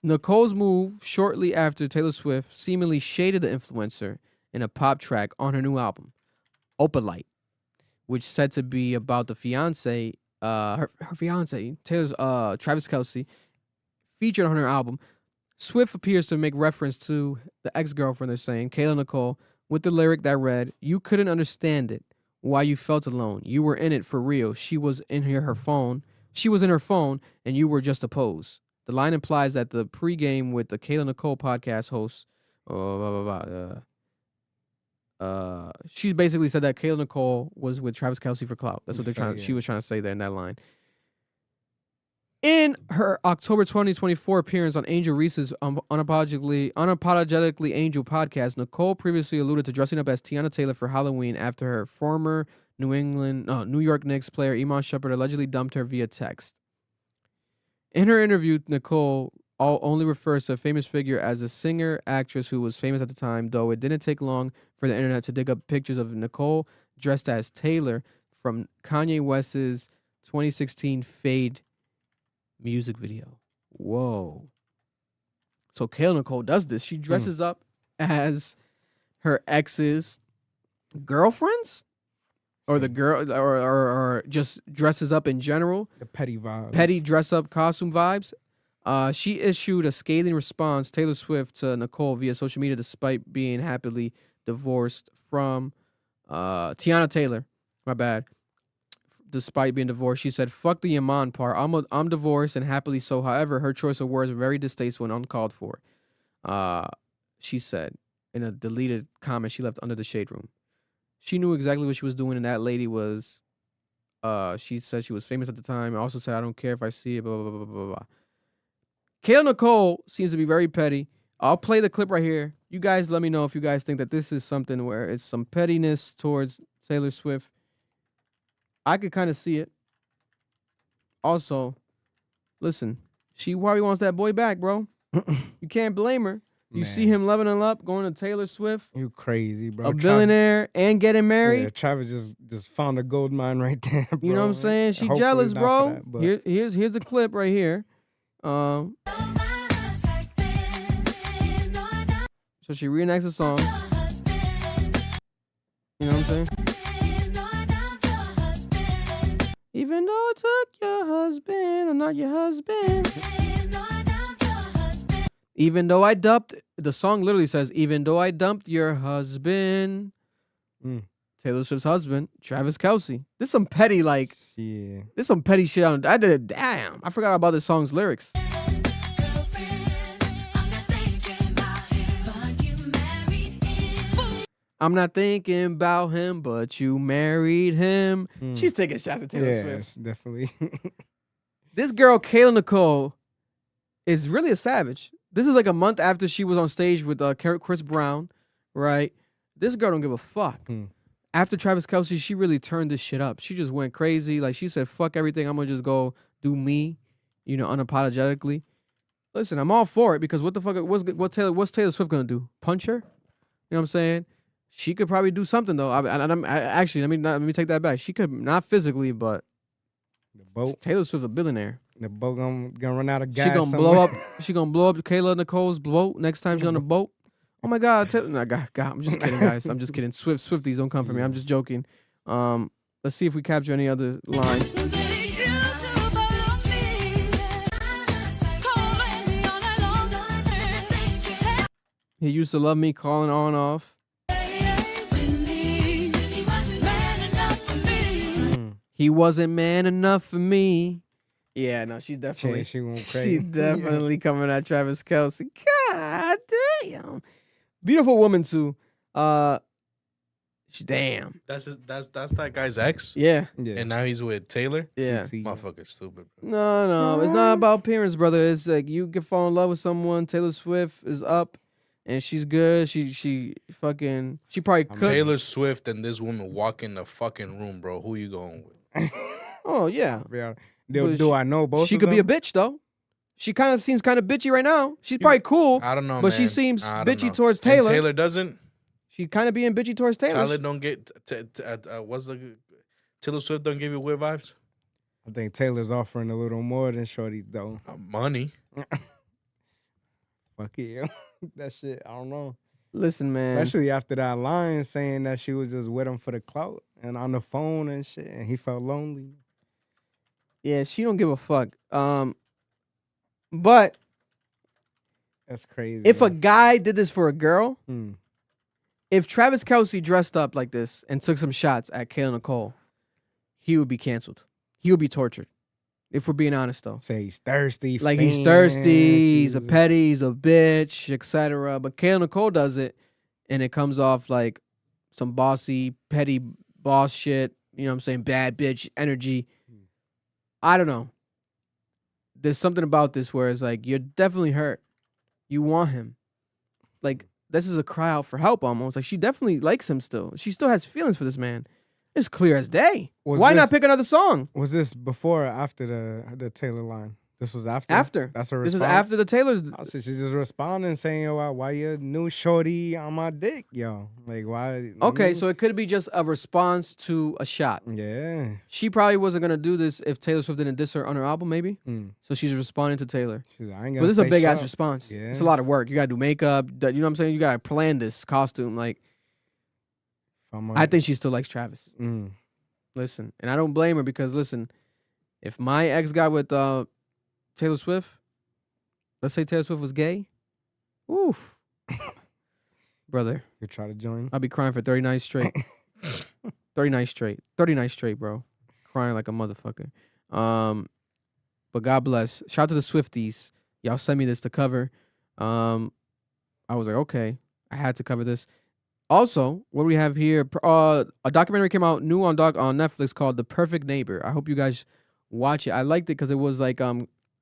[SPEAKER 2] Nicole's move shortly after Taylor Swift seemingly shaded the influencer in a pop track on her new album, Opalite, which said to be about the fiance, her fiance, Taylor's Travis Kelce, featured on her album. Swift appears to make reference to the ex-girlfriend, they're saying, Kayla Nicole, with the lyric that read, "You couldn't understand it, why you felt alone. You were in it for real. She was in her phone, and you were just a pose." The line implies that the pregame with the Kayla Nicole podcast host, she basically said that Kayla Nicole was with Travis Kelce for clout. That's what she was trying to say there in that line. In her October 2024 appearance on Angel Reese's Unapologetically Angel podcast, Nicole previously alluded to dressing up as Tiana Taylor for Halloween after her former New York Knicks player Iman Shumpert allegedly dumped her via text. In her interview, Nicole only refers to a famous figure as a singer, actress who was famous at the time, though it didn't take long for the internet to dig up pictures of Nicole dressed as Taylor from Kanye West's 2016 Fade music video. Whoa. So Kayla Nicole does this. She dresses up as her ex's girlfriends? Or the girl, or just dresses up in general.
[SPEAKER 3] The petty vibes.
[SPEAKER 2] Petty dress up costume vibes. She issued a scathing response, Taylor Swift, to Nicole via social media, despite being happily divorced from Tiana Taylor. My bad. Despite being divorced, she said, "Fuck the Iman part. I'm divorced and happily so. However, her choice of words were very distasteful and uncalled for." She said in a deleted comment she left under the shade room. She knew exactly what she was doing, and that lady was, she said she was famous at the time, and also said, "I don't care if I see it, blah, blah, blah, blah, blah." Kayla Nicole seems to be very petty. I'll play the clip right here. You guys let me know if you guys think that this is something where it's some pettiness towards Taylor Swift. I could kind of see it. Also, listen, she probably wants that boy back, bro. You can't blame her. You see him leveling up, going to Taylor Swift.
[SPEAKER 3] You crazy, bro.
[SPEAKER 2] A billionaire and getting married.
[SPEAKER 3] Yeah, Travis just found a gold mine right there, bro.
[SPEAKER 2] You know what I'm saying? She
[SPEAKER 3] Hopefully
[SPEAKER 2] jealous,
[SPEAKER 3] not
[SPEAKER 2] bro.
[SPEAKER 3] for that,
[SPEAKER 2] Here's a clip right here. So she reenacts the song. You know what I'm saying? Even though I took your husband, I'm not your husband. Even though I dumped, the song literally says, even though I dumped your husband. Taylor Swift's husband, Travis Kelce. This some petty, this some petty shit. Damn, I forgot about this song's lyrics. I'm not thinking about him, but you married him. She's taking shots at Taylor Swift.
[SPEAKER 3] Yes, definitely.
[SPEAKER 2] This girl, Kayla Nicole, is really a savage. This is like a month after she was on stage with Chris Brown, right? This girl don't give a fuck. After Travis Kelce, she really turned this shit up. She just went crazy. Like, she said, fuck everything. I'm going to just go do me, unapologetically. Listen, I'm all for it because what the fuck, what's Taylor Swift going to do? Punch her? You know what I'm saying? She could probably do something, though. Actually, let me take that back. She could, not physically, but Taylor Swift a billionaire.
[SPEAKER 3] The boat gonna run out of gas.
[SPEAKER 2] She gonna
[SPEAKER 3] somewhere.
[SPEAKER 2] blow up. She gonna blow up Kayla Nicole's boat next time she's on the boat. Oh my God! No, God, I'm just kidding, guys. I'm just kidding. Swifties, don't come for me. I'm just joking. Let's see if we capture any other line. He used to love me, calling on off. He wasn't man enough for me. Yeah, no, she's definitely
[SPEAKER 3] She went crazy.
[SPEAKER 2] she's definitely coming at Travis Kelce. God damn, beautiful woman too. Damn.
[SPEAKER 4] That's that guy's ex.
[SPEAKER 2] Yeah.
[SPEAKER 4] And now he's with Taylor.
[SPEAKER 2] Yeah.
[SPEAKER 4] Motherfucker's stupid. Bro.
[SPEAKER 2] No, it's not about appearance, brother. It's like you can fall in love with someone. Taylor Swift is up, and she's good. She probably could.
[SPEAKER 4] Taylor Swift and this woman walk in the fucking room, bro. Who you going with?
[SPEAKER 2] Oh yeah.
[SPEAKER 3] Do I know both?
[SPEAKER 2] She
[SPEAKER 3] of
[SPEAKER 2] could be a
[SPEAKER 3] them?
[SPEAKER 2] bitch though. She kind of seems kind of bitchy right now. She's probably cool.
[SPEAKER 4] I don't know,
[SPEAKER 2] but she
[SPEAKER 4] man.
[SPEAKER 2] seems
[SPEAKER 4] I don't
[SPEAKER 2] bitchy
[SPEAKER 4] know.
[SPEAKER 2] towards
[SPEAKER 4] And
[SPEAKER 2] Taylor.
[SPEAKER 4] Taylor doesn't.
[SPEAKER 2] She kind of being bitchy towards Taylor.
[SPEAKER 4] Taylor don't get what's the Taylor Swift don't give you weird vibes.
[SPEAKER 3] I think Taylor's offering a little more than Shorty though.
[SPEAKER 4] Money.
[SPEAKER 3] Fuck it, that shit. I don't know.
[SPEAKER 2] Listen, man.
[SPEAKER 3] Especially after that line saying that she was just with him for the clout and on the phone and shit, and he felt lonely.
[SPEAKER 2] Yeah, she don't give a fuck. But
[SPEAKER 3] that's crazy.
[SPEAKER 2] If a guy did this for a girl,
[SPEAKER 3] Hmm.
[SPEAKER 2] if Travis Kelce dressed up like this and took some shots at Kayla Nicole, he would be canceled. He would be tortured. If we're being honest, though.
[SPEAKER 3] Say he's thirsty.
[SPEAKER 2] Like he's thirsty, he's a petty, he's a bitch, etc. But Kayla Nicole does it, and it comes off like some bossy, petty boss shit. You know what I'm saying? Bad bitch energy. I don't know. There's something about this where it's like you're definitely hurt. You want him. Like this is a cry out for help almost. Like she definitely likes him still. She still has feelings for this man. It's clear as day. Why not pick another song?
[SPEAKER 3] Was this before or after the Taylor line? This was after?
[SPEAKER 2] After.
[SPEAKER 3] That's a response?
[SPEAKER 2] This is after the Taylor's.
[SPEAKER 3] Oh, so she's just responding saying, yo, why your new shorty on my dick, yo? Like, why?
[SPEAKER 2] Okay, so it could be just a response to a shot.
[SPEAKER 3] Yeah.
[SPEAKER 2] She probably wasn't going to do this if Taylor Swift didn't diss her on her album, maybe. So she's responding to Taylor.
[SPEAKER 3] She's like, I ain't
[SPEAKER 2] But
[SPEAKER 3] gonna
[SPEAKER 2] this is a
[SPEAKER 3] stay
[SPEAKER 2] big-ass
[SPEAKER 3] sharp.
[SPEAKER 2] response.
[SPEAKER 3] Yeah.
[SPEAKER 2] It's a lot of work. You got to do makeup. You know what I'm saying? You got to plan this costume. Like, I think she still likes Travis. Listen, and I don't blame her because, listen, if my ex got with Taylor Swift, let's say Taylor Swift was gay, oof. Brother.
[SPEAKER 3] You try to join?
[SPEAKER 2] I'll be crying for 30 nights straight. 30 nights straight. 30 nights straight, bro. Crying like a motherfucker. But God bless. Shout out to the Swifties. Y'all sent me this to cover. I was like, okay. I had to cover this. Also, what do we have here? A documentary came out new on Netflix called The Perfect Neighbor. I hope you guys watch it. I liked it because it was like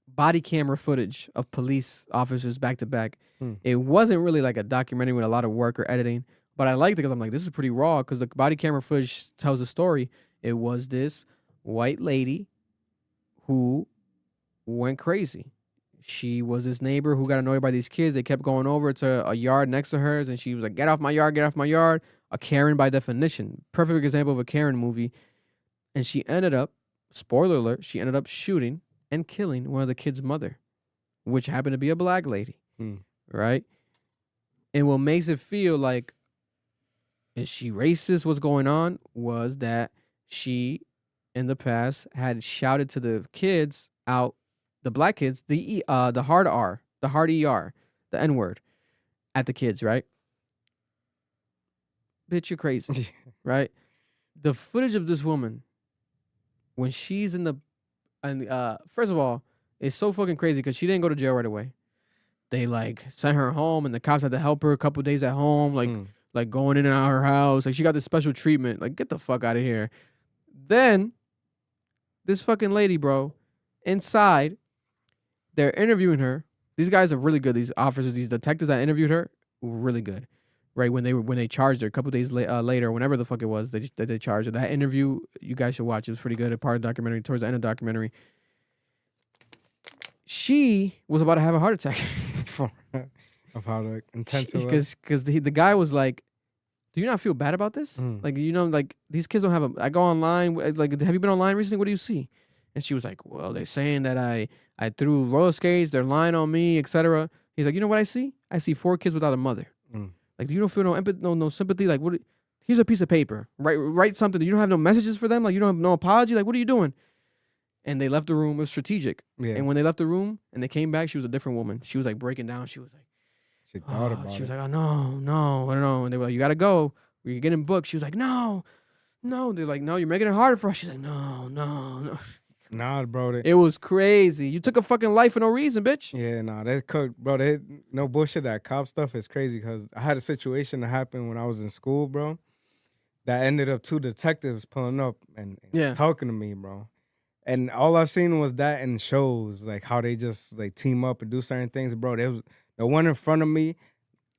[SPEAKER 2] body camera footage of police officers back to back. It wasn't really like a documentary with a lot of work or editing, but I liked it because I'm like, this is pretty raw because the body camera footage tells a story. It was this white lady who went crazy. She was this neighbor who got annoyed by these kids. They kept going over to a yard next to hers, and she was like, get off my yard, get off my yard. A Karen by definition. Perfect example of a Karen movie. And she ended up, spoiler alert, she ended up shooting and killing one of the kids' mother, which happened to be a black lady, right? And what makes it feel like, is she racist? What's going on was that she, in the past, had shouted to the kids out, the black kids, the hard R, the hard ER, the N-word at the kids, right? Bitch, you're crazy, right? The footage of this woman, when she's in the, first of all, it's so fucking crazy because she didn't go to jail right away. They like sent her home, and the cops had to help her a couple days at home, like going in and out of her house. Like she got this special treatment. Like get the fuck out of here. Then this fucking lady, bro, inside, they're interviewing her. These guys are really good. These officers, these detectives that interviewed her, were really good. Right when they charged her a couple days later, whenever the fuck it was, they charged her. That interview, you guys should watch. It was pretty good. A part of the documentary, towards the end of the documentary, she was about to have a heart attack.
[SPEAKER 3] Of how intense it was.
[SPEAKER 2] Because the guy was like, "Do you not feel bad about this? Like, you know, like these kids don't have a." I go online. Like, have you been online recently? What do you see? And she was like, well, they're saying that I threw roller skates. They're lying on me, etc. He's like, you know what I see? I see 4 kids without a mother. Like, you don't feel no empathy, no sympathy. Like, what? Here's a piece of paper. Write something. You don't have no messages for them. Like, you don't have no apology. Like, what are you doing? And they left the room. It was strategic. Yeah. And when they left the room and they came back, she was a different woman. She was like breaking down. She was like,
[SPEAKER 3] she thought about it.
[SPEAKER 2] She was like, oh, no, I don't know. And they were like, you got to go. We're getting booked. She was like, no. They're like, no, you're making it harder for us. She's like, no.
[SPEAKER 3] Nah, bro.
[SPEAKER 2] It was crazy. You took a fucking life for no reason, bitch.
[SPEAKER 3] Yeah, nah, that cooked, bro. No bullshit. That cop stuff is crazy because I had a situation that happened when I was in school, bro. That ended up 2 detectives pulling up and talking to me, bro. And all I've seen was that in shows, like how they just like team up and do certain things, bro. There was the one in front of me,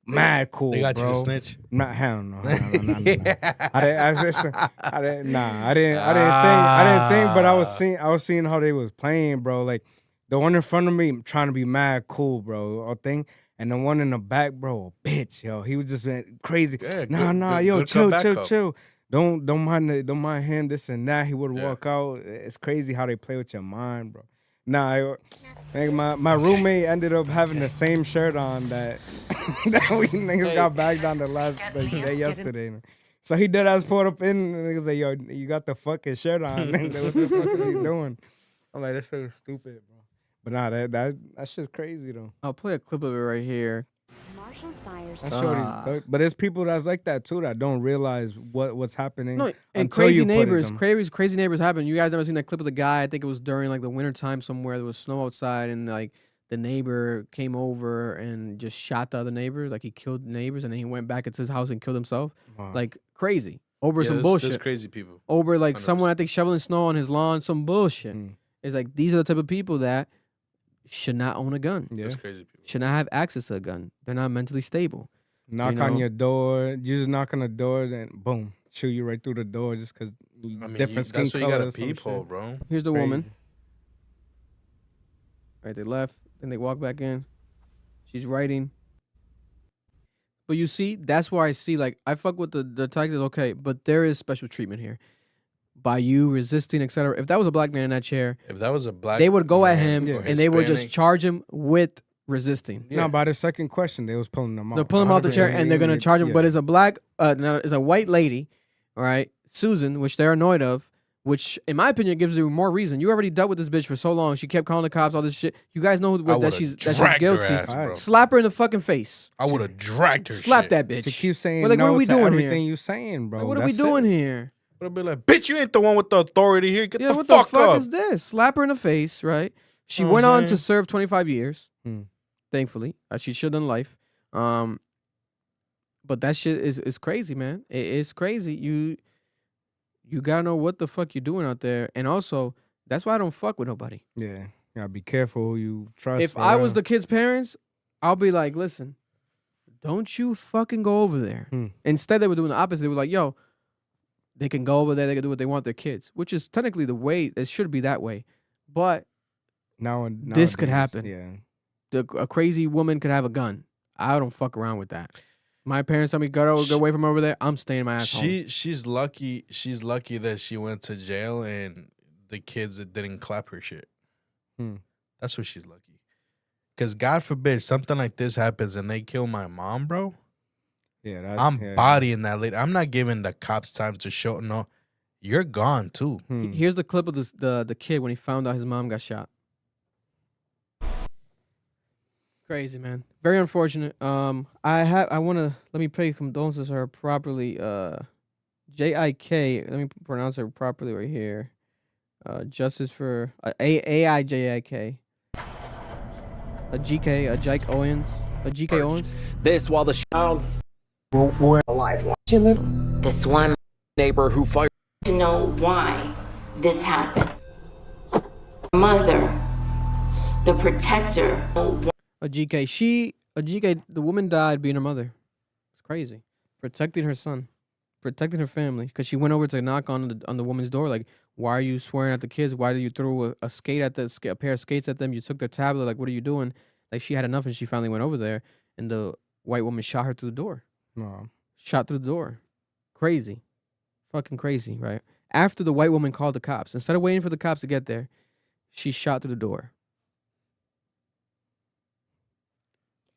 [SPEAKER 3] mad cool.
[SPEAKER 4] They got
[SPEAKER 3] bro.
[SPEAKER 4] you to snitch.
[SPEAKER 3] Not hell no. I didn't think, but I was seeing how they was playing, bro. Like the one in front of me trying to be mad cool, bro, or thing. And the one in the back, bro, bitch, yo. He was just crazy. Yeah, yo, chill. Don't mind him, this and that. He would walk out. It's crazy how they play with your mind, bro. Nah, my roommate ended up having the same shirt on that we niggas got bagged on the day yesterday. So he did as pulled up in and niggas like, yo, you got the fucking shirt on. What the fuck are you doing? I'm like, that's so stupid, bro. But nah, that shit's crazy though.
[SPEAKER 2] I'll play a clip of it right here.
[SPEAKER 3] But there's people that's like that too that don't realize what's happening.
[SPEAKER 2] No, and crazy neighbors happen. You guys ever seen that clip of the guy? I think it was during like the winter time somewhere. There was snow outside, and like the neighbor came over and just shot the other neighbors. Like he killed the neighbors, and then he went back into his house and killed himself. Wow. Like crazy over some bullshit.
[SPEAKER 4] There's crazy people
[SPEAKER 2] over like 100%. Someone I think shoveling snow on his lawn. Some bullshit. It's like these are the type of people that should not own a gun.
[SPEAKER 3] Yeah.
[SPEAKER 4] That's crazy people.
[SPEAKER 2] Should not have access to a gun. They're not mentally stable.
[SPEAKER 3] Knock on your door. You just knock on the doors and boom, shoot you right through the door just because different skin colors.
[SPEAKER 4] That's why you got a peephole, bro.
[SPEAKER 2] Here's the woman. All right, they left. Then they walk back in. She's writing. But you see, that's where I see, like, I fuck with the detectives, okay, but there is special treatment here. By you resisting, etc. If that was a black man in that chair, they would go at him and they would just charge him with resisting.
[SPEAKER 3] Yeah. No, by the second question, they was pulling him out.
[SPEAKER 2] They're pulling him out the chair and they're gonna charge him. But it's a it's a white lady, all right, Susan, which they're annoyed of, which in my opinion gives you more reason. You already dealt with this bitch for so long. She kept calling the cops, all this shit. You guys know that she's guilty.
[SPEAKER 4] Ass,
[SPEAKER 2] slap her in the fucking face.
[SPEAKER 4] I would have dragged her.
[SPEAKER 2] Slap that bitch.
[SPEAKER 3] She keeps saying
[SPEAKER 2] like,
[SPEAKER 3] no
[SPEAKER 2] what are we
[SPEAKER 3] to
[SPEAKER 2] doing
[SPEAKER 3] everything
[SPEAKER 2] here?
[SPEAKER 3] you saying, bro.
[SPEAKER 2] Like, what are we doing here?
[SPEAKER 4] Would be like, bitch, you ain't the one with the authority here. Get the
[SPEAKER 2] what
[SPEAKER 4] fuck
[SPEAKER 2] the fuck
[SPEAKER 4] up.
[SPEAKER 2] is this? Slap her in the face, right? She went on to serve 25 years, thankfully. She should have done life. But that shit is crazy, man. It's crazy. You gotta know what the fuck you're doing out there. And also, that's why I don't fuck with nobody.
[SPEAKER 3] Yeah. You gotta be careful who you trust.
[SPEAKER 2] If I was the kid's parents, I'll be like, listen, don't you fucking go over there. Instead, they were doing the opposite. They were like, yo, they can go over there. They can do what they want with their kids, which is technically the way. It should be that way. But this could happen.
[SPEAKER 3] Yeah.
[SPEAKER 2] A crazy woman could have a gun. I don't fuck around with that. My parents tell me go away from over there. I'm staying my ass home.
[SPEAKER 4] She's lucky. She's lucky that she went to jail and the kids that didn't clap her shit. That's what she's lucky. Because God forbid something like this happens and they kill my mom, bro.
[SPEAKER 3] Yeah,
[SPEAKER 4] I'm bodying that lady. I'm not giving the cops time to show. No, you're gone too.
[SPEAKER 2] Here's the clip of the kid when he found out his mom got shot. Crazy, man. Very unfortunate. I wanna let me pay condolences to her properly. JIK. Let me pronounce her properly right here. Justice for AIJIK. A GK. A Jike Owens. A GK Owens.
[SPEAKER 17] This while the child were alive.
[SPEAKER 18] This one
[SPEAKER 17] neighbor who fired.
[SPEAKER 18] To know why this happened. Mother, the protector.
[SPEAKER 2] A GK. The woman died being her mother. It's crazy. Protecting her son. Protecting her family. Because she went over to knock on the woman's door. Like, why are you swearing at the kids? Why did you throw a skate at a pair of skates at them? You took their tablet. Like, what are you doing? Like, she had enough and she finally went over there. And the white woman shot her through the door. Shot through the door. Crazy. Fucking crazy, right? After the white woman called the cops. Instead of waiting for the cops to get there, She shot through the door.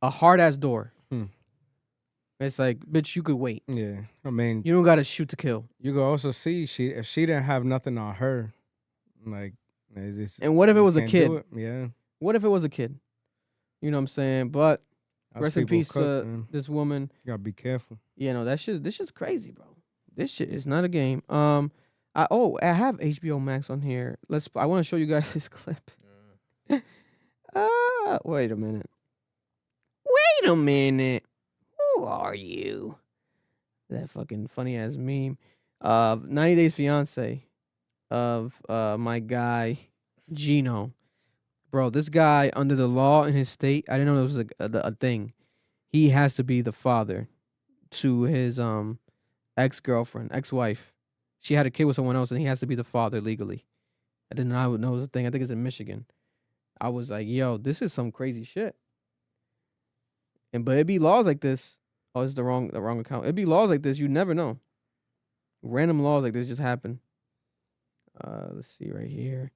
[SPEAKER 2] A hard-ass door. It's like, bitch, you could wait.
[SPEAKER 3] Yeah, I mean,
[SPEAKER 2] you don't gotta shoot to kill.
[SPEAKER 3] You could also see if she didn't have nothing on her, like, it's just,
[SPEAKER 2] And what if it was a
[SPEAKER 3] can't
[SPEAKER 2] kid?
[SPEAKER 3] do it. Yeah.
[SPEAKER 2] What if it was a kid? You know what I'm saying? But
[SPEAKER 3] That's
[SPEAKER 2] rest in
[SPEAKER 3] people
[SPEAKER 2] peace
[SPEAKER 3] cook,
[SPEAKER 2] to
[SPEAKER 3] man.
[SPEAKER 2] this woman.
[SPEAKER 3] You gotta be careful.
[SPEAKER 2] Yeah, no, this shit's crazy, bro. This shit is not a game. I have HBO Max on here. I want to show you guys this clip. Wait a minute. Wait a minute. Who are you? That fucking funny ass meme. 90 Days Fiance of my guy GINO. Bro, this guy, under the law in his state, I didn't know this was a thing. He has to be the father to his ex-girlfriend, ex-wife. She had a kid with someone else, and he has to be the father legally. I didn't know it was a thing. I think it's in Michigan. I was like, yo, this is some crazy shit. But it'd be laws like this. Oh, it's the wrong account. It'd be laws like this. You never know. Random laws like this just happen. Let's see right here.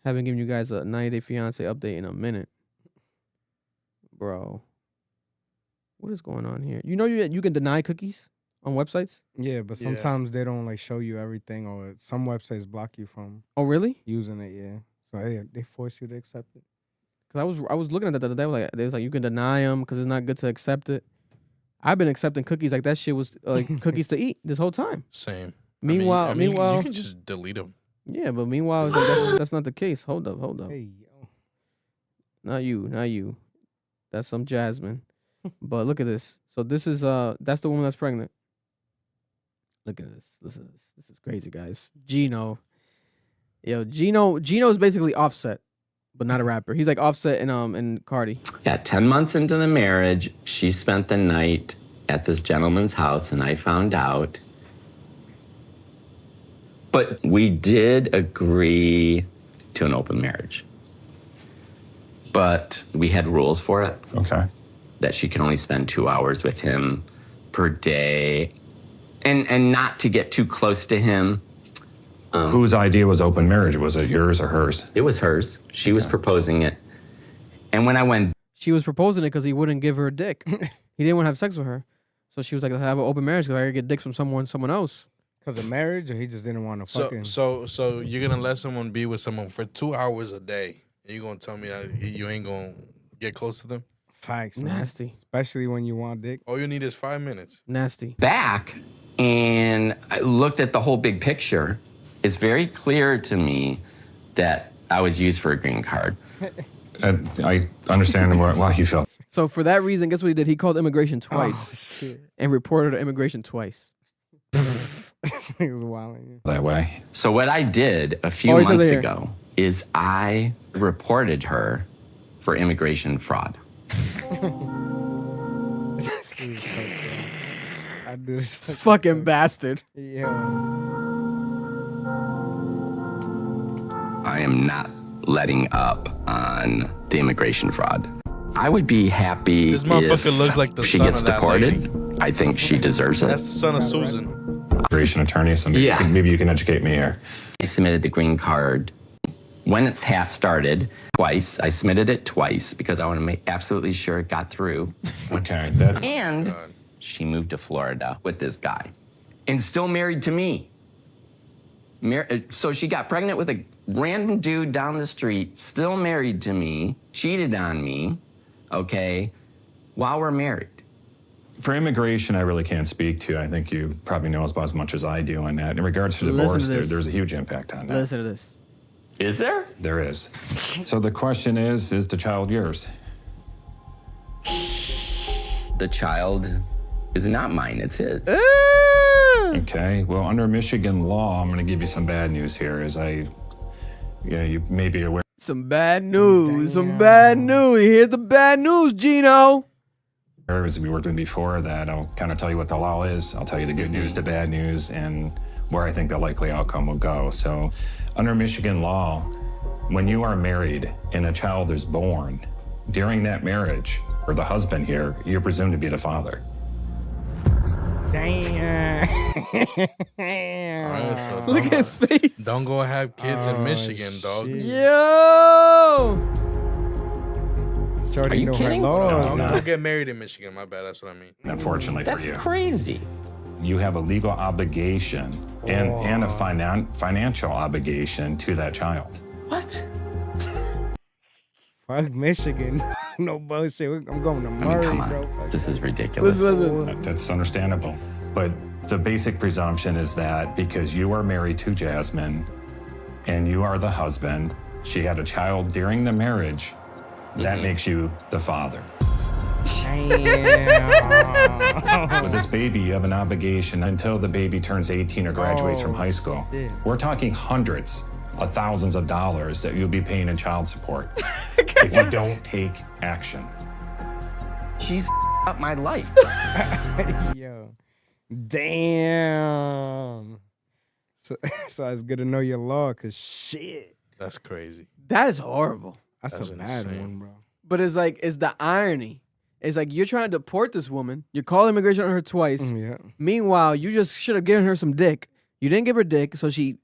[SPEAKER 2] Haven't given you guys a 90 Day Fiance update in a minute. Bro. What is going on here? You know you can deny cookies on websites?
[SPEAKER 3] Yeah, but sometimes they don't like show you everything, or some websites block you from.
[SPEAKER 2] Oh, really?
[SPEAKER 3] Using it, yeah. So they force you to accept it.
[SPEAKER 2] Cause I was looking at that the other day. They was like, you can deny them because it's not good to accept it. I've been accepting cookies like that shit was like cookies to eat this whole time.
[SPEAKER 4] Same.
[SPEAKER 2] Meanwhile,
[SPEAKER 4] you can just delete them.
[SPEAKER 2] Yeah, but meanwhile, it's like, that's not the case. Hold up.
[SPEAKER 3] Hey, yo.
[SPEAKER 2] Not you. That's some Jasmine. But look at this. So this is that's the woman that's pregnant. Look at this. This is crazy, guys. GINO. Yo, GINO is basically Offset, but not a rapper. He's like Offset and Cardi.
[SPEAKER 19] Yeah, 10 months into the marriage, she spent the night at this gentleman's house, and I found out. But we did agree to an open marriage. But we had rules for it.
[SPEAKER 20] Okay.
[SPEAKER 19] That she can only spend 2 hours with him per day, and not to get too close to him.
[SPEAKER 20] Whose idea was open marriage? Was it yours or hers?
[SPEAKER 19] It was hers. She was proposing it. And when I went...
[SPEAKER 2] She was proposing it because he wouldn't give her a dick. He didn't want to have sex with her. So she was like, I have an open marriage because I could get dicks from someone else.
[SPEAKER 3] Because of marriage, or he just didn't want to fucking...
[SPEAKER 4] So you're going to let someone be with someone for 2 hours a day, and you're going to tell me that you ain't going to get close to them?
[SPEAKER 3] Facts.
[SPEAKER 2] Nasty.
[SPEAKER 3] Man. Especially when you want dick.
[SPEAKER 4] All you need is 5 minutes.
[SPEAKER 2] Nasty.
[SPEAKER 19] Back, and I looked at the whole big picture. It's very clear to me that I was used for a green card.
[SPEAKER 20] I understand why you feel.
[SPEAKER 2] So for that reason, guess what he did? He called immigration twice and reported immigration twice.
[SPEAKER 3] This nigga was wilding.
[SPEAKER 20] That way.
[SPEAKER 19] So what I did a few months ago is I reported her for immigration fraud.
[SPEAKER 3] I do this.
[SPEAKER 2] Fucking bastard.
[SPEAKER 3] Yeah.
[SPEAKER 19] I am not letting up on the immigration fraud. I would be happy
[SPEAKER 4] This motherfucker
[SPEAKER 19] if
[SPEAKER 4] looks like the
[SPEAKER 19] she
[SPEAKER 4] son
[SPEAKER 19] gets
[SPEAKER 4] of that
[SPEAKER 19] deported.
[SPEAKER 4] lady.
[SPEAKER 19] I think she deserves it.
[SPEAKER 4] That's the son of Susan.
[SPEAKER 20] Immigration attorney, so maybe you can educate me here.
[SPEAKER 19] I submitted the green card. When it's started, twice. I submitted it twice because I want to make absolutely sure it got through.
[SPEAKER 20] Okay.
[SPEAKER 19] And she moved to Florida with this guy and still married to me. So she got pregnant with a random dude down the street, still married to me, cheated on me, okay, while we're married.
[SPEAKER 20] For immigration, I really can't speak to. I think you probably know about as much as I do on that. In regards to divorce, there's a huge impact on that.
[SPEAKER 2] Listen to this.
[SPEAKER 19] Is there?
[SPEAKER 20] There is. So the question is the child yours?
[SPEAKER 19] The child is not mine, it's his.
[SPEAKER 20] Okay, well, under Michigan law, I'm going to give you some bad news here. You may be aware.
[SPEAKER 2] Some bad news. Some bad news. Here's the bad news, GINO.
[SPEAKER 20] As we worked with before that, I'll kind of tell you what the law is. I'll tell you the good news, the bad news, and where I think the likely outcome will go. So under Michigan law, when you are married and a child is born, during that marriage, or the husband here, you're presumed to be the father.
[SPEAKER 3] Damn.
[SPEAKER 4] Alright, so
[SPEAKER 2] Look at his face.
[SPEAKER 4] Don't go have kids in Michigan, dog.
[SPEAKER 2] Yo.
[SPEAKER 3] Shorty
[SPEAKER 20] Are you
[SPEAKER 3] know her
[SPEAKER 20] kidding?
[SPEAKER 3] laws.
[SPEAKER 4] Don't get married in Michigan. My bad. That's what I mean.
[SPEAKER 20] Unfortunately for
[SPEAKER 19] That's
[SPEAKER 20] you.
[SPEAKER 19] crazy.
[SPEAKER 20] You have a legal obligation and a financial obligation to that child.
[SPEAKER 19] What?
[SPEAKER 3] Fuck Michigan. No bullshit. I'm going to
[SPEAKER 19] I mean,
[SPEAKER 3] Murray,
[SPEAKER 19] come on.
[SPEAKER 3] bro.
[SPEAKER 19] This is ridiculous.
[SPEAKER 20] That's understandable. But the basic presumption is that because you are married to Jasmine and you are the husband, she had a child during the marriage, that makes you the father.
[SPEAKER 3] Damn.
[SPEAKER 20] With this baby, you have an obligation until the baby turns 18 or graduates from high school.
[SPEAKER 3] shit.
[SPEAKER 20] We're talking hundreds of thousands of dollars that you'll be paying in child support if you don't take action.
[SPEAKER 19] She's up my life.
[SPEAKER 3] Yo. Damn. So it's good to know your law, cause shit.
[SPEAKER 4] That's crazy.
[SPEAKER 2] That is horrible.
[SPEAKER 3] That's a bad one, bro.
[SPEAKER 2] But it's like, it's the irony. It's like you're trying to deport this woman. You call immigration on her twice.
[SPEAKER 3] Yeah.
[SPEAKER 2] Meanwhile, you just should have given her some dick. You didn't give her dick, so she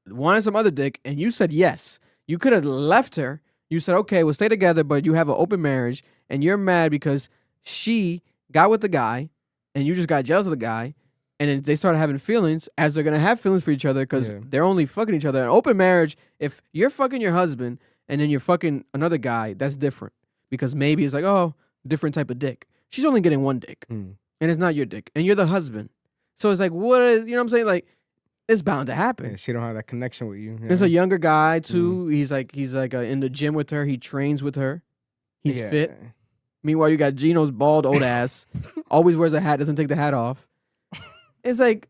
[SPEAKER 2] wanted some other dick, and you said yes. You could have left her. You said, okay, we'll stay together, but you have an open marriage, and you're mad because she got with the guy, and you just got jealous of the guy, and then they started having feelings, as they're going to have feelings for each other because they're only fucking each other. An open marriage, if you're fucking your husband, and then you're fucking another guy, that's different. Because maybe it's like, oh, different type of dick. She's only getting one dick, and it's not your dick, and you're the husband. So it's like, what is, you know what I'm saying? Like, it's bound to happen.
[SPEAKER 3] Yeah, she don't have that connection with you.
[SPEAKER 2] It's a younger guy too. He's like in the gym with her. He trains with her. He's fit. Meanwhile, you got Gino's bald old ass. Always wears a hat. Doesn't take the hat off. It's like,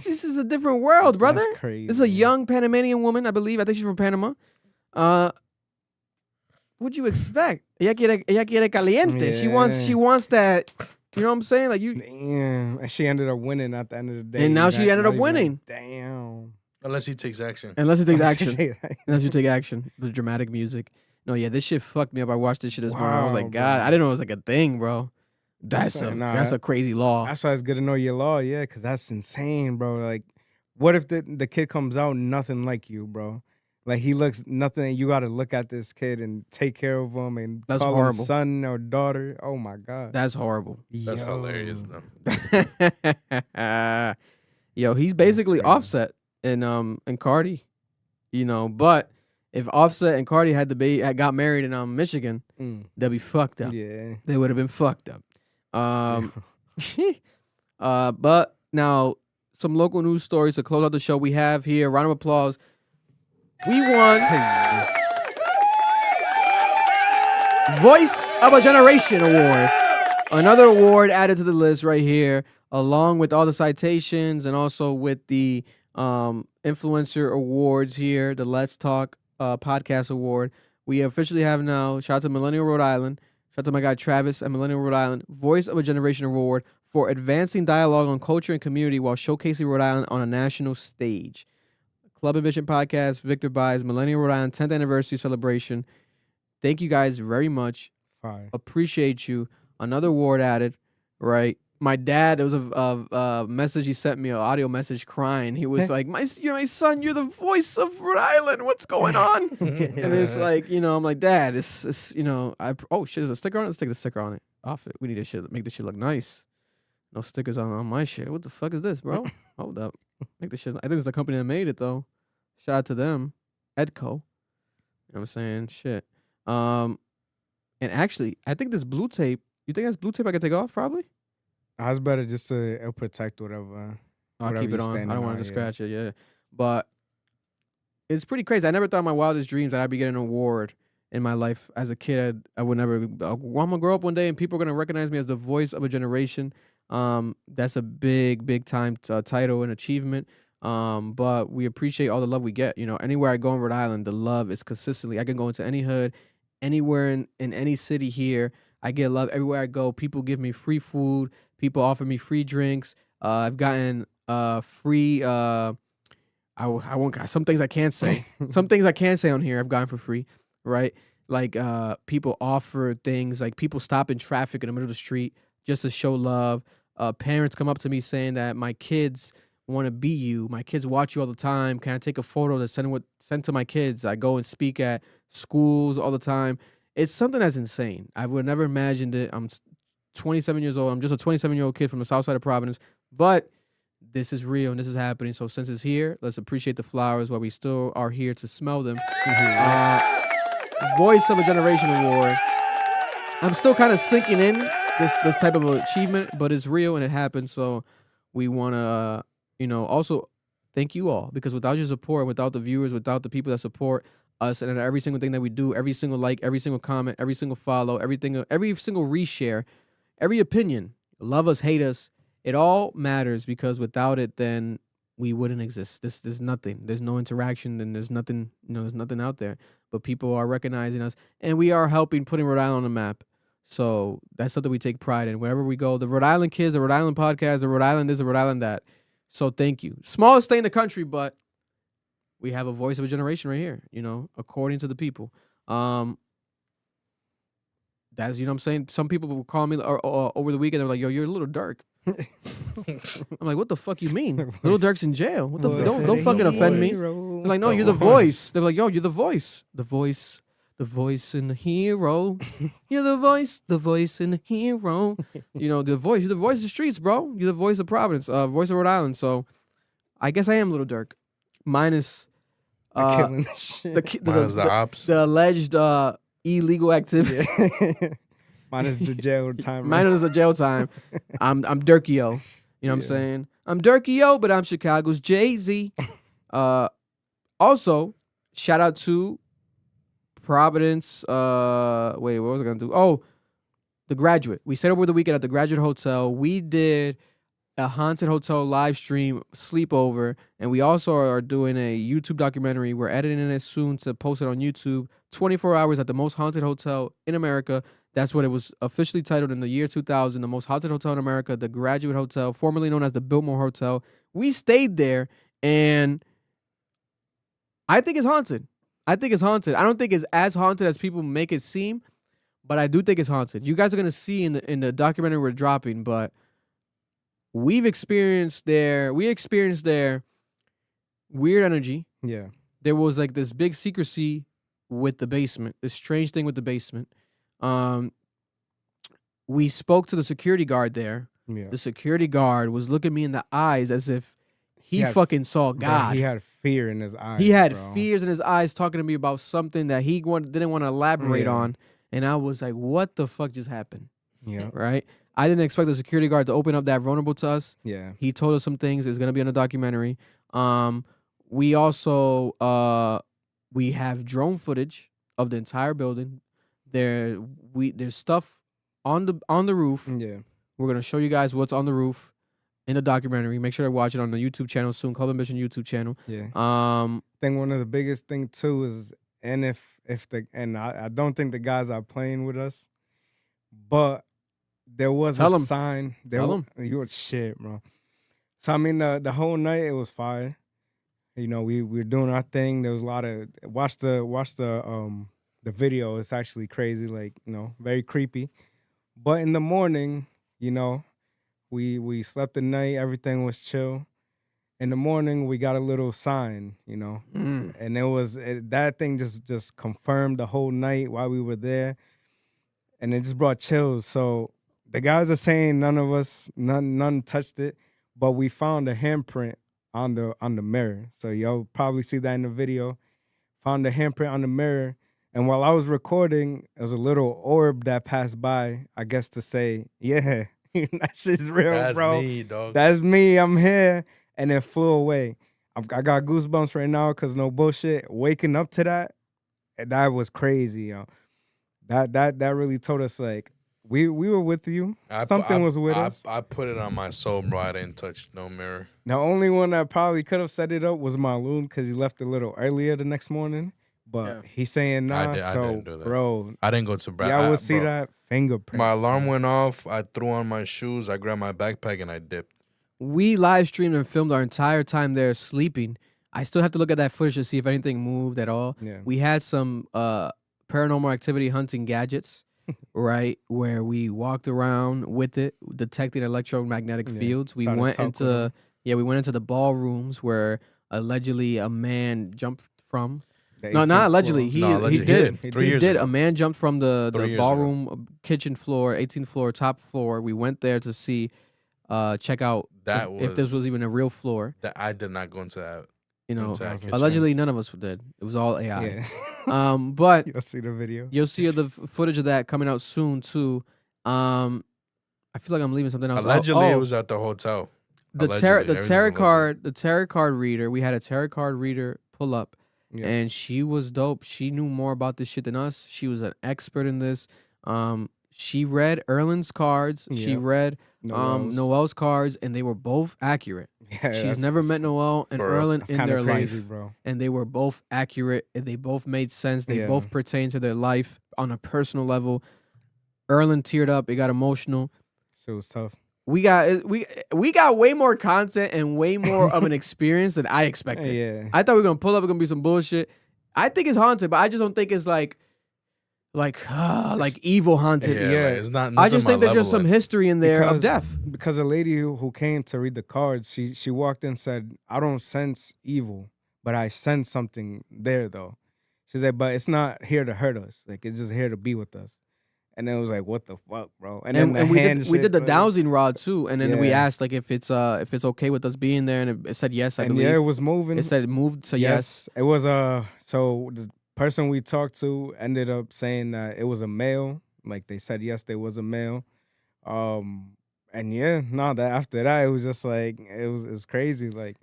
[SPEAKER 2] this is a different world, brother.
[SPEAKER 3] That's crazy.
[SPEAKER 2] This is a young Panamanian woman, I believe. I think she's from Panama. What'd you expect? Ella quiere caliente.
[SPEAKER 3] Yeah.
[SPEAKER 2] She wants that. You know what I'm saying? Like, you.
[SPEAKER 3] Damn. And she ended up winning at the end of the day.
[SPEAKER 2] And now she ended up
[SPEAKER 3] Not even
[SPEAKER 2] winning.
[SPEAKER 3] Damn.
[SPEAKER 4] Unless he takes action.
[SPEAKER 2] Unless he takes
[SPEAKER 3] Unless he
[SPEAKER 2] action.
[SPEAKER 3] takes action.
[SPEAKER 2] Unless you take action. The dramatic music. No, yeah, this shit fucked me up. I watched this shit this morning. I was
[SPEAKER 3] Wow,
[SPEAKER 2] like, God,
[SPEAKER 3] bro.
[SPEAKER 2] I didn't know it was like a thing, bro. That's a crazy law.
[SPEAKER 3] That's why it's good to know your law, yeah, because that's insane, bro. Like, what if the kid comes out nothing like you, bro? Like, he looks nothing, and you got to look at this kid and take care of him and
[SPEAKER 2] That's
[SPEAKER 3] call
[SPEAKER 2] horrible.
[SPEAKER 3] him son or daughter. Oh, my God.
[SPEAKER 2] That's horrible.
[SPEAKER 4] That's hilarious, though.
[SPEAKER 2] Yo, he's basically Offset and Cardi, you know. But if Offset and Cardi had got married in Michigan, they'd be fucked up.
[SPEAKER 3] Yeah.
[SPEAKER 2] They would have been fucked up. But now some local news stories to close out the show. We have here, round of applause. We won Voice of a Generation Award. Another award added to the list right here, along with all the citations and also with the influencer awards here, the Let's Talk podcast award. We officially have now, shout out to Millennial Rhode Island, shout out to my guy Travis at Millennial Rhode Island, Voice of a Generation Award for advancing dialogue on culture and community while showcasing Rhode Island on a national stage. Club Ambition Podcast, Victor Buys, Millennial Rhode Island 10th anniversary celebration. Thank you guys very much.
[SPEAKER 3] Fire.
[SPEAKER 2] Appreciate you. Another award added, right? My dad, there was a message he sent me, an audio message crying. He was like, you're my son, you're the voice of Rhode Island. What's going on? And it's like, you know, I'm like, Dad, it's you know, oh shit, there's a sticker on it? Let's take the sticker on it. Off it. We need this shit, make this shit look nice. No stickers on my shit. What the fuck is this, bro? Hold up. Make this shit. I think it's the company that made it though. Shout out to them. Edco. You know what I'm saying? Shit. And actually, I think this blue tape, you think that's blue tape I can take off probably?
[SPEAKER 3] I was better just to it'll protect whatever.
[SPEAKER 2] I'll
[SPEAKER 3] whatever
[SPEAKER 2] keep it
[SPEAKER 3] you're
[SPEAKER 2] on. I
[SPEAKER 3] standing
[SPEAKER 2] don't want
[SPEAKER 3] on,
[SPEAKER 2] to scratch it, yeah. But it's pretty crazy. I never thought in my wildest dreams that I'd be getting an award in my life. As a kid, I would never, I'm going to grow up one day and people are going to recognize me as the voice of a generation. That's a big time title and achievement. But we appreciate all the love we get. You know, anywhere I go in Rhode Island, the love is consistently. I can go into any hood, anywhere in any city here. I get love everywhere I go. People give me free food. People offer me free drinks. I've gotten free. I won't. Some things I can't say. Some things I can't say on here. I've gotten for free, right? Like people offer things. Like people stop in traffic in the middle of the street just to show love. parents come up to me saying that my kids want to be you. My kids watch you all the time. Can I take a photo to send to my kids? I go and speak at schools all the time. It's something that's insane. I would never imagined it. I'm 27 years old. I'm just a 27-year-old kid from the south side of Providence. But this is real and this is happening. So since it's here, let's appreciate the flowers while we still are here to smell them. Voice of a Generation Award. I'm still kind of sinking in this type of achievement, but it's real and it happened. So we want to, also thank you all, because without your support, without the viewers, without the people that support us and every single thing that we do, every single like, every single comment, every single follow, every single reshare, every opinion, love us, hate us, it all matters, because without it, then we wouldn't exist. There's nothing. There's no interaction, and there's nothing, there's nothing out there. But people are recognizing us, and we are helping putting Rhode Island on the map. So that's something we take pride in. Wherever we go, the Rhode Island kids, the Rhode Island podcast, the Rhode Island this, the Rhode Island that. So thank you. Smallest state in the country, but we have a voice of a generation right here, according to the people. That's, what I'm saying? Some people will call me over the weekend. They're like, yo, you're a little dark. I'm like, what the fuck you mean? Little Dark's in jail. What the don't fucking offend me. They're like, no, you're the voice. They're like, yo, you're the voice. The voice and the hero. You're the voice and the hero. The voice. You're the voice of the streets, bro. You're the voice of Providence, voice of Rhode Island. So I guess I am Little Dirk. Minus
[SPEAKER 4] the ops.
[SPEAKER 2] The alleged illegal activity.
[SPEAKER 3] Minus the jail time.
[SPEAKER 2] Minus the jail time. I'm Dirkio. You know what I'm saying? I'm Dirkio, but I'm Chicago's Jay-Z. Also, shout out to Providence. Wait, what was I gonna do? Oh, The Graduate. We stayed over the weekend at the Graduate Hotel. We did a haunted hotel live stream sleepover, and we also are doing a YouTube documentary. We're editing it soon to post it on YouTube. 24 hours at the most haunted hotel in America. That's what it was officially titled in the year 2000, the most haunted hotel in America, the Graduate Hotel, formerly known as the Biltmore Hotel. We stayed there, and I think it's haunted. I don't think it's as haunted as people make it seem, but I do think it's haunted. You guys are going to see in the documentary we're dropping, but we experienced their weird energy.
[SPEAKER 3] Yeah.
[SPEAKER 2] There was like this big secrecy with the basement, this strange thing with the basement. We spoke to the security guard there.
[SPEAKER 3] Yeah.
[SPEAKER 2] The security guard was looking me in the eyes as if he fucking saw God.
[SPEAKER 3] Bro, he had fear in his eyes.
[SPEAKER 2] He had fears in his eyes talking to me about something that he didn't want to elaborate on. And I was like, what the fuck just happened?
[SPEAKER 3] Yeah.
[SPEAKER 2] Right? I didn't expect the security guard to open up that vulnerable to us.
[SPEAKER 3] Yeah.
[SPEAKER 2] He told us some things. It's going to be in a documentary. We also, we have drone footage of the entire building. There's stuff on the roof.
[SPEAKER 3] Yeah.
[SPEAKER 2] We're going to show you guys what's on the roof in the documentary. Make sure to watch it on the YouTube channel soon, Club Ambition YouTube channel.
[SPEAKER 3] Yeah. I think one of the biggest thing too is, I don't think the guys are playing with us, but there was a sign.
[SPEAKER 2] Tell them.
[SPEAKER 3] You were shit, bro. So I mean, the whole night it was fire. We were doing our thing. There was a lot of watch the video. It's actually crazy, like very creepy. But in the morning, we slept the night. Everything was chill. In the morning, we got a little sign, and it was that thing just confirmed the whole night while we were there, and it just brought chills. So the guys are saying none touched it, but we found a handprint on the mirror. So y'all probably see that in the video. Found a handprint on the mirror, and while I was recording, there was a little orb that passed by, I guess to say, yeah, that shit's real, bro.
[SPEAKER 4] That's me, dog.
[SPEAKER 3] That's me. I'm here. And it flew away. I got goosebumps right now because no bullshit. Waking up to that was crazy, yo. That really told us like we were with you. Something was with us.
[SPEAKER 4] I put it on my soul, bro. I didn't touch no mirror.
[SPEAKER 3] The only one that probably could have set it up was Marloon because he left a little earlier the next morning. But he's saying nah.
[SPEAKER 4] I didn't do that.
[SPEAKER 3] Bro,
[SPEAKER 4] I didn't go to bed.
[SPEAKER 3] Y'all would see that fingerprint.
[SPEAKER 4] My alarm went off. I threw on my shoes. I grabbed my backpack and I dipped.
[SPEAKER 2] We live streamed and filmed our entire time there sleeping. I still have to look at that footage to see if anything moved at all.
[SPEAKER 3] Yeah.
[SPEAKER 2] We had some paranormal activity hunting gadgets. right, where we walked around with it, detecting electromagnetic fields. We
[SPEAKER 3] try to
[SPEAKER 2] went
[SPEAKER 3] talk with
[SPEAKER 2] into
[SPEAKER 3] them.
[SPEAKER 2] we went into the ballrooms where allegedly a man jumped from.
[SPEAKER 3] The
[SPEAKER 2] No,
[SPEAKER 3] 18th
[SPEAKER 2] not allegedly.
[SPEAKER 3] floor.
[SPEAKER 2] He did.
[SPEAKER 3] He
[SPEAKER 4] 3 years
[SPEAKER 2] He did.
[SPEAKER 4] ago.
[SPEAKER 2] A man jumped from
[SPEAKER 4] 3
[SPEAKER 2] the
[SPEAKER 4] years
[SPEAKER 2] ballroom kitchen floor, 18th floor, top floor. We went there to see, check out
[SPEAKER 4] That
[SPEAKER 2] if this was even a real floor.
[SPEAKER 4] That I did not go into that.
[SPEAKER 2] You know,
[SPEAKER 4] into that kitchen.
[SPEAKER 2] allegedly none of us did. It was all AI.
[SPEAKER 3] Yeah.
[SPEAKER 2] But
[SPEAKER 3] You'll see the video.
[SPEAKER 2] you'll see the footage of that coming out soon too. I feel like I'm leaving something else.
[SPEAKER 4] Allegedly, it was at the hotel.
[SPEAKER 2] The tarot card reader. We had a tarot card reader pull up, and she was dope. She knew more about this shit than us. She was an expert in this. She read Erlin's cards. She
[SPEAKER 3] Yep.
[SPEAKER 2] read
[SPEAKER 3] Noel's.
[SPEAKER 2] Noel's cards, and they were both accurate.
[SPEAKER 3] Yeah,
[SPEAKER 2] She's
[SPEAKER 3] that's-
[SPEAKER 2] never met Noel and
[SPEAKER 3] For real.
[SPEAKER 2] Erlin
[SPEAKER 3] That's
[SPEAKER 2] in
[SPEAKER 3] kinda
[SPEAKER 2] their
[SPEAKER 3] crazy,
[SPEAKER 2] life,
[SPEAKER 3] bro.
[SPEAKER 2] and they were both accurate. And they both made sense. They
[SPEAKER 3] Yeah.
[SPEAKER 2] both pertain to their life on a personal level. Erlin teared up. It got emotional.
[SPEAKER 3] Shit was tough.
[SPEAKER 2] We got way more content and way more of an experience than I expected.
[SPEAKER 3] Yeah.
[SPEAKER 2] I thought we were gonna pull up. It's gonna be some bullshit. I think it's haunted, but I just don't think it's like evil haunted.
[SPEAKER 4] Yeah, like, it's not.
[SPEAKER 2] I just
[SPEAKER 4] nothing
[SPEAKER 2] think there's
[SPEAKER 4] my
[SPEAKER 2] just some
[SPEAKER 4] level.
[SPEAKER 2] history in there of death.
[SPEAKER 3] Because a lady who came to read the cards, she walked in and said, I don't sense evil, but I sense something there though. She said, but it's not here to hurt us. Like it's just here to be with us. And then it was like, what the fuck, bro? And then the
[SPEAKER 2] we
[SPEAKER 3] hand
[SPEAKER 2] did the
[SPEAKER 3] shit,
[SPEAKER 2] dowsing rod too, and then we
[SPEAKER 3] Yeah.
[SPEAKER 2] asked like if it's okay with us being there, and it said yes. I
[SPEAKER 3] and
[SPEAKER 2] believe
[SPEAKER 3] yeah, it was moving.
[SPEAKER 2] It said it moved to yes.
[SPEAKER 3] It was so the person we talked to ended up saying that it was a male. Like they said yes, there was a male. And yeah, no, that after that it was just like it was crazy. Like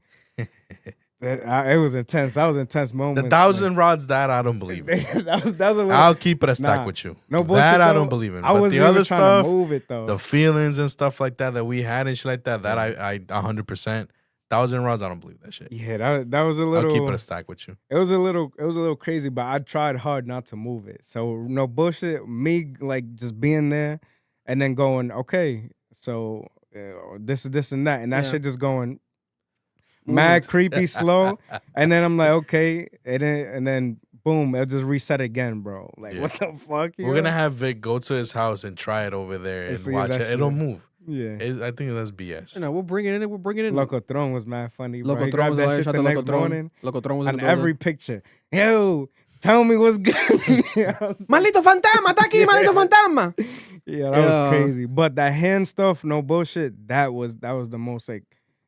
[SPEAKER 3] it was intense. That was an intense moment.
[SPEAKER 4] The 1,000 rods, that I don't believe in.
[SPEAKER 3] that was a little,
[SPEAKER 4] I'll keep it a stack with you.
[SPEAKER 3] No bullshit.
[SPEAKER 4] That I
[SPEAKER 3] though.
[SPEAKER 4] don't believe in.
[SPEAKER 3] I
[SPEAKER 4] But
[SPEAKER 3] wasn't
[SPEAKER 4] the
[SPEAKER 3] even
[SPEAKER 4] other
[SPEAKER 3] trying
[SPEAKER 4] stuff,
[SPEAKER 3] to move it though.
[SPEAKER 4] the feelings and stuff like that we had and shit like that, I 100%. 1,000 rods, I don't believe that shit.
[SPEAKER 3] Yeah, that was a little.
[SPEAKER 4] I'll keep it a stack with you.
[SPEAKER 3] It was a little crazy, but I tried hard not to move it. So no bullshit. Me like just being there, and then going, okay, so this is this and that, and that shit just going mad creepy slow, and then I'm like, okay, and then boom, it just reset again, bro. Like what the fuck?
[SPEAKER 4] We're gonna have Vic go to his house and try it over there and
[SPEAKER 3] see
[SPEAKER 4] watch
[SPEAKER 3] that
[SPEAKER 4] it. It'll
[SPEAKER 3] shit.
[SPEAKER 4] move.
[SPEAKER 3] Yeah.
[SPEAKER 4] I think that's BS.
[SPEAKER 2] You know, we'll bring it in. We'll bring it in.
[SPEAKER 3] Locotron was mad funny, bro.
[SPEAKER 2] Locotron
[SPEAKER 3] He grabbed
[SPEAKER 2] was
[SPEAKER 3] that
[SPEAKER 2] hilarious.
[SPEAKER 3] shit
[SPEAKER 2] Shout
[SPEAKER 3] the
[SPEAKER 2] out to
[SPEAKER 3] next
[SPEAKER 2] Locotron.
[SPEAKER 3] morning.
[SPEAKER 2] Locotron was in
[SPEAKER 3] on
[SPEAKER 2] the
[SPEAKER 3] every picture. Yo, tell me what's good.
[SPEAKER 2] Maldito fantasma, está aquí, maldito fantasma.
[SPEAKER 3] Yeah, that was crazy. But that hand stuff, no bullshit. That was the most like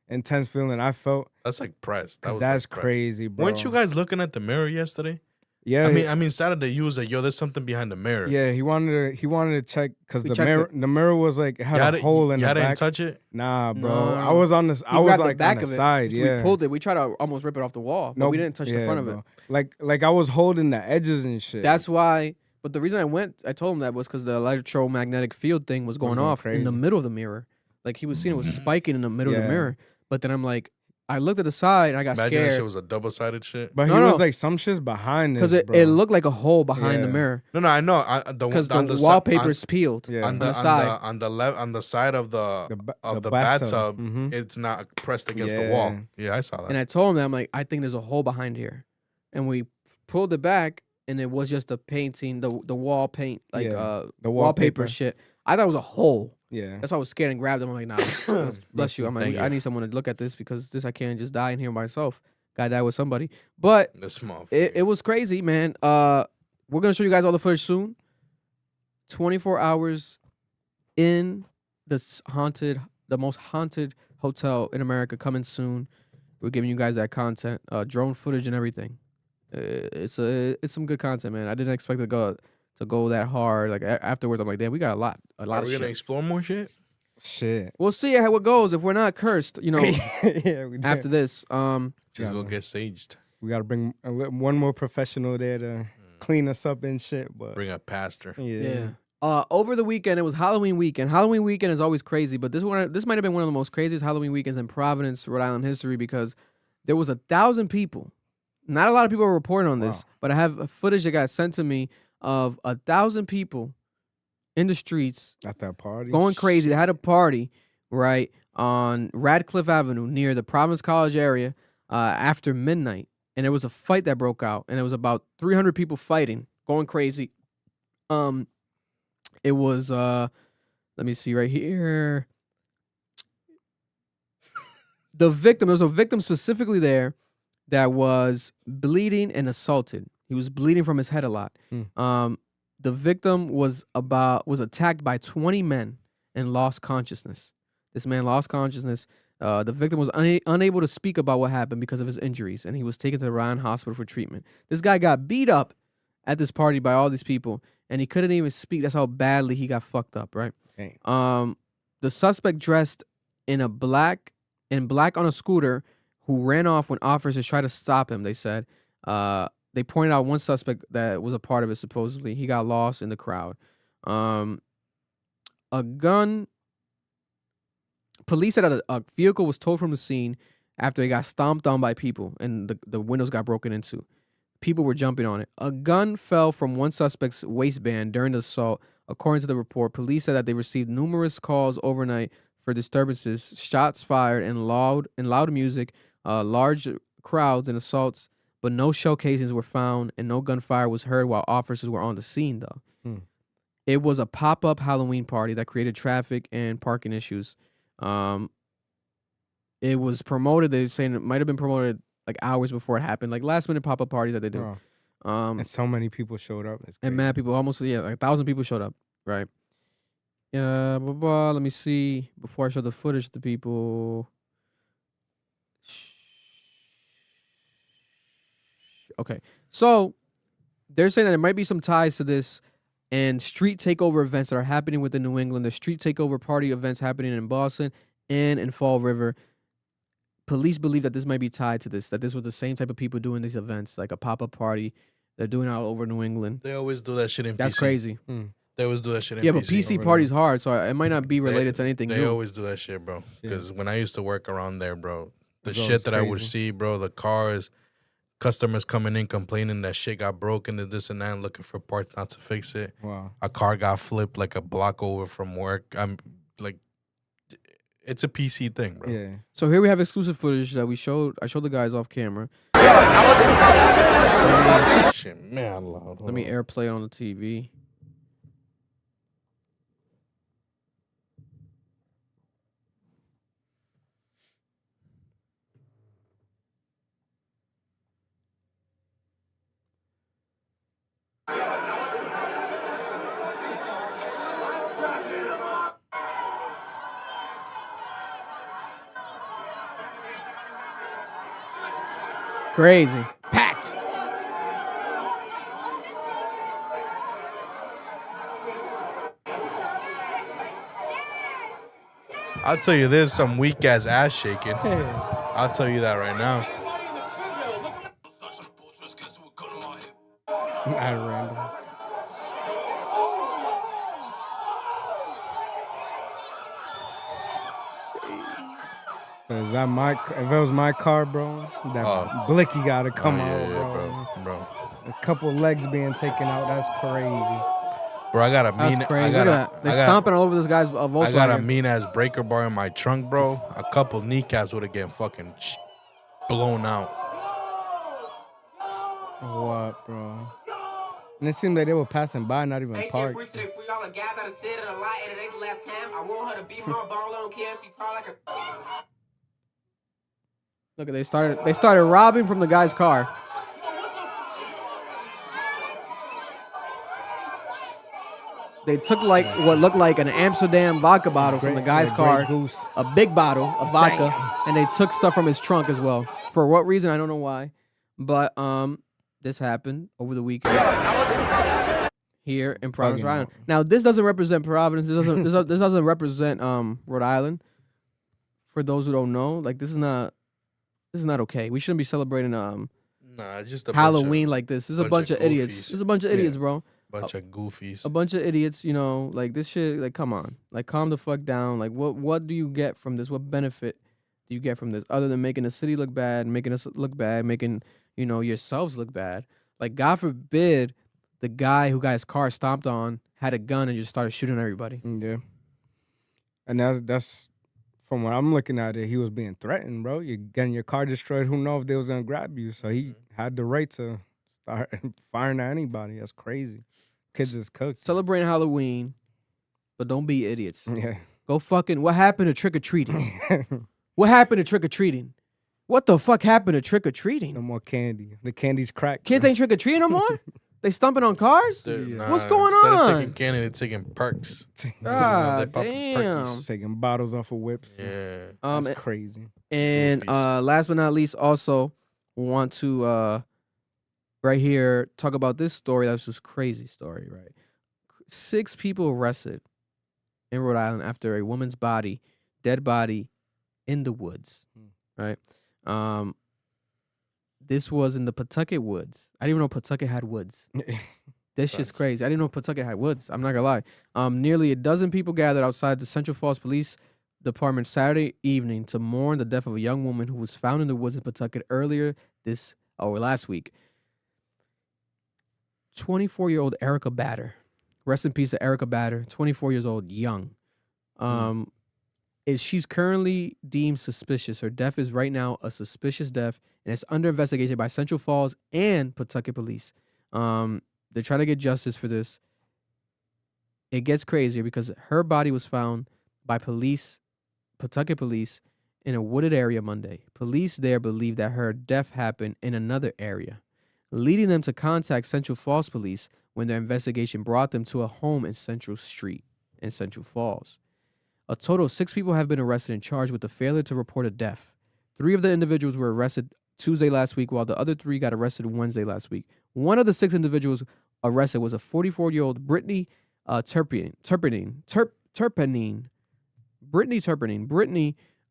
[SPEAKER 3] intense feeling I felt.
[SPEAKER 4] That's like press. That was
[SPEAKER 3] That's
[SPEAKER 4] like press.
[SPEAKER 3] crazy, bro.
[SPEAKER 4] Weren't you guys looking at the mirror yesterday?
[SPEAKER 3] Yeah.
[SPEAKER 4] I mean Saturday you was like, yo, there's something behind the mirror.
[SPEAKER 3] Yeah, he wanted to check because
[SPEAKER 2] We
[SPEAKER 3] the
[SPEAKER 2] checked
[SPEAKER 3] mirror was like it had a hole in the back.
[SPEAKER 4] You didn't touch it?
[SPEAKER 3] Nah, bro.
[SPEAKER 2] No.
[SPEAKER 3] I was on this. I was like
[SPEAKER 2] back
[SPEAKER 3] on the
[SPEAKER 2] of it.
[SPEAKER 3] side.
[SPEAKER 2] So
[SPEAKER 3] Yeah,
[SPEAKER 2] we pulled it. We tried to almost rip it off the wall, but we didn't touch the front of it.
[SPEAKER 3] Like I was holding the edges and shit.
[SPEAKER 2] That's why. But the reason I told him that was because the electromagnetic field thing was going off in the middle of the mirror. Like he was seeing it was spiking in the middle of the mirror. But then I'm like, I looked at the side and I got
[SPEAKER 4] Imagine
[SPEAKER 2] scared.
[SPEAKER 4] that shit was a double-sided shit.
[SPEAKER 3] But he was like, some shit's behind this,
[SPEAKER 2] because
[SPEAKER 3] bro.
[SPEAKER 2] it looked like a hole behind the mirror.
[SPEAKER 4] No, I know.
[SPEAKER 2] Because the wallpaper's peeled
[SPEAKER 4] on the
[SPEAKER 2] side.
[SPEAKER 4] on the side of the bathtub, it's not pressed against the wall. Yeah, I saw that.
[SPEAKER 2] And I told him that I'm like, I think there's a hole behind here, and we pulled it back, and it was just the painting, the wall paint, like
[SPEAKER 3] the
[SPEAKER 2] wallpaper shit. I thought it was a hole.
[SPEAKER 3] Yeah,
[SPEAKER 2] that's why I was scared and grabbed him. I'm like, nah, bless you. I'm like, I need someone to look at this because I can't just die in here myself. Gotta die with somebody. But it was crazy, man. We're gonna show you guys all the footage soon. 24 hours in the most haunted hotel in America coming soon. We're giving you guys that content, drone footage and everything. It's some good content, man. I didn't expect it to go that hard. Like afterwards, I'm like, damn, we got a lot
[SPEAKER 4] Are
[SPEAKER 2] of
[SPEAKER 4] we
[SPEAKER 2] shit.
[SPEAKER 4] gonna explore more shit?
[SPEAKER 3] Shit.
[SPEAKER 2] We'll see how it goes if we're not cursed, you know.
[SPEAKER 3] Yeah, we did.
[SPEAKER 2] After this,
[SPEAKER 4] Just go get saged.
[SPEAKER 3] We gotta bring one more professional there to clean us up and shit. But
[SPEAKER 4] Bring a pastor.
[SPEAKER 3] yeah.
[SPEAKER 2] over the weekend, it was Halloween weekend. Halloween weekend is always crazy, but this might have been one of the most craziest Halloween weekends in Providence, Rhode Island history because there was 1,000 people. Not a lot of people are reporting on this, but I have footage that got sent to me of 1,000 people in the streets
[SPEAKER 3] at that party
[SPEAKER 2] going crazy. They had a party right on Radcliffe Avenue near the Providence College area after midnight, and there was a fight that broke out, and it was about 300 people fighting, going crazy. It was let me see right here. The victim, there was a victim specifically there that was bleeding and assaulted. He was bleeding from his head a lot. The victim was attacked by 20 men and lost consciousness. This man lost consciousness. The victim was unable to speak about what happened because of his injuries, and he was taken to the Ryan Hospital for treatment. This guy got beat up at this party by all these people, and he couldn't even speak. That's how badly he got fucked up, right?
[SPEAKER 3] Dang.
[SPEAKER 2] The suspect dressed in black on a scooter who ran off when officers tried to stop him, they said. They pointed out one suspect that was a part of it, supposedly. He got lost in the crowd. A gun... Police said that a vehicle was towed from the scene after it got stomped on by people and the windows got broken into. People were jumping on it. A gun fell from one suspect's waistband during the assault. According to the report, police said that they received numerous calls overnight for disturbances, shots fired, and loud music, large crowds and assaults, but no shell casings were found and no gunfire was heard while officers were on the scene, though. It was a pop-up Halloween party that created traffic and parking issues. It was promoted. They're saying it might have been promoted like hours before it happened, like last minute pop up party that they do.
[SPEAKER 3] And so many people showed up.
[SPEAKER 2] And mad people, almost like 1,000 people showed up, right? Let me see before I show the footage to people. Okay, so they're saying that there might be some ties to this and street takeover events that are happening within New England. There's street takeover party events happening in Boston and in Fall River. Police believe that this might be tied to this, that this was the same type of people doing these events, like a pop-up party. They're doing it all over New England.
[SPEAKER 4] They always do that shit in PC.
[SPEAKER 2] That's crazy.
[SPEAKER 4] They always do that shit in PC.
[SPEAKER 2] Yeah, but PC party's hard, so it might not be related to anything
[SPEAKER 4] They
[SPEAKER 2] new.
[SPEAKER 4] always do that shit, bro. Because when I used to work around there, bro, the
[SPEAKER 3] It's
[SPEAKER 4] shit
[SPEAKER 3] always
[SPEAKER 4] that I would
[SPEAKER 3] crazy.
[SPEAKER 4] see, bro, the cars, customers coming in complaining that shit got broken and this and that, and looking for parts not to fix it.
[SPEAKER 3] Wow.
[SPEAKER 4] A car got flipped like a block over from work. I'm like, it's a PC thing, bro.
[SPEAKER 3] Yeah.
[SPEAKER 2] So here we have exclusive footage that I showed the guys off camera.
[SPEAKER 4] Shit, man, loud.
[SPEAKER 2] Let me airplay on the TV. Crazy. Packed.
[SPEAKER 4] I'll tell you, there's some weak ass shaking. I'll tell you that right now.
[SPEAKER 3] At random. Is that if it was my car, bro, that blicky gotta come out,
[SPEAKER 4] bro.
[SPEAKER 3] A couple legs being taken out, that's crazy.
[SPEAKER 4] Bro, I got a mean.
[SPEAKER 2] That's crazy. Look at that. They're stomping all over this guy's Volkswagen.
[SPEAKER 4] I got a mean ass breaker bar in my trunk, bro. A couple kneecaps would have getting fucking blown out.
[SPEAKER 3] What, bro? And it seemed like they were passing by, not even parked.
[SPEAKER 2] Look, they started robbing from the guy's car. They took like what looked like an Amsterdam vodka bottle from the guy's car, a big bottle of vodka, and they took stuff from his trunk as well. For what reason, I don't know why, but this happened over the weekend here in Providence, Rhode Island. Now, this doesn't represent Providence. This doesn't represent Rhode Island. For those who don't know, like this is not okay. We shouldn't be celebrating
[SPEAKER 4] just a
[SPEAKER 2] Halloween like this. This is a bunch of idiots. This is a bunch of idiots, bro.
[SPEAKER 4] Bunch of goofies.
[SPEAKER 2] A bunch of idiots, you know, like this shit, like come on. Like calm the fuck down. Like what do you get from this? What benefit do you get from this other than making the city look bad, making us look bad, making, you know, yourselves look bad? Like God forbid the guy who got his car stomped on had a gun and just started shooting everybody.
[SPEAKER 3] Yeah. And that's from what I'm looking at it, he was being threatened, bro. You're getting your car destroyed. Who knows if they was gonna grab you? So he had the right to start firing at anybody. That's crazy. Kids is cooked.
[SPEAKER 2] Celebrating Halloween but don't be idiots.
[SPEAKER 3] Yeah.
[SPEAKER 2] Go fucking. What happened to trick or treating? What happened to trick or treating? What the fuck happened to trick or treating?
[SPEAKER 3] No more candy. The candy's cracked.
[SPEAKER 2] Kids ain't trick or treating no more. They stumping on cars. What's going
[SPEAKER 4] Instead
[SPEAKER 2] on?
[SPEAKER 4] of taking candy, they're taking perks.
[SPEAKER 2] Ah,
[SPEAKER 4] They popping
[SPEAKER 2] damn.
[SPEAKER 4] perkies.
[SPEAKER 3] Taking bottles off of whips.
[SPEAKER 4] Yeah.
[SPEAKER 3] That's crazy.
[SPEAKER 2] And last but not least, also want to right here talk about this story. That's just crazy story, right? 6 people arrested in Rhode Island after a woman's dead body in the woods, right? This was in the Pawtucket woods. I didn't even know Pawtucket had woods. This shit's crazy. I didn't know Pawtucket had woods. I'm not gonna lie. Nearly a dozen people gathered outside the Central Falls Police Department Saturday evening to mourn the death of a young woman who was found in the woods in Pawtucket last week. 24-year-old Erica Batter. Rest in peace to Erica Batter, 24 years old, young. She's currently deemed suspicious. Her death is right now a suspicious death, and it's under investigation by Central Falls and Pawtucket Police. They're trying to get justice for this. It gets crazier because her body was found by Pawtucket Police, in a wooded area Monday. Police there believe that her death happened in another area, leading them to contact Central Falls Police when their investigation brought them to a home in Central Street in Central Falls. A total of 6 people have been arrested and charged with the failure to report a death. 3 of the individuals were arrested Tuesday last week, while the other 3 got arrested Wednesday last week. One of the 6 individuals arrested was a 44-year-old Brittany Turpinine,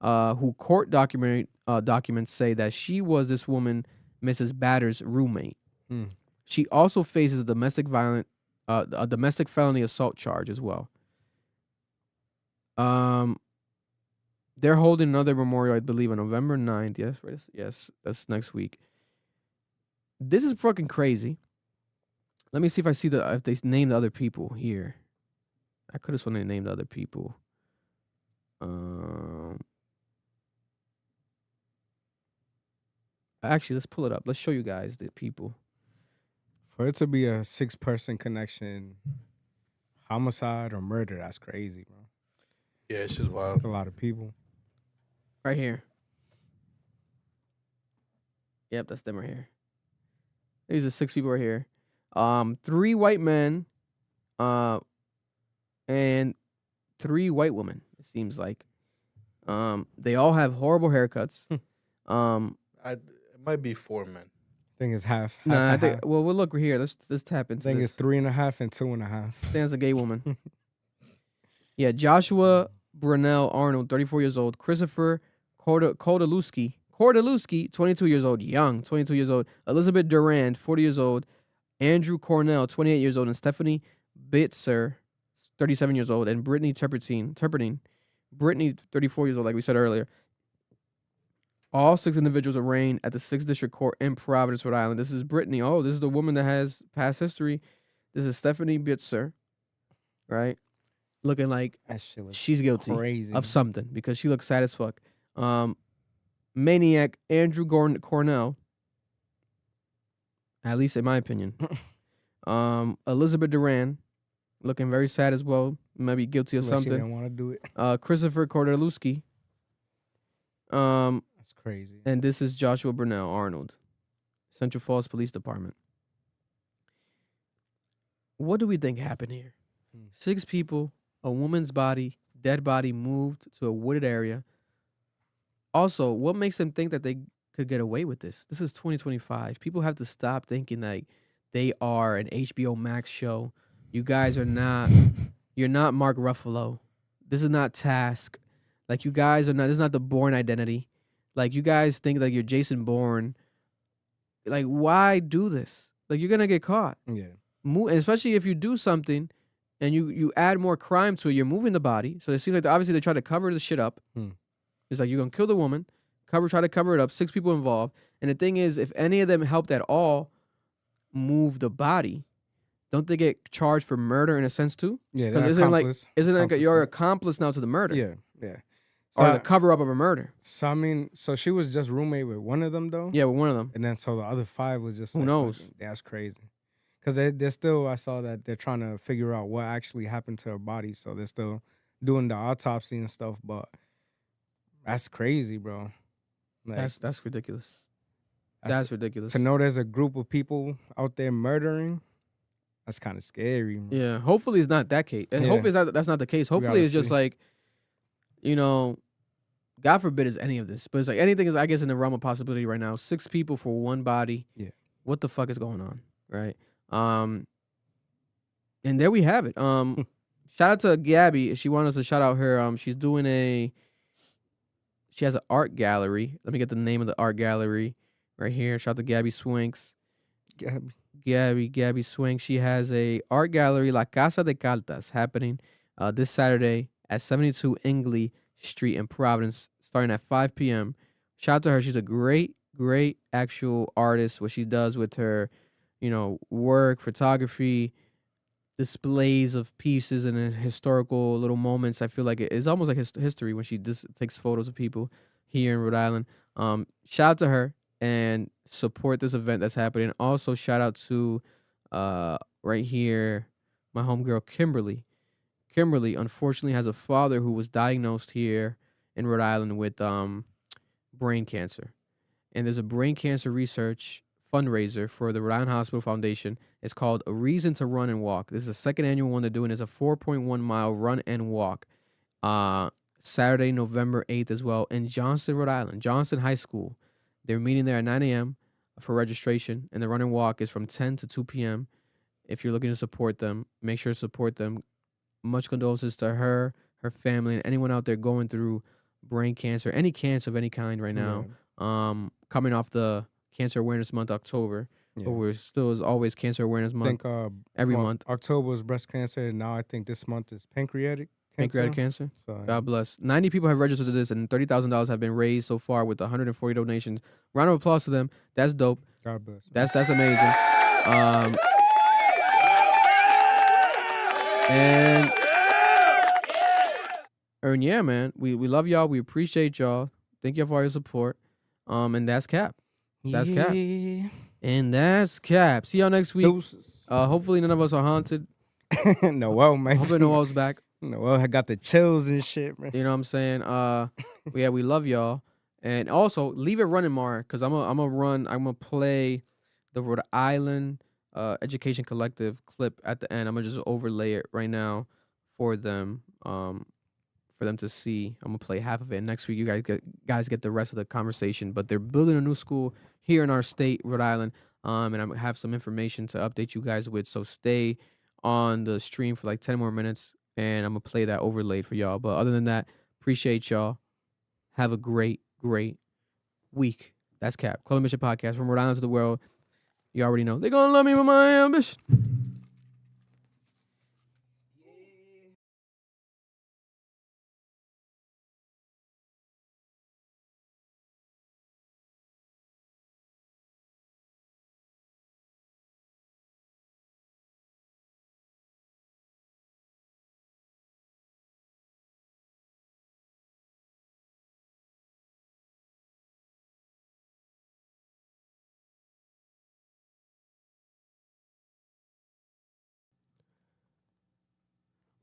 [SPEAKER 2] who court documents say that she was this woman, Mrs. Batter's roommate. She also faces a domestic felony assault charge as well. They're holding another memorial, I believe, on November 9th. Yes, right? Yes, that's next week. This is fucking crazy. Let me see if I see if they named the other people here. I could have sworn they named the other people. Actually, let's pull it up. Let's show you guys the people.
[SPEAKER 3] For it to be a 6-person connection, homicide or murder, that's crazy, bro.
[SPEAKER 4] Yeah, it's just wild.
[SPEAKER 3] That's a lot of people.
[SPEAKER 2] Right here. Yep, that's them right here. These are 6 people right here. 3 white men, and 3 white women. It seems like. They all have horrible haircuts.
[SPEAKER 4] It might be 4 men.
[SPEAKER 3] I think it's half.
[SPEAKER 2] Nah,
[SPEAKER 3] half.
[SPEAKER 2] well, we'll look here. Let's tap into
[SPEAKER 3] I think
[SPEAKER 2] this.
[SPEAKER 3] it's 3.5 and 2.5.
[SPEAKER 2] I think it's a gay woman. Yeah, Joshua Brunell Arnold, 34 years old. Christopher Kordaluski, 22 years old, young, 22 years old. Elizabeth Durand, 40 years old. Andrew Cornell, 28 years old. And Stephanie Bitzer, 37 years old. And Brittany Turpinine, Brittany, 34 years old, like we said earlier. All 6 individuals arraigned at the 6th District Court in Providence, Rhode Island. This is Brittany. Oh, this is the woman that has past history. This is Stephanie Bitzer, right? Looking like she's guilty of something because she looks sad as fuck. Maniac Andrew Cornell, at least in my opinion. Elizabeth Duran, looking very sad as well. Might be guilty of something.
[SPEAKER 3] She didn't want to do it.
[SPEAKER 2] Christopher Kordaluski.
[SPEAKER 3] That's crazy.
[SPEAKER 2] And this is Joshua Brunell Arnold, Central Falls Police Department. What do we think happened here? 6 people, a woman's dead body moved to a wooded area. Also, what makes them think that they could get away with this? This is 2025. People have to stop thinking like they are an HBO Max show. You guys are not, you're not Mark Ruffalo. This is not Task. Like, you guys are not, this is not the Bourne Identity. Like, you guys think like you're Jason Bourne. Like, why do this? Like, you're going to get caught.
[SPEAKER 3] Yeah.
[SPEAKER 2] And especially if you do something and you add more crime to it, you're moving the body. So it seems like obviously they try to cover the shit up. It's like, you're going to kill the woman, try to cover it up, 6 people involved. And the thing is, if any of them helped at all move the body, don't they get charged for murder in a sense too?
[SPEAKER 3] Yeah,
[SPEAKER 2] because isn't it like you're accomplice now to the murder?
[SPEAKER 3] Yeah, yeah.
[SPEAKER 2] Or the cover up of a murder.
[SPEAKER 3] So I mean, so she was just roommate with one of them though?
[SPEAKER 2] Yeah, with one of them.
[SPEAKER 3] And then so the other 5 was just
[SPEAKER 2] who knows?
[SPEAKER 3] That's crazy. Because they're still, I saw that they're trying to figure out what actually happened to her body. So they're still doing the autopsy and stuff. But that's crazy, bro. Like,
[SPEAKER 2] That's ridiculous. That's ridiculous.
[SPEAKER 3] To know there's a group of people out there murdering, that's kind of scary. Man.
[SPEAKER 2] Yeah. Hopefully it's not that case. And hopefully that's not the case. Hopefully it's just like, you know, God forbid is any of this. But it's like anything is, I guess, in the realm of possibility right now. 6 people for one body.
[SPEAKER 3] Yeah.
[SPEAKER 2] What the fuck is going on? Right. And there we have it. Shout out to Gabby. She wanted us to shout out her. She's doing she has an art gallery. Let me get the name of the art gallery right here. Shout out to Gabby Swinks. Gabby Swinks. She has a art gallery, La Casa de Cartas, happening this Saturday at 72 Ingley Street in Providence, starting at 5 p.m. Shout out to her. She's a great actual artist. What she does with her, you know, work, photography, displays of pieces and historical little moments. I feel like it's almost like history when she just takes photos of people here in Rhode Island. Shout out to her and support this event that's happening. Also, shout out to right here, my homegirl Kimberly. Kimberly unfortunately has a father who was diagnosed here in Rhode Island with brain cancer. And there's a brain cancer research fundraiser for the Rhode Island Hospital Foundation. It's called A Reason to Run and Walk. This is the second annual one they're doing. It's a 4.1 mile run and walk. Saturday, November 8th as well in Johnston, Rhode Island. Johnston High School. They're meeting there at 9 a.m. for registration. And the run and walk is from 10 to 2 p.m. If you're looking to support them, make sure to support them. Much condolences to her family, and anyone out there going through brain cancer, any cancer of any kind right now. Coming off the Cancer Awareness Month, October. But we're still, as always, Cancer Awareness Month. Every month.
[SPEAKER 3] October is breast cancer, and now I think this month is pancreatic
[SPEAKER 2] cancer. So, God bless. 90 people have registered to this, and $30,000 have been raised so far with 140 donations. Round of applause to them. That's dope.
[SPEAKER 3] God bless.
[SPEAKER 2] That's amazing. And yeah, man, we love y'all. We appreciate y'all. Thank you for all your support. And that's Cap. That's Cap. And that's Cap. See y'all next week. Hopefully none of us are haunted.
[SPEAKER 3] Noel, man.
[SPEAKER 2] Hopefully Noel's back.
[SPEAKER 3] Noel, I got the chills and shit, man.
[SPEAKER 2] You know what I'm saying? Yeah, we love y'all. And also leave it running, Mar, because I'm gonna play the Rhode Island Education Collective clip at the end. I'm gonna just overlay it right now for them to see. I'm gonna play half of it. And next week, you guys get the rest of the conversation. But they're building a new school here in our state, Rhode Island, and I'm gonna have some information to update you guys with. So stay on the stream for like 10 more minutes, and I'm gonna play that overlaid for y'all. But other than that, appreciate y'all. Have a great week. That's Cap. Club and Mission Podcast from Rhode Island to the world. You already know. They're gonna love me with my ambition.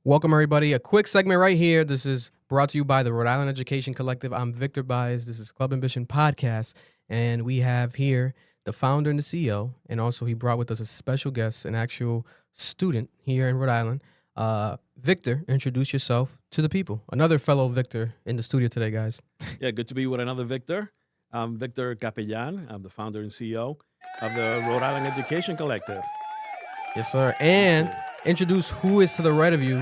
[SPEAKER 2] Welcome, everybody. A quick segment right here. This is brought to you by the Rhode Island Education Collective. I'm Victor Baez. This is Club Ambition Podcast. And we have here the founder and the CEO. And also he brought with us a special guest, an actual student here in Rhode Island. Victor, introduce yourself to the people. Another fellow Victor in the studio today, guys.
[SPEAKER 21] Yeah, good to be with another Victor. I'm Victor Capellan. I'm the founder and CEO of the Rhode Island Education Collective.
[SPEAKER 2] Yes, sir. And introduce who is to the right of you,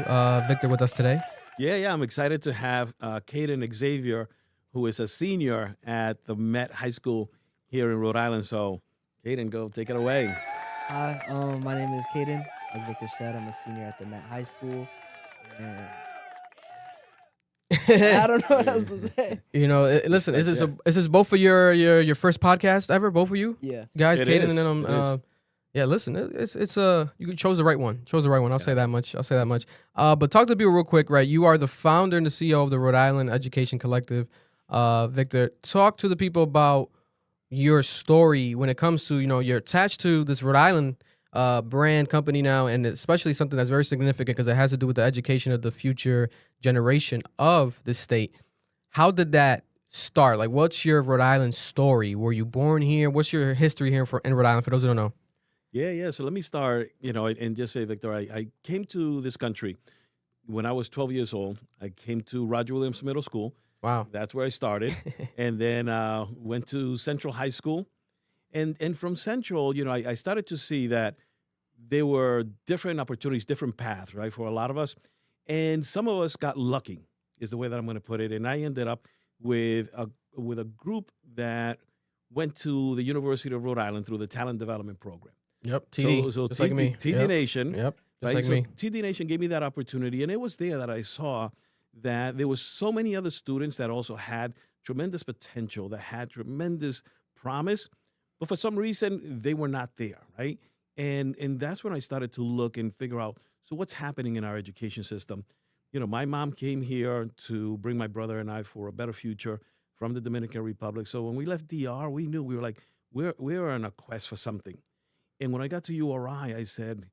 [SPEAKER 2] Victor, with us today.
[SPEAKER 21] Yeah, I'm excited to have Caden Xavier, who is a senior at the Met High School here in Rhode Island. So, Caden, go take it away.
[SPEAKER 22] Hi, my name is Caden. Like Victor said, I'm a senior at the Met High School. And I don't know what else to say.
[SPEAKER 2] You know, listen, is this both for your first podcast ever? Both of you?
[SPEAKER 22] Yeah.
[SPEAKER 2] Guys,
[SPEAKER 21] It
[SPEAKER 2] Caden,
[SPEAKER 21] is.
[SPEAKER 2] and then
[SPEAKER 21] It is.
[SPEAKER 2] yeah, listen, it's you chose the right one. I'll say that much. But talk to people real quick, right? You are the founder and the CEO of the Rhode Island Education Collective. Victor, talk to the people about your story when it comes to, you know, you're attached to this Rhode Island brand company now, and especially something that's very significant because it has to do with the education of the future generation of the state. How did that start? Like, what's your Rhode Island story? Were you born here? What's your history here in Rhode Island, for those who don't know?
[SPEAKER 21] Yeah. So let me start, and just say, Victor, I came to this country when I was 12 years old. I came to Roger Williams Middle School.
[SPEAKER 2] Wow.
[SPEAKER 21] That's where I started. And then went to Central High School. And from Central, I started to see that there were different opportunities, different paths, right, for a lot of us. And some of us got lucky, is the way that I'm going to put it. And I ended up with a group that went to the University of Rhode Island through the Talent Development Program.
[SPEAKER 2] Yep, TD,
[SPEAKER 21] so
[SPEAKER 2] just like me.
[SPEAKER 21] TD
[SPEAKER 2] Yep.
[SPEAKER 21] Nation.
[SPEAKER 2] Yep, just
[SPEAKER 21] right?
[SPEAKER 2] like
[SPEAKER 21] So
[SPEAKER 2] me.
[SPEAKER 21] TD Nation gave me that opportunity, and it was there that I saw that there was so many other students that also had tremendous potential, that had tremendous promise, but for some reason they were not there, right? And that's when I started to look and figure out, so what's happening in our education system? My mom came here to bring my brother and I for a better future from the Dominican Republic. So when we left DR, we knew, we were like, we're on a quest for something. And when I got to URI, I said,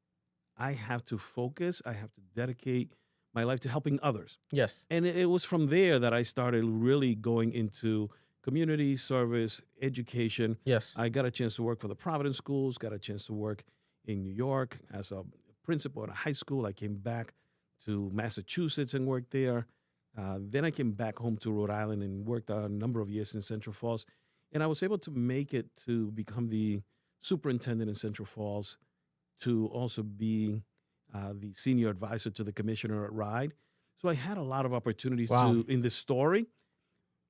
[SPEAKER 21] I have to focus, I have to dedicate my life to helping others.
[SPEAKER 2] Yes.
[SPEAKER 21] And it was from there that I started really going into community service, education.
[SPEAKER 2] Yes.
[SPEAKER 21] I got a chance to work for the Providence schools, got a chance to work in New York as a principal at a high school. I came back to Massachusetts and worked there. Then I came back home to Rhode Island and worked a number of years in Central Falls. And I was able to make it to become the superintendent in Central Falls, to also be the senior advisor to the commissioner at RIDE. So I had a lot of opportunities in this story,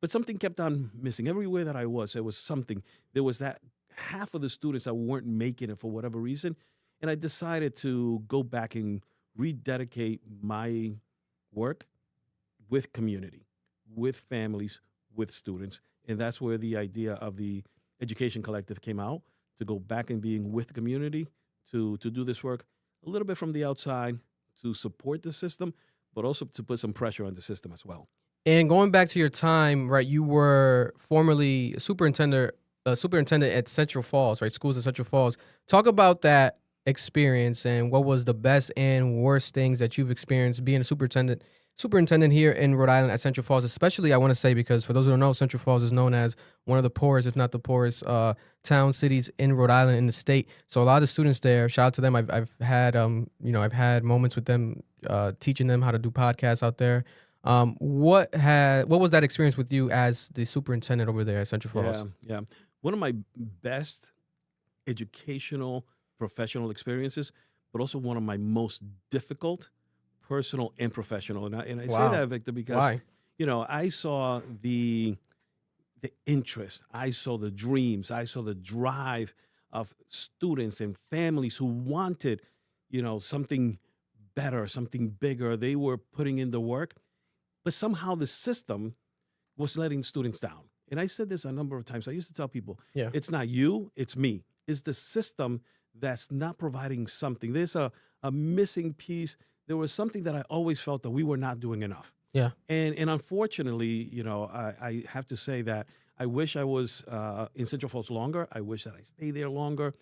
[SPEAKER 21] but something kept on missing. Everywhere that I was, there was something. There was that half of the students that weren't making it for whatever reason. And I decided to go back and rededicate my work with community, with families, with students. And that's where the idea of the Education Collective came out, to go back and being with the community, to do this work a little bit from the outside, to support the system, but also to put some pressure on the system as well.
[SPEAKER 2] And going back to your time, right, you were formerly a superintendent at Central Falls, right, schools at Central Falls. Talk about that experience and what was the best and worst things that you've experienced being a superintendent here in Rhode Island at Central Falls, especially, I want to say, because for those who don't know, Central Falls is known as one of the poorest, if not the poorest, town cities in Rhode Island in the state. So a lot of the students there, shout out to them. I've had I've had moments with them, teaching them how to do podcasts out there. What was that experience with you as the superintendent over there at Central Falls?
[SPEAKER 21] Yeah. One of my best educational, professional experiences, but also one of my most difficult, personal and professional. And I say that, Victor, because I saw the interest, I saw the dreams, I saw the drive of students and families who wanted, something better, something bigger. They were putting in the work, but somehow the system was letting students down. And I said this a number of times. I used to tell people, it's not you, it's me. It's the system that's not providing something. There's a missing piece. There was something that I always felt that we were not doing enough.
[SPEAKER 2] Yeah.
[SPEAKER 21] And unfortunately, I have to say that I wish I was in Central Falls longer. I wish that I stayed there longer,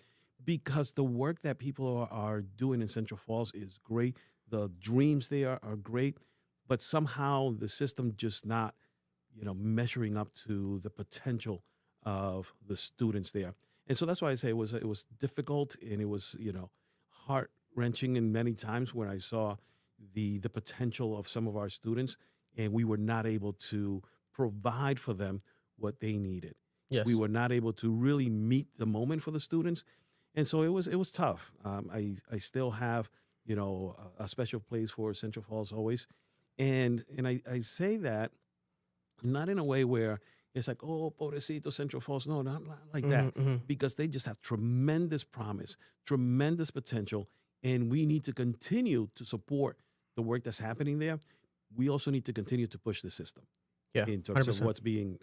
[SPEAKER 21] because the work that people are doing in Central Falls is great. The dreams there are great, but somehow the system just not, measuring up to the potential of the students there. And so that's why I say it was difficult, and it was, heart-wrenching in many times when I saw the potential of some of our students, and we were not able to provide for them what they needed.
[SPEAKER 2] Yes.
[SPEAKER 21] We were not able to really meet the moment for the students. And so it was tough. I still have, a special place for Central Falls always. And I say that not in a way where it's like, oh, pobrecito Central Falls. No, not like that. Because they just have tremendous promise, tremendous potential, and we need to continue to support the work that's happening there. We also need to continue to push the system in terms 100%. Of what's being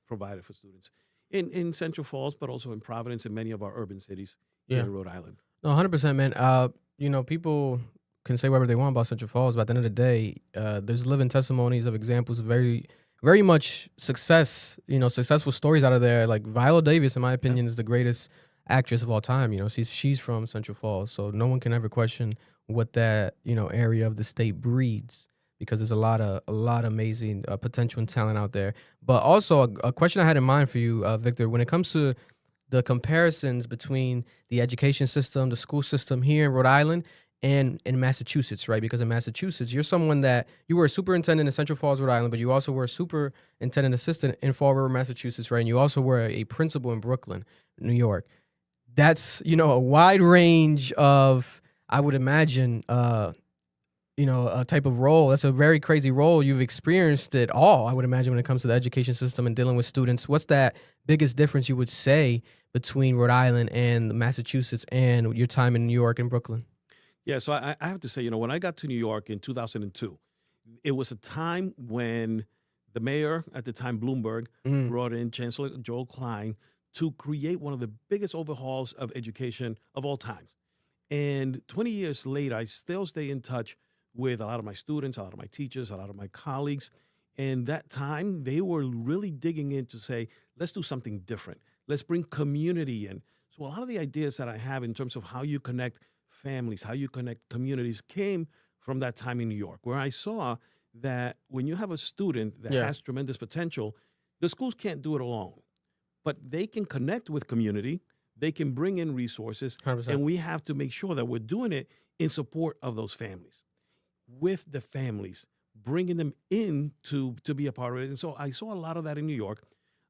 [SPEAKER 21] provided for students in Central Falls, but also in Providence and many of our urban cities here in Rhode Island.
[SPEAKER 2] No, 100%, man. People can say whatever they want about Central Falls, but at the end of the day, there's living testimonies of examples of very much successful stories out of there. Like Viola Davis, in my opinion, is the greatest actress of all time. You know, she's from Central Falls, so no one can ever question what that, you know, area of the state breeds, because there's a lot of amazing potential and talent out there. But also a question I had in mind for you, Victor, when it comes to the comparisons between the education system, the school system here in Rhode Island and in Massachusetts, right? Because in Massachusetts, you're someone that you were a superintendent in Central Falls, Rhode Island, but you also were a superintendent assistant in Fall River, Massachusetts, right? And you also were a principal in Brooklyn, New York. That's, you know, a wide range of, I would imagine, you know, a type of role. That's a very crazy role. You've experienced it all, I would imagine, when it comes to the education system and dealing with students. What's that biggest difference you would say between Rhode Island and Massachusetts and your time in New York and Brooklyn?
[SPEAKER 21] Yeah, so I have to say, you know, when I got to New York in 2002, it was a time when the mayor at the time, Bloomberg, brought in Chancellor Joel Klein to create one of the biggest overhauls of education of all times. And 20 years later, I still stay in touch with a lot of my students, a lot of my teachers, a lot of my colleagues. And that time, they were really digging in to say, let's do something different. Let's bring community in. So a lot of the ideas that I have in terms of how you connect families, how you connect communities came from that time in New York, where I saw that when you have a student that has tremendous potential, the schools can't do it alone, but they can connect with community. They can bring in resources,
[SPEAKER 2] 100%.
[SPEAKER 21] and we have to make sure that we're doing it in support of those families, with the families, bringing them in to be a part of it. And so I saw a lot of that in New York.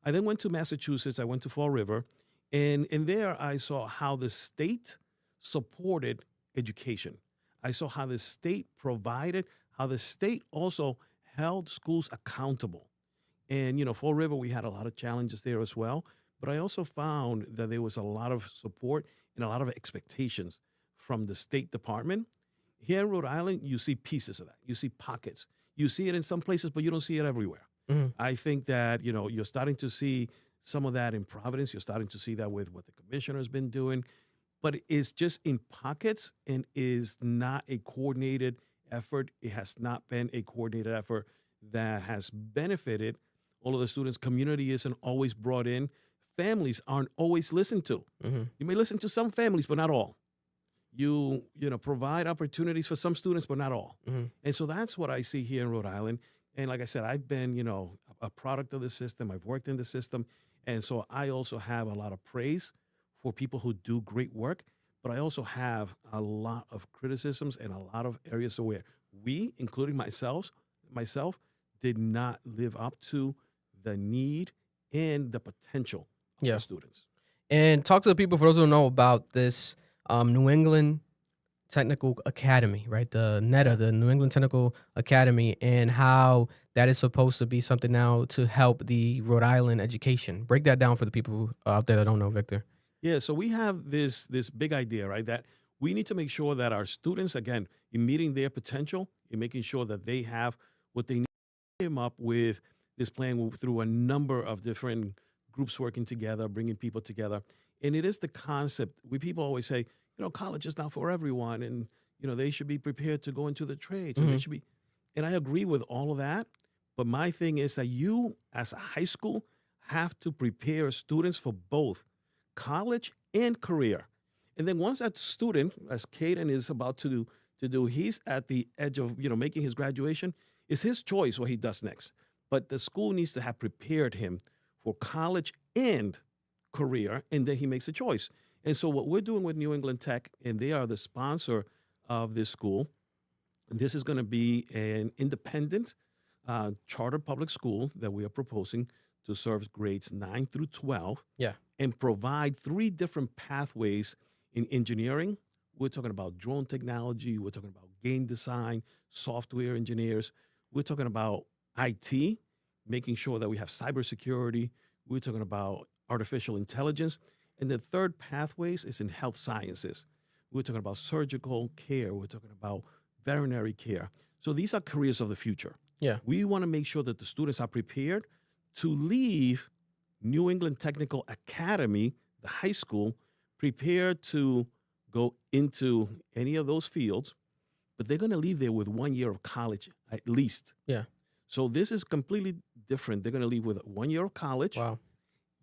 [SPEAKER 21] I then went to Massachusetts. I went to Fall River, and there I saw how the state supported education. I saw how the state provided, how the state also held schools accountable. And, you know, Fall River, we had a lot of challenges there as well. But I also found that there was a lot of support and a lot of expectations from the State Department. Here in Rhode Island, you see pieces of that. You see pockets. You see it in some places, but you don't see it everywhere. I think that, you know, you're starting to see some of that in Providence. You're starting to see that with what the commissioner's been doing. But it's just in pockets and is not a coordinated effort. It has not been a coordinated effort that has benefited all of the students. Community isn't always brought in. Families aren't always listened to. You may listen to some families, but not all. You know, provide opportunities for some students, but not all. And so that's what I see here in Rhode Island. And like I said, I've been, you know, a product of the system. I've worked in the system. And so I also have a lot of praise for people who do great work, but I also have a lot of criticisms and a lot of areas where we, including myself, did not live up to the need and the potential of the students.
[SPEAKER 2] And talk to the people, for those who don't know about this New England Technical Academy, right? The NETA, the New England Technical Academy, and how that is supposed to be something now to help the Rhode Island education. Break that down for the people out there that don't know, Victor.
[SPEAKER 21] Yeah, so we have this big idea, right? That we need to make sure that our students, again, in meeting their potential, in making sure that they have what they need. Came up with this plan through a number of different groups working together, bringing people together. And it is the concept. People always say, you know, college is not for everyone, and, you know, they should be prepared to go into the trades. And they should be, and I agree with all of that. But my thing is that you, as a high school, have to prepare students for both college and career. And then once that student, as Caden is about to do, he's at the edge of, you know, making his graduation. It's his choice what he does next. But the school needs to have prepared him for college and career, and then he makes a choice. And so what we're doing with New England Tech, and they are the sponsor of this school, this is going to be an independent charter public school that we are proposing to serve grades 9 through 12. And provide 3 different pathways in engineering. We're talking about drone technology. We're talking about game design, software engineers. We're talking about IT, making sure that we have cybersecurity. We're talking about artificial intelligence. And the third pathways is in health sciences. We're talking about surgical care. We're talking about veterinary care. So these are careers of the future. We want to make sure that the students are prepared to leave New England Technical Academy, the high school, prepared to go into any of those fields, but they're going to leave there with 1 year of college at least. So this is completely different. They're going to leave with 1 year of college.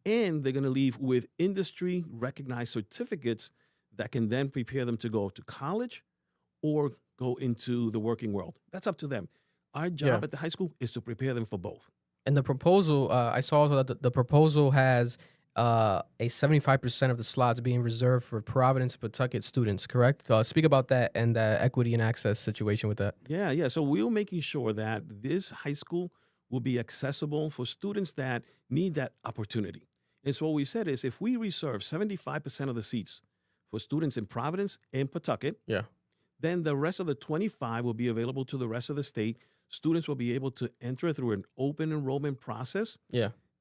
[SPEAKER 21] and they're going to leave with industry recognized certificates that can then prepare them to go to college or go into the working world. That's up to them. Our job at the high school is to prepare them for both.
[SPEAKER 2] And the proposal, I saw also that the proposal has a 75% of the slots being reserved for Providence, Pawtucket students, correct? Speak about that and the equity and access situation with that.
[SPEAKER 21] Yeah. So we're making sure that this high school will be accessible for students that need that opportunity. And so what we said is if we reserve 75% of the seats for students in Providence and Pawtucket, then the rest of the 25 will be available to the rest of the state. Students will be able to enter through an open enrollment process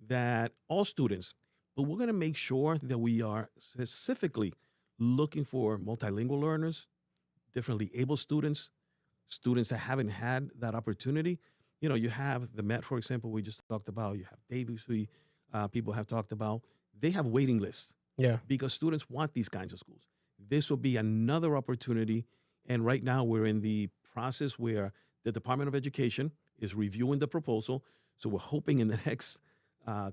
[SPEAKER 21] that all students, but we're going to make sure that we are specifically looking for multilingual learners, differently able students, students that haven't had that opportunity. You know, you have the Met, for example, we just talked about. You have Davis, people have talked about. They have waiting lists because students want these kinds of schools. This will be another opportunity. And right now we're in the process where the Department of Education is reviewing the proposal. So we're hoping in the next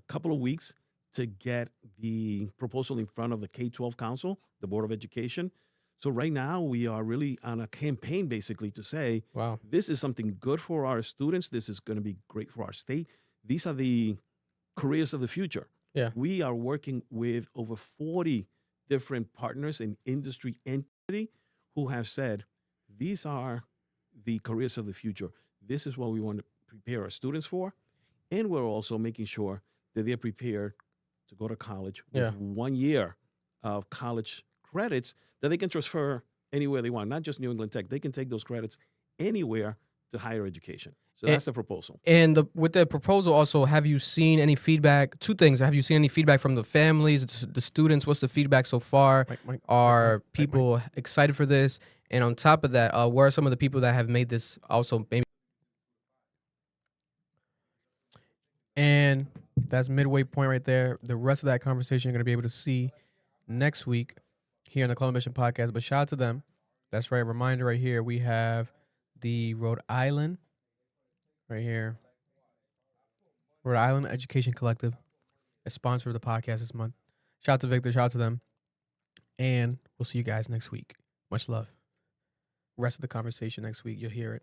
[SPEAKER 21] couple of weeks to get the proposal in front of the K-12 Council, the Board of Education. So right now we are really on a campaign basically to say, this is something good for our students. This is going to be great for our state. These are the careers of the future. We are working with over 40 different partners in industry entity who have said, these are the careers of the future. This is what we want to prepare our students for. And we're also making sure that they're prepared to go to college with 1 year of college credits that they can transfer anywhere they want, not just New England Tech. They can take those credits anywhere to higher education. So that's the proposal.
[SPEAKER 2] And with the proposal also, have you seen any feedback? Two things. Have you seen any feedback from the families, the students? What's the feedback so far? Are people excited for this? And on top of that, what are some of the people that have made this also maybe? And that's midway point right there. The rest of that conversation you're going to be able to see next week here on the Club Mission Podcast. But shout out to them. That's right. Reminder right here. We have the Rhode Island right here. Rhode Island Education Collective, a sponsor of the podcast this month. Shout out to Victor. Shout out to them. And we'll see you guys next week. Much love. Rest of the conversation next week. You'll hear it.